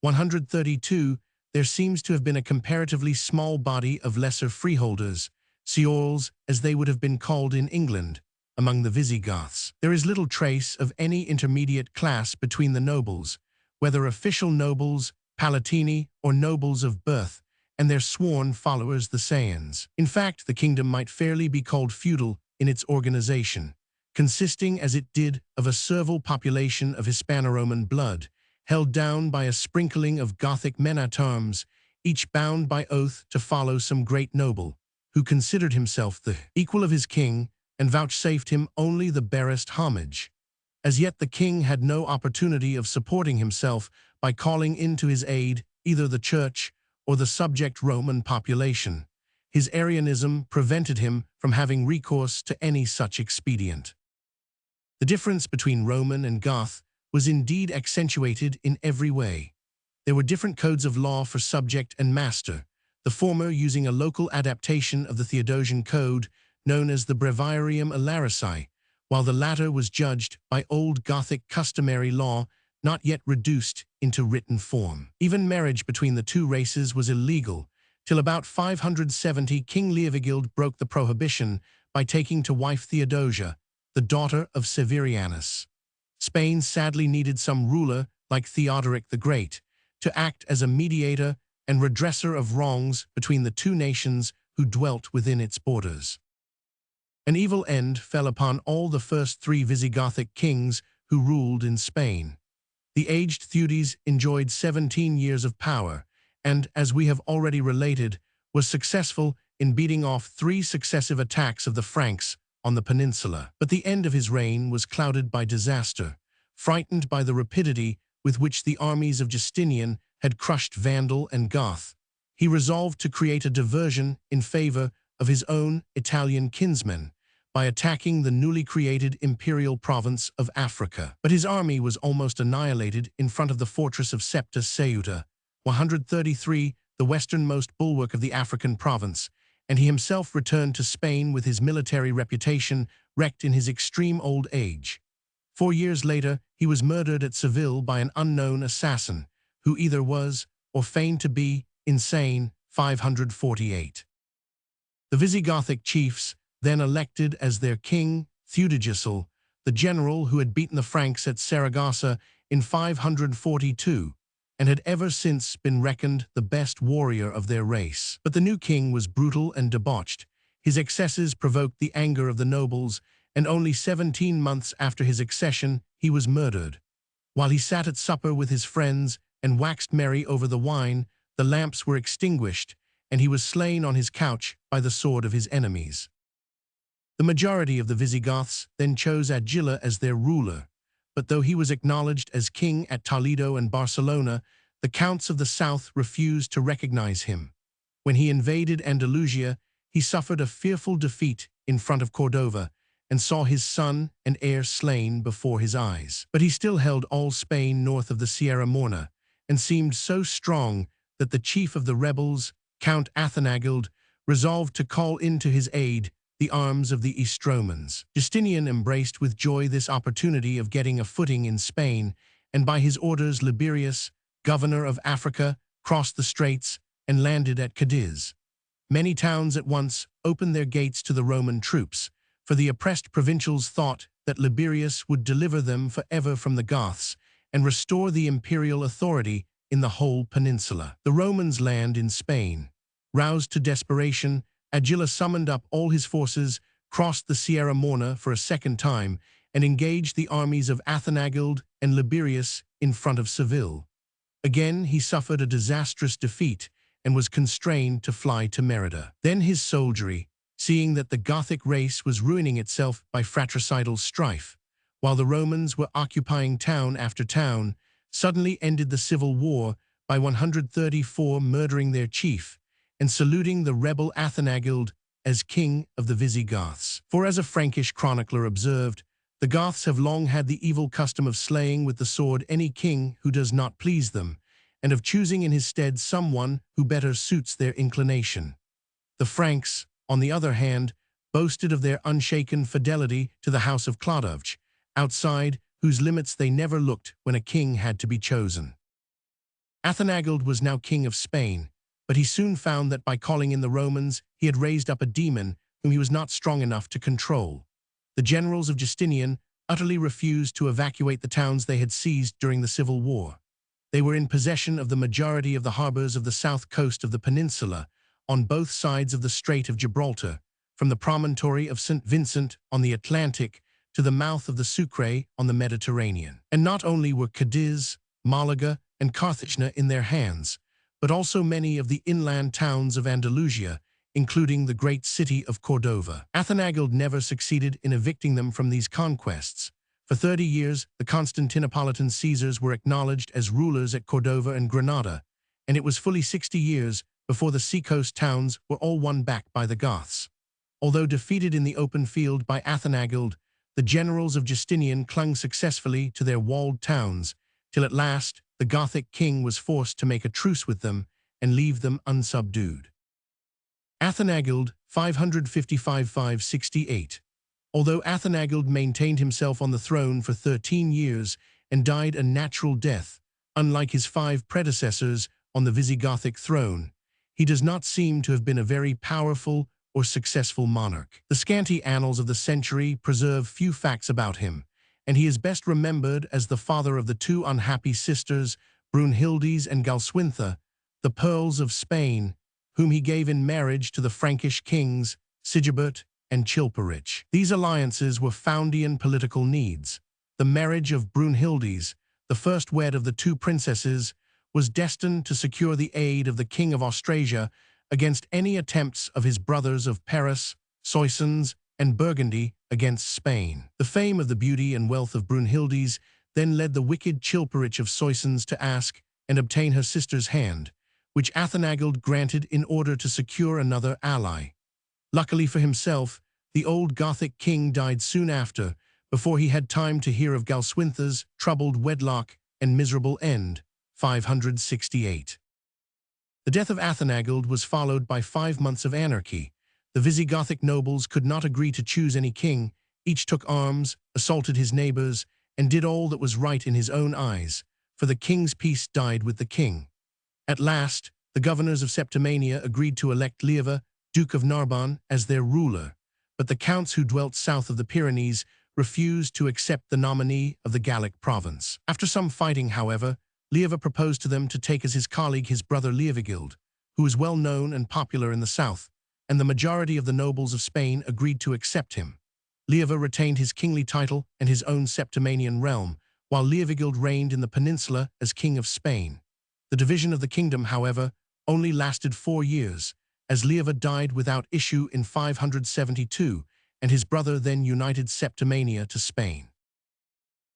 132. There seems to have been a comparatively small body of lesser freeholders, ceorls as they would have been called in England, among the Visigoths. There is little trace of any intermediate class between the nobles, whether official nobles, palatini, or nobles of birth, and their sworn followers, the Sayans. In fact, the kingdom might fairly be called feudal in its organization, consisting as it did of a servile population of Hispano-Roman blood, held down by a sprinkling of Gothic men-at-arms, each bound by oath to follow some great noble. who considered himself the equal of his king and vouchsafed him only the barest homage. As yet the king had no opportunity of supporting himself by calling in to his aid either the church or the subject Roman population. His Arianism prevented him from having recourse to any such expedient. The difference between Roman and Goth was indeed accentuated in every way. There were different codes of law for subject and master, the former using a local adaptation of the Theodosian code known as the Breviarium Ilarici, while the latter was judged by Old Gothic customary law not yet reduced into written form. Even marriage between the two races was illegal, till about 570 King Leovigild broke the prohibition by taking to wife Theodosia, the daughter of Severianus. Spain sadly needed some ruler like Theodoric the Great to act as a mediator and redresser of wrongs between the two nations who dwelt within its borders. An evil end fell upon all the first three Visigothic kings who ruled in Spain. The aged Theudis enjoyed 17 years of power and, as we have already related, was successful in beating off 3 successive attacks of the Franks on the peninsula. But the end of his reign was clouded by disaster. Frightened by the rapidity with which the armies of Justinian had crushed Vandal and Goth, he resolved to create a diversion in favor of his own Italian kinsmen by attacking the newly created imperial province of Africa. But his army was almost annihilated in front of the fortress of Septa Ceuta, 133, the westernmost bulwark of the African province, and he himself returned to Spain with his military reputation wrecked in his extreme old age. 4 years later, he was murdered at Seville by an unknown assassin, who either was, or feigned to be, insane. 548. The Visigothic chiefs then elected as their king Theudigisel, the general who had beaten the Franks at Saragossa in 542, and had ever since been reckoned the best warrior of their race. But the new king was brutal and debauched. His excesses provoked the anger of the nobles, and only 17 months after his accession he was murdered. While he sat at supper with his friends and waxed merry over the wine, the lamps were extinguished, and he was slain on his couch by the sword of his enemies. The majority of the Visigoths then chose Agila as their ruler, but though he was acknowledged as king at Toledo and Barcelona, the counts of the south refused to recognize him. When he invaded Andalusia, he suffered a fearful defeat in front of Cordova and saw his son and heir slain before his eyes. But he still held all Spain north of the Sierra Morna and seemed so strong that the chief of the rebels, Count Athanagild, resolved to call in to his aid the arms of the Estromans. Justinian embraced with joy this opportunity of getting a footing in Spain, and by his orders Liberius, governor of Africa, crossed the straits and landed at Cadiz. Many towns at once opened their gates to the Roman troops, for the oppressed provincials thought that Liberius would deliver them forever from the Goths and restore the imperial authority in the whole peninsula. The Romans land in Spain. Roused to desperation, Agila summoned up all his forces, crossed the Sierra Morna for a second time, and engaged the armies of Athanagild and Liberius in front of Seville. Again he suffered a disastrous defeat and was constrained to fly to Merida. Then his soldiery, seeing that the Gothic race was ruining itself by fratricidal strife, while the Romans were occupying town after town, suddenly ended the civil war by 134 murdering their chief and saluting the rebel Athanagild as king of the Visigoths. For as a Frankish chronicler observed, the Goths have long had the evil custom of slaying with the sword any king who does not please them, and of choosing in his stead someone who better suits their inclination. The Franks, on the other hand, boasted of their unshaken fidelity to the house of Clodovj, outside whose limits they never looked when a king had to be chosen. Athanagild was now king of Spain, but he soon found that by calling in the Romans, he had raised up a demon whom he was not strong enough to control. The generals of Justinian utterly refused to evacuate the towns they had seized during the Civil War. They were in possession of the majority of the harbors of the south coast of the peninsula, on both sides of the Strait of Gibraltar, from the promontory of St. Vincent on the Atlantic to the mouth of the Sucre on the Mediterranean. And not only were Cadiz, Malaga, and Carthagena in their hands, but also many of the inland towns of Andalusia, including the great city of Cordova. Athanagild never succeeded in evicting them from these conquests. For 30 years, the Constantinopolitan Caesars were acknowledged as rulers at Cordova and Granada, and it was fully 60 years before the seacoast towns were all won back by the Goths. Although defeated in the open field by Athanagild, the generals of Justinian clung successfully to their walled towns, till at last the Gothic king was forced to make a truce with them and leave them unsubdued. Athanagild, 555–568. Although Athanagild maintained himself on the throne for 13 years and died a natural death, unlike his 5 predecessors on the Visigothic throne, he does not seem to have been a very powerful or successful monarch. The scanty annals of the century preserve few facts about him, and he is best remembered as the father of the 2 unhappy sisters, Brunhildes and Galswintha, the pearls of Spain, whom he gave in marriage to the Frankish kings Sigebert and Chilperic. These alliances were Foundian political needs. The marriage of Brunhildes, the first wed of the 2 princesses, was destined to secure the aid of the King of Austrasia against any attempts of his brothers of Paris, Soissons, and Burgundy against Spain. The fame of the beauty and wealth of Brunhildes then led the wicked Chilperic of Soissons to ask and obtain her sister's hand, which Athanagild granted in order to secure another ally. Luckily for himself, the old Gothic king died soon after, before he had time to hear of Galswintha's troubled wedlock and miserable end, 568. The death of Athanagild was followed by 5 months of anarchy. The Visigothic nobles could not agree to choose any king, each took arms, assaulted his neighbors, and did all that was right in his own eyes, for the king's peace died with the king. At last, the governors of Septimania agreed to elect Lieva, Duke of Narbonne, as their ruler, but the counts who dwelt south of the Pyrenees refused to accept the nominee of the Gallic province. After some fighting, however, Lieva proposed to them to take as his colleague his brother Leovigild, who was well known and popular in the south, and the majority of the nobles of Spain agreed to accept him. Lieva retained his kingly title and his own Septimanian realm, while Leovigild reigned in the peninsula as King of Spain. The division of the kingdom, however, only lasted 4 years, as Lieva died without issue in 572, and his brother then united Septimania to Spain.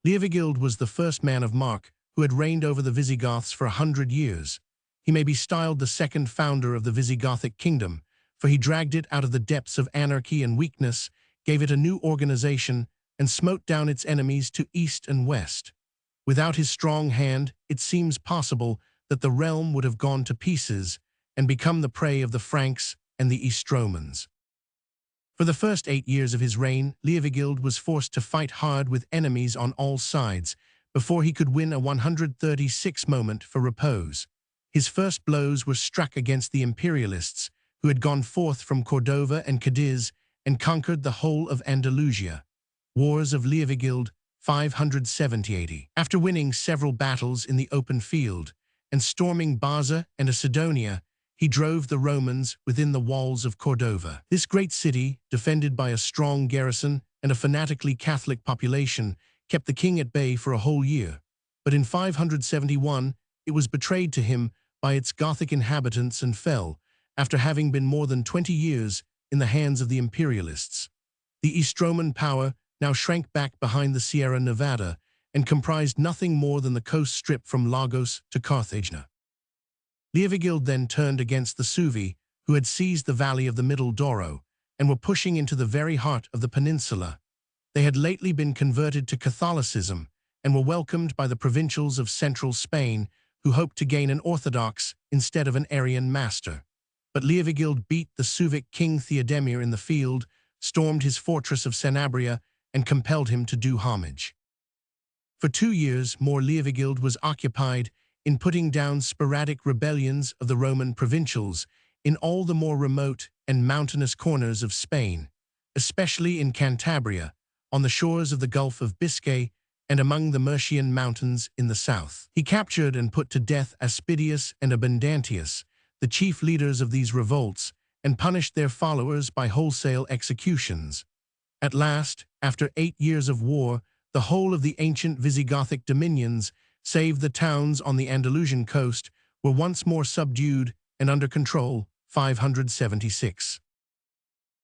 Leovigild was the first man of mark who had reigned over the Visigoths for 100 years. He may be styled the second founder of the Visigothic kingdom, for he dragged it out of the depths of anarchy and weakness, gave it a new organization, and smote down its enemies to east and west. Without his strong hand, it seems possible that the realm would have gone to pieces and become the prey of the Franks and the Eastromans. For the first 8 years of his reign, Leovigild was forced to fight hard with enemies on all sides before he could win a 136 moment for repose. His first blows were struck against the imperialists, who had gone forth from Cordova and Cadiz and conquered the whole of Andalusia. Wars of Leovigild, 570–80. After winning several battles in the open field and storming Baza and Acidonia, he drove the Romans within the walls of Cordova. This great city, defended by a strong garrison and a fanatically Catholic population, kept the king at bay for a whole year. But in 571, it was betrayed to him by its Gothic inhabitants and fell, after having been more than 20 years in the hands of the imperialists. The Eastroman power now shrank back behind the Sierra Nevada and comprised nothing more than the coast strip from Lagos to Carthagena. Leovigild then turned against the Suevi, who had seized the valley of the Middle Douro and were pushing into the very heart of the peninsula. They had lately been converted to Catholicism and were welcomed by the provincials of central Spain, who hoped to gain an Orthodox instead of an Arian master. But Leovigild beat the Suevic king Theodemir in the field, stormed his fortress of Sanabria, and compelled him to do homage. For 2 years more, Leovigild was occupied in putting down sporadic rebellions of the Roman provincials in all the more remote and mountainous corners of Spain, especially in Cantabria, on the shores of the Gulf of Biscay, and among the Murcian mountains in the south. He captured and put to death Aspidius and Abundantius, the chief leaders of these revolts, and punished their followers by wholesale executions. At last, after 8 years of war, the whole of the ancient Visigothic dominions, save the towns on the Andalusian coast, were once more subdued and under control, 576.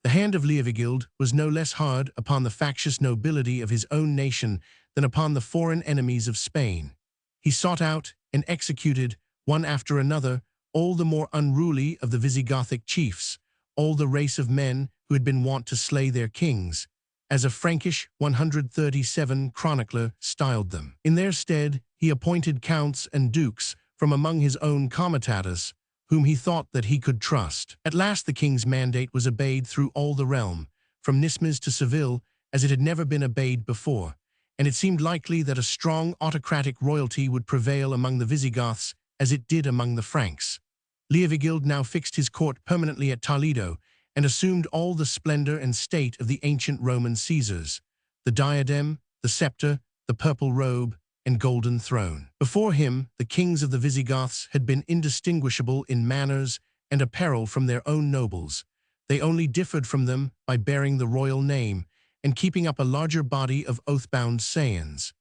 The hand of Leovigild was no less hard upon the factious nobility of his own nation than upon the foreign enemies of Spain. He sought out and executed, one after another, all the more unruly of the Visigothic chiefs, all the race of men who had been wont to slay their kings, as a Frankish 137 chronicler styled them. In their stead, he appointed counts and dukes from among his own comitatus, whom he thought that he could trust. At last the king's mandate was obeyed through all the realm, from Nismes to Seville, as it had never been obeyed before, and it seemed likely that a strong autocratic royalty would prevail among the Visigoths as it did among the Franks. Leovigild now fixed his court permanently at Toledo and assumed all the splendor and state of the ancient Roman Caesars, the diadem, the scepter, the purple robe, and golden throne. Before him, the kings of the Visigoths had been indistinguishable in manners and apparel from their own nobles. They only differed from them by bearing the royal name and keeping up a larger body of oath-bound sayans.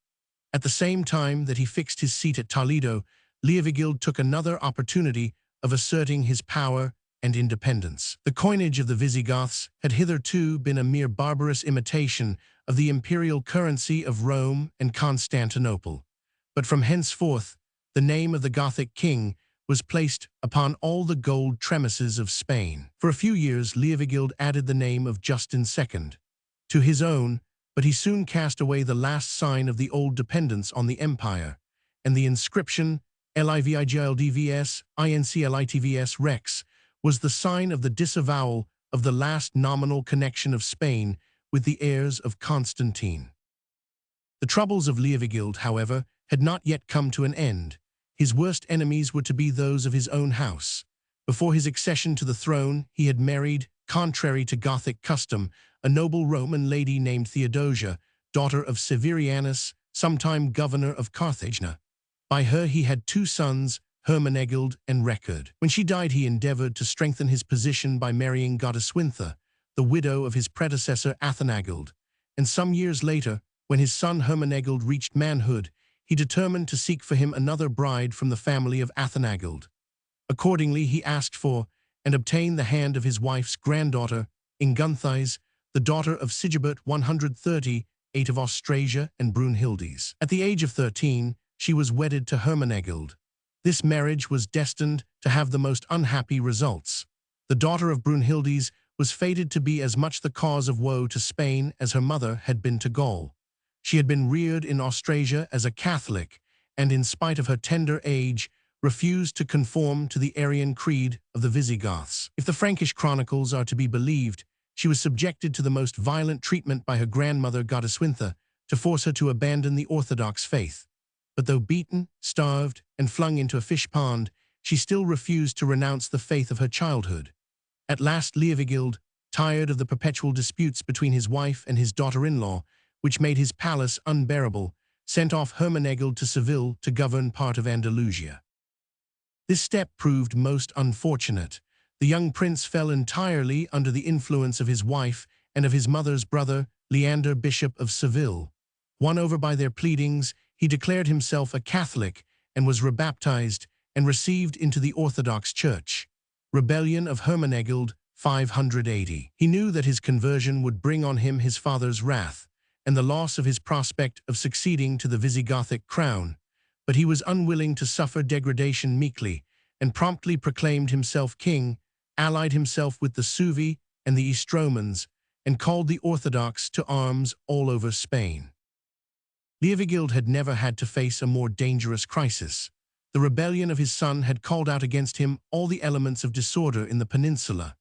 At the same time that he fixed his seat at Toledo, Leovigild took another opportunity of asserting his power and independence. The coinage of the Visigoths had hitherto been a mere barbarous imitation of the imperial currency of Rome and Constantinople. But from henceforth, the name of the Gothic king was placed upon all the gold tremisses of Spain. For a few years, Leovigild added the name of Justin II to his own, but he soon cast away the last sign of the old dependence on the empire, and the inscription Livigildvs Inclitvs Rex was the sign of the disavowal of the last nominal connection of Spain with the heirs of Constantine. The troubles of Leovigild, however, had not yet come to an end. His worst enemies were to be those of his own house. Before his accession to the throne, he had married, contrary to Gothic custom, a noble Roman lady named Theodosia, daughter of Severianus, sometime governor of Carthage. By her he had two sons, Hermenegild and Record. When she died, he endeavored to strengthen his position by marrying Godeswintha, the widow of his predecessor Athanagild, and some years later, when his son Hermenegild reached manhood, he determined to seek for him another bride from the family of Athanagild. Accordingly, he asked for and obtained the hand of his wife's granddaughter, Ingunthais, the daughter of Sigibert 138 of Austrasia and Brunhildes. At the age of 13, she was wedded to Hermenegild. This marriage was destined to have the most unhappy results. The daughter of Brunhildes was fated to be as much the cause of woe to Spain as her mother had been to Gaul. She had been reared in Austrasia as a Catholic, and in spite of her tender age, refused to conform to the Arian creed of the Visigoths. If the Frankish chronicles are to be believed, she was subjected to the most violent treatment by her grandmother Godeswintha to force her to abandon the Orthodox faith. But though beaten, starved, and flung into a fish pond, she still refused to renounce the faith of her childhood. At last Leovigild, tired of the perpetual disputes between his wife and his daughter-in-law, which made his palace unbearable, sent off Hermenegild to Seville to govern part of Andalusia. This step proved most unfortunate. The young prince fell entirely under the influence of his wife and of his mother's brother, Leander, Bishop of Seville. Won over by their pleadings, he declared himself a Catholic and was rebaptized and received into the Orthodox Church. Rebellion of Hermenegild, 580. He knew that his conversion would bring on him his father's wrath and the loss of his prospect of succeeding to the Visigothic crown, but he was unwilling to suffer degradation meekly and promptly proclaimed himself king, allied himself with the Suevi and the Estromans, and called the Orthodox to arms all over Spain. Leovigild had never had to face a more dangerous crisis. The rebellion of his son had called out against him all the elements of disorder in the peninsula.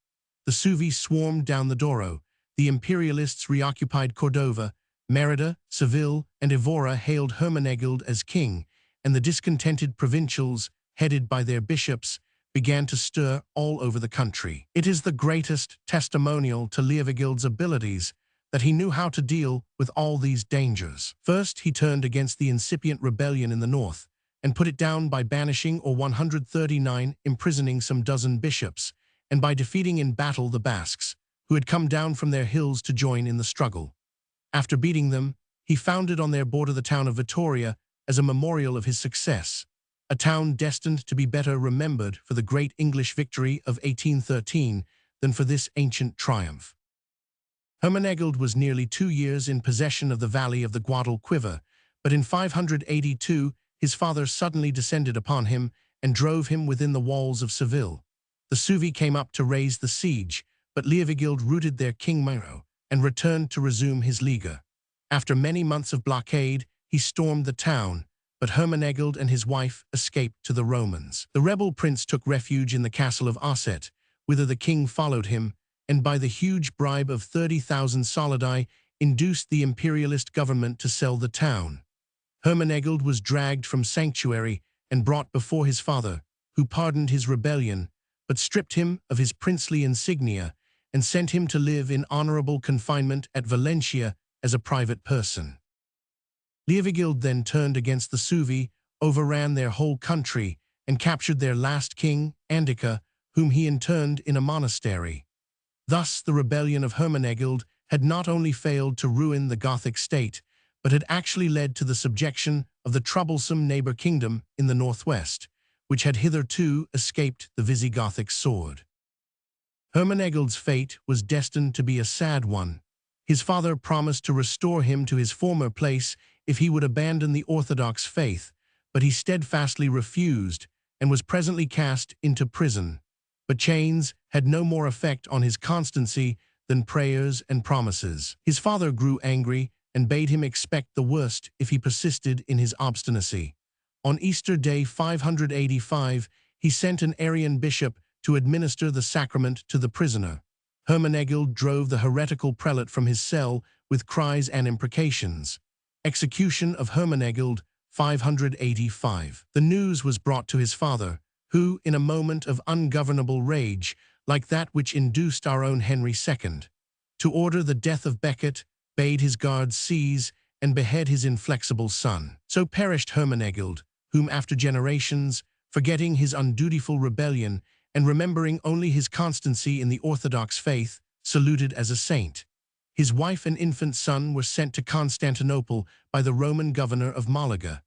The Suevi swarmed down the Douro, the imperialists reoccupied Cordova, Merida, Seville, and Evora hailed Hermenegild as king, and the discontented provincials, headed by their bishops, began to stir all over the country. It is the greatest testimonial to Leovigild's abilities that he knew how to deal with all these dangers. First, he turned against the incipient rebellion in the north, and put it down by banishing or 139 imprisoning some dozen bishops, and by defeating in battle the Basques, who had come down from their hills to join in the struggle. After beating them, he founded on their border the town of Vitoria as a memorial of his success. a town destined to be better remembered for the great English victory of 1813 than for this ancient triumph. Hermenegild was nearly 2 years in possession of the valley of the Guadalquivir, but in 582 his father suddenly descended upon him and drove him within the walls of Seville. The Suevi came up to raise the siege, but Leovigild routed their king Miro and returned to resume his Liga. After many months of blockade, he stormed the town, but Hermenegild and his wife escaped to the Romans. The rebel prince took refuge in the castle of Osset, whither the king followed him, and by the huge bribe of 30,000 solidi induced the imperialist government to sell the town. Hermenegild was dragged from sanctuary and brought before his father, who pardoned his rebellion, but stripped him of his princely insignia and sent him to live in honorable confinement at Valencia as a private person. Leovigild then turned against the Suevi, overran their whole country, and captured their last king, Andica, whom he interned in a monastery. Thus the rebellion of Hermenegild had not only failed to ruin the Gothic state, but had actually led to the subjection of the troublesome neighbor kingdom in the northwest, which had hitherto escaped the Visigothic sword. Hermenegild's fate was destined to be a sad one. His father promised to restore him to his former place if he would abandon the Orthodox faith, but he steadfastly refused and was presently cast into prison. But chains had no more effect on his constancy than prayers and promises. His father grew angry and bade him expect the worst if he persisted in his obstinacy. On Easter Day 585, he sent an Arian bishop to administer the sacrament to the prisoner. Hermenegild drove the heretical prelate from his cell with cries and imprecations. Execution of Hermenegild, 585. The news was brought to his father, who, in a moment of ungovernable rage, like that which induced our own Henry II, to order the death of Becket, bade his guards seize and behead his inflexible son. So perished Hermenegild, whom after generations, forgetting his undutiful rebellion and remembering only his constancy in the Orthodox faith, saluted as a saint. His wife and infant son were sent to Constantinople by the Roman governor of Malaga.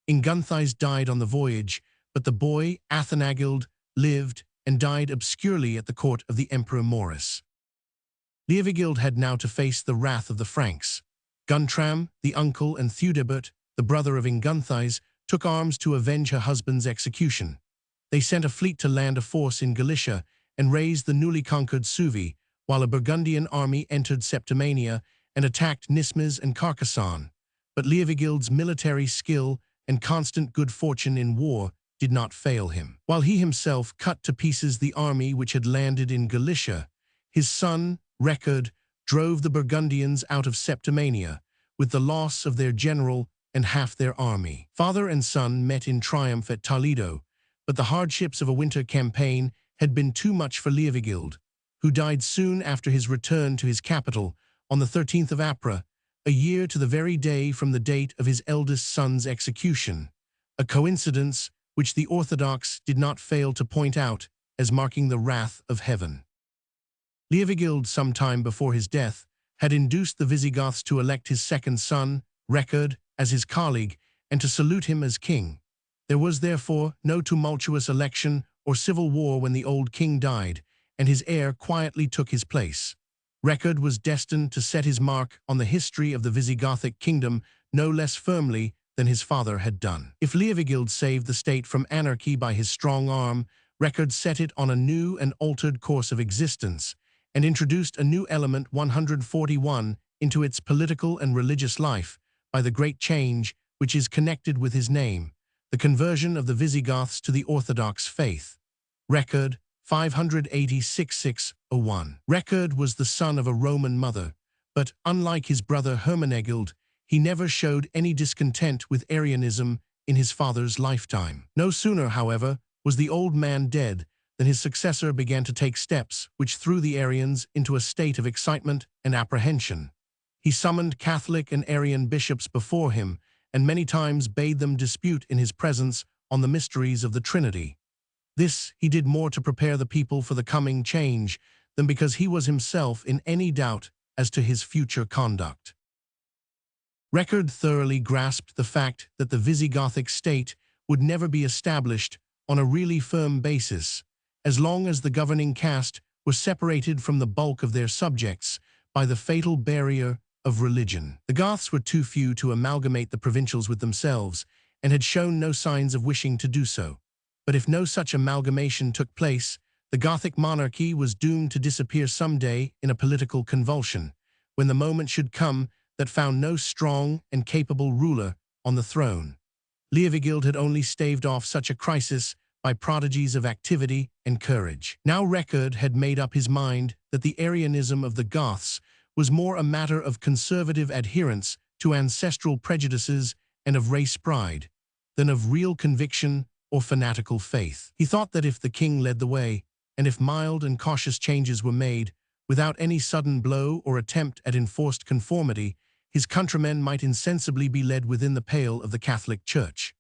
Ingunthais died on the voyage, but the boy, Athanagild, lived and died obscurely at the court of the Emperor Maurice. Leovigild had now to face the wrath of the Franks. Guntram, the uncle, and Theudebert, the brother of Ingunthais, took arms to avenge her husband's execution. They sent a fleet to land a force in Galicia and razed the newly conquered Suevi, while a Burgundian army entered Septimania and attacked Nismes and Carcassonne. But Leovigild's military skill and constant good fortune in war did not fail him. While he himself cut to pieces the army which had landed in Galicia, his son, Record, drove the Burgundians out of Septimania, with the loss of their general and half their army. Father and son met in triumph at Toledo, but the hardships of a winter campaign had been too much for Leovigild, who died soon after his return to his capital on the 13th of April, a year to the very day from the date of his eldest son's execution, a coincidence which the Orthodox did not fail to point out as marking the wrath of heaven. Leovigild, some time before his death, had induced the Visigoths to elect his second son, Record, as his colleague and to salute him as king. There was therefore no tumultuous election or civil war when the old king died, and his heir quietly took his place. Record was destined to set his mark on the history of the Visigothic kingdom no less firmly than his father had done. If Leovigild saved the state from anarchy by his strong arm, Record set it on a new and altered course of existence, and introduced a new element 141 into its political and religious life by the great change which is connected with his name, the conversion of the Visigoths to the Orthodox faith. Record, 586-601. Record was the son of a Roman mother, but, unlike his brother Hermenegild, he never showed any discontent with Arianism in his father's lifetime. No sooner, however, was the old man dead than his successor began to take steps which threw the Arians into a state of excitement and apprehension. He summoned Catholic and Arian bishops before him, and many times bade them dispute in his presence on the mysteries of the Trinity. This he did more to prepare the people for the coming change than because he was himself in any doubt as to his future conduct. Record thoroughly grasped the fact that the Visigothic state would never be established on a really firm basis, as long as the governing caste were separated from the bulk of their subjects by the fatal barrier of religion. The Goths were too few to amalgamate the provincials with themselves, and had shown no signs of wishing to do so. But if no such amalgamation took place, the Gothic monarchy was doomed to disappear someday in a political convulsion, when the moment should come that found no strong and capable ruler on the throne. Leovigild had only staved off such a crisis by prodigies of activity and courage. Now Record had made up his mind that the Arianism of the Goths was more a matter of conservative adherence to ancestral prejudices and of race pride, than of real conviction or fanatical faith. He thought that if the king led the way, and if mild and cautious changes were made, without any sudden blow or attempt at enforced conformity, his countrymen might insensibly be led within the pale of the Catholic Church.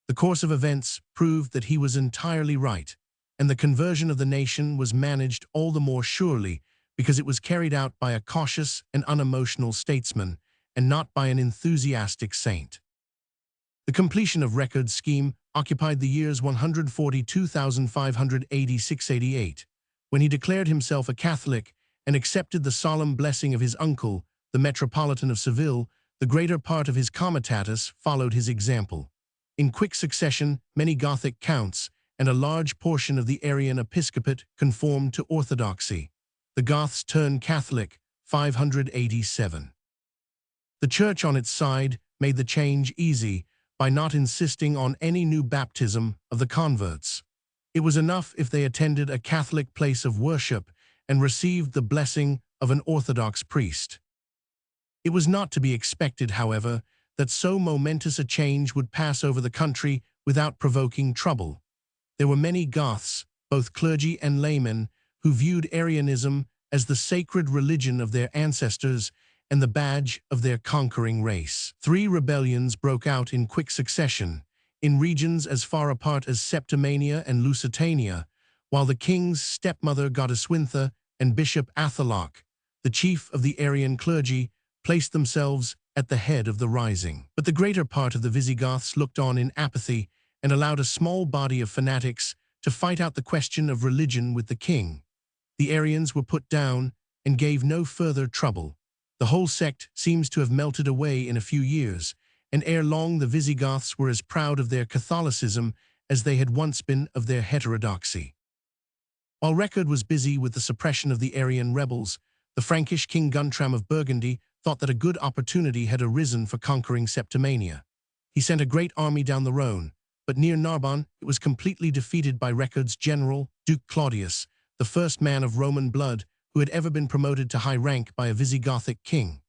The course of events proved that he was entirely right, and the conversion of the nation was managed all the more surely because it was carried out by a cautious and unemotional statesman, and not by an enthusiastic saint. The completion of Record's scheme occupied the years 142,586–88, when he declared himself a Catholic and accepted the solemn blessing of his uncle, the Metropolitan of Seville. The greater part of his comitatus followed his example. In quick succession, many Gothic counts and a large portion of the Arian episcopate conformed to orthodoxy. The Goths turned Catholic, 587. The Church on its side made the change easy by not insisting on any new baptism of the converts. It was enough if they attended a Catholic place of worship and received the blessing of an Orthodox priest. It was not to be expected, however, that so momentous a change would pass over the country without provoking trouble. There were many Goths, both clergy and laymen, who viewed Arianism as the sacred religion of their ancestors and the badge of their conquering race. 3 rebellions broke out in quick succession, in regions as far apart as Septimania and Lusitania, while the king's stepmother Godeswintha and Bishop Athalach, the chief of the Arian clergy, placed themselves at the head of the rising. But the greater part of the Visigoths looked on in apathy and allowed a small body of fanatics to fight out the question of religion with the king. The Arians were put down and gave no further trouble. The whole sect seems to have melted away in a few years, and ere long the Visigoths were as proud of their Catholicism as they had once been of their heterodoxy. While Record was busy with the suppression of the Arian rebels, the Frankish king Guntram of Burgundy thought that a good opportunity had arisen for conquering Septimania. He sent a great army down the Rhone, but near Narbonne it was completely defeated by Record's general, Duke Claudius, the first man of Roman blood who had ever been promoted to high rank by a Visigothic king.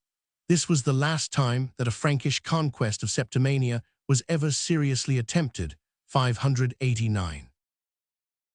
This was the last time that a Frankish conquest of Septimania was ever seriously attempted, 589.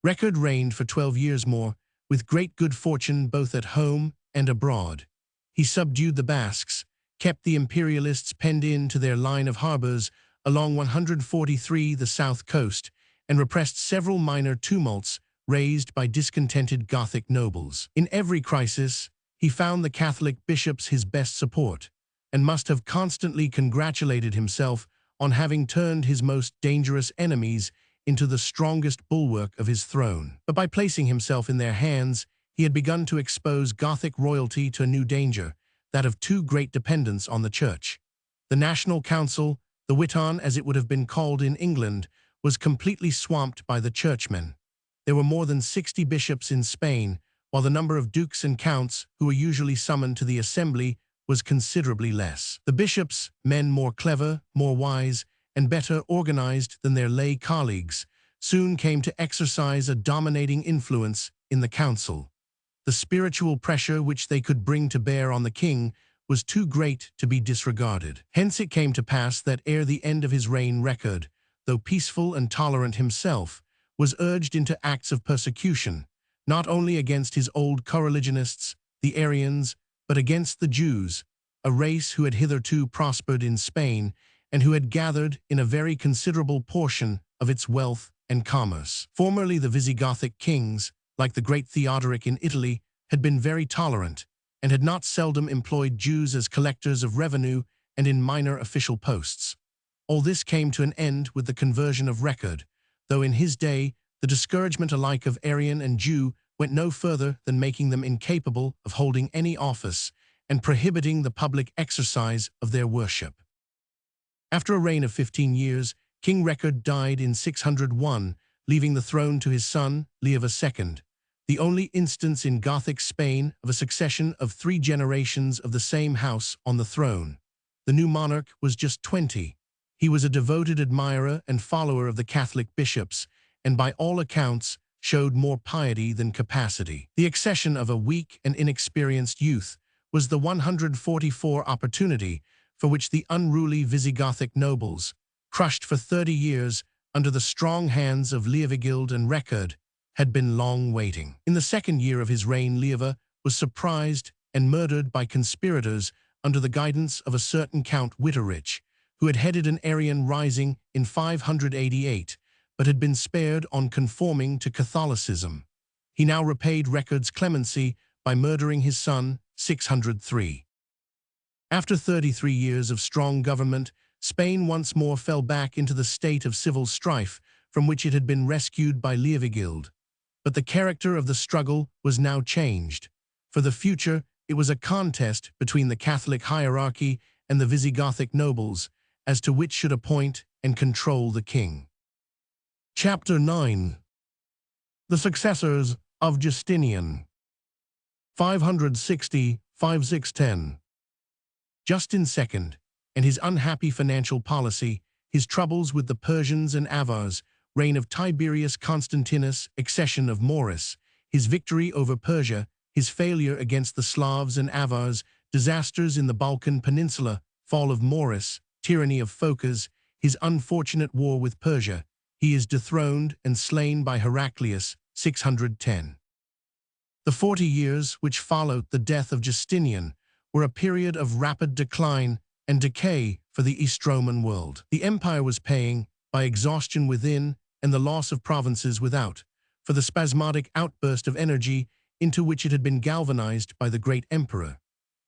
Record reigned for 12 years more, with great good fortune both at home and abroad. He subdued the Basques, kept the imperialists penned in to their line of harbors along 143 the south coast, and repressed several minor tumults raised by discontented Gothic nobles. In every crisis, he found the Catholic bishops his best support, and must have constantly congratulated himself on having turned his most dangerous enemies into the strongest bulwark of his throne. But by placing himself in their hands, he had begun to expose Gothic royalty to a new danger, that of too great dependence on the Church. The National Council, the Witan as it would have been called in England, was completely swamped by the churchmen. There were more than 60 bishops in Spain, while the number of dukes and counts who were usually summoned to the assembly was considerably less. The bishops, men more clever, more wise, and better organized than their lay colleagues, soon came to exercise a dominating influence in the council. The spiritual pressure which they could bring to bear on the king was too great to be disregarded. Hence it came to pass that ere the end of his reign Record, though peaceful and tolerant himself, was urged into acts of persecution, not only against his old coreligionists, the Arians, but against the Jews, a race who had hitherto prospered in Spain and who had gathered in a very considerable portion of its wealth and commerce. Formerly the Visigothic kings, like the great Theodoric in Italy, had been very tolerant, and had not seldom employed Jews as collectors of revenue and in minor official posts. All this came to an end with the conversion of Record, though in his day the discouragement alike of Aryan and Jew went no further than making them incapable of holding any office and prohibiting the public exercise of their worship. After a reign of 15 years, King Record died in 601, leaving the throne to his son, Leo II, the only instance in Gothic Spain of a succession of 3 generations of the same house on the throne. The new monarch was just 20. He was a devoted admirer and follower of the Catholic bishops, and by all accounts showed more piety than capacity. The accession of a weak and inexperienced youth was the 144 opportunity for which the unruly Visigothic nobles, crushed for 30 years under the strong hands of Leovigild and Record, had been long waiting. In the second year of his reign, Leo was surprised and murdered by conspirators under the guidance of a certain Count Witterich, who had headed an Arian rising in 588, but had been spared on conforming to Catholicism. He now repaid Record's clemency by murdering his son, 603. After 33 years of strong government, Spain once more fell back into the state of civil strife from which it had been rescued by Leovigild. But the character of the struggle was now changed. For the future, it was a contest between the Catholic hierarchy and the Visigothic nobles as to which should appoint and control the king. Chapter 9. The Successors of Justinian. 560–5610. Justin II and his unhappy financial policy, his troubles with the Persians and Avars, reign of Tiberius Constantinus, accession of Maurice, his victory over Persia, his failure against the Slavs and Avars, disasters in the Balkan Peninsula, fall of Maurice, tyranny of Phocas, his unfortunate war with Persia. He is dethroned and slain by Heraclius, 610. The 40 years which followed the death of Justinian were a period of rapid decline and decay for the East Roman world. The empire was paying, by exhaustion within and the loss of provinces without, for the spasmodic outburst of energy into which it had been galvanized by the great emperor.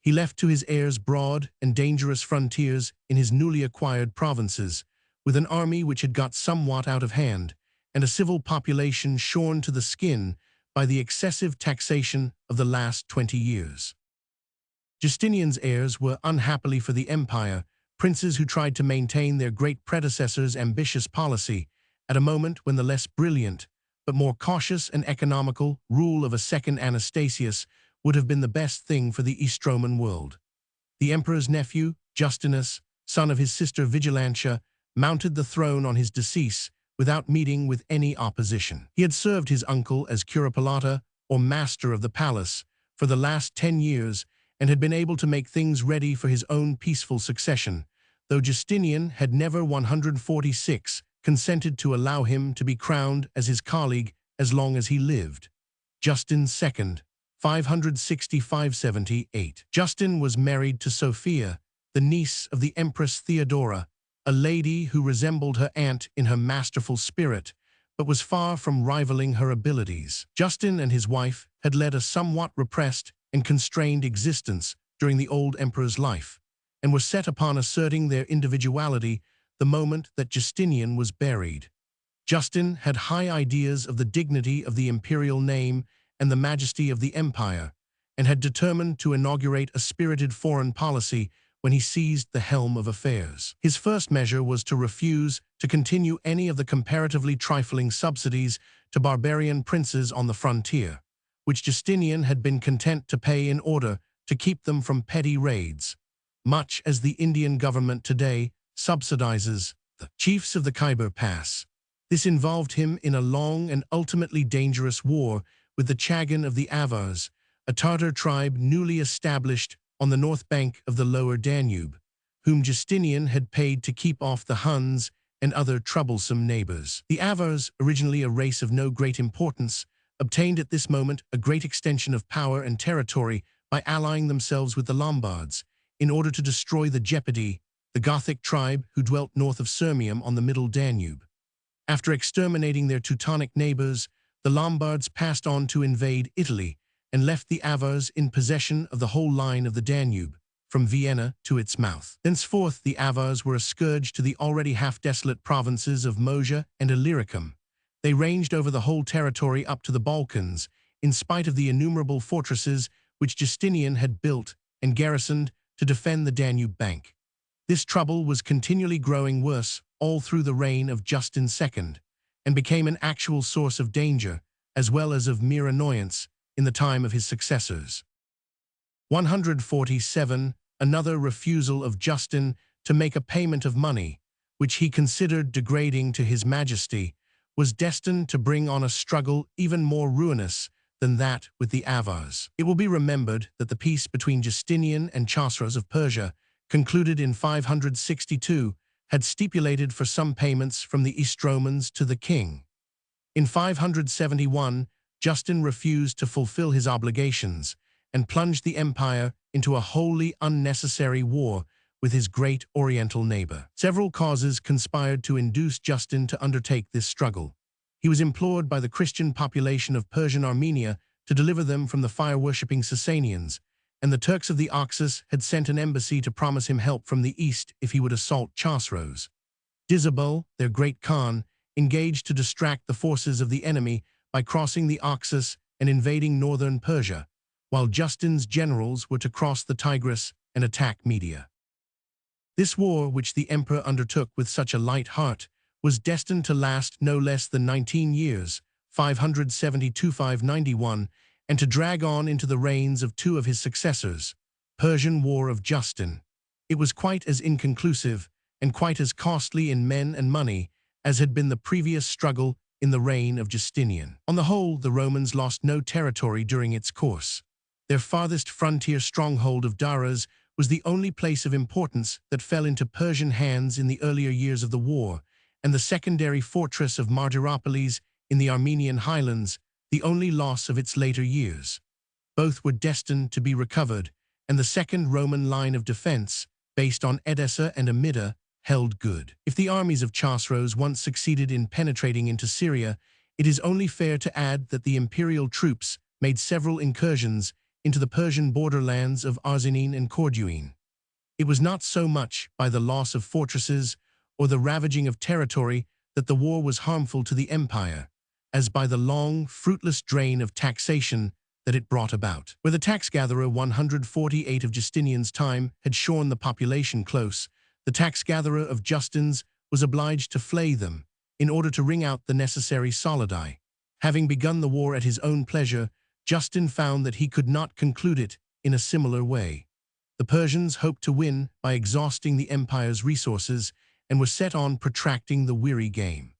He left to his heirs broad and dangerous frontiers in his newly acquired provinces, with an army which had got somewhat out of hand, and a civil population shorn to the skin by the excessive taxation of the last 20 years. Justinian's heirs were, unhappily for the empire, princes who tried to maintain their great predecessor's ambitious policy at a moment when the less brilliant, but more cautious and economical, rule of a second Anastasius would have been the best thing for the East Roman world. The emperor's nephew, Justinus, son of his sister Vigilantia, mounted the throne on his decease without meeting with any opposition. He had served his uncle as curipalata, or master of the palace, for the last 10 years and had been able to make things ready for his own peaceful succession, though Justinian had never 146 consented to allow him to be crowned as his colleague as long as he lived. Justin II, 565–78. Justin was married to Sophia, the niece of the Empress Theodora, a lady who resembled her aunt in her masterful spirit, but was far from rivaling her abilities. Justin and his wife had led a somewhat repressed and constrained existence during the old emperor's life, and were set upon asserting their individuality the moment that Justinian was buried. Justin had high ideas of the dignity of the imperial name and the majesty of the empire, and had determined to inaugurate a spirited foreign policy when he seized the helm of affairs. His first measure was to refuse to continue any of the comparatively trifling subsidies to barbarian princes on the frontier, which Justinian had been content to pay in order to keep them from petty raids, much as the Indian government today subsidizes the chiefs of the Khyber Pass. This involved him in a long and ultimately dangerous war with the Chagan of the Avars, a Tartar tribe newly established on the north bank of the lower Danube, whom Justinian had paid to keep off the Huns and other troublesome neighbors. The Avars, originally a race of no great importance, obtained at this moment a great extension of power and territory by allying themselves with the Lombards in order to destroy the Gepidi, the Gothic tribe who dwelt north of Sirmium on the middle Danube. After exterminating their Teutonic neighbors, the Lombards passed on to invade Italy and left the Avars in possession of the whole line of the Danube, from Vienna to its mouth. Thenceforth, the Avars were a scourge to the already half-desolate provinces of Moesia and Illyricum. They ranged over the whole territory up to the Balkans, in spite of the innumerable fortresses which Justinian had built and garrisoned to defend the Danube bank. This trouble was continually growing worse all through the reign of Justin II, and became an actual source of danger, as well as of mere annoyance, in the time of his successors. 147. Another refusal of Justin to make a payment of money, which he considered degrading to his majesty, was destined to bring on a struggle even more ruinous than that with the Avars. It will be remembered that the peace between Justinian and Chosroes of Persia, concluded in 562, had stipulated for some payments from the East Romans to the king. In 571, Justin refused to fulfill his obligations and plunged the empire into a wholly unnecessary war with his great oriental neighbor. Several causes conspired to induce Justin to undertake this struggle. He was implored by the Christian population of Persian Armenia to deliver them from the fire-worshipping Sasanians, and the Turks of the Oxus had sent an embassy to promise him help from the east if he would assault Chosroes. Disabul, their great Khan, engaged to distract the forces of the enemy by crossing the Oxus and invading northern Persia, while Justin's generals were to cross the Tigris and attack Media. This war, which the emperor undertook with such a light heart, was destined to last no less than 19 years, 572–591, and to drag on into the reigns of two of his successors. Persian War of Justin. It was quite as inconclusive and quite as costly in men and money as had been the previous struggle in the reign of Justinian. On the whole, the Romans lost no territory during its course. Their farthest frontier stronghold of Daras was the only place of importance that fell into Persian hands in the earlier years of the war, and the secondary fortress of Martyropolis in the Armenian highlands, the only loss of its later years. Both were destined to be recovered, and the second Roman line of defense, based on Edessa and Amida, held good. If the armies of Chosroes once succeeded in penetrating into Syria, it is only fair to add that the imperial troops made several incursions into the Persian borderlands of Arzanene and Corduene. It was not so much by the loss of fortresses or the ravaging of territory that the war was harmful to the empire, as by the long, fruitless drain of taxation that it brought about. Where the tax-gatherer 148 of Justinian's time had shorn the population close, the tax-gatherer of Justin's was obliged to flay them in order to wring out the necessary solidi. Having begun the war at his own pleasure, Justin found that he could not conclude it in a similar way. The Persians hoped to win by exhausting the empire's resources and were set on protracting the weary game.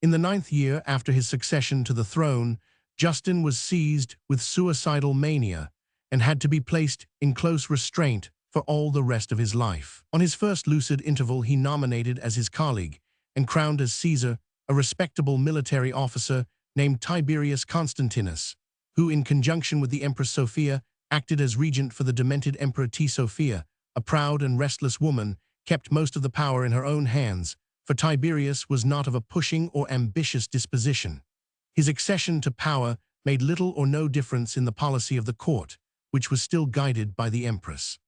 In the 9th year after his succession to the throne, Justin was seized with suicidal mania and had to be placed in close restraint for all the rest of his life. On his first lucid interval, he nominated as his colleague and crowned as Caesar a respectable military officer named Tiberius Constantinus, who, in conjunction with the Empress Sophia, acted as regent for the demented Emperor T. Sophia. A proud and restless woman kept most of the power in her own hands, for Tiberius was not of a pushing or ambitious disposition. His accession to power made little or no difference in the policy of the court, which was still guided by the empress.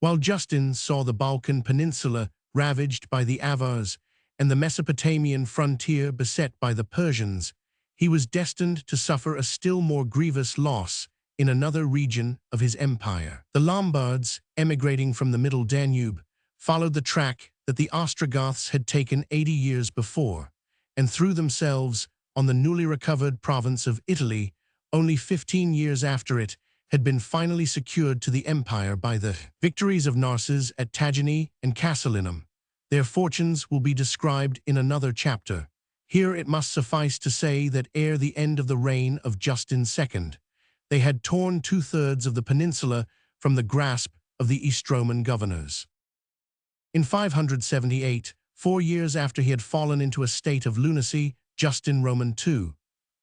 While Justin saw the Balkan Peninsula ravaged by the Avars and the Mesopotamian frontier beset by the Persians, he was destined to suffer a still more grievous loss in another region of his empire. The Lombards, emigrating from the Middle Danube, followed the track that the Ostrogoths had taken 80 years before, and threw themselves on the newly recovered province of Italy only 15 years after it had been finally secured to the empire by the victories of Narses at Tagini and Casilinum. Their fortunes will be described in another chapter. Here it must suffice to say that ere the end of the reign of Justin II, they had torn 2/3 of the peninsula from the grasp of the East Roman governors. In 578, 4 years after he had fallen into a state of lunacy, Justin Roman II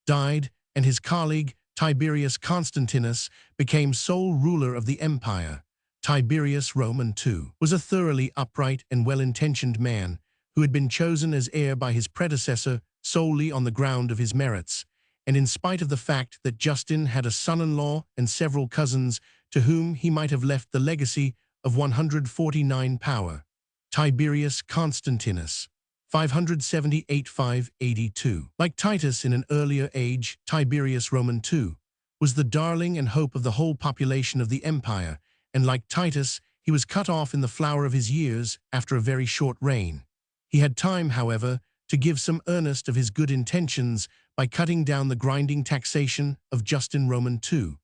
died, and his colleague, Tiberius Constantinus, became sole ruler of the empire. Tiberius Roman II was a thoroughly upright and well-intentioned man who had been chosen as heir by his predecessor solely on the ground of his merits, and in spite of the fact that Justin had a son-in-law and several cousins to whom he might have left the legacy of 149 power. Tiberius Constantinus, 578–582. Like Titus in an earlier age, Tiberius Roman II was the darling and hope of the whole population of the empire, and like Titus, he was cut off in the flower of his years after a very short reign. He had time, however, to give some earnest of his good intentions by cutting down the grinding taxation of Justin Roman II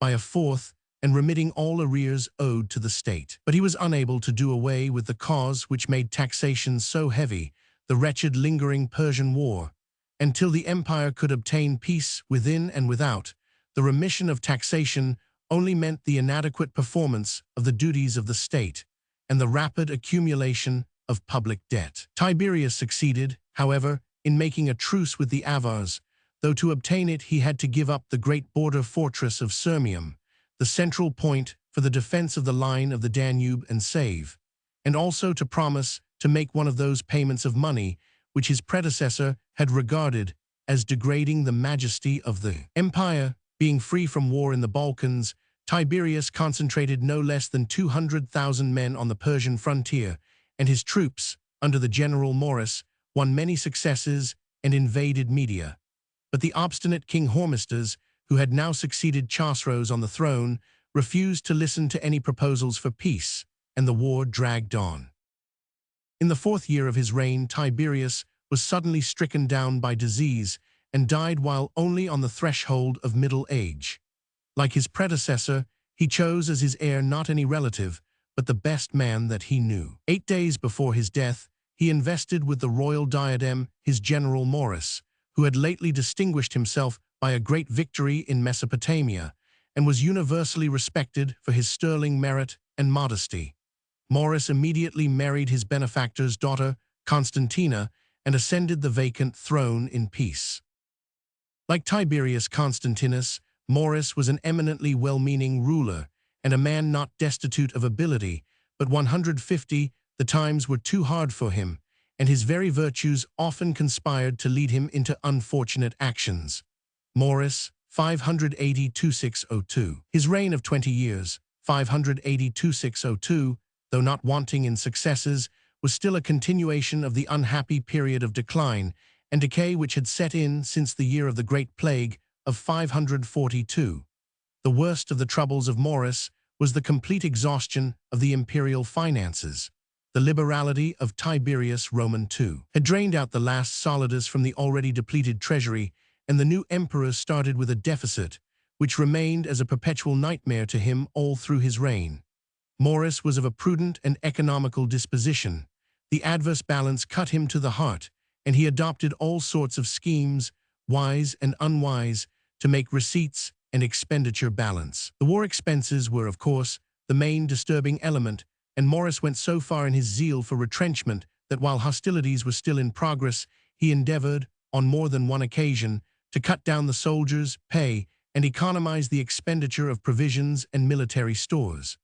by a fourth and remitting all arrears owed to the state. But he was unable to do away with the cause which made taxation so heavy, the wretched lingering Persian War. Until the empire could obtain peace within and without, the remission of taxation only meant the inadequate performance of the duties of the state and the rapid accumulation of public debt. Tiberius succeeded, however, in making a truce with the Avars, though to obtain it he had to give up the great border fortress of Sirmium, the central point for the defense of the line of the Danube and Save, and also to promise to make one of those payments of money which his predecessor had regarded as degrading the majesty of the empire. Being free from war in the Balkans, Tiberius concentrated no less than 200,000 men on the Persian frontier, and his troops, under the general Maurice, won many successes and invaded Media. But the obstinate King Hormisdas, who had now succeeded Chosroes on the throne, refused to listen to any proposals for peace, and the war dragged on. In the 4th year of his reign, Tiberius was suddenly stricken down by disease and died while only on the threshold of middle age. Like his predecessor, he chose as his heir not any relative, but the best man that he knew. 8 days before his death, he invested with the royal diadem his general Maurice, who had lately distinguished himself by a great victory in Mesopotamia, and was universally respected for his sterling merit and modesty. Maurice immediately married his benefactor's daughter, Constantina, and ascended the vacant throne in peace. Like Tiberius Constantinus, Maurice was an eminently well-meaning ruler, and a man not destitute of ability, but 150, the times were too hard for him, and his very virtues often conspired to lead him into unfortunate actions. Maurice, 580–602. His reign of 20 years, 580–602, though not wanting in successes, was still a continuation of the unhappy period of decline and decay which had set in since the year of the Great Plague of 542. The worst of the troubles of Maurice was the complete exhaustion of the imperial finances. The liberality of Tiberius Roman II had drained out the last solidus from the already depleted treasury, and the new emperor started with a deficit, which remained as a perpetual nightmare to him all through his reign. Maurice was of a prudent and economical disposition. The adverse balance cut him to the heart, and he adopted all sorts of schemes, wise and unwise, to make receipts and expenditure balance. The war expenses were, of course, the main disturbing element, and Maurice went so far in his zeal for retrenchment that while hostilities were still in progress, he endeavored, on more than one occasion, to cut down the soldiers' pay and economize the expenditure of provisions and military stores.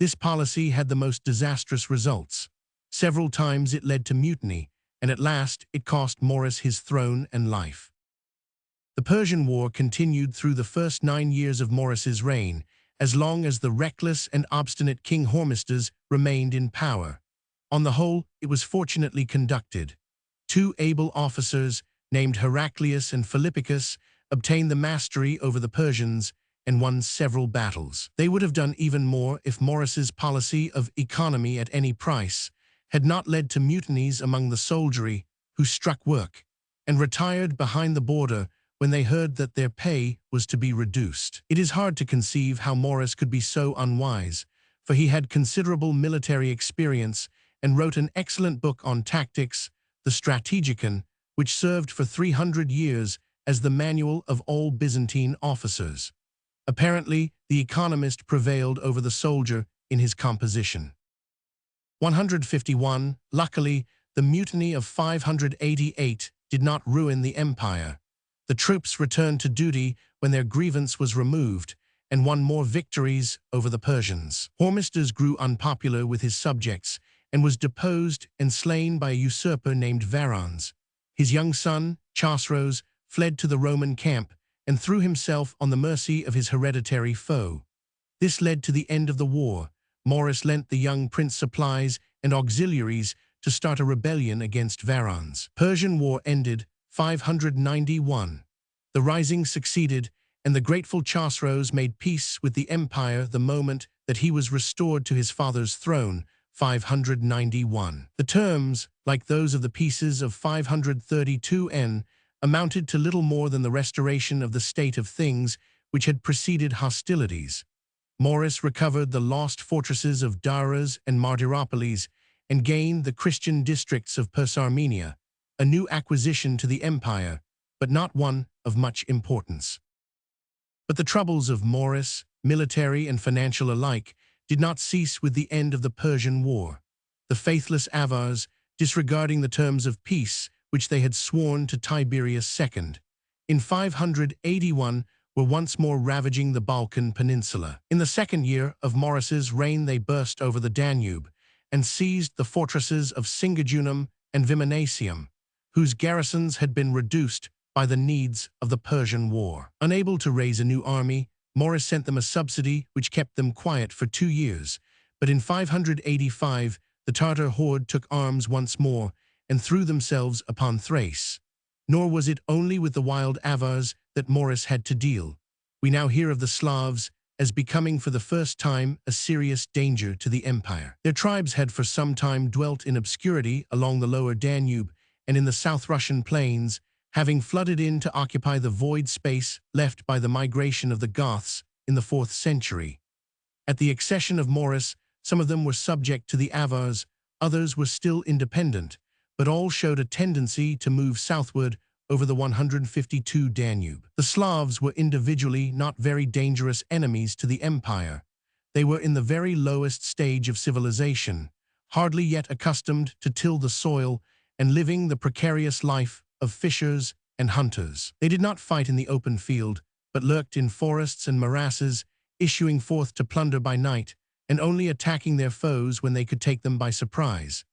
This policy had the most disastrous results. Several times it led to mutiny, and at last it cost Maurice his throne and life. The Persian War continued through the first 9 years of Maurice's reign, as long as the reckless and obstinate King Hormisdas remained in power. On the whole, it was fortunately conducted. 2 able officers, named Heraclius and Philippicus, obtained the mastery over the Persians and won several battles. They would have done even more if Maurice's policy of economy at any price had not led to mutinies among the soldiery, who struck work and retired behind the border when they heard that their pay was to be reduced. It is hard to conceive how Maurice could be so unwise, for he had considerable military experience and wrote an excellent book on tactics, the Strategicon, which served for 300 years as the manual of all Byzantine officers. Apparently, the economist prevailed over the soldier in his composition. 151. Luckily, the mutiny of 588 did not ruin the empire. The troops returned to duty when their grievance was removed and won more victories over the Persians. Hormisdas grew unpopular with his subjects and was deposed and slain by a usurper named Varans. His young son, Chosroes, fled to the Roman camp and threw himself on the mercy of his hereditary foe. This led to the end of the war. Maurice lent the young prince supplies and auxiliaries to start a rebellion against Varans. Persian War ended, 591. The rising succeeded, and the grateful Chosroes made peace with the empire the moment that he was restored to his father's throne, 591. The terms, like those of the pieces of 532 N, amounted to little more than the restoration of the state of things which had preceded hostilities. Maurice recovered the lost fortresses of Daras and Martyropolis and gained the Christian districts of Persarmenia, a new acquisition to the empire, but not one of much importance. But the troubles of Maurice, military and financial alike, did not cease with the end of the Persian War. The faithless Avars, disregarding the terms of peace which they had sworn to Tiberius II, in 581 were once more ravaging the Balkan Peninsula. In the second year of Maurice's reign they burst over the Danube and seized the fortresses of Singidunum and Viminacium, whose garrisons had been reduced by the needs of the Persian War. Unable to raise a new army, Maurice sent them a subsidy which kept them quiet for 2 years, but in 585 the Tartar horde took arms once more and threw themselves upon Thrace. Nor was it only with the wild Avars that Maurice had to deal. We now hear of the Slavs as becoming for the first time a serious danger to the empire. Their tribes had for some time dwelt in obscurity along the lower Danube and in the South Russian plains, having flooded in to occupy the void space left by the migration of the Goths in the 4th century. At the accession of Maurice, some of them were subject to the Avars, others were still independent, but all showed a tendency to move southward over the 152 Danube. The Slavs were individually not very dangerous enemies to the empire. They were in the very lowest stage of civilization, hardly yet accustomed to till the soil and living the precarious life of fishers and hunters. They did not fight in the open field, but lurked in forests and morasses, issuing forth to plunder by night, and only attacking their foes when they could take them by surprise.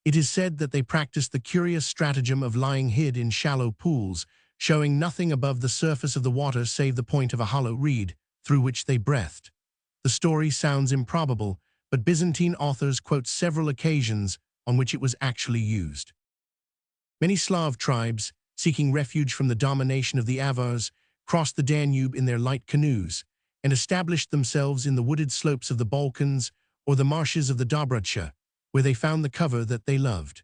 It is said that they practiced the curious stratagem of lying hid in shallow pools, showing nothing above the surface of the water save the point of a hollow reed, through which they breathed. The story sounds improbable, but Byzantine authors quote several occasions on which it was actually used. Many Slav tribes, seeking refuge from the domination of the Avars, crossed the Danube in their light canoes and established themselves in the wooded slopes of the Balkans or the marshes of the Dobrudscha, where they found the cover that they loved.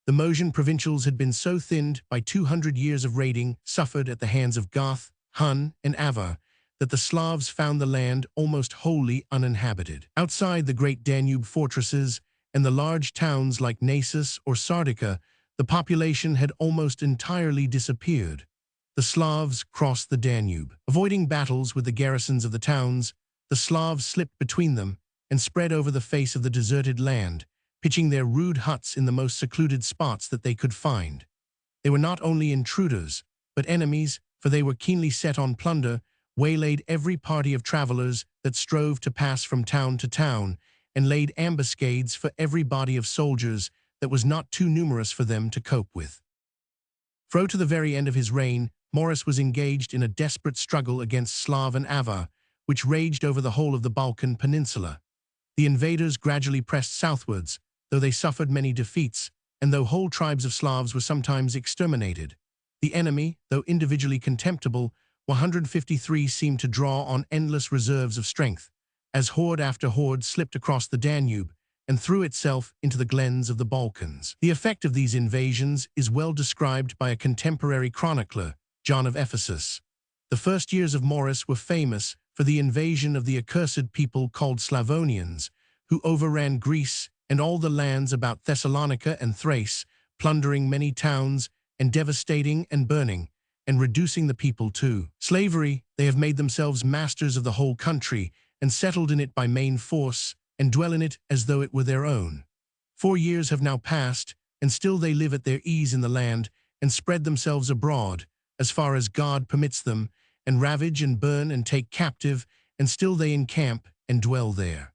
The Mosian provincials had been so thinned by 200 years of raiding suffered at the hands of Goth, Hun, and Avar that the Slavs found the land almost wholly uninhabited. Outside the great Danube fortresses and the large towns like Naissus or Sardica, the population had almost entirely disappeared. The Slavs crossed the Danube. Avoiding battles with the garrisons of the towns, the Slavs slipped between them and spread over the face of the deserted land, pitching their rude huts in the most secluded spots that they could find. They were not only intruders, but enemies, for they were keenly set on plunder, waylaid every party of travelers that strove to pass from town to town, and laid ambuscades for every body of soldiers that was not too numerous for them to cope with. Fro to the very end of his reign, Maurice was engaged in a desperate struggle against Slav and Avar, which raged over the whole of the Balkan Peninsula. The invaders gradually pressed southwards, though they suffered many defeats, and though whole tribes of Slavs were sometimes exterminated. The enemy, though individually contemptible, 153 seemed to draw on endless reserves of strength, as horde after horde slipped across the Danube and threw itself into the glens of the Balkans. The effect of these invasions is well described by a contemporary chronicler, John of Ephesus. The first years of Maurice were famous for the invasion of the accursed people called Slavonians, who overran Greece and all the lands about Thessalonica and Thrace, plundering many towns and devastating and burning, and reducing the people to slavery. They have made themselves masters of the whole country and settled in it by main force, and dwell in it as though it were their own. 4 years have now passed, and still they live at their ease in the land, and spread themselves abroad, as far as God permits them, and ravage and burn and take captive, and still they encamp and dwell there.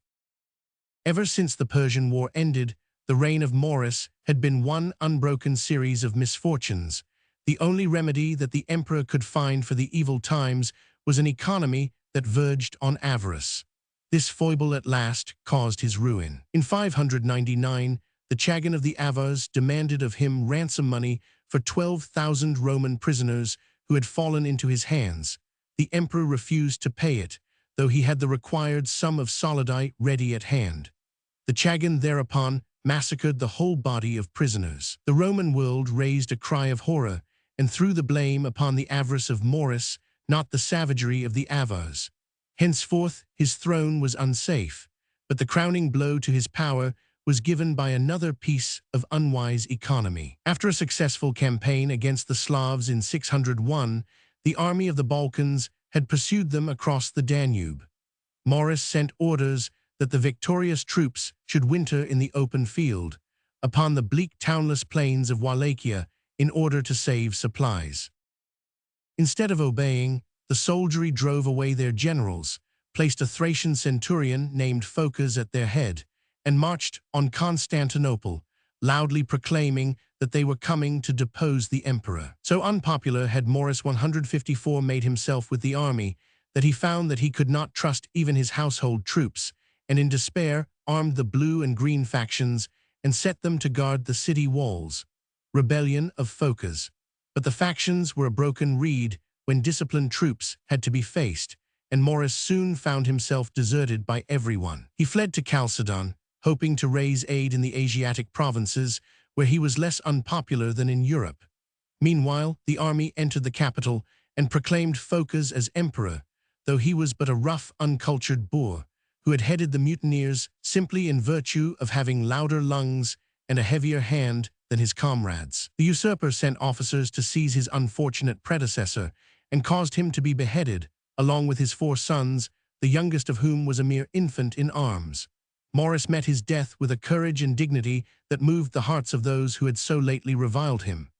Ever since the Persian War ended, the reign of Maurice had been one unbroken series of misfortunes. The only remedy that the emperor could find for the evil times was an economy that verged on avarice. This foible at last caused his ruin. In 599, the Chagan of the Avars demanded of him ransom money for 12,000 Roman prisoners who had fallen into his hands. The emperor refused to pay it, though he had the required sum of solidi ready at hand. The Chagan thereupon massacred the whole body of prisoners. The Roman world raised a cry of horror and threw the blame upon the avarice of Maurice, not the savagery of the Avars. Henceforth his throne was unsafe, but the crowning blow to his power was given by another piece of unwise economy. After a successful campaign against the Slavs in 601, the army of the Balkans had pursued them across the Danube. Maurice sent orders that the victorious troops should winter in the open field, upon the bleak townless plains of Wallachia, in order to save supplies. Instead of obeying, the soldiery drove away their generals, placed a Thracian centurion named Phocas at their head, and marched on Constantinople, loudly proclaiming that they were coming to depose the emperor. So unpopular had Maurice 154 made himself with the army that he found that he could not trust even his household troops, and in despair armed the blue and green factions and set them to guard the city walls. Rebellion of Phocas. But the factions were a broken reed when disciplined troops had to be faced, and Maurice soon found himself deserted by everyone. He fled to Chalcedon, hoping to raise aid in the Asiatic provinces, where he was less unpopular than in Europe. Meanwhile, the army entered the capital and proclaimed Phocas as emperor, though he was but a rough, uncultured boor, who had headed the mutineers simply in virtue of having louder lungs and a heavier hand than his comrades. The usurper sent officers to seize his unfortunate predecessor and caused him to be beheaded, along with his 4 sons, the youngest of whom was a mere infant in arms. Maurice met his death with a courage and dignity that moved the hearts of those who had so lately reviled him.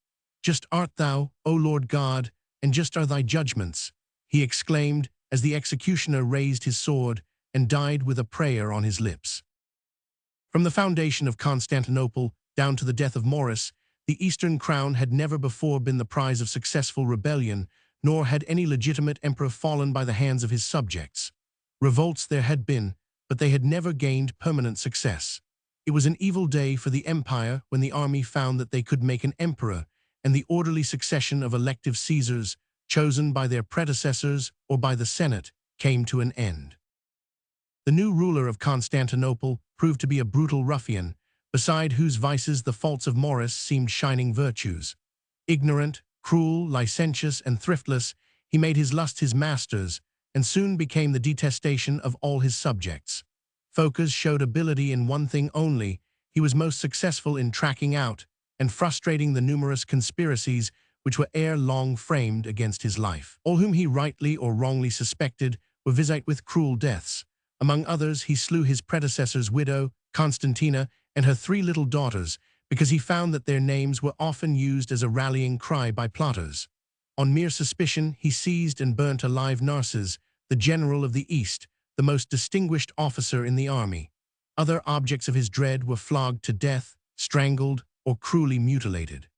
"Just art thou, O Lord God, and just are thy judgments," he exclaimed as the executioner raised his sword and died with a prayer on his lips. From the foundation of Constantinople down to the death of Maurice, the Eastern crown had never before been the prize of successful rebellion, nor had any legitimate emperor fallen by the hands of his subjects. Revolts there had been, but they had never gained permanent success. It was an evil day for the empire when the army found that they could make an emperor, and the orderly succession of elective Caesars, chosen by their predecessors or by the Senate, came to an end. The new ruler of Constantinople proved to be a brutal ruffian, beside whose vices the faults of Maurice seemed shining virtues. Ignorant, cruel, licentious, and thriftless, he made his lusts his masters, and soon became the detestation of all his subjects. Phocas showed ability in one thing only: he was most successful in tracking out and frustrating the numerous conspiracies which were ere long framed against his life. All whom he rightly or wrongly suspected were visited with cruel deaths. Among others, he slew his predecessor's widow, Constantina, and her 3 little daughters, because he found that their names were often used as a rallying cry by plotters. On mere suspicion, he seized and burnt alive Narses, the general of the East, the most distinguished officer in the army. Other objects of his dread were flogged to death, strangled, or cruelly mutilated.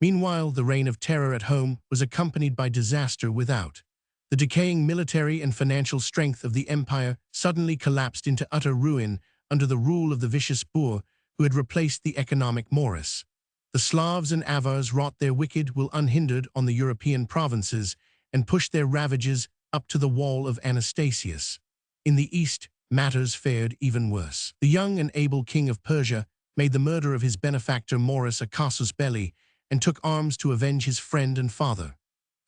Meanwhile, the reign of terror at home was accompanied by disaster without. The decaying military and financial strength of the empire suddenly collapsed into utter ruin under the rule of the vicious boor who had replaced the economic Maurice. The Slavs and Avars wrought their wicked will unhindered on the European provinces and pushed their ravages up to the wall of Anastasius. In the east, matters fared even worse. The young and able king of Persia made the murder of his benefactor Maurice a casus belli and took arms to avenge his friend and father.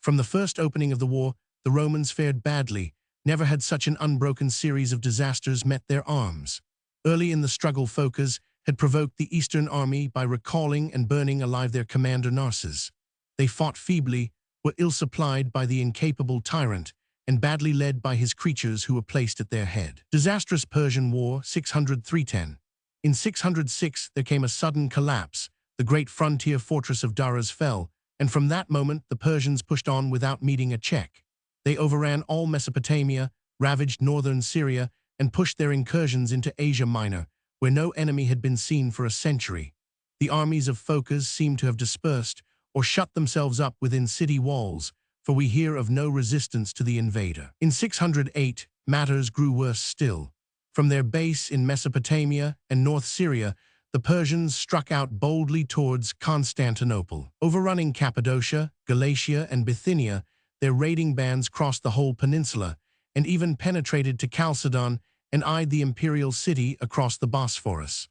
From the first opening of the war, the Romans fared badly. Never had such an unbroken series of disasters met their arms. Early in the struggle, Phocas had provoked the Eastern army by recalling and burning alive their commander Narses. They fought feebly, were ill-supplied by the incapable tyrant, and badly led by his creatures who were placed at their head. Disastrous Persian War, 600–310. In 606 there came a sudden collapse. The great frontier fortress of Daras fell, and from that moment the Persians pushed on without meeting a check. They overran all Mesopotamia, ravaged northern Syria, and pushed their incursions into Asia Minor, where no enemy had been seen for a century. The armies of Phocas seemed to have dispersed or shut themselves up within city walls, for we hear of no resistance to the invader. In 608, matters grew worse still. From their base in Mesopotamia and North Syria, the Persians struck out boldly towards Constantinople. Overrunning Cappadocia, Galatia, and Bithynia, their raiding bands crossed the whole peninsula and even penetrated to Chalcedon and eyed the imperial city across the Bosphorus.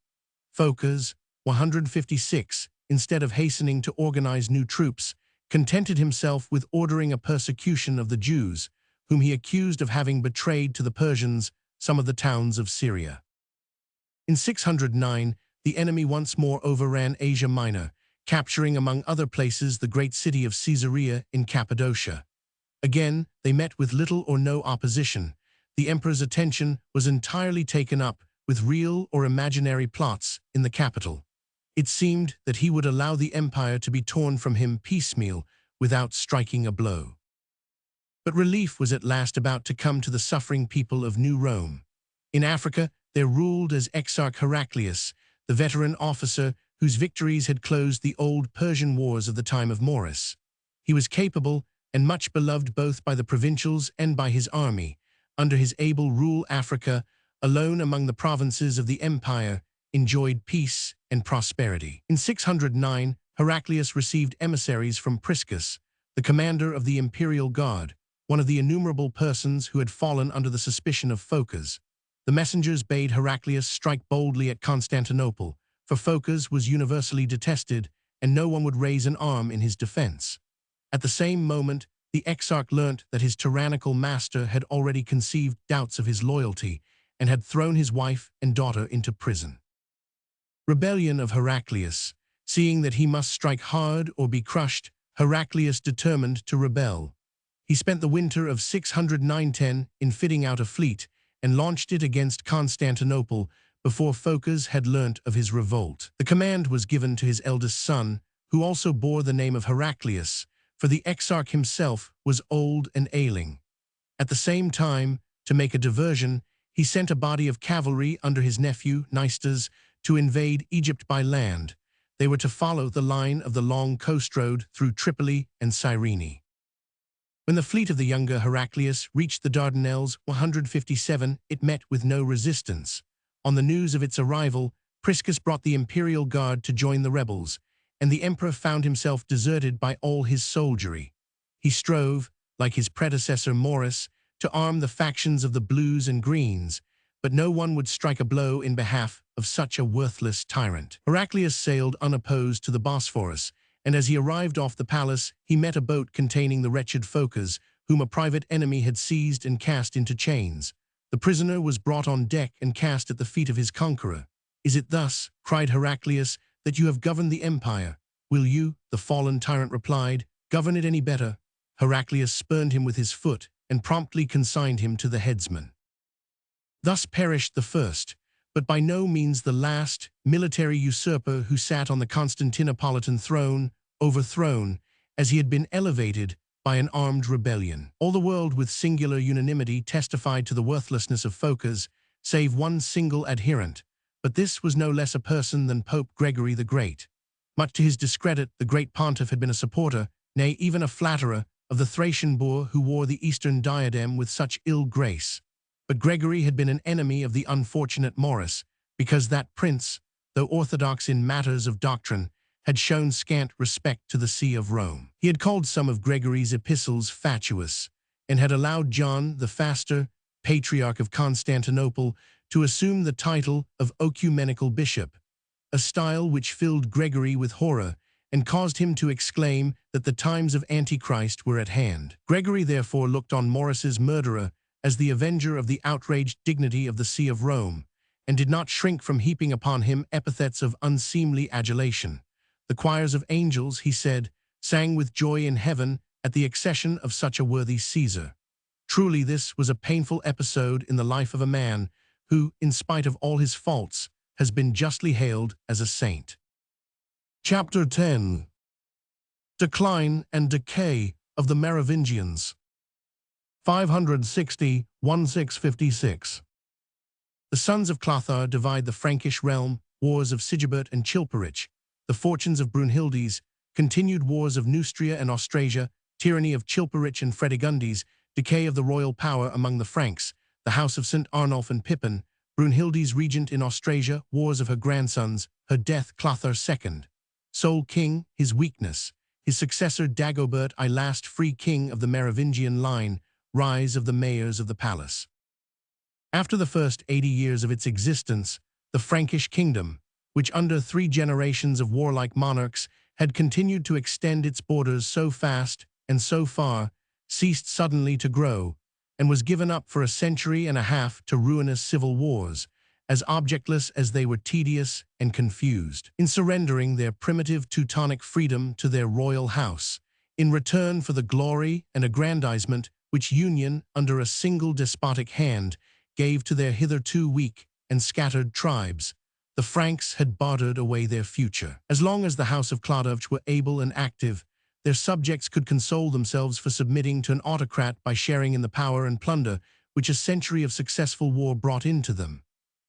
Phocas, 156, instead of hastening to organize new troops, contented himself with ordering a persecution of the Jews, whom he accused of having betrayed to the Persians some of the towns of Syria. In 609, the enemy once more overran Asia Minor, capturing among other places the great city of Caesarea in Cappadocia. Again, they met with little or no opposition. The emperor's attention was entirely taken up with real or imaginary plots in the capital. It seemed that he would allow the empire to be torn from him piecemeal without striking a blow. But relief was at last about to come to the suffering people of New Rome. In Africa, there ruled as Exarch Heraclius, the veteran officer whose victories had closed the old Persian wars of the time of Maurus. He was capable and much beloved both by the provincials and by his army. Under his able rule, Africa, alone among the provinces of the empire, enjoyed peace and prosperity. In 609, Heraclius received emissaries from Priscus, the commander of the imperial guard, one of the innumerable persons who had fallen under the suspicion of Phocas. The messengers bade Heraclius strike boldly at Constantinople, for Phocas was universally detested, and no one would raise an arm in his defense. At the same moment, the exarch learnt that his tyrannical master had already conceived doubts of his loyalty and had thrown his wife and daughter into prison. Rebellion of Heraclius. Seeing that he must strike hard or be crushed, Heraclius determined to rebel. He spent the winter of 609-10 in fitting out a fleet and launched it against Constantinople before Phocas had learnt of his revolt. The command was given to his eldest son, who also bore the name of Heraclius, for the exarch himself was old and ailing. At the same time, to make a diversion, he sent a body of cavalry under his nephew, Nistas, to invade Egypt by land. They were to follow the line of the long coast road through Tripoli and Cyrene. When the fleet of the younger Heraclius reached the Dardanelles 157, it met with no resistance. On the news of its arrival, Priscus brought the imperial guard to join the rebels, and the emperor found himself deserted by all his soldiery. He strove, like his predecessor Maurus, to arm the factions of the Blues and Greens, but no one would strike a blow in behalf of such a worthless tyrant. Heraclius sailed unopposed to the Bosphorus, and as he arrived off the palace, he met a boat containing the wretched Phocas, whom a private enemy had seized and cast into chains. The prisoner was brought on deck and cast at the feet of his conqueror. "Is it thus," cried Heraclius, "that you have governed the empire? Will you," the fallen tyrant replied, "govern it any better?" Heraclius spurned him with his foot and promptly consigned him to the headsman. Thus perished the first, but by no means the last, military usurper who sat on the Constantinopolitan throne, overthrown, as he had been elevated by an armed rebellion. All the world with singular unanimity testified to the worthlessness of Phocas, save one single adherent, but this was no less a person than Pope Gregory the Great. Much to his discredit, the great pontiff had been a supporter, nay, even a flatterer, of the Thracian boor who wore the Eastern diadem with such ill grace. But Gregory had been an enemy of the unfortunate Maurus, because that prince, though orthodox in matters of doctrine, had shown scant respect to the See of Rome. He had called some of Gregory's epistles fatuous, and had allowed John the Faster, Patriarch of Constantinople, to assume the title of ecumenical bishop, a style which filled Gregory with horror and caused him to exclaim that the times of Antichrist were at hand. Gregory therefore looked on Maurus's murderer as the avenger of the outraged dignity of the See of Rome, and did not shrink from heaping upon him epithets of unseemly adulation. The choirs of angels, he said, sang with joy in heaven at the accession of such a worthy Caesar. Truly this was a painful episode in the life of a man who, in spite of all his faults, has been justly hailed as a saint. Chapter 10. Decline and Decay of the Merovingians. 560–1656. The sons of Clothar divide the Frankish realm, wars of Sigebert and Chilperic, the fortunes of Brunhildes, continued wars of Neustria and Austrasia, tyranny of Chilperic and Fredegundes, decay of the royal power among the Franks, the house of St. Arnulf and Pippin, Brunhilde's regent in Austrasia, wars of her grandsons, her death Clothar II, sole king, his weakness, his successor Dagobert I last free king of the Merovingian line, rise of the mayors of the palace. After the first 80 years of its existence, the Frankish kingdom, which under 3 generations of warlike monarchs had continued to extend its borders so fast and so far, ceased suddenly to grow, and was given up for a century and a half to ruinous civil wars, as objectless as they were tedious and confused. In surrendering their primitive Teutonic freedom to their royal house, in return for the glory and aggrandizement which union under a single despotic hand gave to their hitherto weak and scattered tribes, the Franks had bartered away their future. As long as the House of Clodovch were able and active, their subjects could console themselves for submitting to an autocrat by sharing in the power and plunder which a century of successful war brought into them.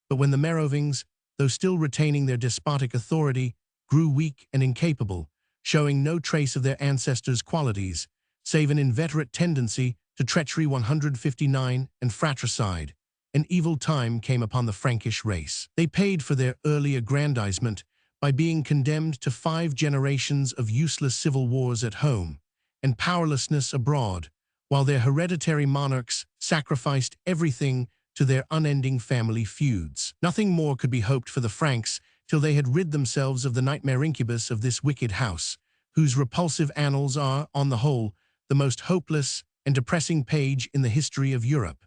But when the Merovingians, though still retaining their despotic authority, grew weak and incapable, showing no trace of their ancestors' qualities, save an inveterate tendency to treachery 159 and fratricide, an evil time came upon the Frankish race. They paid for their early aggrandizement by being condemned to 5 generations of useless civil wars at home and powerlessness abroad, while their hereditary monarchs sacrificed everything to their unending family feuds. Nothing more could be hoped for the Franks till they had rid themselves of the nightmare incubus of this wicked house, whose repulsive annals are, on the whole, the most hopeless and depressing page in the history of Europe.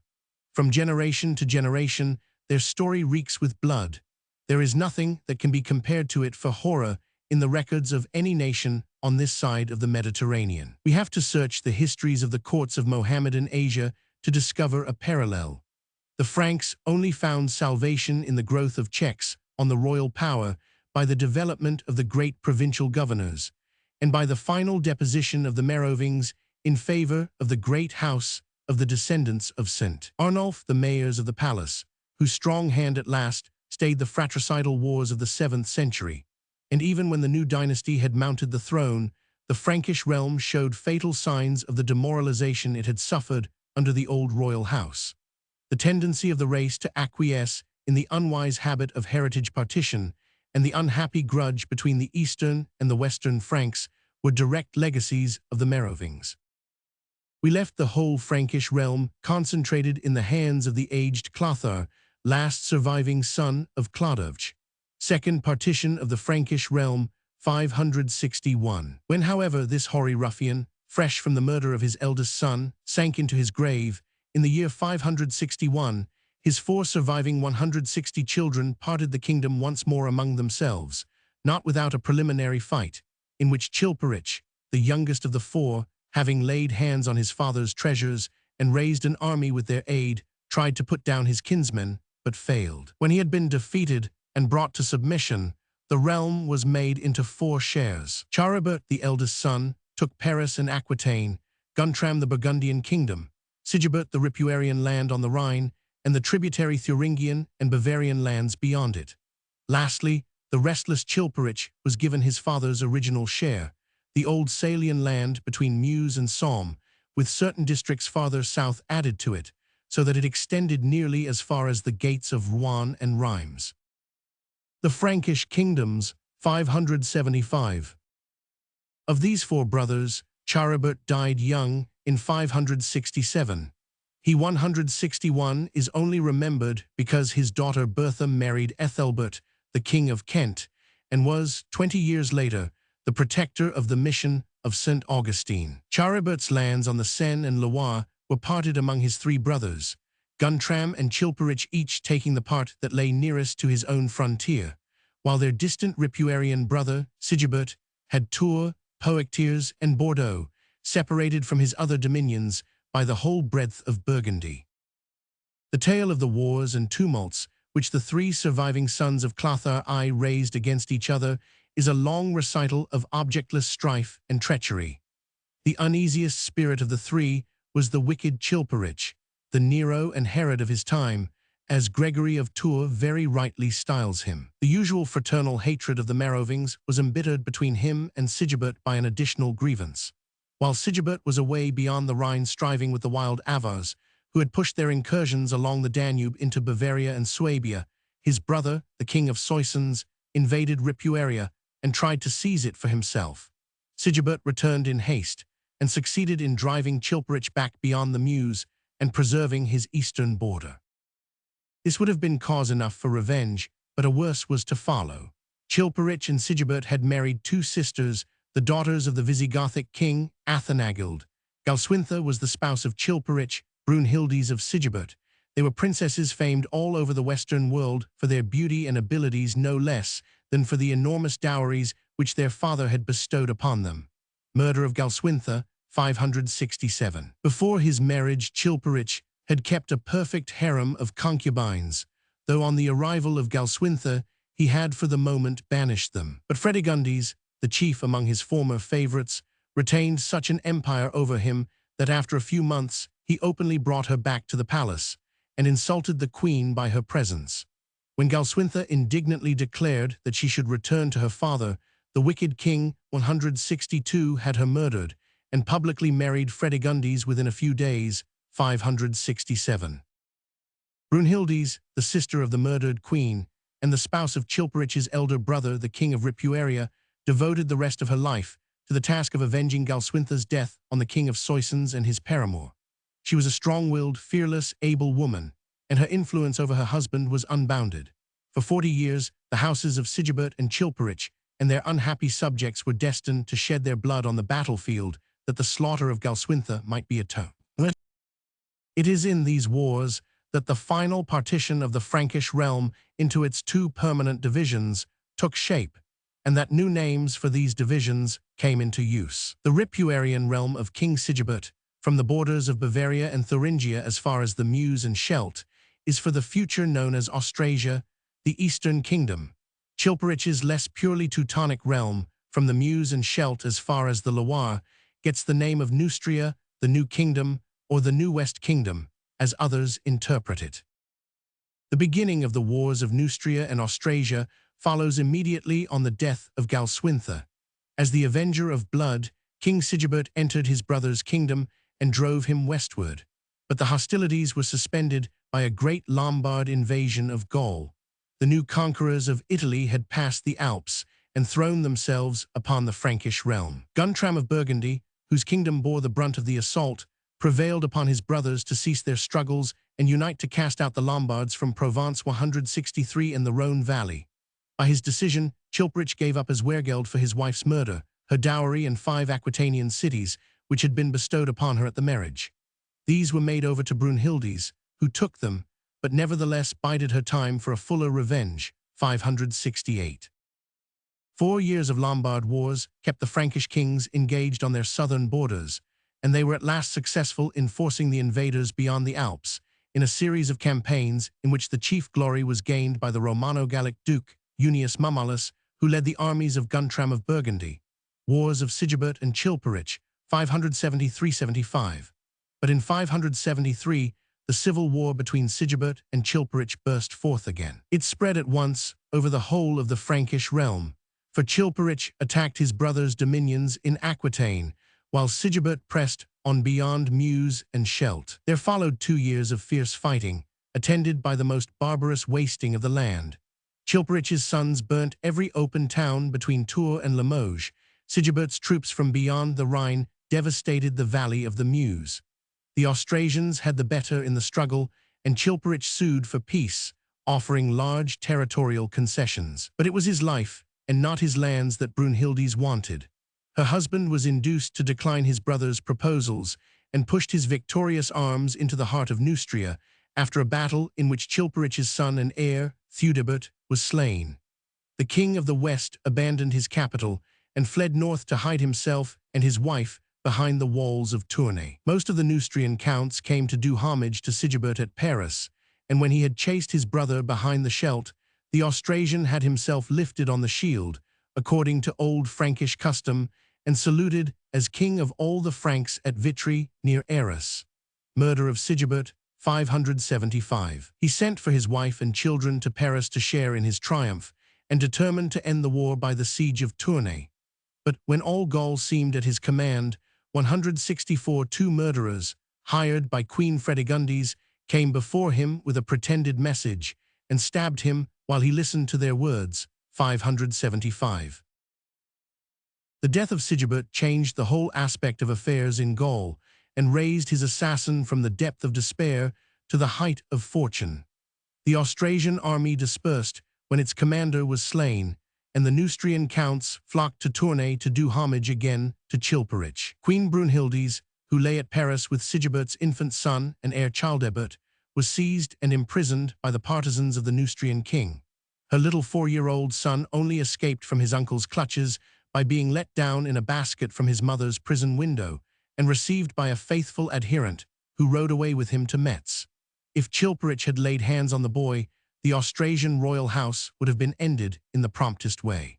From generation to generation, their story reeks with blood. There is nothing that can be compared to it for horror in the records of any nation on this side of the Mediterranean. We have to search the histories of the courts of Mohammedan Asia to discover a parallel. The Franks only found salvation in the growth of checks on the royal power by the development of the great provincial governors, and by the final deposition of the Merovingians in favor of the great house of the descendants of St. Arnulf, the mayors of the palace, whose strong hand at last stayed the fratricidal wars of the 7th century. And even when the new dynasty had mounted the throne, the Frankish realm showed fatal signs of the demoralization it had suffered under the old royal house. The tendency of the race to acquiesce in the unwise habit of heritage partition and the unhappy grudge between the Eastern and the Western Franks were direct legacies of the Merovingians. We left the whole Frankish realm concentrated in the hands of the aged Clothar, last surviving son of Clodovch. Second partition of the Frankish realm, 561. When, however, this hoary ruffian, fresh from the murder of his eldest son, sank into his grave, in the year 561, his 4 surviving 160 children parted the kingdom once more among themselves, not without a preliminary fight, in which Chilperic, the youngest of the 4, having laid hands on his father's treasures and raised an army with their aid, tried to put down his kinsmen, but failed. When he had been defeated and brought to submission, the realm was made into 4 shares. Charibert, the eldest son, took Paris and Aquitaine, Guntram the Burgundian kingdom, Sigebert the Ripuarian land on the Rhine, and the tributary Thuringian and Bavarian lands beyond it. Lastly, the restless Chilperic was given his father's original share, the old Salian land between Meuse and Somme, with certain districts farther south added to it, so that it extended nearly as far as the gates of Rouen and Reims. The Frankish kingdoms, 575. Of these 4 brothers, Charibert died young in 567. He 161 is only remembered because his daughter Bertha married Ethelbert, the king of Kent, and was, 20 years later, the protector of the mission of St. Augustine. Charibert's lands on the Seine and Loire were parted among his 3 brothers, Guntram and Chilperic each taking the part that lay nearest to his own frontier, while their distant Ripuarian brother, Sigebert, had Tours, Poictiers, and Bordeaux, separated from his other dominions by the whole breadth of Burgundy. The tale of the wars and tumults which the 3 surviving sons of Clothar I raised against each other is a long recital of objectless strife and treachery. The uneasiest spirit of the 3 was the wicked Chilperic, the Nero and Herod of his time, as Gregory of Tours very rightly styles him. The usual fraternal hatred of the Merovingians was embittered between him and Sigebert by an additional grievance. While Sigebert was away beyond the Rhine striving with the wild Avars, who had pushed their incursions along the Danube into Bavaria and Swabia. His brother, the king of Soissons, invaded Ripuaria and tried to seize it for himself. Sigebert returned in haste and succeeded in driving Chilperic back beyond the Meuse and preserving his eastern border. This would have been cause enough for revenge, but a worse was to follow. Chilperic and Sigebert had married two sisters, the daughters of the Visigothic king Athanagild. Galswintha was the spouse of Chilperic, Brunhildes of Sigebert. They were princesses famed all over the Western world for their beauty and abilities no less than for the enormous dowries which their father had bestowed upon them. Murder of Galswintha, 567. Before his marriage, Chilperic had kept a perfect harem of concubines, though on the arrival of Galswintha, he had for the moment banished them. But Fredegundes, the chief among his former favorites, retained such an empire over him that after a few months he openly brought her back to the palace and insulted the queen by her presence. When Galswintha indignantly declared that she should return to her father, the wicked king, 162, had her murdered and publicly married Fredegundes within a few days, 567. Brunhildes, the sister of the murdered queen, and the spouse of Chilperic's elder brother, the king of Ripuaria, devoted the rest of her life to the task of avenging Galswintha's death on the king of Soissons and his paramour. She was a strong-willed, fearless, able woman, and her influence over her husband was unbounded. For 40 years, the houses of Sigebert and Chilperic and their unhappy subjects were destined to shed their blood on the battlefield that the slaughter of Galswintha might be atoned. It is in these wars that the final partition of the Frankish realm into its two permanent divisions took shape, and that new names for these divisions came into use. The Ripuarian realm of King Sigebert, from the borders of Bavaria and Thuringia as far as the Meuse and Scheldt, is for the future known as Austrasia, the Eastern Kingdom. Chilperic's less purely Teutonic realm, from the Meuse and Scheldt as far as the Loire, gets the name of Neustria, the New Kingdom, or the New West Kingdom, as others interpret it. The beginning of the wars of Neustria and Austrasia follows immediately on the death of Galswintha. As the avenger of blood, King Sigebert entered his brother's kingdom and drove him westward, but the hostilities were suspended by a great Lombard invasion of Gaul. The new conquerors of Italy had passed the Alps and thrown themselves upon the Frankish realm. Guntram of Burgundy, whose kingdom bore the brunt of the assault, prevailed upon his brothers to cease their struggles and unite to cast out the Lombards from Provence 163 in the Rhone Valley. By his decision, Chilperic gave up as wergeld for his wife's murder, her dowry and 5 Aquitanian cities, which had been bestowed upon her at the marriage. These were made over to Brunhildes, who took them, but nevertheless bided her time for a fuller revenge, 568. 4 years of Lombard wars kept the Frankish kings engaged on their southern borders, and they were at last successful in forcing the invaders beyond the Alps, in a series of campaigns in which the chief glory was gained by the Romano-Gallic duke, Unius Mummalus, who led the armies of Guntram of Burgundy. Wars of Sigebert and Chilperic, 573–75. But in 573, the civil war between Sigebert and Chilperic burst forth again. It spread at once over the whole of the Frankish realm, for Chilperic attacked his brother's dominions in Aquitaine, while Sigebert pressed on beyond Meuse and Scheldt. There followed 2 years of fierce fighting, attended by the most barbarous wasting of the land. Chilperic's sons burnt every open town between Tours and Limoges. Sigebert's troops from beyond the Rhine devastated the valley of the Meuse. The Austrasians had the better in the struggle, and Chilperic sued for peace, offering large territorial concessions. But it was his life, and not his lands, that Brunhildes wanted. Her husband was induced to decline his brother's proposals and pushed his victorious arms into the heart of Neustria after a battle in which Chilperic's son and heir, Theudebert, was slain. The king of the West abandoned his capital and fled north to hide himself and his wife behind the walls of Tournai. Most of the Neustrian counts came to do homage to Sigebert at Paris, and when he had chased his brother behind the Scheldt, the Austrasian had himself lifted on the shield, according to old Frankish custom, and saluted as king of all the Franks at Vitry near Arras. Murder of Sigebert, 575. He sent for his wife and children to Paris to share in his triumph, and determined to end the war by the siege of Tournai. But when all Gaul seemed at his command, 164 murderers, hired by Queen Fredegondes, came before him with a pretended message and stabbed him while he listened to their words. 575. The death of Sigebert changed the whole aspect of affairs in Gaul and raised his assassin from the depth of despair to the height of fortune. The Austrasian army dispersed when its commander was slain, and the Neustrian counts flocked to Tournai to do homage again to Chilperic. Queen Brunhildes, who lay at Paris with Sigebert's infant son and heir Childebert, was seized and imprisoned by the partisans of the Neustrian king. Her little 4-year-old son only escaped from his uncle's clutches by being let down in a basket from his mother's prison window and received by a faithful adherent who rode away with him to Metz. If Chilperic had laid hands on the boy, the Austrasian royal house would have been ended in the promptest way.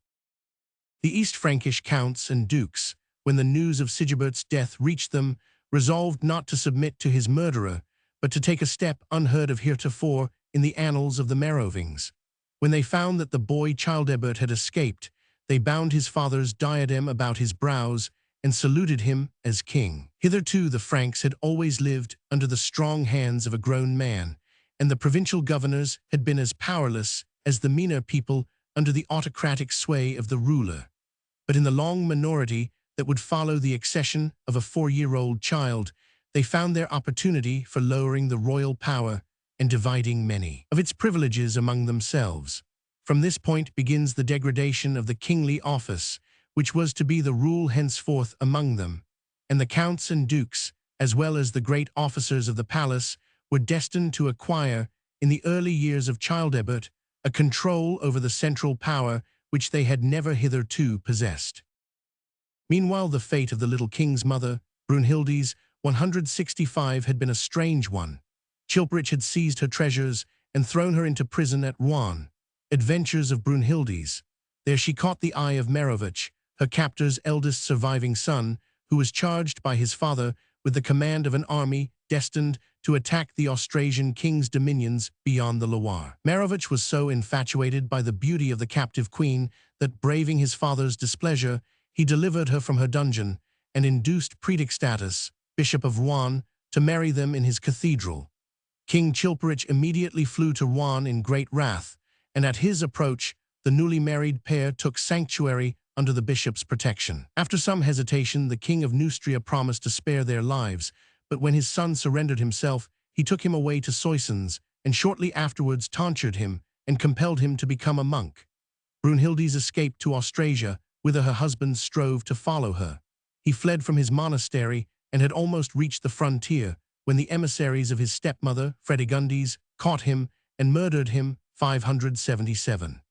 The East Frankish counts and dukes, when the news of Sigebert's death reached them, resolved not to submit to his murderer, but to take a step unheard of heretofore in the annals of the Merovings. When they found that the boy Childebert had escaped, they bound his father's diadem about his brows and saluted him as king. Hitherto the Franks had always lived under the strong hands of a grown man, and the provincial governors had been as powerless as the meaner people under the autocratic sway of the ruler. But in the long minority that would follow the accession of a 4-year-old child, they found their opportunity for lowering the royal power and dividing many of its privileges among themselves. From this point begins the degradation of the kingly office, which was to be the rule henceforth among them, and the counts and dukes, as well as the great officers of the palace, were destined to acquire, in the early years of Childebert, a control over the central power which they had never hitherto possessed. Meanwhile, the fate of the little king's mother, Brunhildes, 165, had been a strange one. Chilperic had seized her treasures and thrown her into prison at Rouen. Adventures of Brunhildes. There she caught the eye of Merovich, her captor's eldest surviving son, who was charged by his father with the command of an army destined to attack the Austrasian king's dominions beyond the Loire. Merovich was so infatuated by the beauty of the captive queen that, braving his father's displeasure, he delivered her from her dungeon and induced Predicstatus, bishop of Rouen, to marry them in his cathedral. King Chilperic immediately flew to Rouen in great wrath, and at his approach, the newly married pair took sanctuary under the bishop's protection. After some hesitation, the king of Neustria promised to spare their lives, but when his son surrendered himself, he took him away to Soissons, and shortly afterwards tonsured him and compelled him to become a monk. Brunhildes escaped to Austrasia, whither her husband strove to follow her. He fled from his monastery and had almost reached the frontier when the emissaries of his stepmother, Fredegondes, caught him and murdered him. 577.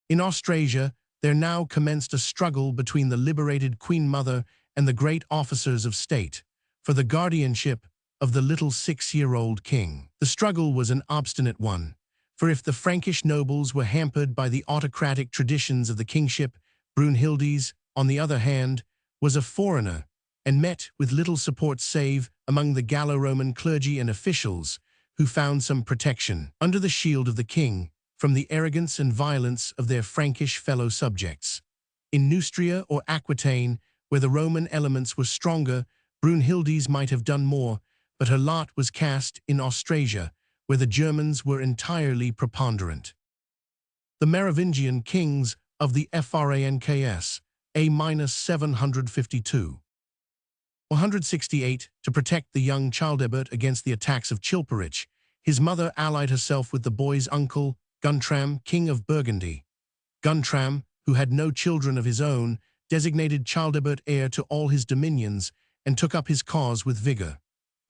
In Austrasia, there now commenced a struggle between the liberated Queen Mother and the great officers of state for the guardianship of the little 6-year-old king. The struggle was an obstinate one, for if the Frankish nobles were hampered by the autocratic traditions of the kingship, Brunhildes, on the other hand, was a foreigner and met with little support save among the Gallo-Roman clergy and officials, who found some protection under the shield of the king from the arrogance and violence of their Frankish fellow subjects. In Neustria or Aquitaine, where the Roman elements were stronger, Brunhildes might have done more, but her lot was cast in Austrasia, where the Germans were entirely preponderant. The Merovingian kings of the Franks, A-752. 168. To protect the young Childebert against the attacks of Chilperic, his mother allied herself with the boy's uncle, Guntram, king of Burgundy. Guntram, who had no children of his own, designated Childebert heir to all his dominions and took up his cause with vigor.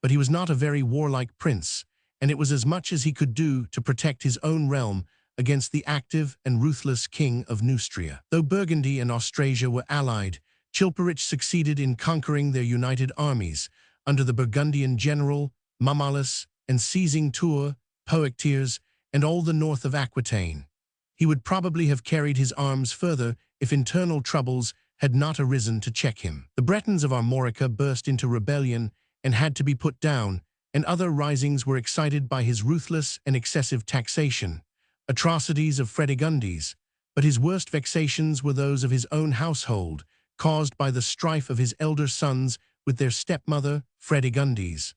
But he was not a very warlike prince, and it was as much as he could do to protect his own realm against the active and ruthless king of Neustria. Though Burgundy and Austrasia were allied, Chilperic succeeded in conquering their united armies under the Burgundian general Mammalus and seizing Tours, Poictiers, and all the north of Aquitaine. He would probably have carried his arms further if internal troubles had not arisen to check him. The Bretons of Armorica burst into rebellion and had to be put down, and other risings were excited by his ruthless and excessive taxation, atrocities of Fredegondes, but his worst vexations were those of his own household, caused by the strife of his elder sons with their stepmother, Fredegondes.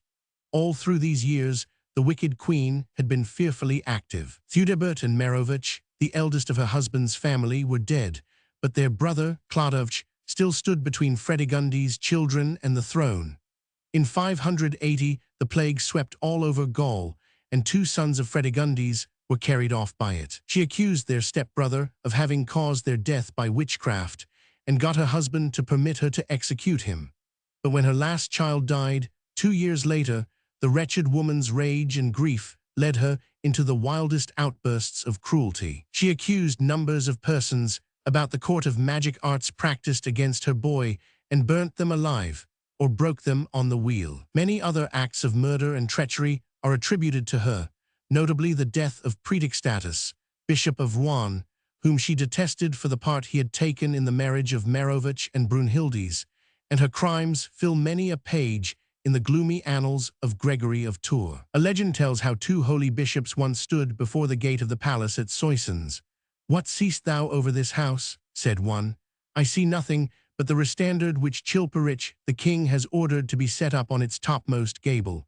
All through these years, the wicked queen had been fearfully active. Theudebert and Merovich, the eldest of her husband's family, were dead, but their brother, Clodovch, still stood between Fredegondes' children and the throne. In 580, the plague swept all over Gaul, and 2 sons of Fredegondes were carried off by it. She accused their stepbrother of having caused their death by witchcraft, and got her husband to permit her to execute him. But when her last child died, 2 years later, the wretched woman's rage and grief led her into the wildest outbursts of cruelty. She accused numbers of persons about the court of magic arts practiced against her boy and burnt them alive, or broke them on the wheel. Many other acts of murder and treachery are attributed to her, notably the death of Praetextatus, Bishop of Rouen, whom she detested for the part he had taken in the marriage of Merovich and Brunhildes, and her crimes fill many a page in the gloomy annals of Gregory of Tours. A legend tells how 2 holy bishops once stood before the gate of the palace at Soissons. "What seest thou over this house?" said one. "I see nothing but the restandard which Chilperich, the king, has ordered to be set up on its topmost gable."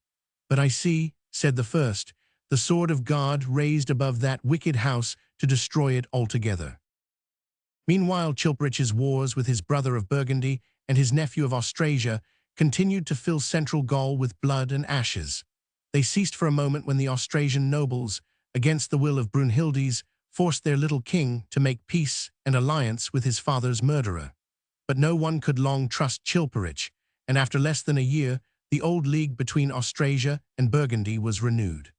"But I see," said the first, "the sword of God raised above that wicked house to destroy it altogether." Meanwhile, Chilperich's wars with his brother of Burgundy and his nephew of Austrasia continued to fill central Gaul with blood and ashes. They ceased for a moment when the Austrasian nobles, against the will of Brunhildes, forced their little king to make peace and alliance with his father's murderer. But no one could long trust Chilperich, and after less than a year, the old league between Austrasia and Burgundy was renewed.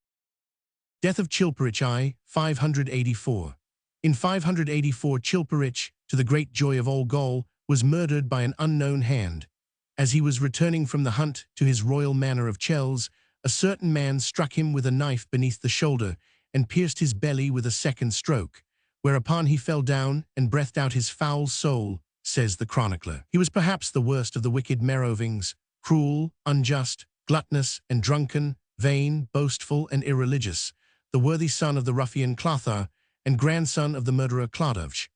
Death of Chilperich I, 584. In 584, Chilperich, to the great joy of all Gaul, was murdered by an unknown hand. As he was returning from the hunt to his royal manor of Chelles, a certain man struck him with a knife beneath the shoulder and pierced his belly with a second stroke, whereupon he fell down and breathed out his foul soul, says the chronicler. He was perhaps the worst of the wicked Merovingians, cruel, unjust, gluttonous and drunken, vain, boastful and irreligious, the worthy son of the ruffian Clothar and grandson of the murderer Clodovch.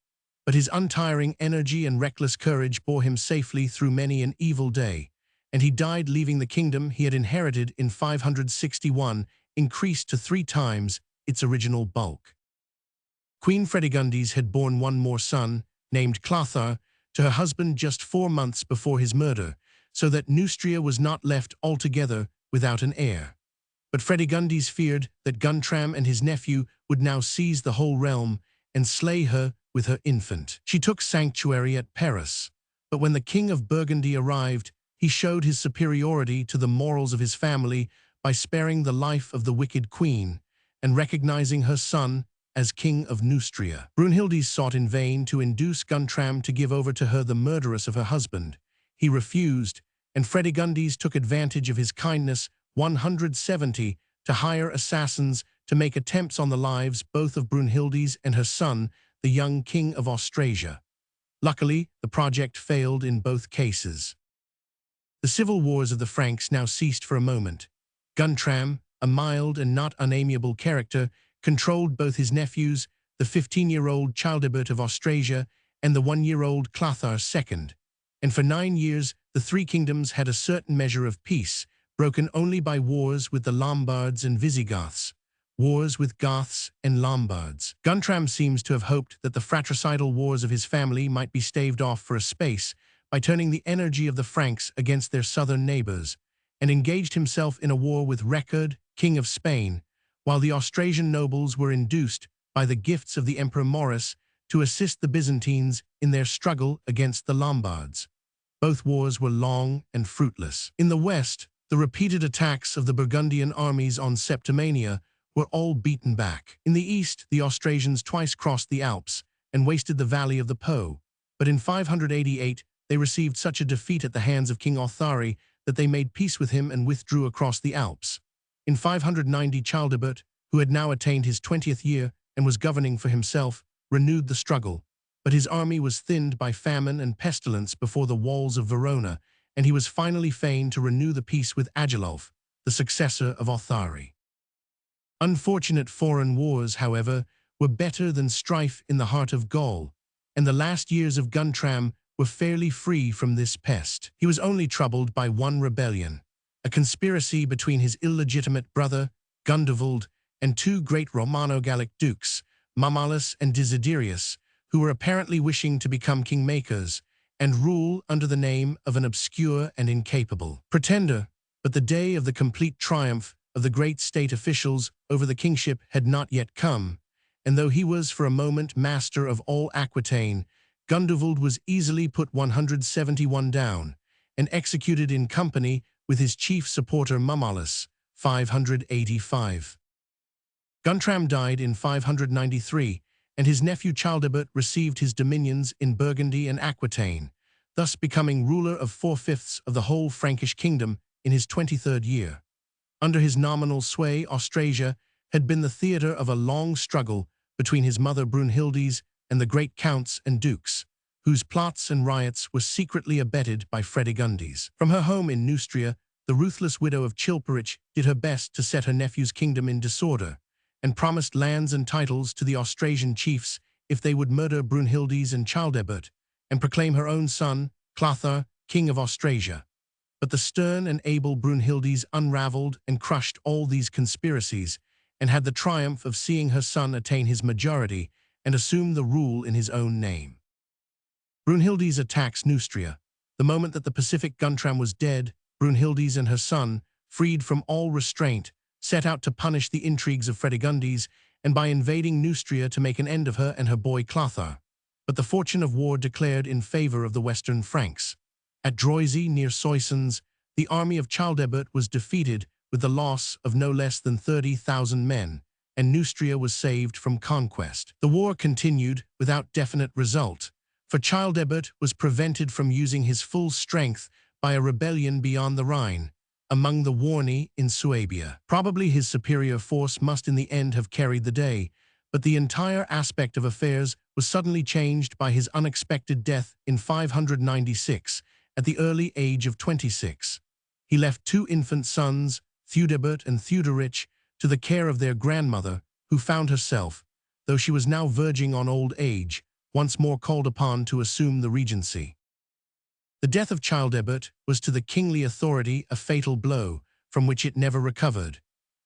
But his untiring energy and reckless courage bore him safely through many an evil day, and he died leaving the kingdom he had inherited in 561, increased to 3 times its original bulk. Queen Fredegondes had borne one more son, named Clothar, to her husband just 4 months before his murder, so that Neustria was not left altogether without an heir. But Fredegondes feared that Guntram and his nephew would now seize the whole realm and slay her with her infant. She took sanctuary at Paris, but when the king of Burgundy arrived, he showed his superiority to the morals of his family by sparing the life of the wicked queen and recognizing her son as king of Neustria. Brunhildes sought in vain to induce Guntram to give over to her the murderess of her husband. He refused, and Fredegondes took advantage of his kindness 170 to hire assassins to make attempts on the lives both of Brunhildes and her son, the young king of Austrasia. Luckily, the project failed in both cases. The civil wars of the Franks now ceased for a moment. Guntram, a mild and not unamiable character, controlled both his nephews, the 15-year-old Childebert of Austrasia and the 1-year-old Clothar II, and for 9 years the 3 kingdoms had a certain measure of peace, broken only by wars with the Lombards and Visigoths, wars with Goths and Lombards. Guntram seems to have hoped that the fratricidal wars of his family might be staved off for a space by turning the energy of the Franks against their southern neighbors, and engaged himself in a war with Recard, king of Spain, while the Austrasian nobles were induced by the gifts of the Emperor Maurice to assist the Byzantines in their struggle against the Lombards. Both wars were long and fruitless. In the west, the repeated attacks of the Burgundian armies on Septimania were all beaten back. In the east, the Austrasians twice crossed the Alps and wasted the valley of the Po, but in 588 they received such a defeat at the hands of King Othari that they made peace with him and withdrew across the Alps. In 590, Childebert, who had now attained his 20th year and was governing for himself, renewed the struggle, but his army was thinned by famine and pestilence before the walls of Verona, and he was finally fain to renew the peace with Agilulf, the successor of Othari. Unfortunate foreign wars, however, were better than strife in the heart of Gaul, and the last years of Guntram were fairly free from this pest. He was only troubled by one rebellion, a conspiracy between his illegitimate brother, Gundovald, and two great Romano-Gallic dukes, Mamalis and Desiderius, who were apparently wishing to become kingmakers and rule under the name of an obscure and incapable pretender. But the day of the complete triumph of the great state officials over the kingship had not yet come, and though he was for a moment master of all Aquitaine, Gundovald was easily put 171 down and executed in company with his chief supporter Mamalis, 585. Guntram died in 593, and his nephew Childebert received his dominions in Burgundy and Aquitaine, thus becoming ruler of 4/5 of the whole Frankish kingdom in his 23rd year. Under his nominal sway, Austrasia had been the theatre of a long struggle between his mother Brunhildes and the great counts and dukes, whose plots and riots were secretly abetted by Fredegundes. From her home in Neustria, the ruthless widow of Chilperic did her best to set her nephew's kingdom in disorder, and promised lands and titles to the Austrasian chiefs if they would murder Brunhildes and Childebert, and proclaim her own son, Clothar, king of Austrasia. But the stern and able Brunhildes unraveled and crushed all these conspiracies, and had the triumph of seeing her son attain his majority and assume the rule in his own name. Brunhildes attacks Neustria. The moment that the Pacific Guntram was dead, Brunhildes and her son, freed from all restraint, set out to punish the intrigues of Fredegundes, and by invading Neustria to make an end of her and her boy Clothar. But the fortune of war declared in favor of the Western Franks. At Droisy, near Soissons, the army of Childebert was defeated with the loss of no less than 30,000 men, and Neustria was saved from conquest. The war continued without definite result, for Childebert was prevented from using his full strength by a rebellion beyond the Rhine, among the Warni in Suabia. Probably his superior force must in the end have carried the day, but the entire aspect of affairs was suddenly changed by his unexpected death in 596, at the early age of 26. He left two infant sons, Theudebert and Theuderic, to the care of their grandmother, who found herself, though she was now verging on old age, once more called upon to assume the regency. The death of Childebert was to the kingly authority a fatal blow, from which it never recovered.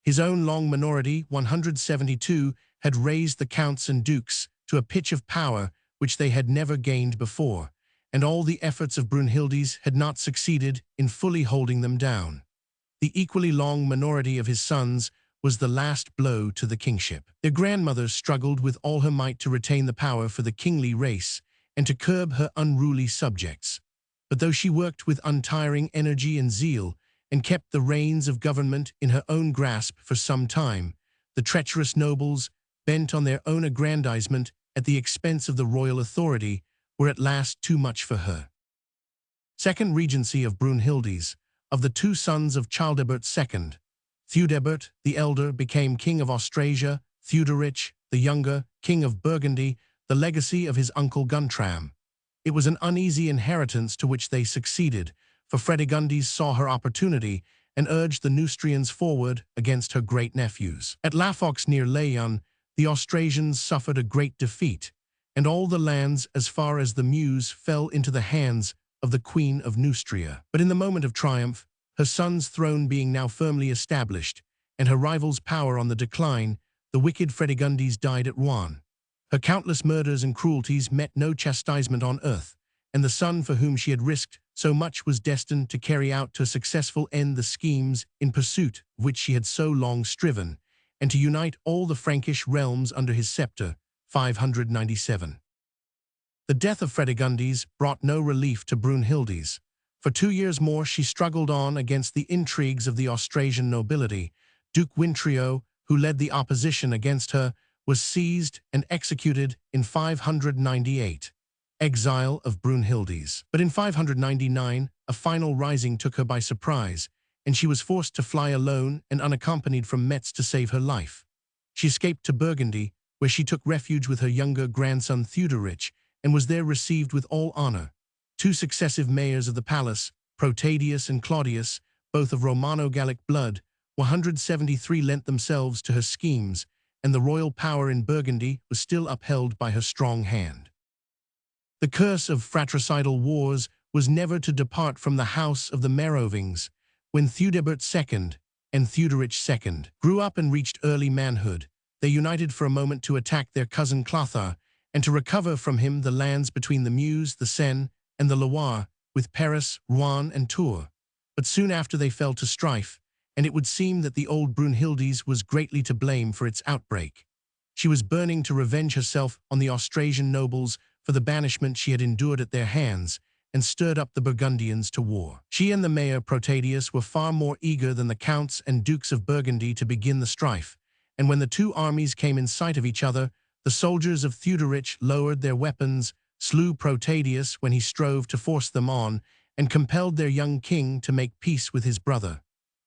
His own long minority, 172, had raised the counts and dukes to a pitch of power which they had never gained before, and all the efforts of Brunhildes had not succeeded in fully holding them down. The equally long minority of his sons was the last blow to the kingship. Their grandmother struggled with all her might to retain the power for the kingly race and to curb her unruly subjects. But though she worked with untiring energy and zeal and kept the reins of government in her own grasp for some time, the treacherous nobles, bent on their own aggrandizement at the expense of the royal authority, were at last too much for her. Second regency of Brunhildes. Of the two sons of Childebert II, Theudebert, the elder, became king of Austrasia, Theuderic, the younger, king of Burgundy, the legacy of his uncle Guntram. It was an uneasy inheritance to which they succeeded, for Fredegundes saw her opportunity and urged the Neustrians forward against her great nephews. At Lafox near Laon, the Austrasians suffered a great defeat, and all the lands as far as the Meuse fell into the hands of the Queen of Neustria. But in the moment of triumph, her son's throne being now firmly established, and her rival's power on the decline, the wicked Fredegundes died at Rouen. Her countless murders and cruelties met no chastisement on earth, and the son for whom she had risked so much was destined to carry out to a successful end the schemes in pursuit of which she had so long striven, and to unite all the Frankish realms under his scepter, 597. The death of Fredegundes brought no relief to Brunhildes. For 2 years more she struggled on against the intrigues of the Austrasian nobility. Duke Wintrio, who led the opposition against her, was seized and executed in 598. Exile of Brunhildes. But in 599, a final rising took her by surprise, and she was forced to fly alone and unaccompanied from Metz to save her life. She escaped to Burgundy, where she took refuge with her younger grandson Theuderic, and was there received with all honor. 2 successive mayors of the palace, Protadius and Claudius, both of Romano-Gallic blood, 173 lent themselves to her schemes, and the royal power in Burgundy was still upheld by her strong hand. The curse of fratricidal wars was never to depart from the house of the Merovings, When Theudebert II and Theuderic II grew up and reached early manhood, they united for a moment to attack their cousin Clothar and to recover from him the lands between the Meuse, the Seine, and the Loire, with Paris, Rouen, and Tours. But soon after they fell to strife, and it would seem that the old Brunhildes was greatly to blame for its outbreak. She was burning to revenge herself on the Austrasian nobles for the banishment she had endured at their hands, and stirred up the Burgundians to war. She and the mayor Protadius were far more eager than the counts and dukes of Burgundy to begin the strife, and when the two armies came in sight of each other, the soldiers of Theuderic lowered their weapons, slew Protadius when he strove to force them on, and compelled their young king to make peace with his brother.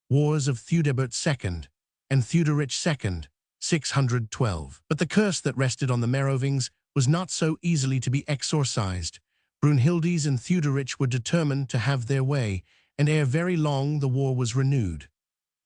Wars of Theudebert II and Theuderic II, 612. But the curse that rested on the Merovings was not so easily to be exorcised. Brunhildes and Theuderic were determined to have their way, and ere very long the war was renewed.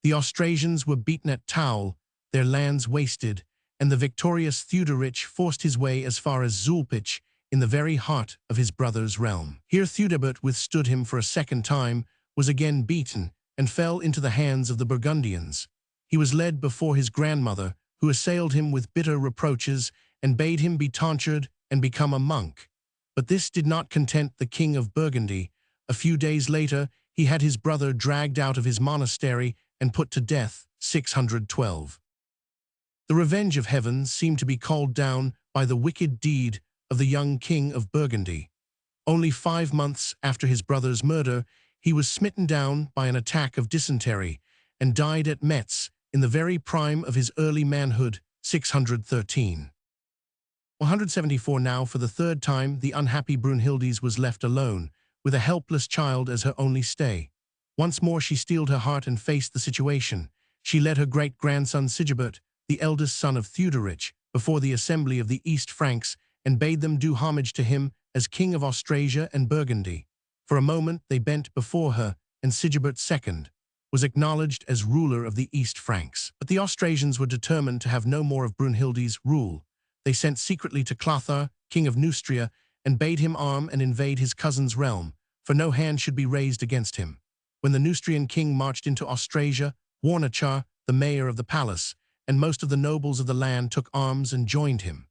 The Austrasians were beaten at Toul, their lands wasted, and the victorious Theuderic forced his way as far as Zulpich, in the very heart of his brother's realm. Here Theudebert withstood him for a second time, was again beaten, and fell into the hands of the Burgundians. He was led before his grandmother, who assailed him with bitter reproaches, and bade him be tonsured and become a monk. But this did not content the king of Burgundy. A few days later, he had his brother dragged out of his monastery and put to death, 612. The revenge of heaven seemed to be called down by the wicked deed of the young king of Burgundy. Only 5 months after his brother's murder, he was smitten down by an attack of dysentery and died at Metz in the very prime of his early manhood, 613. 174 Now, for the third time, the unhappy Brunhildes was left alone, with a helpless child as her only stay. Once more she steeled her heart and faced the situation. She led her great-grandson Sigebert, the eldest son of Theuderic, before the assembly of the East Franks and bade them do homage to him as king of Austrasia and Burgundy. For a moment they bent before her, and Sigebert II was acknowledged as ruler of the East Franks. But the Austrasians were determined to have no more of Brunhildes' rule. They sent secretly to Clothar, king of Neustria, and bade him arm and invade his cousin's realm, for no hand should be raised against him. When the Neustrian king marched into Austrasia, Warnachar, the mayor of the palace, and most of the nobles of the land took arms and joined him.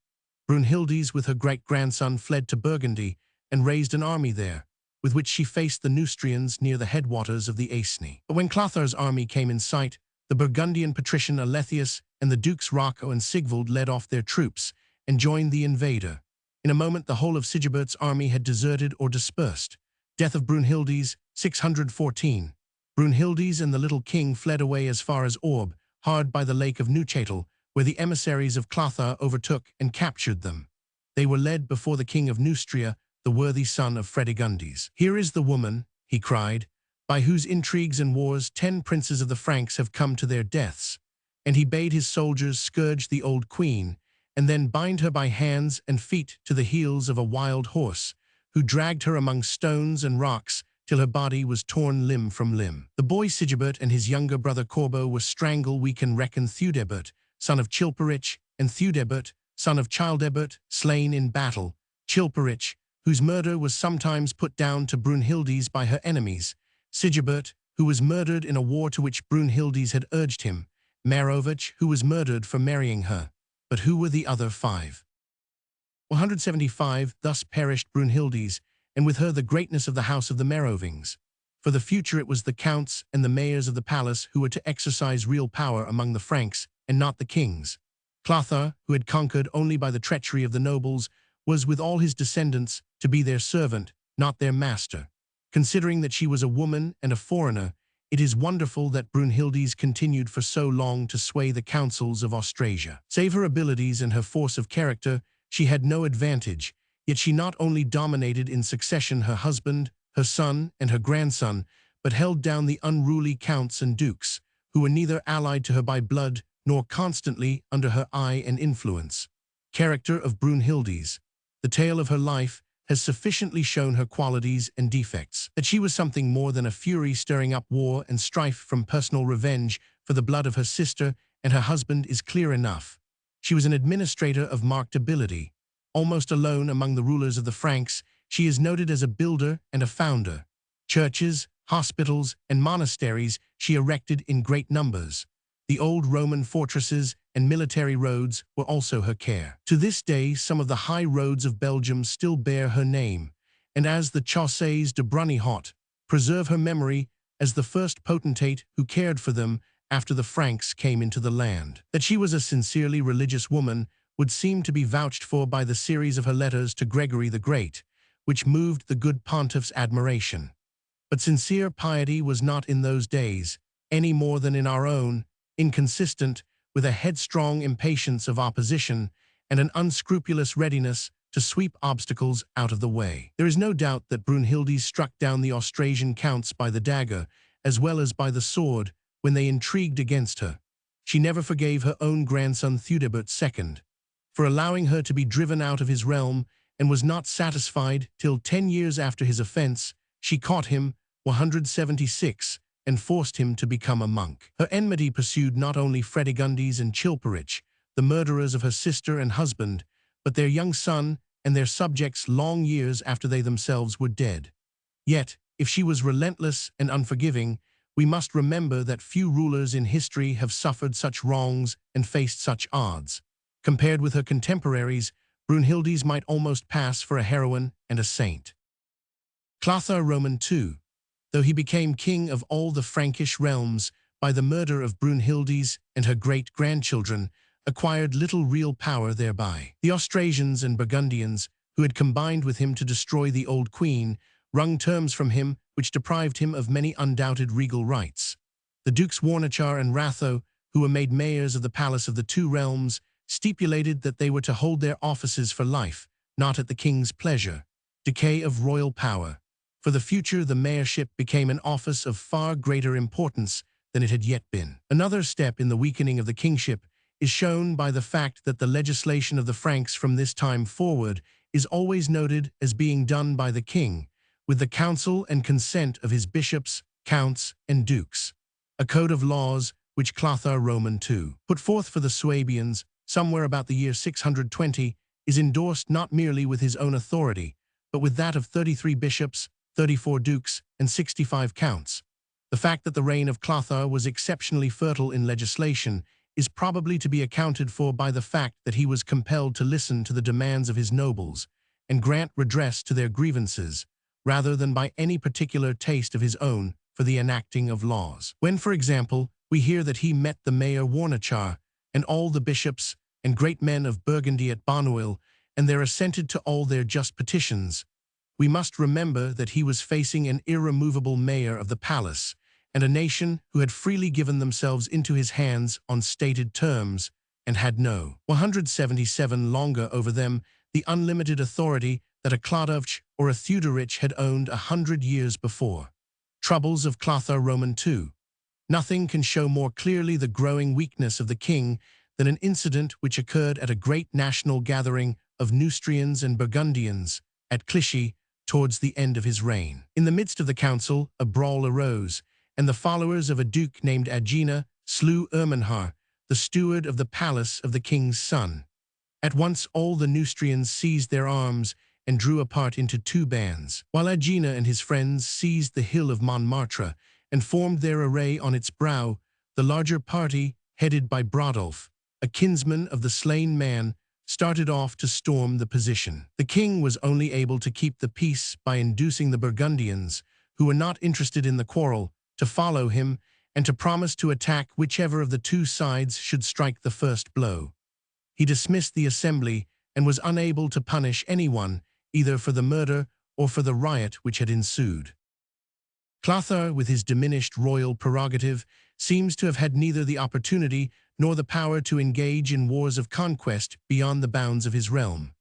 Brunhildes with her great-grandson fled to Burgundy and raised an army there, with which she faced the Neustrians near the headwaters of the Aisne. But when Clothar's army came in sight, the Burgundian patrician Alethius and the dukes Rocco and Sigvald led off their troops and joined the invader. In a moment the whole of Sigebert's army had deserted or dispersed. Death of Brunhildes, 614. Brunhildes and the little king fled away as far as Orb, hard by the lake of Neuchatel, where the emissaries of Clothar overtook and captured them. They were led before the king of Neustria, the worthy son of Fredegundes. Here is the woman, he cried, by whose intrigues and wars 10 princes of the Franks have come to their deaths. And he bade his soldiers scourge the old queen, and then bind her by hands and feet to the heels of a wild horse, who dragged her among stones and rocks till her body was torn limb from limb. The boy Sigebert and his younger brother Corbo were strangled. We can reckon Theudebert, son of Chilperic, and Theudebert, son of Childebert, slain in battle. Chilperic, whose murder was sometimes put down to Brunhildes by her enemies. Sigebert, who was murdered in a war to which Brunhildes had urged him. Merovich, who was murdered for marrying her. But who were the other 5? 175 Thus perished Brunhildes, and with her the greatness of the house of the Merovings. For the future it was the counts and the mayors of the palace who were to exercise real power among the Franks, and not the kings. Clothar, who had conquered only by the treachery of the nobles, was with all his descendants to be their servant, not their master. Considering that she was a woman and a foreigner, it is wonderful that Brunhildes continued for so long to sway the councils of Austrasia. Save her abilities and her force of character, she had no advantage, yet she not only dominated in succession her husband, her son, and her grandson, but held down the unruly counts and dukes, who were neither allied to her by blood nor constantly under her eye and influence. Character of Brunhildes. The tale of her life has sufficiently shown her qualities and defects. That she was something more than a fury stirring up war and strife from personal revenge for the blood of her sister and her husband is clear enough. She was an administrator of marked ability. Almost alone among the rulers of the Franks, she is noted as a builder and a founder. Churches, hospitals, and monasteries she erected in great numbers. The old Roman fortresses and military roads were also her care. To this day, some of the high roads of Belgium still bear her name, and as the Chaussées de Brunihotte preserve her memory as the first potentate who cared for them after the Franks came into the land. That she was a sincerely religious woman would seem to be vouched for by the series of her letters to Gregory the Great, which moved the good pontiff's admiration. But sincere piety was not in those days, any more than in our own, inconsistent with a headstrong impatience of opposition and an unscrupulous readiness to sweep obstacles out of the way. There is no doubt that Brunhilde struck down the Austrasian counts by the dagger, as well as by the sword, when they intrigued against her. She never forgave her own grandson Theudebert II for allowing her to be driven out of his realm, and was not satisfied till 10 years after his offense. She caught him, 176, and forced him to become a monk. Her enmity pursued not only Fredegundes and Chilperich, the murderers of her sister and husband, but their young son and their subjects long years after they themselves were dead. Yet, if she was relentless and unforgiving, we must remember that few rulers in history have suffered such wrongs and faced such odds. Compared with her contemporaries, Brunhilde's might almost pass for a heroine and a saint. Clothar Roman II, though he became king of all the Frankish realms by the murder of Brunhilde's and her great-grandchildren, acquired little real power thereby. The Austrasians and Burgundians, who had combined with him to destroy the old queen, wrung terms from him which deprived him of many undoubted regal rights. The Dukes Warnachar and Ratho, who were made mayors of the palace of the two realms, stipulated that they were to hold their offices for life, not at the king's pleasure. Decay of royal power. For the future, the mayorship became an office of far greater importance than it had yet been. Another step in the weakening of the kingship is shown by the fact that the legislation of the Franks from this time forward is always noted as being done by the king, with the counsel and consent of his bishops, counts, and dukes. A code of laws which Clothar Roman II put forth for the Suabians somewhere about the year 620 is endorsed not merely with his own authority, but with that of 33 bishops, 34 dukes, and 65 counts. The fact that the reign of Clothar was exceptionally fertile in legislation is probably to be accounted for by the fact that he was compelled to listen to the demands of his nobles and grant redress to their grievances, rather than by any particular taste of his own for the enacting of laws. When, for example, we hear that he met the mayor Warnachar and all the bishops and great men of Burgundy at Bonneuil, and there assented to all their just petitions, we must remember that he was facing an irremovable mayor of the palace, and a nation who had freely given themselves into his hands on stated terms, and had no 177 longer over them the unlimited authority that a Clodovch or a Theuderich had owned 100 years before. Troubles of Clothar Roman II. Nothing can show more clearly the growing weakness of the king than an incident which occurred at a great national gathering of Neustrians and Burgundians at Clichy towards the end of his reign. In the midst of the council, a brawl arose, and the followers of a duke named Agina slew Ermenhar, the steward of the palace of the king's son. At once all the Neustrians seized their arms and drew apart into two bands, while Agina and his friends seized the hill of Montmartre and formed their array on its brow. The larger party, headed by Brodulf, a kinsman of the slain man, started off to storm the position. The king was only able to keep the peace by inducing the Burgundians, who were not interested in the quarrel, to follow him and to promise to attack whichever of the two sides should strike the first blow. He dismissed the assembly and was unable to punish anyone, either for the murder or for the riot which had ensued. Clothar, with his diminished royal prerogative, seems to have had neither the opportunity nor the power to engage in wars of conquest beyond the bounds of his realm.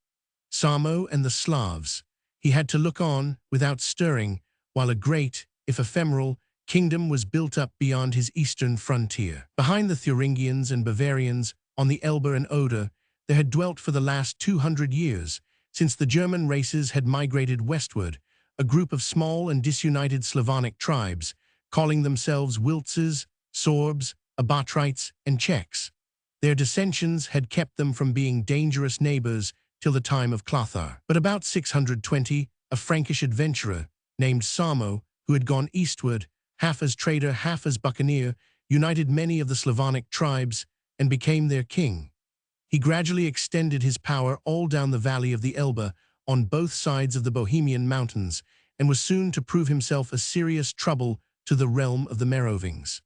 Samo and the Slavs, he had to look on without stirring, while a great, if ephemeral, kingdom was built up beyond his eastern frontier. Behind the Thuringians and Bavarians, on the Elbe and Oder, there had dwelt for the last 200 years, since the German races had migrated westward, a group of small and disunited Slavonic tribes, calling themselves Wiltzes, Sorbs, Abatrites, and Czechs. Their dissensions had kept them from being dangerous neighbors till the time of Clothar. But about 620, a Frankish adventurer named Samo who had gone eastward, half as trader, half as buccaneer, united many of the Slavonic tribes and became their king. He gradually extended his power all down the valley of the Elbe on both sides of the Bohemian mountains and was soon to prove himself a serious trouble to the realm of the Merovingians.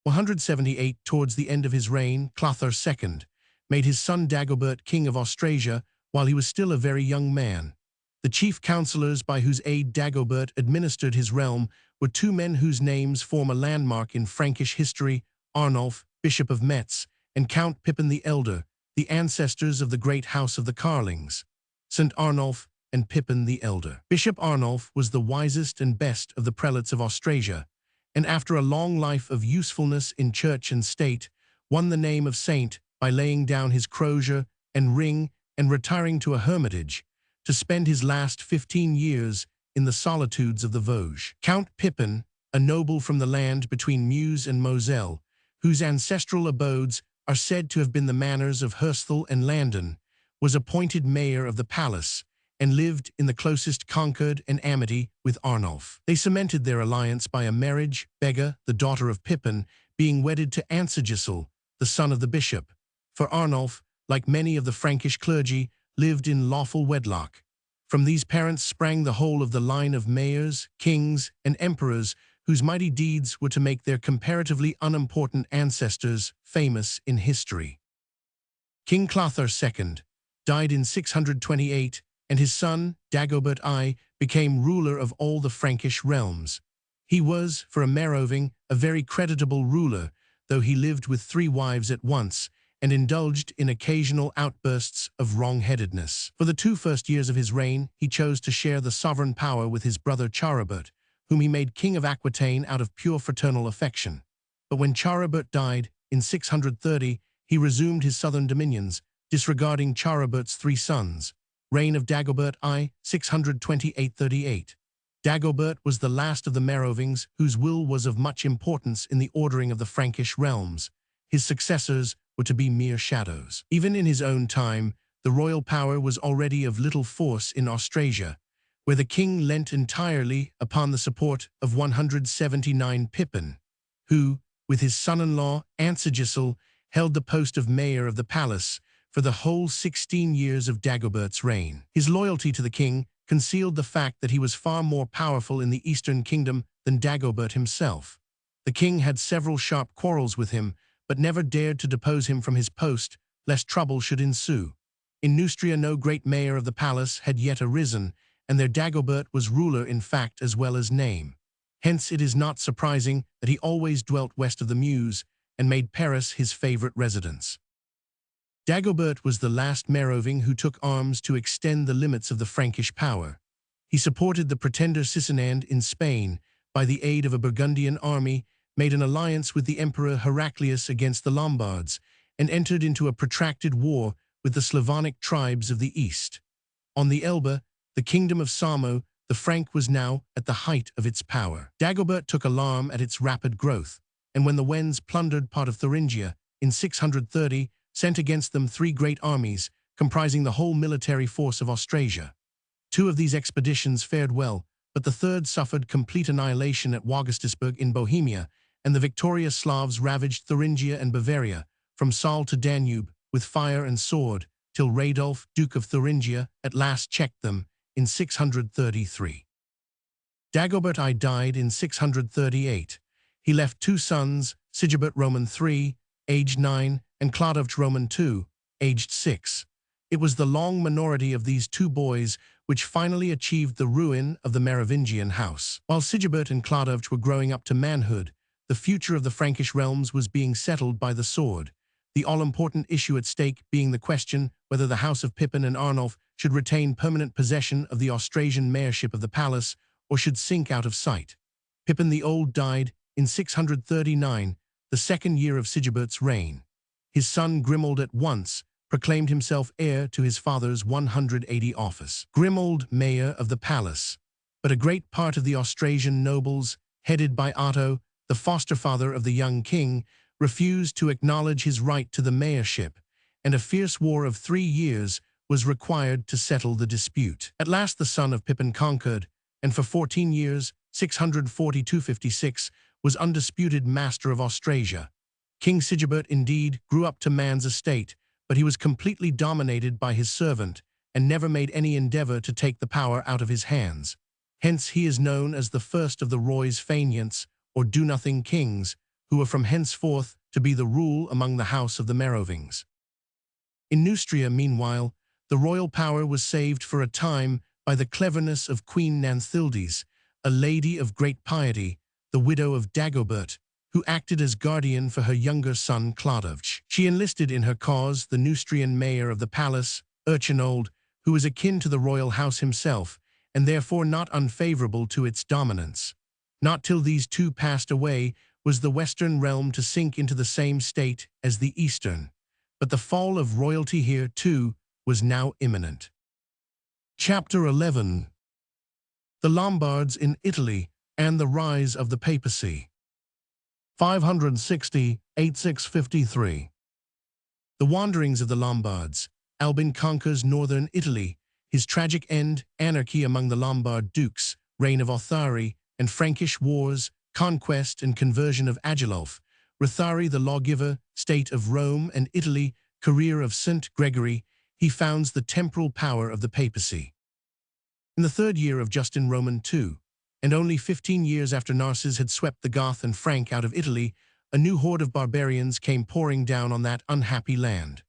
178 towards the end of his reign, Clothar II made his son Dagobert king of Austrasia while he was still a very young man. The chief counselors by whose aid Dagobert administered his realm were two men whose names form a landmark in Frankish history: Arnulf, Bishop of Metz, and Count Pippin the Elder, the ancestors of the great house of the Karlings. St. Arnulf and Pippin the Elder. Bishop Arnulf was the wisest and best of the prelates of Austrasia, and after a long life of usefulness in church and state, won the name of saint by laying down his crozier and ring and retiring to a hermitage to spend his last 15 years in the solitudes of the Vosges. Count Pippin, a noble from the land between Meuse and Moselle, whose ancestral abodes are said to have been the manors of Herstal and Landen, was appointed mayor of the palace and lived in the closest concord and amity with Arnulf. They cemented their alliance by a marriage, Bega, the daughter of Pippin, being wedded to Ansegisel, the son of the bishop. For Arnulf, like many of the Frankish clergy, lived in lawful wedlock. From these parents sprang the whole of the line of mayors, kings, and emperors whose mighty deeds were to make their comparatively unimportant ancestors famous in history. King Clothar II died in 628, and his son, Dagobert I, became ruler of all the Frankish realms. He was, for a Meroving, a very creditable ruler, though he lived with 3 wives at once and indulged in occasional outbursts of wrong-headedness. For the 2 first years of his reign, he chose to share the sovereign power with his brother Charibert, whom he made king of Aquitaine out of pure fraternal affection. But when Charibert died, in 630, he resumed his southern dominions, disregarding Charibert's 3 sons. Reign of Dagobert I, 628–38. Dagobert was the last of the Merovingians whose will was of much importance in the ordering of the Frankish realms. His successors were to be mere shadows. Even in his own time, the royal power was already of little force in Austrasia, where the king leant entirely upon the support of 179 Pippin, who, with his son-in-law Ansegisel, held the post of mayor of the palace for the whole 16 years of Dagobert's reign. His loyalty to the king concealed the fact that he was far more powerful in the Eastern Kingdom than Dagobert himself. The king had several sharp quarrels with him, but never dared to depose him from his post, lest trouble should ensue. In Neustria no great mayor of the palace had yet arisen, and their Dagobert was ruler in fact as well as name. Hence it is not surprising that he always dwelt west of the Meuse and made Paris his favorite residence. Dagobert was the last Meroving who took arms to extend the limits of the Frankish power. He supported the pretender Sisinand in Spain by the aid of a Burgundian army, made an alliance with the Emperor Heraclius against the Lombards, and entered into a protracted war with the Slavonic tribes of the east. On the Elbe, the kingdom of Samo, the Frank was now at the height of its power. Dagobert took alarm at its rapid growth, and when the Wends plundered part of Thuringia in 630, sent against them 3 great armies, comprising the whole military force of Austrasia. 2 of these expeditions fared well, but the 3rd suffered complete annihilation at Wagistisburg in Bohemia, and the victorious Slavs ravaged Thuringia and Bavaria, from Saal to Danube, with fire and sword, till Radolf, Duke of Thuringia, at last checked them in 633. Dagobert I died in 638. He left 2 sons, Sigibert Roman III, aged 9, and Clodovch Roman II, aged 6. It was the long minority of these 2 boys which finally achieved the ruin of the Merovingian house. While Sigibert and Clodovch were growing up to manhood, the future of the Frankish realms was being settled by the sword, the all-important issue at stake being the question whether the house of Pippin and Arnulf should retain permanent possession of the Austrasian mayorship of the palace or should sink out of sight. Pippin the Old died in 639, the 2nd year of Sigibert's reign. His son Grimoald at once proclaimed himself heir to his father's 180 office. Grimoald, mayor of the palace, but a great part of the Austrasian nobles, headed by Otto, the foster-father of the young king, refused to acknowledge his right to the mayorship, and a fierce war of 3 years was required to settle the dispute. At last the son of Pippin conquered, and for 14 years 640–256, was undisputed master of Austrasia. King Sigebert indeed grew up to man's estate, but he was completely dominated by his servant and never made any endeavor to take the power out of his hands. Hence he is known as the first of the Rois Fainéants, or do-nothing kings, who were from henceforth to be the rule among the house of the Merovings. In Neustria, meanwhile, the royal power was saved for a time by the cleverness of Queen Nanthildes, a lady of great piety, the widow of Dagobert, who acted as guardian for her younger son Clodovch. She enlisted in her cause the Neustrian mayor of the palace, Erchinoald, who was akin to the royal house himself, and therefore not unfavorable to its dominance. Not till these two passed away was the western realm to sink into the same state as the eastern, but the fall of royalty here, too, was now imminent. Chapter 11. The Lombards in Italy and the Rise of the Papacy. 560–8653. The wanderings of the Lombards. Albin conquers northern Italy. His tragic end, anarchy among the Lombard dukes, reign of Othari, and Frankish wars, conquest and conversion of Agilulf, Rothari the lawgiver, state of Rome and Italy, career of St. Gregory. He founds the temporal power of the papacy. In the third year of Justin Roman II, and only 15 years after Narses had swept the Goth and Frank out of Italy, a new horde of barbarians came pouring down on that unhappy land.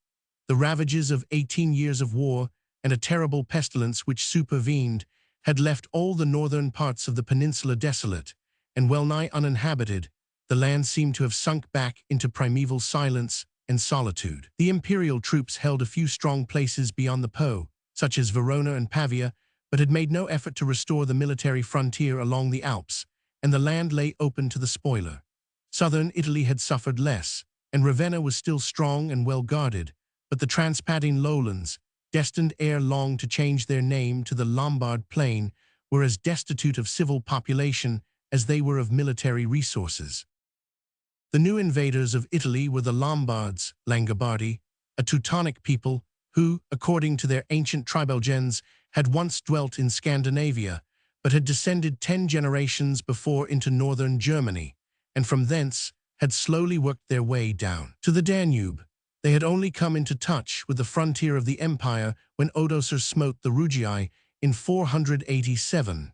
The ravages of 18 years of war and a terrible pestilence which supervened had left all the northern parts of the peninsula desolate and well-nigh uninhabited. The land seemed to have sunk back into primeval silence and solitude. The imperial troops held a few strong places beyond the Po, such as Verona and Pavia, but had made no effort to restore the military frontier along the Alps, and the land lay open to the spoiler. Southern Italy had suffered less, and Ravenna was still strong and well guarded, but the Transpadine lowlands, destined ere long to change their name to the Lombard Plain, were as destitute of civil population as they were of military resources. The new invaders of Italy were the Lombards, Langobardi, a Teutonic people who, according to their ancient tribal gens, had once dwelt in Scandinavia, but had descended 10 generations before into northern Germany, and from thence had slowly worked their way down to the Danube. They had only come into touch with the frontier of the empire when Odoacer smote the Rugii in 487.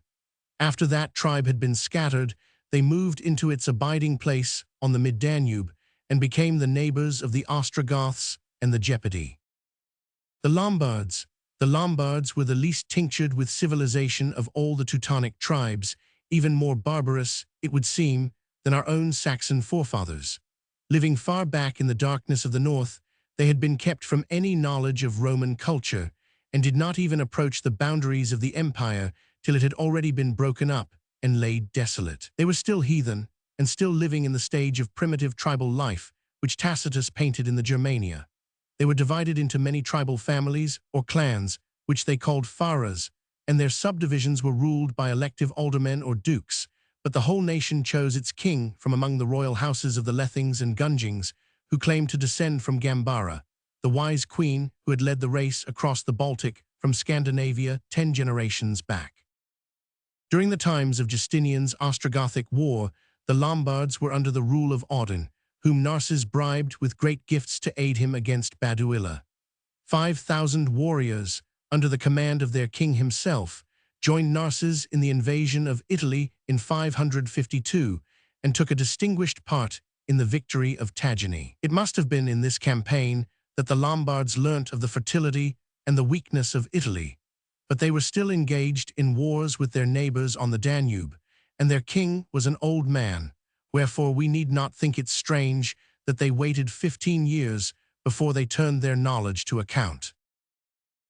After that tribe had been scattered, they moved into its abiding place on the mid-Danube and became the neighbors of the Ostrogoths and the Gepidi. The Lombards were the least tinctured with civilization of all the Teutonic tribes, even more barbarous, it would seem, than our own Saxon forefathers. Living far back in the darkness of the north, they had been kept from any knowledge of Roman culture, and did not even approach the boundaries of the empire till it had already been broken up and laid desolate. They were still heathen, and still living in the stage of primitive tribal life, which Tacitus painted in the Germania. They were divided into many tribal families, or clans, which they called faras, and their subdivisions were ruled by elective aldermen or dukes, but the whole nation chose its king from among the royal houses of the Lethings and Gungings, who claimed to descend from Gambara, the wise queen who had led the race across the Baltic from Scandinavia 10 generations back. During the times of Justinian's Ostrogothic War, the Lombards were under the rule of Audun, whom Narses bribed with great gifts to aid him against Baduila. 5,000 warriors, under the command of their king himself, joined Narses in the invasion of Italy in 552 and took a distinguished part in the victory of Tagini. It must have been in this campaign that the Lombards learnt of the fertility and the weakness of Italy, but they were still engaged in wars with their neighbors on the Danube, and their king was an old man, wherefore we need not think it strange that they waited 15 years before they turned their knowledge to account.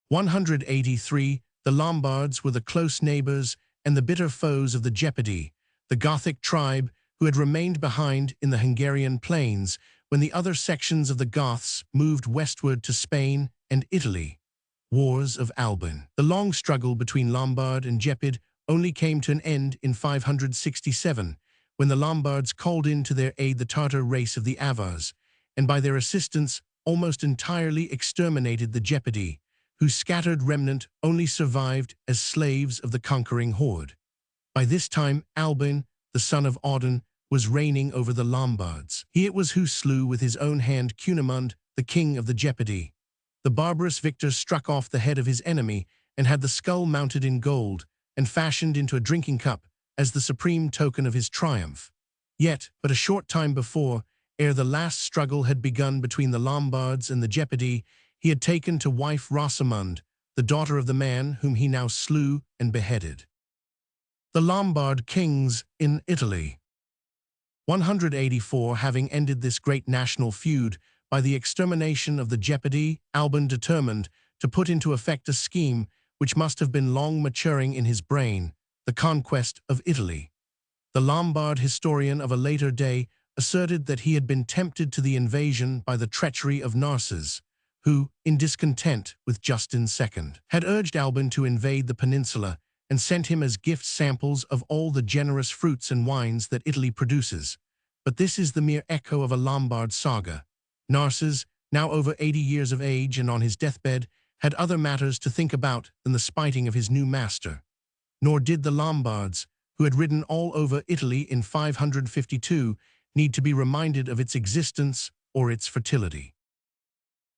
183. The Lombards were the close neighbors and the bitter foes of the Gepidi, the Gothic tribe who had remained behind in the Hungarian plains when the other sections of the Goths moved westward to Spain and Italy. Wars of Alban. The long struggle between Lombard and Gepid only came to an end in 567, when the Lombards called in to their aid the Tartar race of the Avars, and by their assistance almost entirely exterminated the Gepidi, whose scattered remnant only survived as slaves of the conquering horde. By this time, Albin, the son of Audun, was reigning over the Lombards. He it was who slew with his own hand Cunimund, the king of the Gepidae. The barbarous victor struck off the head of his enemy and had the skull mounted in gold and fashioned into a drinking cup as the supreme token of his triumph. Yet, but a short time before, ere the last struggle had begun between the Lombards and the Gepidae, he had taken to wife Rosamund, the daughter of the man whom he now slew and beheaded. The Lombard kings in Italy. 184 having ended this great national feud by the extermination of the Gepidae, Albin determined to put into effect a scheme which must have been long maturing in his brain, the conquest of Italy. The Lombard historian of a later day asserted that he had been tempted to the invasion by the treachery of Narses, who, in discontent with Justin II, had urged Albin to invade the peninsula and sent him as gift samples of all the generous fruits and wines that Italy produces. But this is the mere echo of a Lombard saga. Narses, now over 80 years of age and on his deathbed, had other matters to think about than the spiting of his new master. Nor did the Lombards, who had ridden all over Italy in 552, need to be reminded of its existence or its fertility.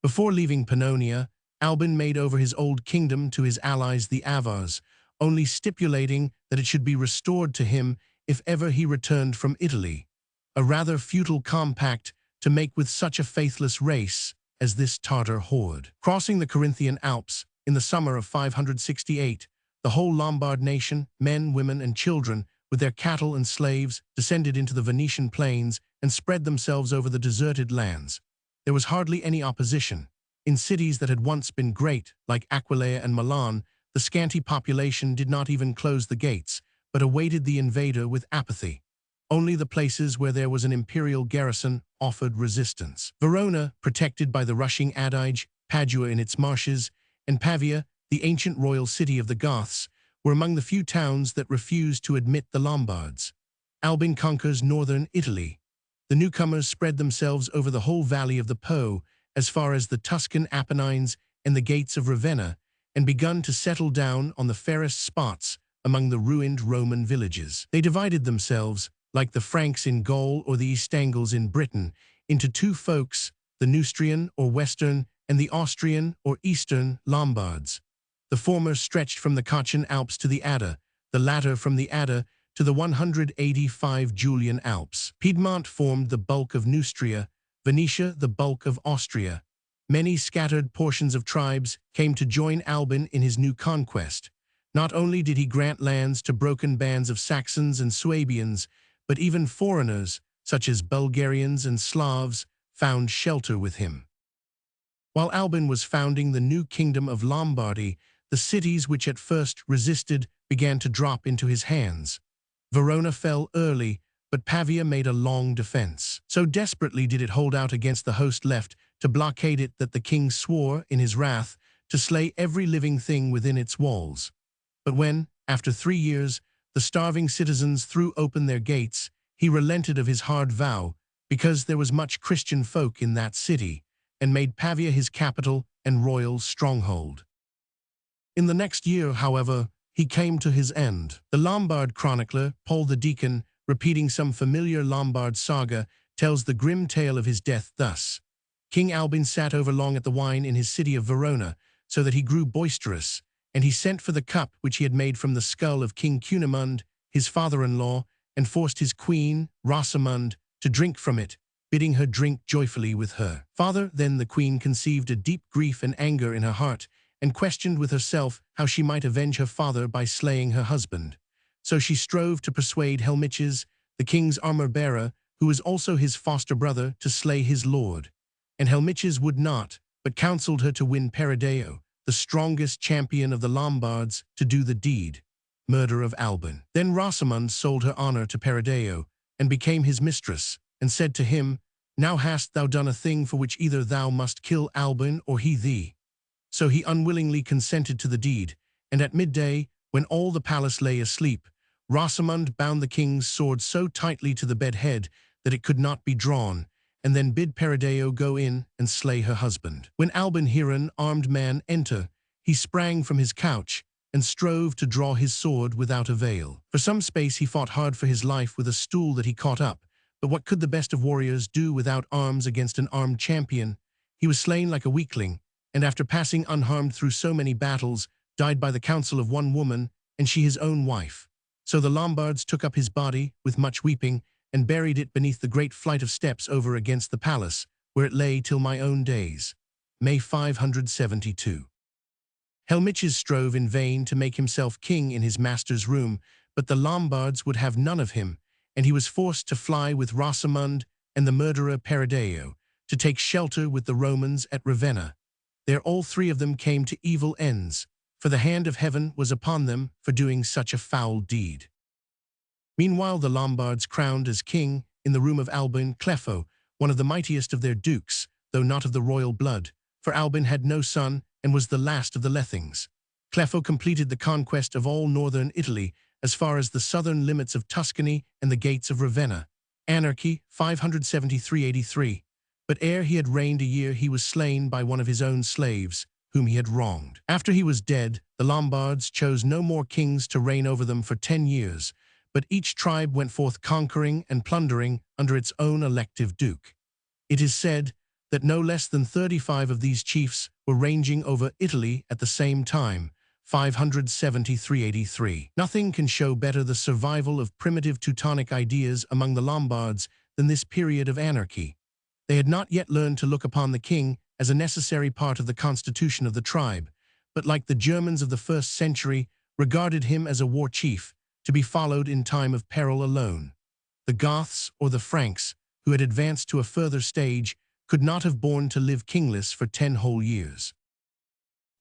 Before leaving Pannonia, Albin made over his old kingdom to his allies the Avars, only stipulating that it should be restored to him if ever he returned from Italy, a rather futile compact to make with such a faithless race as this Tartar horde. Crossing the Corinthian Alps in the summer of 568, the whole Lombard nation, men, women, and children, with their cattle and slaves, descended into the Venetian plains and spread themselves over the deserted lands. There was hardly any opposition. In cities that had once been great, like Aquileia and Milan, the scanty population did not even close the gates, but awaited the invader with apathy. Only the places where there was an imperial garrison offered resistance. Verona, protected by the rushing Adige, Padua in its marshes, and Pavia, the ancient royal city of the Goths, were among the few towns that refused to admit the Lombards. Albin conquers northern Italy. The newcomers spread themselves over the whole valley of the Po, as far as the Tuscan Apennines and the gates of Ravenna, and begun to settle down on the fairest spots among the ruined Roman villages. They divided themselves, like the Franks in Gaul or the East Angles in Britain, into two folks, the Neustrian or Western and the Austrian or Eastern Lombards. The former stretched from the Cottian Alps to the Adda, the latter from the Adda to the 185 Julian Alps. Piedmont formed the bulk of Neustria, Venetia the bulk of Austria. Many scattered portions of tribes came to join Albin in his new conquest. Not only did he grant lands to broken bands of Saxons and Swabians, but even foreigners, such as Bulgarians and Slavs, found shelter with him. While Albin was founding the new kingdom of Lombardy, the cities which at first resisted began to drop into his hands. Verona fell early, but Pavia made a long defense. So desperately did it hold out against the host left to blockade it that the king swore, in his wrath, to slay every living thing within its walls. But when, after 3 years, the starving citizens threw open their gates, he relented of his hard vow, because there was much Christian folk in that city, and made Pavia his capital and royal stronghold. In the next year, however, he came to his end. The Lombard chronicler, Paul the Deacon, repeating some familiar Lombard saga, tells the grim tale of his death thus. King Albin sat overlong at the wine in his city of Verona, so that he grew boisterous, and he sent for the cup which he had made from the skull of King Cunimund, his father-in-law, and forced his queen, Rosamund, to drink from it, bidding her drink joyfully with her. Father, then the queen conceived a deep grief and anger in her heart, and questioned with herself how she might avenge her father by slaying her husband. So she strove to persuade Helmiches, the king's armor-bearer, who was also his foster brother, to slay his lord. And Helmiches would not, but counseled her to win Perideo, the strongest champion of the Lombards, to do the deed, murder of Albin. Then Rosamund sold her honor to Perideo, and became his mistress, and said to him, "Now hast thou done a thing for which either thou must kill Albin or he thee." So he unwillingly consented to the deed, and at midday, when all the palace lay asleep, Rosamund bound the king's sword so tightly to the bedhead that it could not be drawn, and then bid Perideo go in and slay her husband. When Albin heard an armed man enter, he sprang from his couch, and strove to draw his sword without avail. For some space he fought hard for his life with a stool that he caught up, but what could the best of warriors do without arms against an armed champion? He was slain like a weakling, and after passing unharmed through so many battles, died by the counsel of one woman, and she his own wife. So the Lombards took up his body, with much weeping, and buried it beneath the great flight of steps over against the palace, where it lay till my own days. May 572. Helmiches strove in vain to make himself king in his master's room, but the Lombards would have none of him, and he was forced to fly with Rosamund and the murderer Perideo, to take shelter with the Romans at Ravenna. There all three of them came to evil ends, for the hand of heaven was upon them for doing such a foul deed. Meanwhile the Lombards crowned as king, in the room of Albin, Clefo, one of the mightiest of their dukes, though not of the royal blood, for Albin had no son and was the last of the Lethings. Clefo completed the conquest of all northern Italy, as far as the southern limits of Tuscany and the gates of Ravenna. Anarchy, 573–83. But ere he had reigned a year he was slain by one of his own slaves, whom he had wronged. After he was dead, the Lombards chose no more kings to reign over them for 10 years, but each tribe went forth conquering and plundering under its own elective duke. It is said that no less than 35 of these chiefs were ranging over Italy at the same time, 573–83. Nothing can show better the survival of primitive Teutonic ideas among the Lombards than this period of anarchy. They had not yet learned to look upon the king as a necessary part of the constitution of the tribe, but like the Germans of the 1st century, regarded him as a war chief, to be followed in time of peril alone. The Goths or the Franks, who had advanced to a further stage, could not have borne to live kingless for 10 whole years.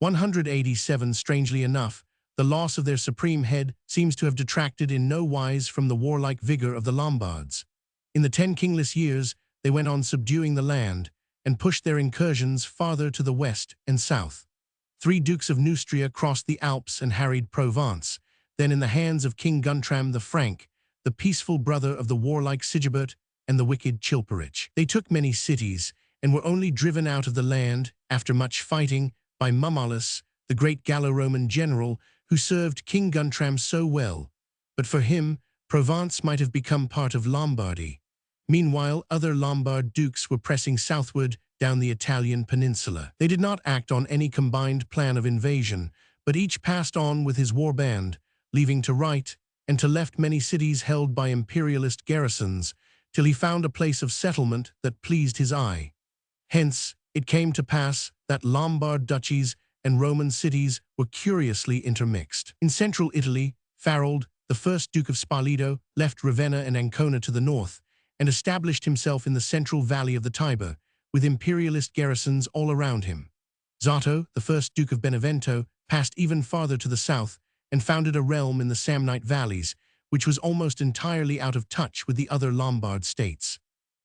187. Strangely enough, the loss of their supreme head seems to have detracted in no wise from the warlike vigor of the Lombards. In the 10 kingless years, they went on subduing the land, and pushed their incursions farther to the west and south. 3 dukes of Neustria crossed the Alps and harried Provence. Then in the hands of King Guntram the Frank, the peaceful brother of the warlike Sigebert and the wicked Chilperic. They took many cities, and were only driven out of the land, after much fighting, by Mummalus, the great Gallo-Roman general, who served King Guntram so well. But for him, Provence might have become part of Lombardy. Meanwhile, other Lombard dukes were pressing southward down the Italian peninsula. They did not act on any combined plan of invasion, but each passed on with his warband, leaving to right and to left many cities held by imperialist garrisons, till he found a place of settlement that pleased his eye. Hence, it came to pass that Lombard duchies and Roman cities were curiously intermixed. In central Italy, Farold, the first Duke of Spoleto, left Ravenna and Ancona to the north, and established himself in the central valley of the Tiber, with imperialist garrisons all around him. Zotto, the first Duke of Benevento, passed even farther to the south, and founded a realm in the Samnite valleys, which was almost entirely out of touch with the other Lombard states.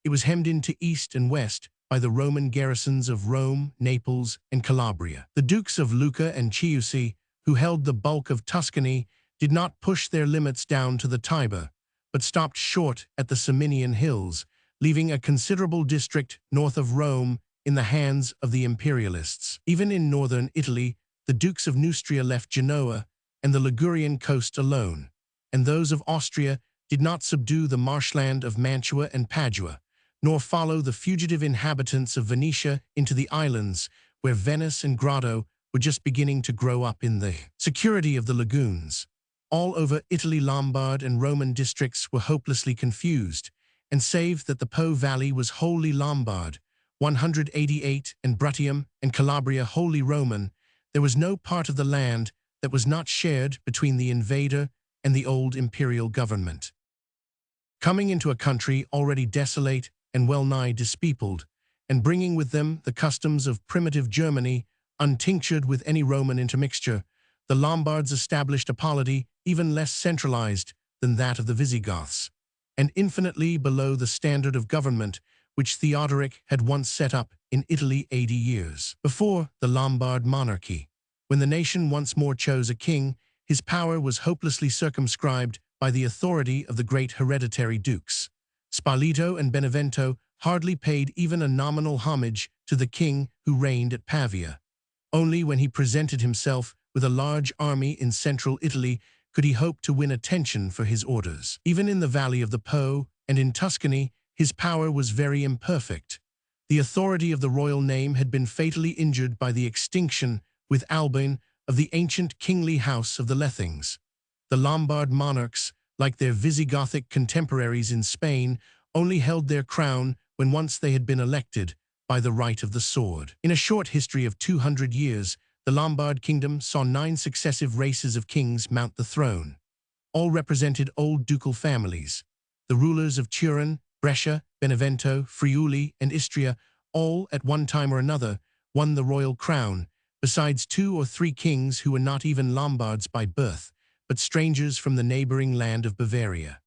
It was hemmed in to east and west by the Roman garrisons of Rome, Naples, and Calabria. The Dukes of Lucca and Chiusi, who held the bulk of Tuscany, did not push their limits down to the Tiber, but stopped short at the Ciminian hills, leaving a considerable district north of Rome in the hands of the imperialists. Even in northern Italy, the Dukes of Neustria left Genoa and the Ligurian coast alone, and those of Austria did not subdue the marshland of Mantua and Padua, nor follow the fugitive inhabitants of Venetia into the islands, where Venice and Grotto were just beginning to grow up in the security of the lagoons. All over Italy, Lombard and Roman districts were hopelessly confused, and save that the Po Valley was wholly Lombard, 188, and Bruttium and Calabria wholly Roman, there was no part of the land that was not shared between the invader and the old imperial government. Coming into a country already desolate and well-nigh dispeopled, and bringing with them the customs of primitive Germany, untinctured with any Roman intermixture, the Lombards established a polity even less centralized than that of the Visigoths, and infinitely below the standard of government which Theodoric had once set up in Italy 80 years before the Lombard monarchy. When the nation once more chose a king, his power was hopelessly circumscribed by the authority of the great hereditary dukes. Spoleto and Benevento hardly paid even a nominal homage to the king who reigned at Pavia. Only when he presented himself with a large army in central Italy could he hope to win attention for his orders. Even in the valley of the Po and in Tuscany, his power was very imperfect. The authority of the royal name had been fatally injured by the extinction, with Alboin, of the ancient kingly house of the Lethings. The Lombard monarchs, like their Visigothic contemporaries in Spain, only held their crown when once they had been elected by the right of the sword. In a short history of 200 years, the Lombard kingdom saw 9 successive races of kings mount the throne. All represented old ducal families. The rulers of Turin, Brescia, Benevento, Friuli, and Istria, all, at one time or another, won the royal crown, besides 2 or 3 kings who were not even Lombards by birth, but strangers from the neighboring land of Bavaria.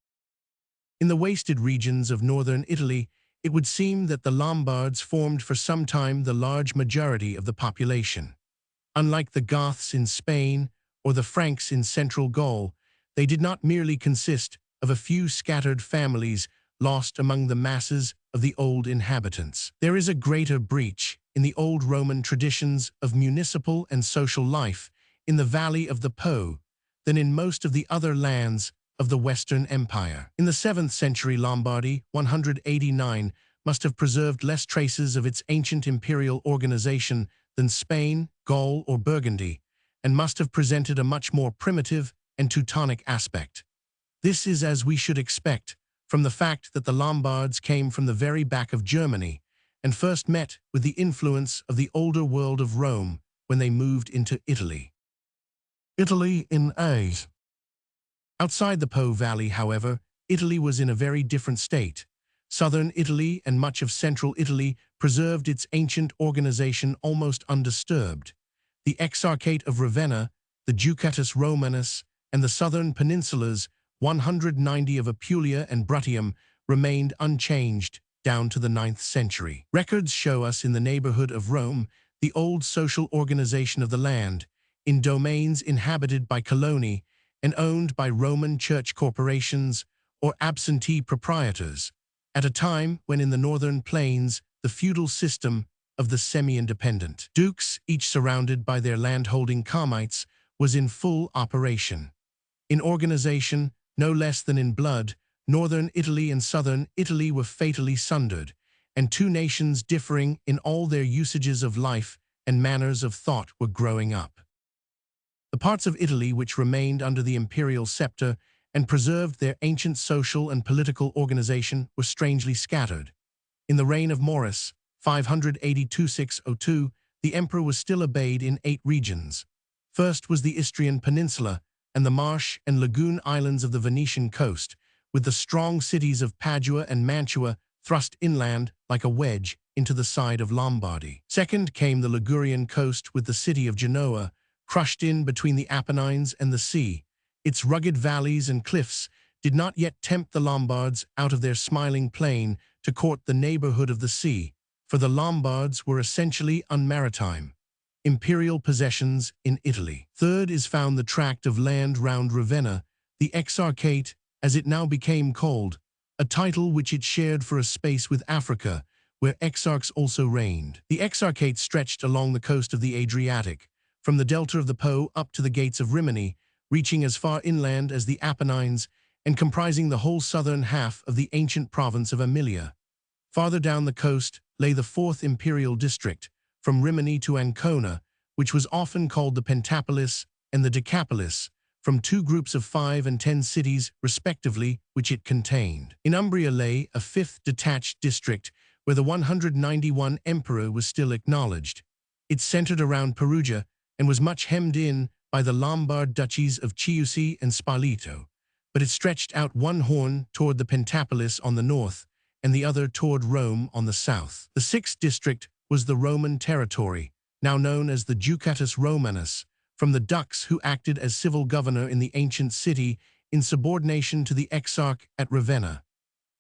In the wasted regions of northern Italy, it would seem that the Lombards formed for some time the large majority of the population. Unlike the Goths in Spain or the Franks in central Gaul, they did not merely consist of a few scattered families lost among the masses of the old inhabitants. There is a greater breach in the old Roman traditions of municipal and social life in the valley of the Po than in most of the other lands of the Western Empire. In the 7th century, Lombardy, 189, must have preserved less traces of its ancient imperial organization than Spain, Gaul, or Burgundy, and must have presented a much more primitive and Teutonic aspect. This is as we should expect, from the fact that the Lombards came from the very back of Germany and first met with the influence of the older world of Rome when they moved into Italy. Italy in A's. Outside the Po Valley, however, Italy was in a very different state. Southern Italy and much of central Italy preserved its ancient organization almost undisturbed. The Exarchate of Ravenna, the Ducatus Romanus, and the southern peninsulas, 190 of Apulia and Bruttium, remained unchanged down to the 9th century. Records show us in the neighborhood of Rome the old social organization of the land, in domains inhabited by coloni and owned by Roman church corporations or absentee proprietors, at a time when in the northern plains the feudal system of the semi-independent dukes, each surrounded by their landholding comites, was in full operation. In organization, no less than in blood, northern Italy and southern Italy were fatally sundered, and 2 nations differing in all their usages of life and manners of thought were growing up. The parts of Italy which remained under the imperial scepter and preserved their ancient social and political organization were strangely scattered. In the reign of Maurice, 582–602, the emperor was still obeyed in 8 regions. First was the Istrian Peninsula and the marsh and lagoon islands of the Venetian coast, with the strong cities of Padua and Mantua thrust inland like a wedge into the side of Lombardy. Second came the Ligurian coast with the city of Genoa, crushed in between the Apennines and the sea. Its rugged valleys and cliffs did not yet tempt the Lombards out of their smiling plain to court the neighborhood of the sea, for the Lombards were essentially unmaritime. Imperial possessions in Italy. Third is found the tract of land round Ravenna, the Exarchate, as it now became called, a title which it shared for a space with Africa, where exarchs also reigned. The Exarchate stretched along the coast of the Adriatic, from the delta of the Po up to the gates of Rimini, reaching as far inland as the Apennines and comprising the whole southern half of the ancient province of Aemilia. Farther down the coast lay the 4th imperial district, from Rimini to Ancona, which was often called the Pentapolis and the Decapolis, from 2 groups of 5 and 10 cities, respectively, which it contained. In Umbria lay a 5th detached district, where the 191 emperor was still acknowledged. It centered around Perugia and was much hemmed in by the Lombard duchies of Chiusi and Spoleto, but it stretched out one horn toward the Pentapolis on the north and the other toward Rome on the south. The 6th district was the Roman territory, now known as the Ducatus Romanus, from the dux who acted as civil governor in the ancient city in subordination to the exarch at Ravenna.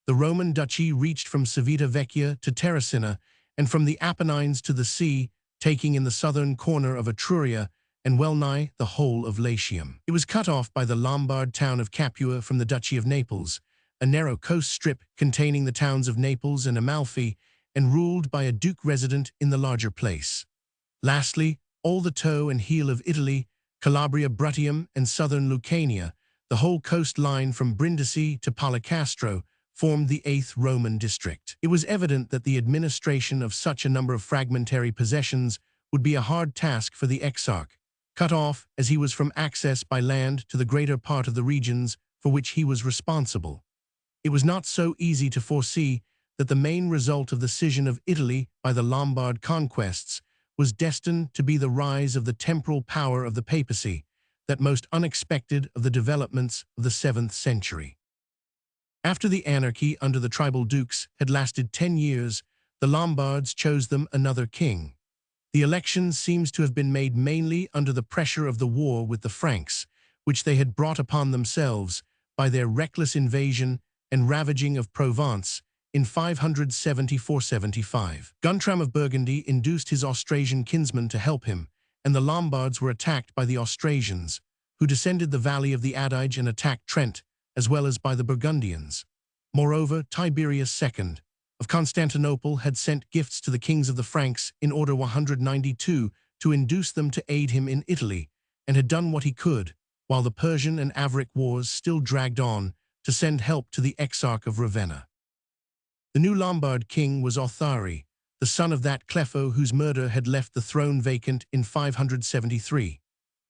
The Roman duchy reached from Civita Vecchia to Terracina and from the Apennines to the sea, taking in the southern corner of Etruria and well-nigh the whole of Latium. It was cut off by the Lombard town of Capua from the Duchy of Naples, a narrow coast strip containing the towns of Naples and Amalfi, and ruled by a duke resident in the larger place. Lastly, all the toe and heel of Italy, Calabria, Bruttium, and southern Lucania, the whole coastline from Brindisi to Policastro, formed the 8th Roman district. It was evident that the administration of such a number of fragmentary possessions would be a hard task for the exarch, cut off as he was from access by land to the greater part of the regions for which he was responsible. It was not so easy to foresee that the main result of the scission of Italy by the Lombard conquests was destined to be the rise of the temporal power of the papacy, that most unexpected of the developments of the 7th century. After the anarchy under the tribal dukes had lasted 10 years, the Lombards chose them another king. The election seems to have been made mainly under the pressure of the war with the Franks, which they had brought upon themselves by their reckless invasion and ravaging of Provence in 574–75. Guntram of Burgundy induced his Austrasian kinsmen to help him, and the Lombards were attacked by the Austrasians, who descended the valley of the Adige and attacked Trent, as well as by the Burgundians. Moreover, Tiberius II of Constantinople had sent gifts to the kings of the Franks in order 192 to induce them to aid him in Italy, and had done what he could, while the Persian and Avaric wars still dragged on, to send help to the exarch of Ravenna. The new Lombard king was Othari, the son of that Clefo whose murder had left the throne vacant in 573.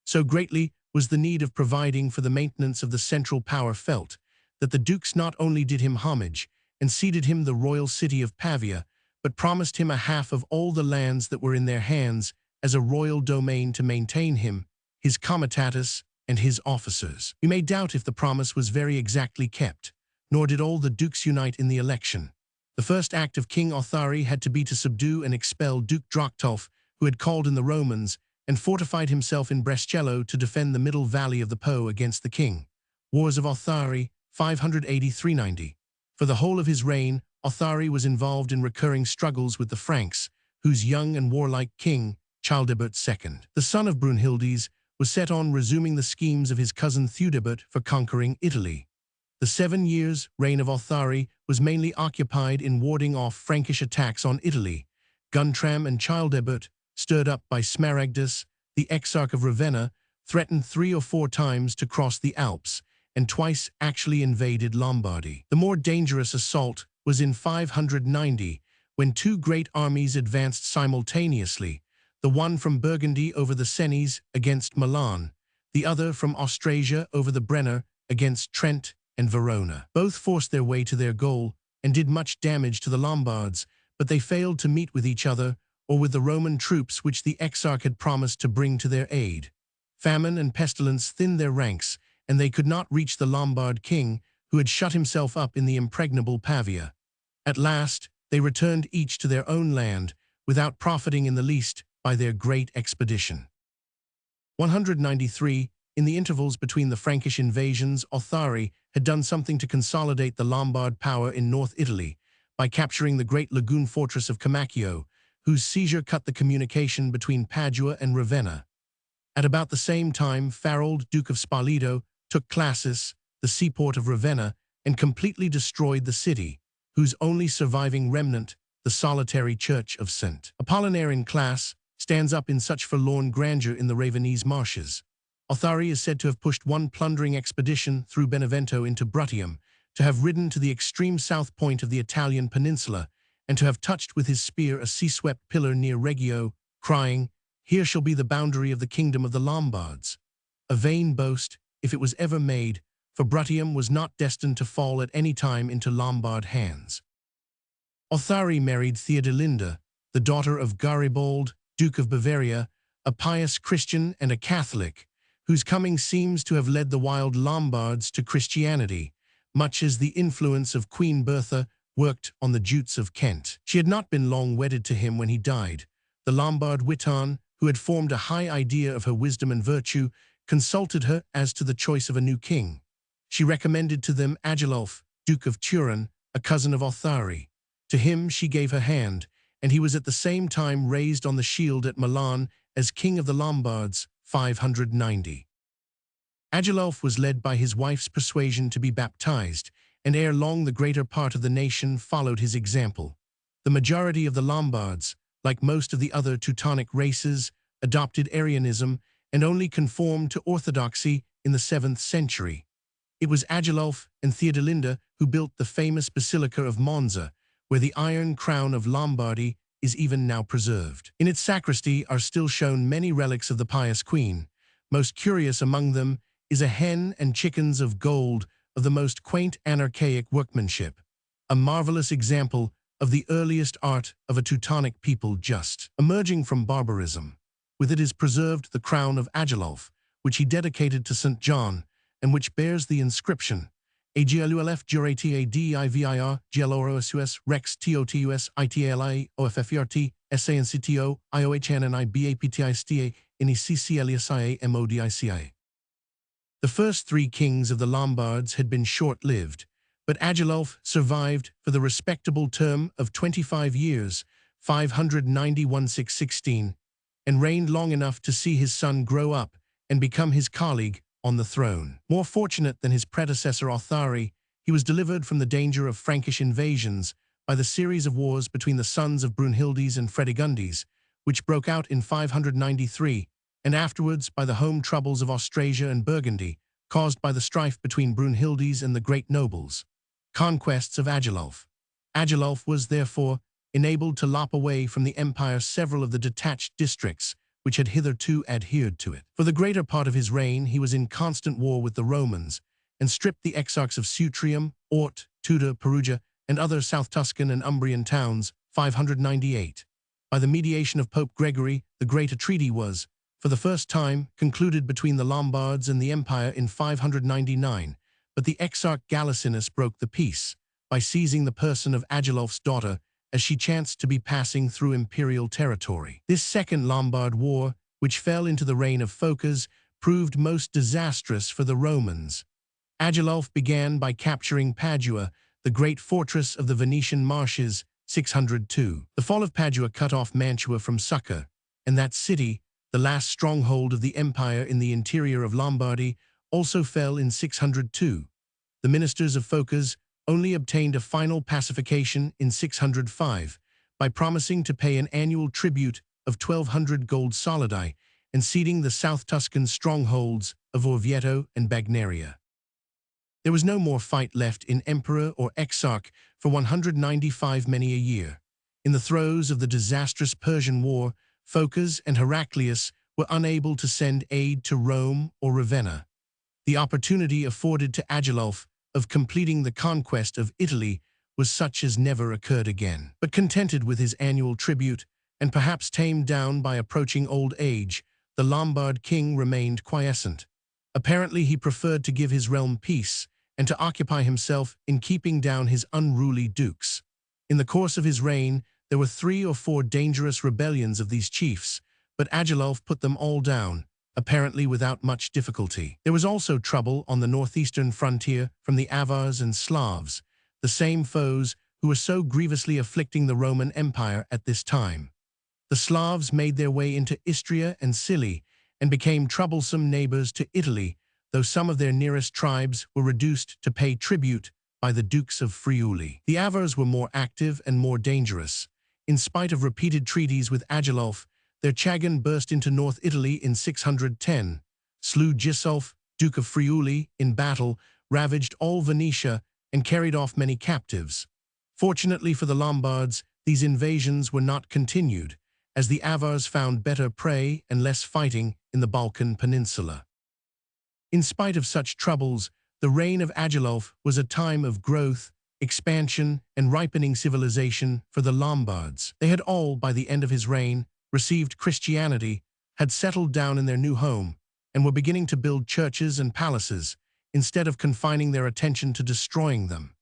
So greatly was the need of providing for the maintenance of the central power felt, that the dukes not only did him homage and ceded him the royal city of Pavia, but promised him a half of all the lands that were in their hands as a royal domain to maintain him, his comitatus, and his officers. We may doubt if the promise was very exactly kept, nor did all the dukes unite in the election. The first act of King Othari had to be to subdue and expel Duke Drachtulf, who had called in the Romans, and fortified himself in Brescello to defend the middle valley of the Po against the king. Wars of Othari, 580–390. For the whole of his reign, Othari was involved in recurring struggles with the Franks, whose young and warlike king, Childebert II, the son of Brunhildes, was set on resuming the schemes of his cousin Theudebert for conquering Italy. The 7 years' reign of Othari was mainly occupied in warding off Frankish attacks on Italy. Guntram and Childebert, stirred up by Smaragdus, the exarch of Ravenna, threatened 3 or 4 times to cross the Alps, and twice actually invaded Lombardy. The more dangerous assault was in 590, when 2 great armies advanced simultaneously, the one from Burgundy over the Cenis against Milan, the other from Austrasia over the Brenner against Trent and Verona. Both forced their way to their goal and did much damage to the Lombards, but they failed to meet with each other or with the Roman troops which the exarch had promised to bring to their aid. Famine and pestilence thinned their ranks, and they could not reach the Lombard king, who had shut himself up in the impregnable Pavia. At last, they returned each to their own land, without profiting in the least by their great expedition. 193. In the intervals between the Frankish invasions, Othari had done something to consolidate the Lombard power in North Italy by capturing the great lagoon fortress of Comacchio, whose seizure cut the communication between Padua and Ravenna. At about the same time, Farold, Duke of Spoleto, took Classis, the seaport of Ravenna, and completely destroyed the city, whose only surviving remnant, the solitary church of St. Apollinaire in Classe, stands up in such forlorn grandeur in the Ravenese marshes. Othari is said to have pushed one plundering expedition through Benevento into Bruttium, to have ridden to the extreme south point of the Italian peninsula, and to have touched with his spear a sea-swept pillar near Reggio, crying, "Here shall be the boundary of the kingdom of the Lombards." A vain boast, if it was ever made, for Bruttium was not destined to fall at any time into Lombard hands. Othari married Theodelinda, the daughter of Garibold, Duke of Bavaria, a pious Christian and a Catholic, whose coming seems to have led the wild Lombards to Christianity, much as the influence of Queen Bertha worked on the Jutes of Kent. She had not been long wedded to him when he died. The Lombard Witan, who had formed a high idea of her wisdom and virtue, consulted her as to the choice of a new king. She recommended to them Agilulf, Duke of Turin, a cousin of Othari. To him she gave her hand, and he was at the same time raised on the shield at Milan as King of the Lombards, 590. Agilulf was led by his wife's persuasion to be baptized, and ere long the greater part of the nation followed his example. The majority of the Lombards, like most of the other Teutonic races, adopted Arianism and only conformed to orthodoxy in the 7th century. It was Agilulf and Theodelinda who built the famous Basilica of Monza, where the Iron Crown of Lombardy is even now preserved. In its sacristy are still shown many relics of the pious queen. Most curious among them is a hen and chickens of gold of the most quaint anarchaic workmanship, a marvelous example of the earliest art of a Teutonic people just emerging from barbarism. With it is preserved the crown of Agilulf, which he dedicated to St. John, and which bears the inscription, Agilulf jurata divir gloros rex totus itali offert sancto iohnibaptista in ecclesiae modici. The first 3 kings of the Lombards had been short-lived, but Agilulf survived for the respectable term of 25 years, 591–616, and reigned long enough to see his son grow up and become his colleague on the throne. More fortunate than his predecessor Othari, he was delivered from the danger of Frankish invasions by the series of wars between the sons of Brunhildes and Fredegundis, which broke out in 593, and afterwards by the home troubles of Austrasia and Burgundy, caused by the strife between Brunhildes and the great nobles. Conquests of Agilulf. Agilulf was, therefore, enabled to lop away from the empire several of the detached districts which had hitherto adhered to it. For the greater part of his reign he was in constant war with the Romans, and stripped the exarchs of Sutrium, Ort, Tuda, Perugia, and other South Tuscan and Umbrian towns, 598. By the mediation of Pope Gregory, the Great a treaty was, for the first time, concluded between the Lombards and the empire in 599, but the exarch Galacinus broke the peace by seizing the person of Agilulf's daughter as she chanced to be passing through imperial territory. This second Lombard war, which fell into the reign of Phocas, proved most disastrous for the Romans. Agilulf began by capturing Padua, the great fortress of the Venetian marshes, 602. The fall of Padua cut off Mantua from succor, and that city, the last stronghold of the empire in the interior of Lombardy, also fell in 602. The ministers of Phocas only obtained a final pacification in 605 by promising to pay an annual tribute of 1,200 gold solidi and ceding the South Tuscan strongholds of Orvieto and Bagnaria. There was no more fight left in emperor or exarch for 195 many a year. In the throes of the disastrous Persian War, Phocas and Heraclius were unable to send aid to Rome or Ravenna. The opportunity afforded to Agilulf of completing the conquest of Italy was such as never occurred again. But contented with his annual tribute, and perhaps tamed down by approaching old age, the Lombard king remained quiescent. Apparently he preferred to give his realm peace, and to occupy himself in keeping down his unruly dukes. In the course of his reign, there were 3 or 4 dangerous rebellions of these chiefs, but Agilulf put them all down, apparently without much difficulty. There was also trouble on the northeastern frontier from the Avars and Slavs, the same foes who were so grievously afflicting the Roman Empire at this time. The Slavs made their way into Istria and Scilly and became troublesome neighbors to Italy, though some of their nearest tribes were reduced to pay tribute by the Dukes of Friuli. The Avars were more active and more dangerous. In spite of repeated treaties with Agilulf, their Chagan burst into North Italy in 610, slew Gisulf, Duke of Friuli, in battle, ravaged all Venetia, and carried off many captives. Fortunately for the Lombards, these invasions were not continued, as the Avars found better prey and less fighting in the Balkan Peninsula. In spite of such troubles, the reign of Agilulf was a time of growth, expansion, and ripening civilization for the Lombards. They had all, by the end of his reign, received Christianity, had settled down in their new home, and were beginning to build churches and palaces, instead of confining their attention to destroying them.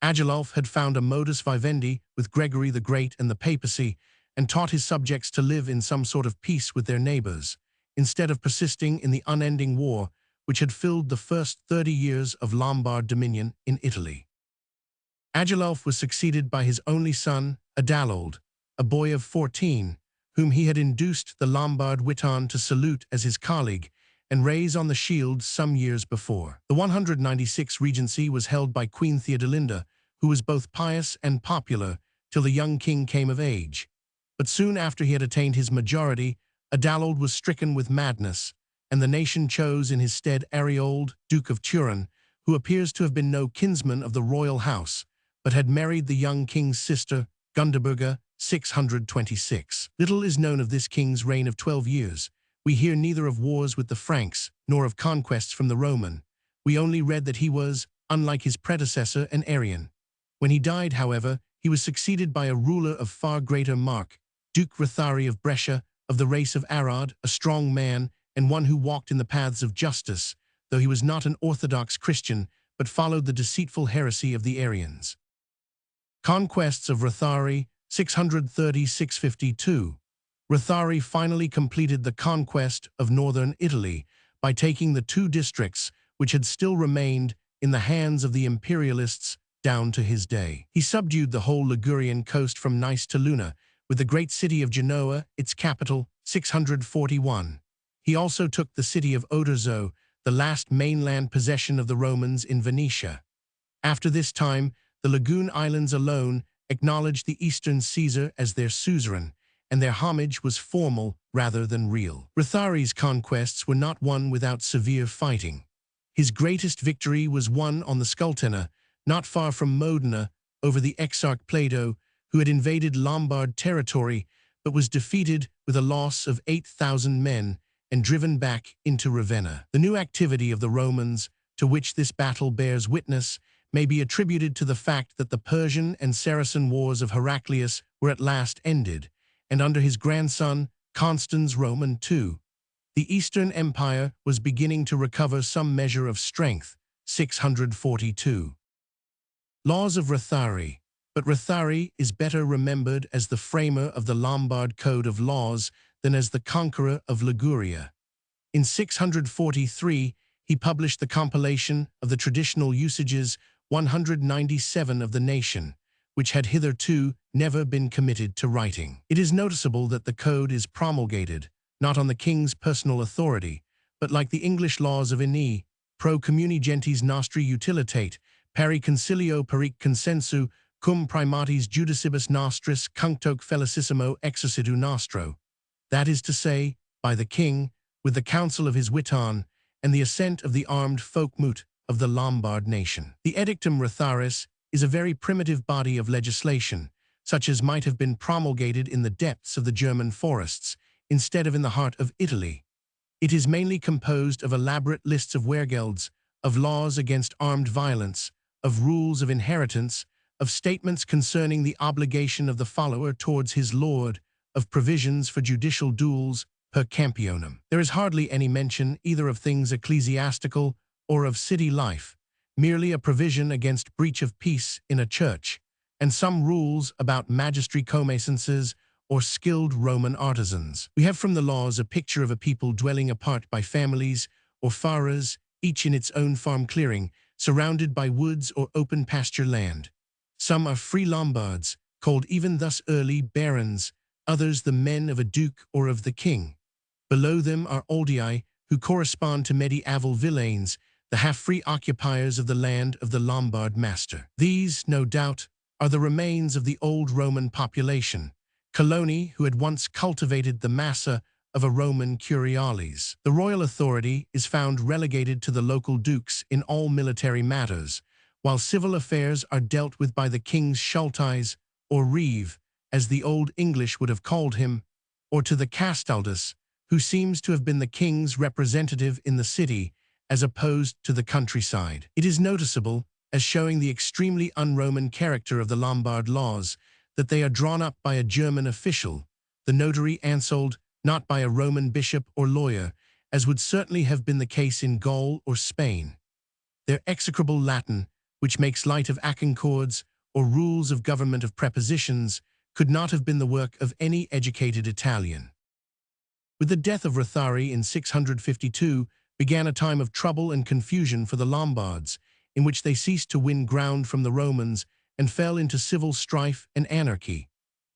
Agilulf had found a modus vivendi with Gregory the Great and the papacy, and taught his subjects to live in some sort of peace with their neighbors, instead of persisting in the unending war which had filled the first 30 years of Lombard dominion in Italy. Agilulf was succeeded by his only son, Adalold, a boy of 14, whom he had induced the Lombard Witan to salute as his colleague and raise on the shield some years before. The 196 regency was held by Queen Theodelinda, who was both pious and popular, till the young king came of age. But soon after he had attained his majority, Adalold was stricken with madness, and the nation chose in his stead Ariold, Duke of Turin, who appears to have been no kinsman of the royal house, but had married the young king's sister, Gundeberga, 626. Little is known of this king's reign of 12 years. We hear neither of wars with the Franks, nor of conquests from the Roman. We only read that he was, unlike his predecessor, an Arian. When he died, however, he was succeeded by a ruler of far greater mark, Duke Rothari of Brescia, of the race of Arad, a strong man, and one who walked in the paths of justice, though he was not an orthodox Christian, but followed the deceitful heresy of the Arians. Conquests of Rothari, 630–652. Rothari finally completed the conquest of northern Italy by taking the two districts which had still remained in the hands of the imperialists down to his day. He subdued the whole Ligurian coast from Nice to Luna, with the great city of Genoa, its capital, 641. He also took the city of Oderzo, the last mainland possession of the Romans in Venetia. After this time, the Lagoon Islands alone acknowledged the Eastern Caesar as their suzerain, and their homage was formal rather than real. Rothari's conquests were not won without severe fighting. His greatest victory was won on the Scultena, not far from Modena, over the exarch Plato, who had invaded Lombard territory, but was defeated with a loss of 8,000 men and driven back into Ravenna. The new activity of the Romans, to which this battle bears witness, may be attributed to the fact that the Persian and Saracen wars of Heraclius were at last ended, and under his grandson, Constans Roman II, the Eastern Empire was beginning to recover some measure of strength, 642. Laws of Rothari. But Rothari is better remembered as the framer of the Lombard Code of Laws than as the conqueror of Liguria. In 643, he published the compilation of the traditional usages 197 of the nation, which had hitherto never been committed to writing. It is noticeable that the code is promulgated, not on the king's personal authority, but like the English laws of Inni, pro communi gentes nostri utilitate, pari concilio peric consensu, cum primatis judicibus nostris cunctoque felicissimo exercitu nostro. That is to say, by the king, with the council of his witan, and the assent of the armed folkmoot of the Lombard nation. The Edictum Rotharis is a very primitive body of legislation, such as might have been promulgated in the depths of the German forests, instead of in the heart of Italy. It is mainly composed of elaborate lists of weregelds, of laws against armed violence, of rules of inheritance, of statements concerning the obligation of the follower towards his lord, of provisions for judicial duels per campionum. There is hardly any mention either of things ecclesiastical or of city life, merely a provision against breach of peace in a church, and some rules about magistry comaisences or skilled Roman artisans. We have from the laws a picture of a people dwelling apart by families or faras, each in its own farm clearing, surrounded by woods or open pasture land. Some are free Lombards, called even thus early barons, others the men of a duke or of the king. Below them are Oldii, who correspond to medieval villeins, the half-free occupiers of the land of the Lombard master. These, no doubt, are the remains of the old Roman population, coloni who had once cultivated the massa of a Roman curiales. The royal authority is found relegated to the local dukes in all military matters, while civil affairs are dealt with by the king's schultais, or reeve, as the Old English would have called him, or to the castaldus, who seems to have been the king's representative in the city, as opposed to the countryside. It is noticeable, as showing the extremely un-Roman character of the Lombard laws, that they are drawn up by a German official, the notary Ansold, not by a Roman bishop or lawyer, as would certainly have been the case in Gaul or Spain. Their execrable Latin, which makes light of aconcords or rules of government of prepositions, could not have been the work of any educated Italian. With the death of Rothari in 652 began a time of trouble and confusion for the Lombards, in which they ceased to win ground from the Romans and fell into civil strife and anarchy.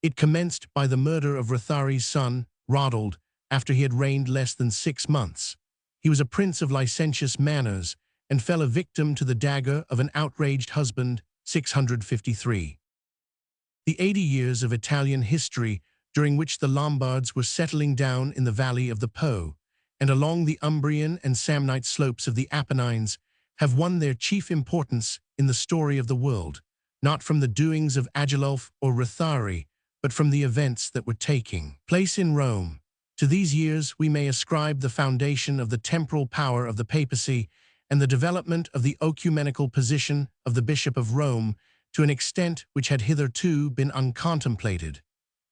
It commenced by the murder of Rothari's son, Rodald, after he had reigned less than 6 months. He was a prince of licentious manners and fell a victim to the dagger of an outraged husband, 653. The 80 years of Italian history during which the Lombards were settling down in the valley of the Po, and along the Umbrian and Samnite slopes of the Apennines, have won their chief importance in the story of the world, not from the doings of Agilulf or Rothari, but from the events that were taking place in Rome. To these years we may ascribe the foundation of the temporal power of the papacy and the development of the ecumenical position of the Bishop of Rome to an extent which had hitherto been uncontemplated.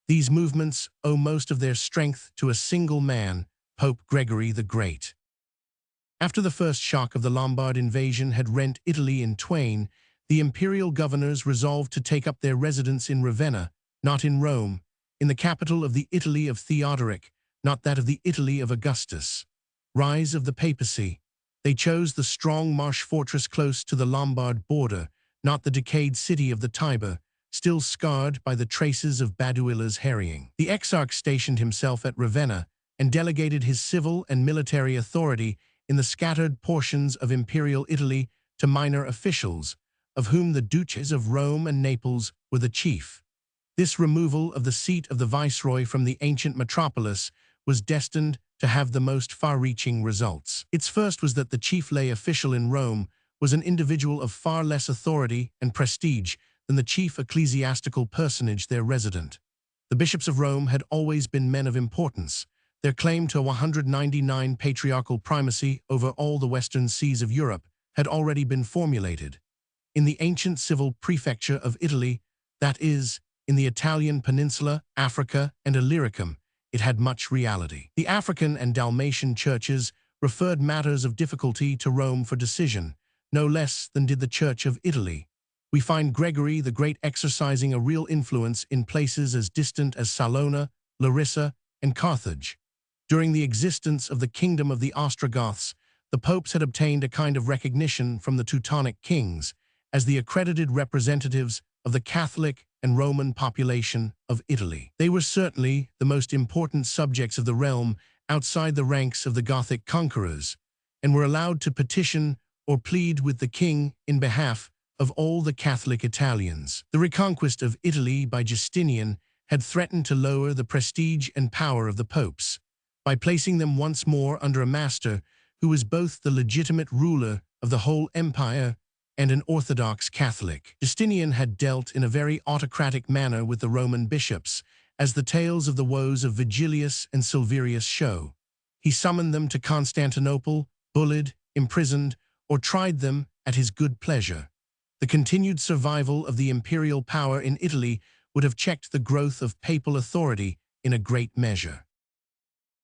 These movements owe most of their strength to a single man, Pope Gregory the Great. After the first shock of the Lombard invasion had rent Italy in twain, the imperial governors resolved to take up their residence in Ravenna, not in Rome, in the capital of the Italy of Theodoric, not that of the Italy of Augustus. Rise of the papacy. They chose the strong marsh fortress close to the Lombard border, not the decayed city of the Tiber, still scarred by the traces of Baduila's harrying. The exarch stationed himself at Ravenna and delegated his civil and military authority in the scattered portions of imperial Italy to minor officials, of whom the duches of Rome and Naples were the chief. This removal of the seat of the viceroy from the ancient metropolis was destined to have the most far-reaching results. Its first was that the chief lay official in Rome was an individual of far less authority and prestige than the chief ecclesiastical personage there resident. The bishops of Rome had always been men of importance. Their claim to 199 patriarchal primacy over all the western seas of Europe had already been formulated. In the ancient civil prefecture of Italy, that is, in the Italian peninsula, Africa, and Illyricum, it had much reality. The African and Dalmatian churches referred matters of difficulty to Rome for decision, no less than did the Church of Italy. We find Gregory the Great exercising a real influence in places as distant as Salona, Larissa, and Carthage. During the existence of the kingdom of the Ostrogoths, the popes had obtained a kind of recognition from the Teutonic kings as the accredited representatives of the Catholic and Roman population of Italy. They were certainly the most important subjects of the realm outside the ranks of the Gothic conquerors, and were allowed to petition or plead with the king in behalf of all the Catholic Italians. The reconquest of Italy by Justinian had threatened to lower the prestige and power of the popes, by placing them once more under a master who was both the legitimate ruler of the whole empire and an Orthodox Catholic. Justinian had dealt in a very autocratic manner with the Roman bishops, as the tales of the woes of Vigilius and Silverius show. He summoned them to Constantinople, bullied, imprisoned, or tried them at his good pleasure. The continued survival of the imperial power in Italy would have checked the growth of papal authority in a great measure.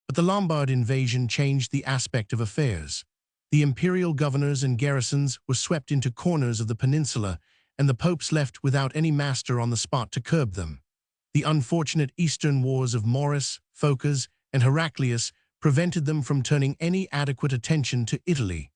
But the Lombard invasion changed the aspect of affairs. The imperial governors and garrisons were swept into corners of the peninsula, and the popes left without any master on the spot to curb them. The unfortunate Eastern wars of Maurice, Phocas, and Heraclius prevented them from turning any adequate attention to Italy.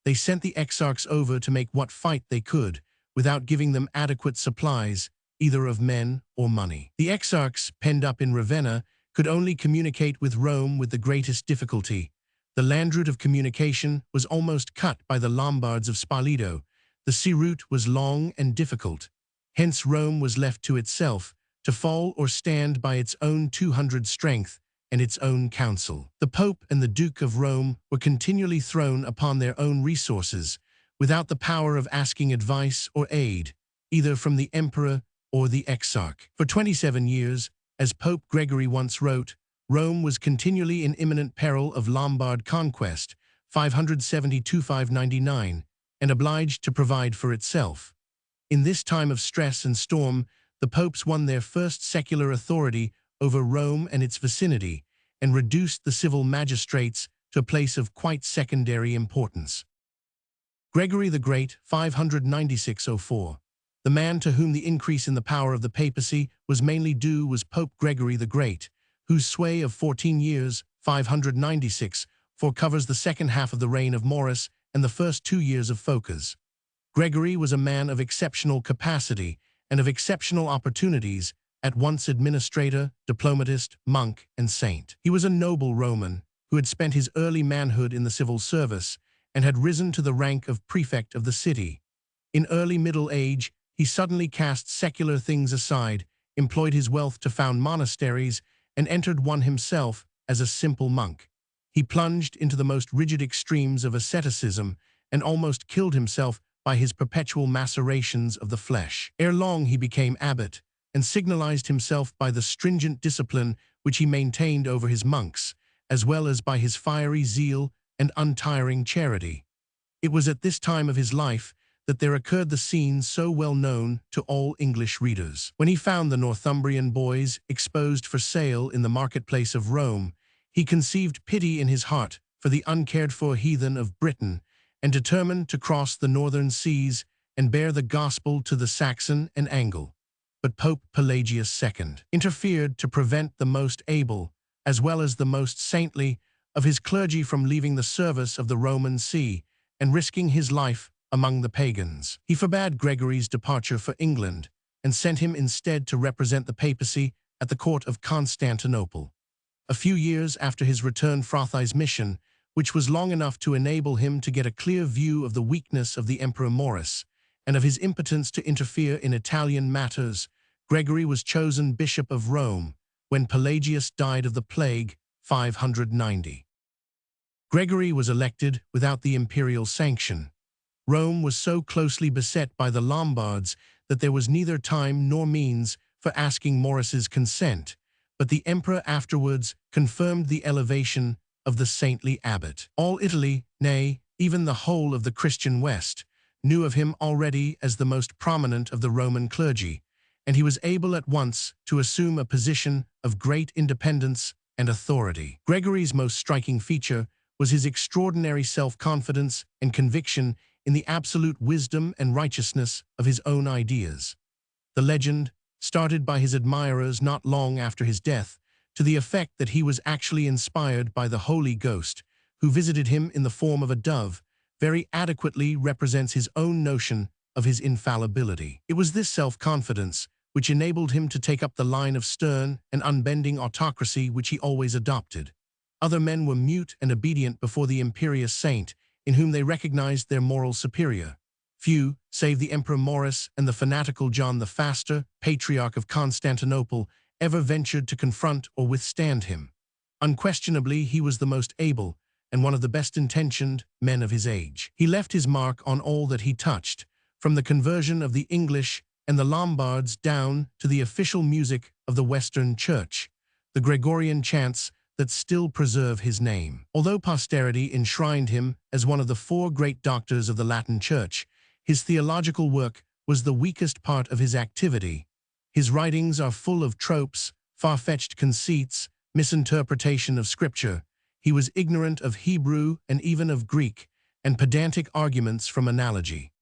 They sent the exarchs over to make what fight they could, without giving them adequate supplies, either of men or money. The exarchs, penned up in Ravenna, could only communicate with Rome with the greatest difficulty. The land route of communication was almost cut by the Lombards of Spoleto. The sea route was long and difficult. Hence Rome was left to itself, to fall or stand by its own 200 strength and its own counsel. The Pope and the Duke of Rome were continually thrown upon their own resources, without the power of asking advice or aid, either from the emperor or the exarch. For 27 years, as Pope Gregory once wrote, Rome was continually in imminent peril of Lombard conquest, 572–599, and obliged to provide for itself. In this time of stress and storm, the popes won their first secular authority over Rome and its vicinity, and reduced the civil magistrates to a place of quite secondary importance. Gregory the Great, 596–04. The man to whom the increase in the power of the papacy was mainly due was Pope Gregory the Great, whose sway of 14 years, 596, forecovers the second half of the reign of Maurice and the first 2 years of Phocas. Gregory was a man of exceptional capacity and of exceptional opportunities, at once administrator, diplomatist, monk, and saint. He was a noble Roman who had spent his early manhood in the civil service and had risen to the rank of prefect of the city. In early middle age, he suddenly cast secular things aside, employed his wealth to found monasteries, and entered one himself as a simple monk. He plunged into the most rigid extremes of asceticism and almost killed himself by his perpetual macerations of the flesh. Ere long he became abbot, and signalized himself by the stringent discipline which he maintained over his monks, as well as by his fiery zeal and untiring charity. It was at this time of his life that there occurred the scene so well known to all English readers. When he found the Northumbrian boys exposed for sale in the marketplace of Rome, he conceived pity in his heart for the uncared-for heathen of Britain, and determined to cross the northern seas and bear the gospel to the Saxon and Angle. But Pope Pelagius II interfered to prevent the most able, as well as the most saintly, of his clergy from leaving the service of the Roman See and risking his life among the pagans. He forbade Gregory's departure for England and sent him instead to represent the papacy at the court of Constantinople. A few years after his return Frothi's mission, which was long enough to enable him to get a clear view of the weakness of the Emperor Maurice and of his impotence to interfere in Italian matters, Gregory was chosen Bishop of Rome when Pelagius died of the plague, 590. Gregory was elected without the imperial sanction. Rome was so closely beset by the Lombards that there was neither time nor means for asking Maurice's consent, but the emperor afterwards confirmed the elevation of the saintly abbot. All Italy, nay, even the whole of the Christian West, knew of him already as the most prominent of the Roman clergy, and he was able at once to assume a position of great independence and authority. Gregory's most striking feature was his extraordinary self-confidence and conviction in the absolute wisdom and righteousness of his own ideas. The legend, started by his admirers not long after his death, to the effect that he was actually inspired by the Holy Ghost, who visited him in the form of a dove, very adequately represents his own notion of his infallibility. It was this self-confidence which enabled him to take up the line of stern and unbending autocracy which he always adopted. Other men were mute and obedient before the imperious saint, in whom they recognized their moral superior. Few, save the Emperor Maurice and the fanatical John the Faster, Patriarch of Constantinople, ever ventured to confront or withstand him. Unquestionably, he was the most able and one of the best-intentioned men of his age. He left his mark on all that he touched, from the conversion of the English and the Lombards down to the official music of the Western Church, the Gregorian chants that still preserve his name. Although posterity enshrined him as one of the four great doctors of the Latin Church, his theological work was the weakest part of his activity. His writings are full of tropes, far-fetched conceits, misinterpretation of Scripture. He was ignorant of Hebrew and even of Greek, and pedantic arguments from analogy.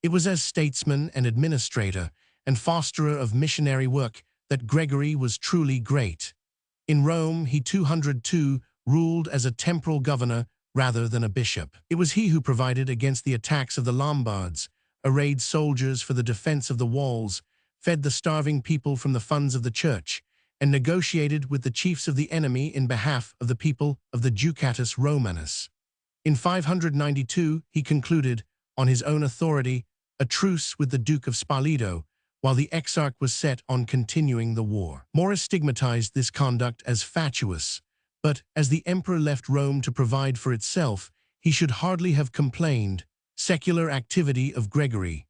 It was as statesman and administrator and fosterer of missionary work that Gregory was truly great. In Rome, he 202 ruled as a temporal governor rather than a bishop. It was he who provided against the attacks of the Lombards, arrayed soldiers for the defense of the walls, fed the starving people from the funds of the church, and negotiated with the chiefs of the enemy in behalf of the people of the Ducatus Romanus. In 592, he concluded, on his own authority, a truce with the Duke of Spoleto, while the exarch was set on continuing the war. Maurice stigmatized this conduct as fatuous, but as the emperor left Rome to provide for itself, he should hardly have complained. Secular activity of Gregory.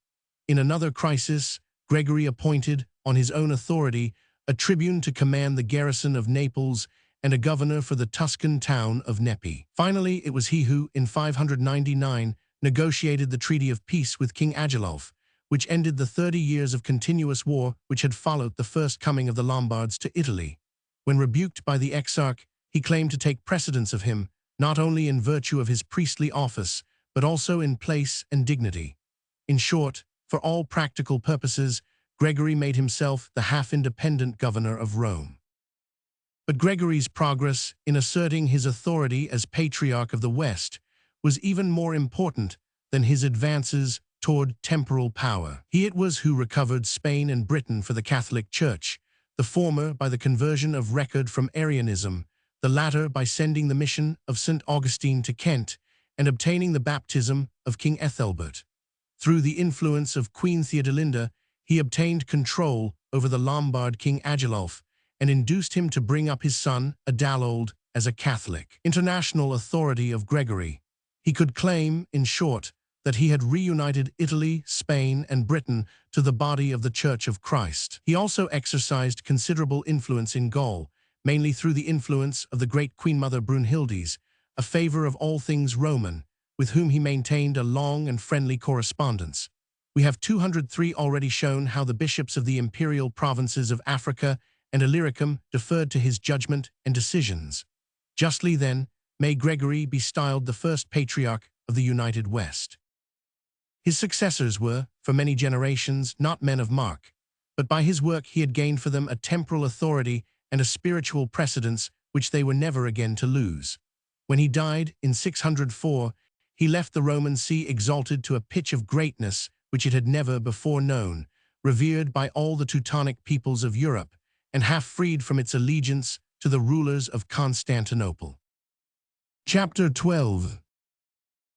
In another crisis, Gregory appointed, on his own authority, a tribune to command the garrison of Naples and a governor for the Tuscan town of Nepi. Finally, it was he who, in 599, negotiated the treaty of peace with King Agilulf, which ended the 30 years of continuous war which had followed the first coming of the Lombards to Italy. When rebuked by the exarch, he claimed to take precedence of him, not only in virtue of his priestly office, but also in place and dignity. In short, for all practical purposes, Gregory made himself the half-independent governor of Rome. But Gregory's progress in asserting his authority as Patriarch of the West was even more important than his advances toward temporal power. He it was who recovered Spain and Britain for the Catholic Church, the former by the conversion of record from Arianism, the latter by sending the mission of St. Augustine to Kent and obtaining the baptism of King Ethelbert. Through the influence of Queen Theodelinda, he obtained control over the Lombard King Agilulf and induced him to bring up his son, Adalold, as a Catholic. International authority of Gregory. He could claim, in short, that he had reunited Italy, Spain, and Britain to the body of the Church of Christ. He also exercised considerable influence in Gaul, mainly through the influence of the great Queen Mother Brunhildes, a favor of all things Roman, with whom he maintained a long and friendly correspondence. We have 203 already shown how the bishops of the imperial provinces of Africa and Illyricum deferred to his judgment and decisions. Justly, then, may Gregory be styled the first patriarch of the United West. His successors were, for many generations, not men of mark, but by his work he had gained for them a temporal authority and a spiritual precedence which they were never again to lose. When he died in 604, he left the Roman See exalted to a pitch of greatness which it had never before known, revered by all the Teutonic peoples of Europe, and half freed from its allegiance to the rulers of Constantinople. Chapter 12.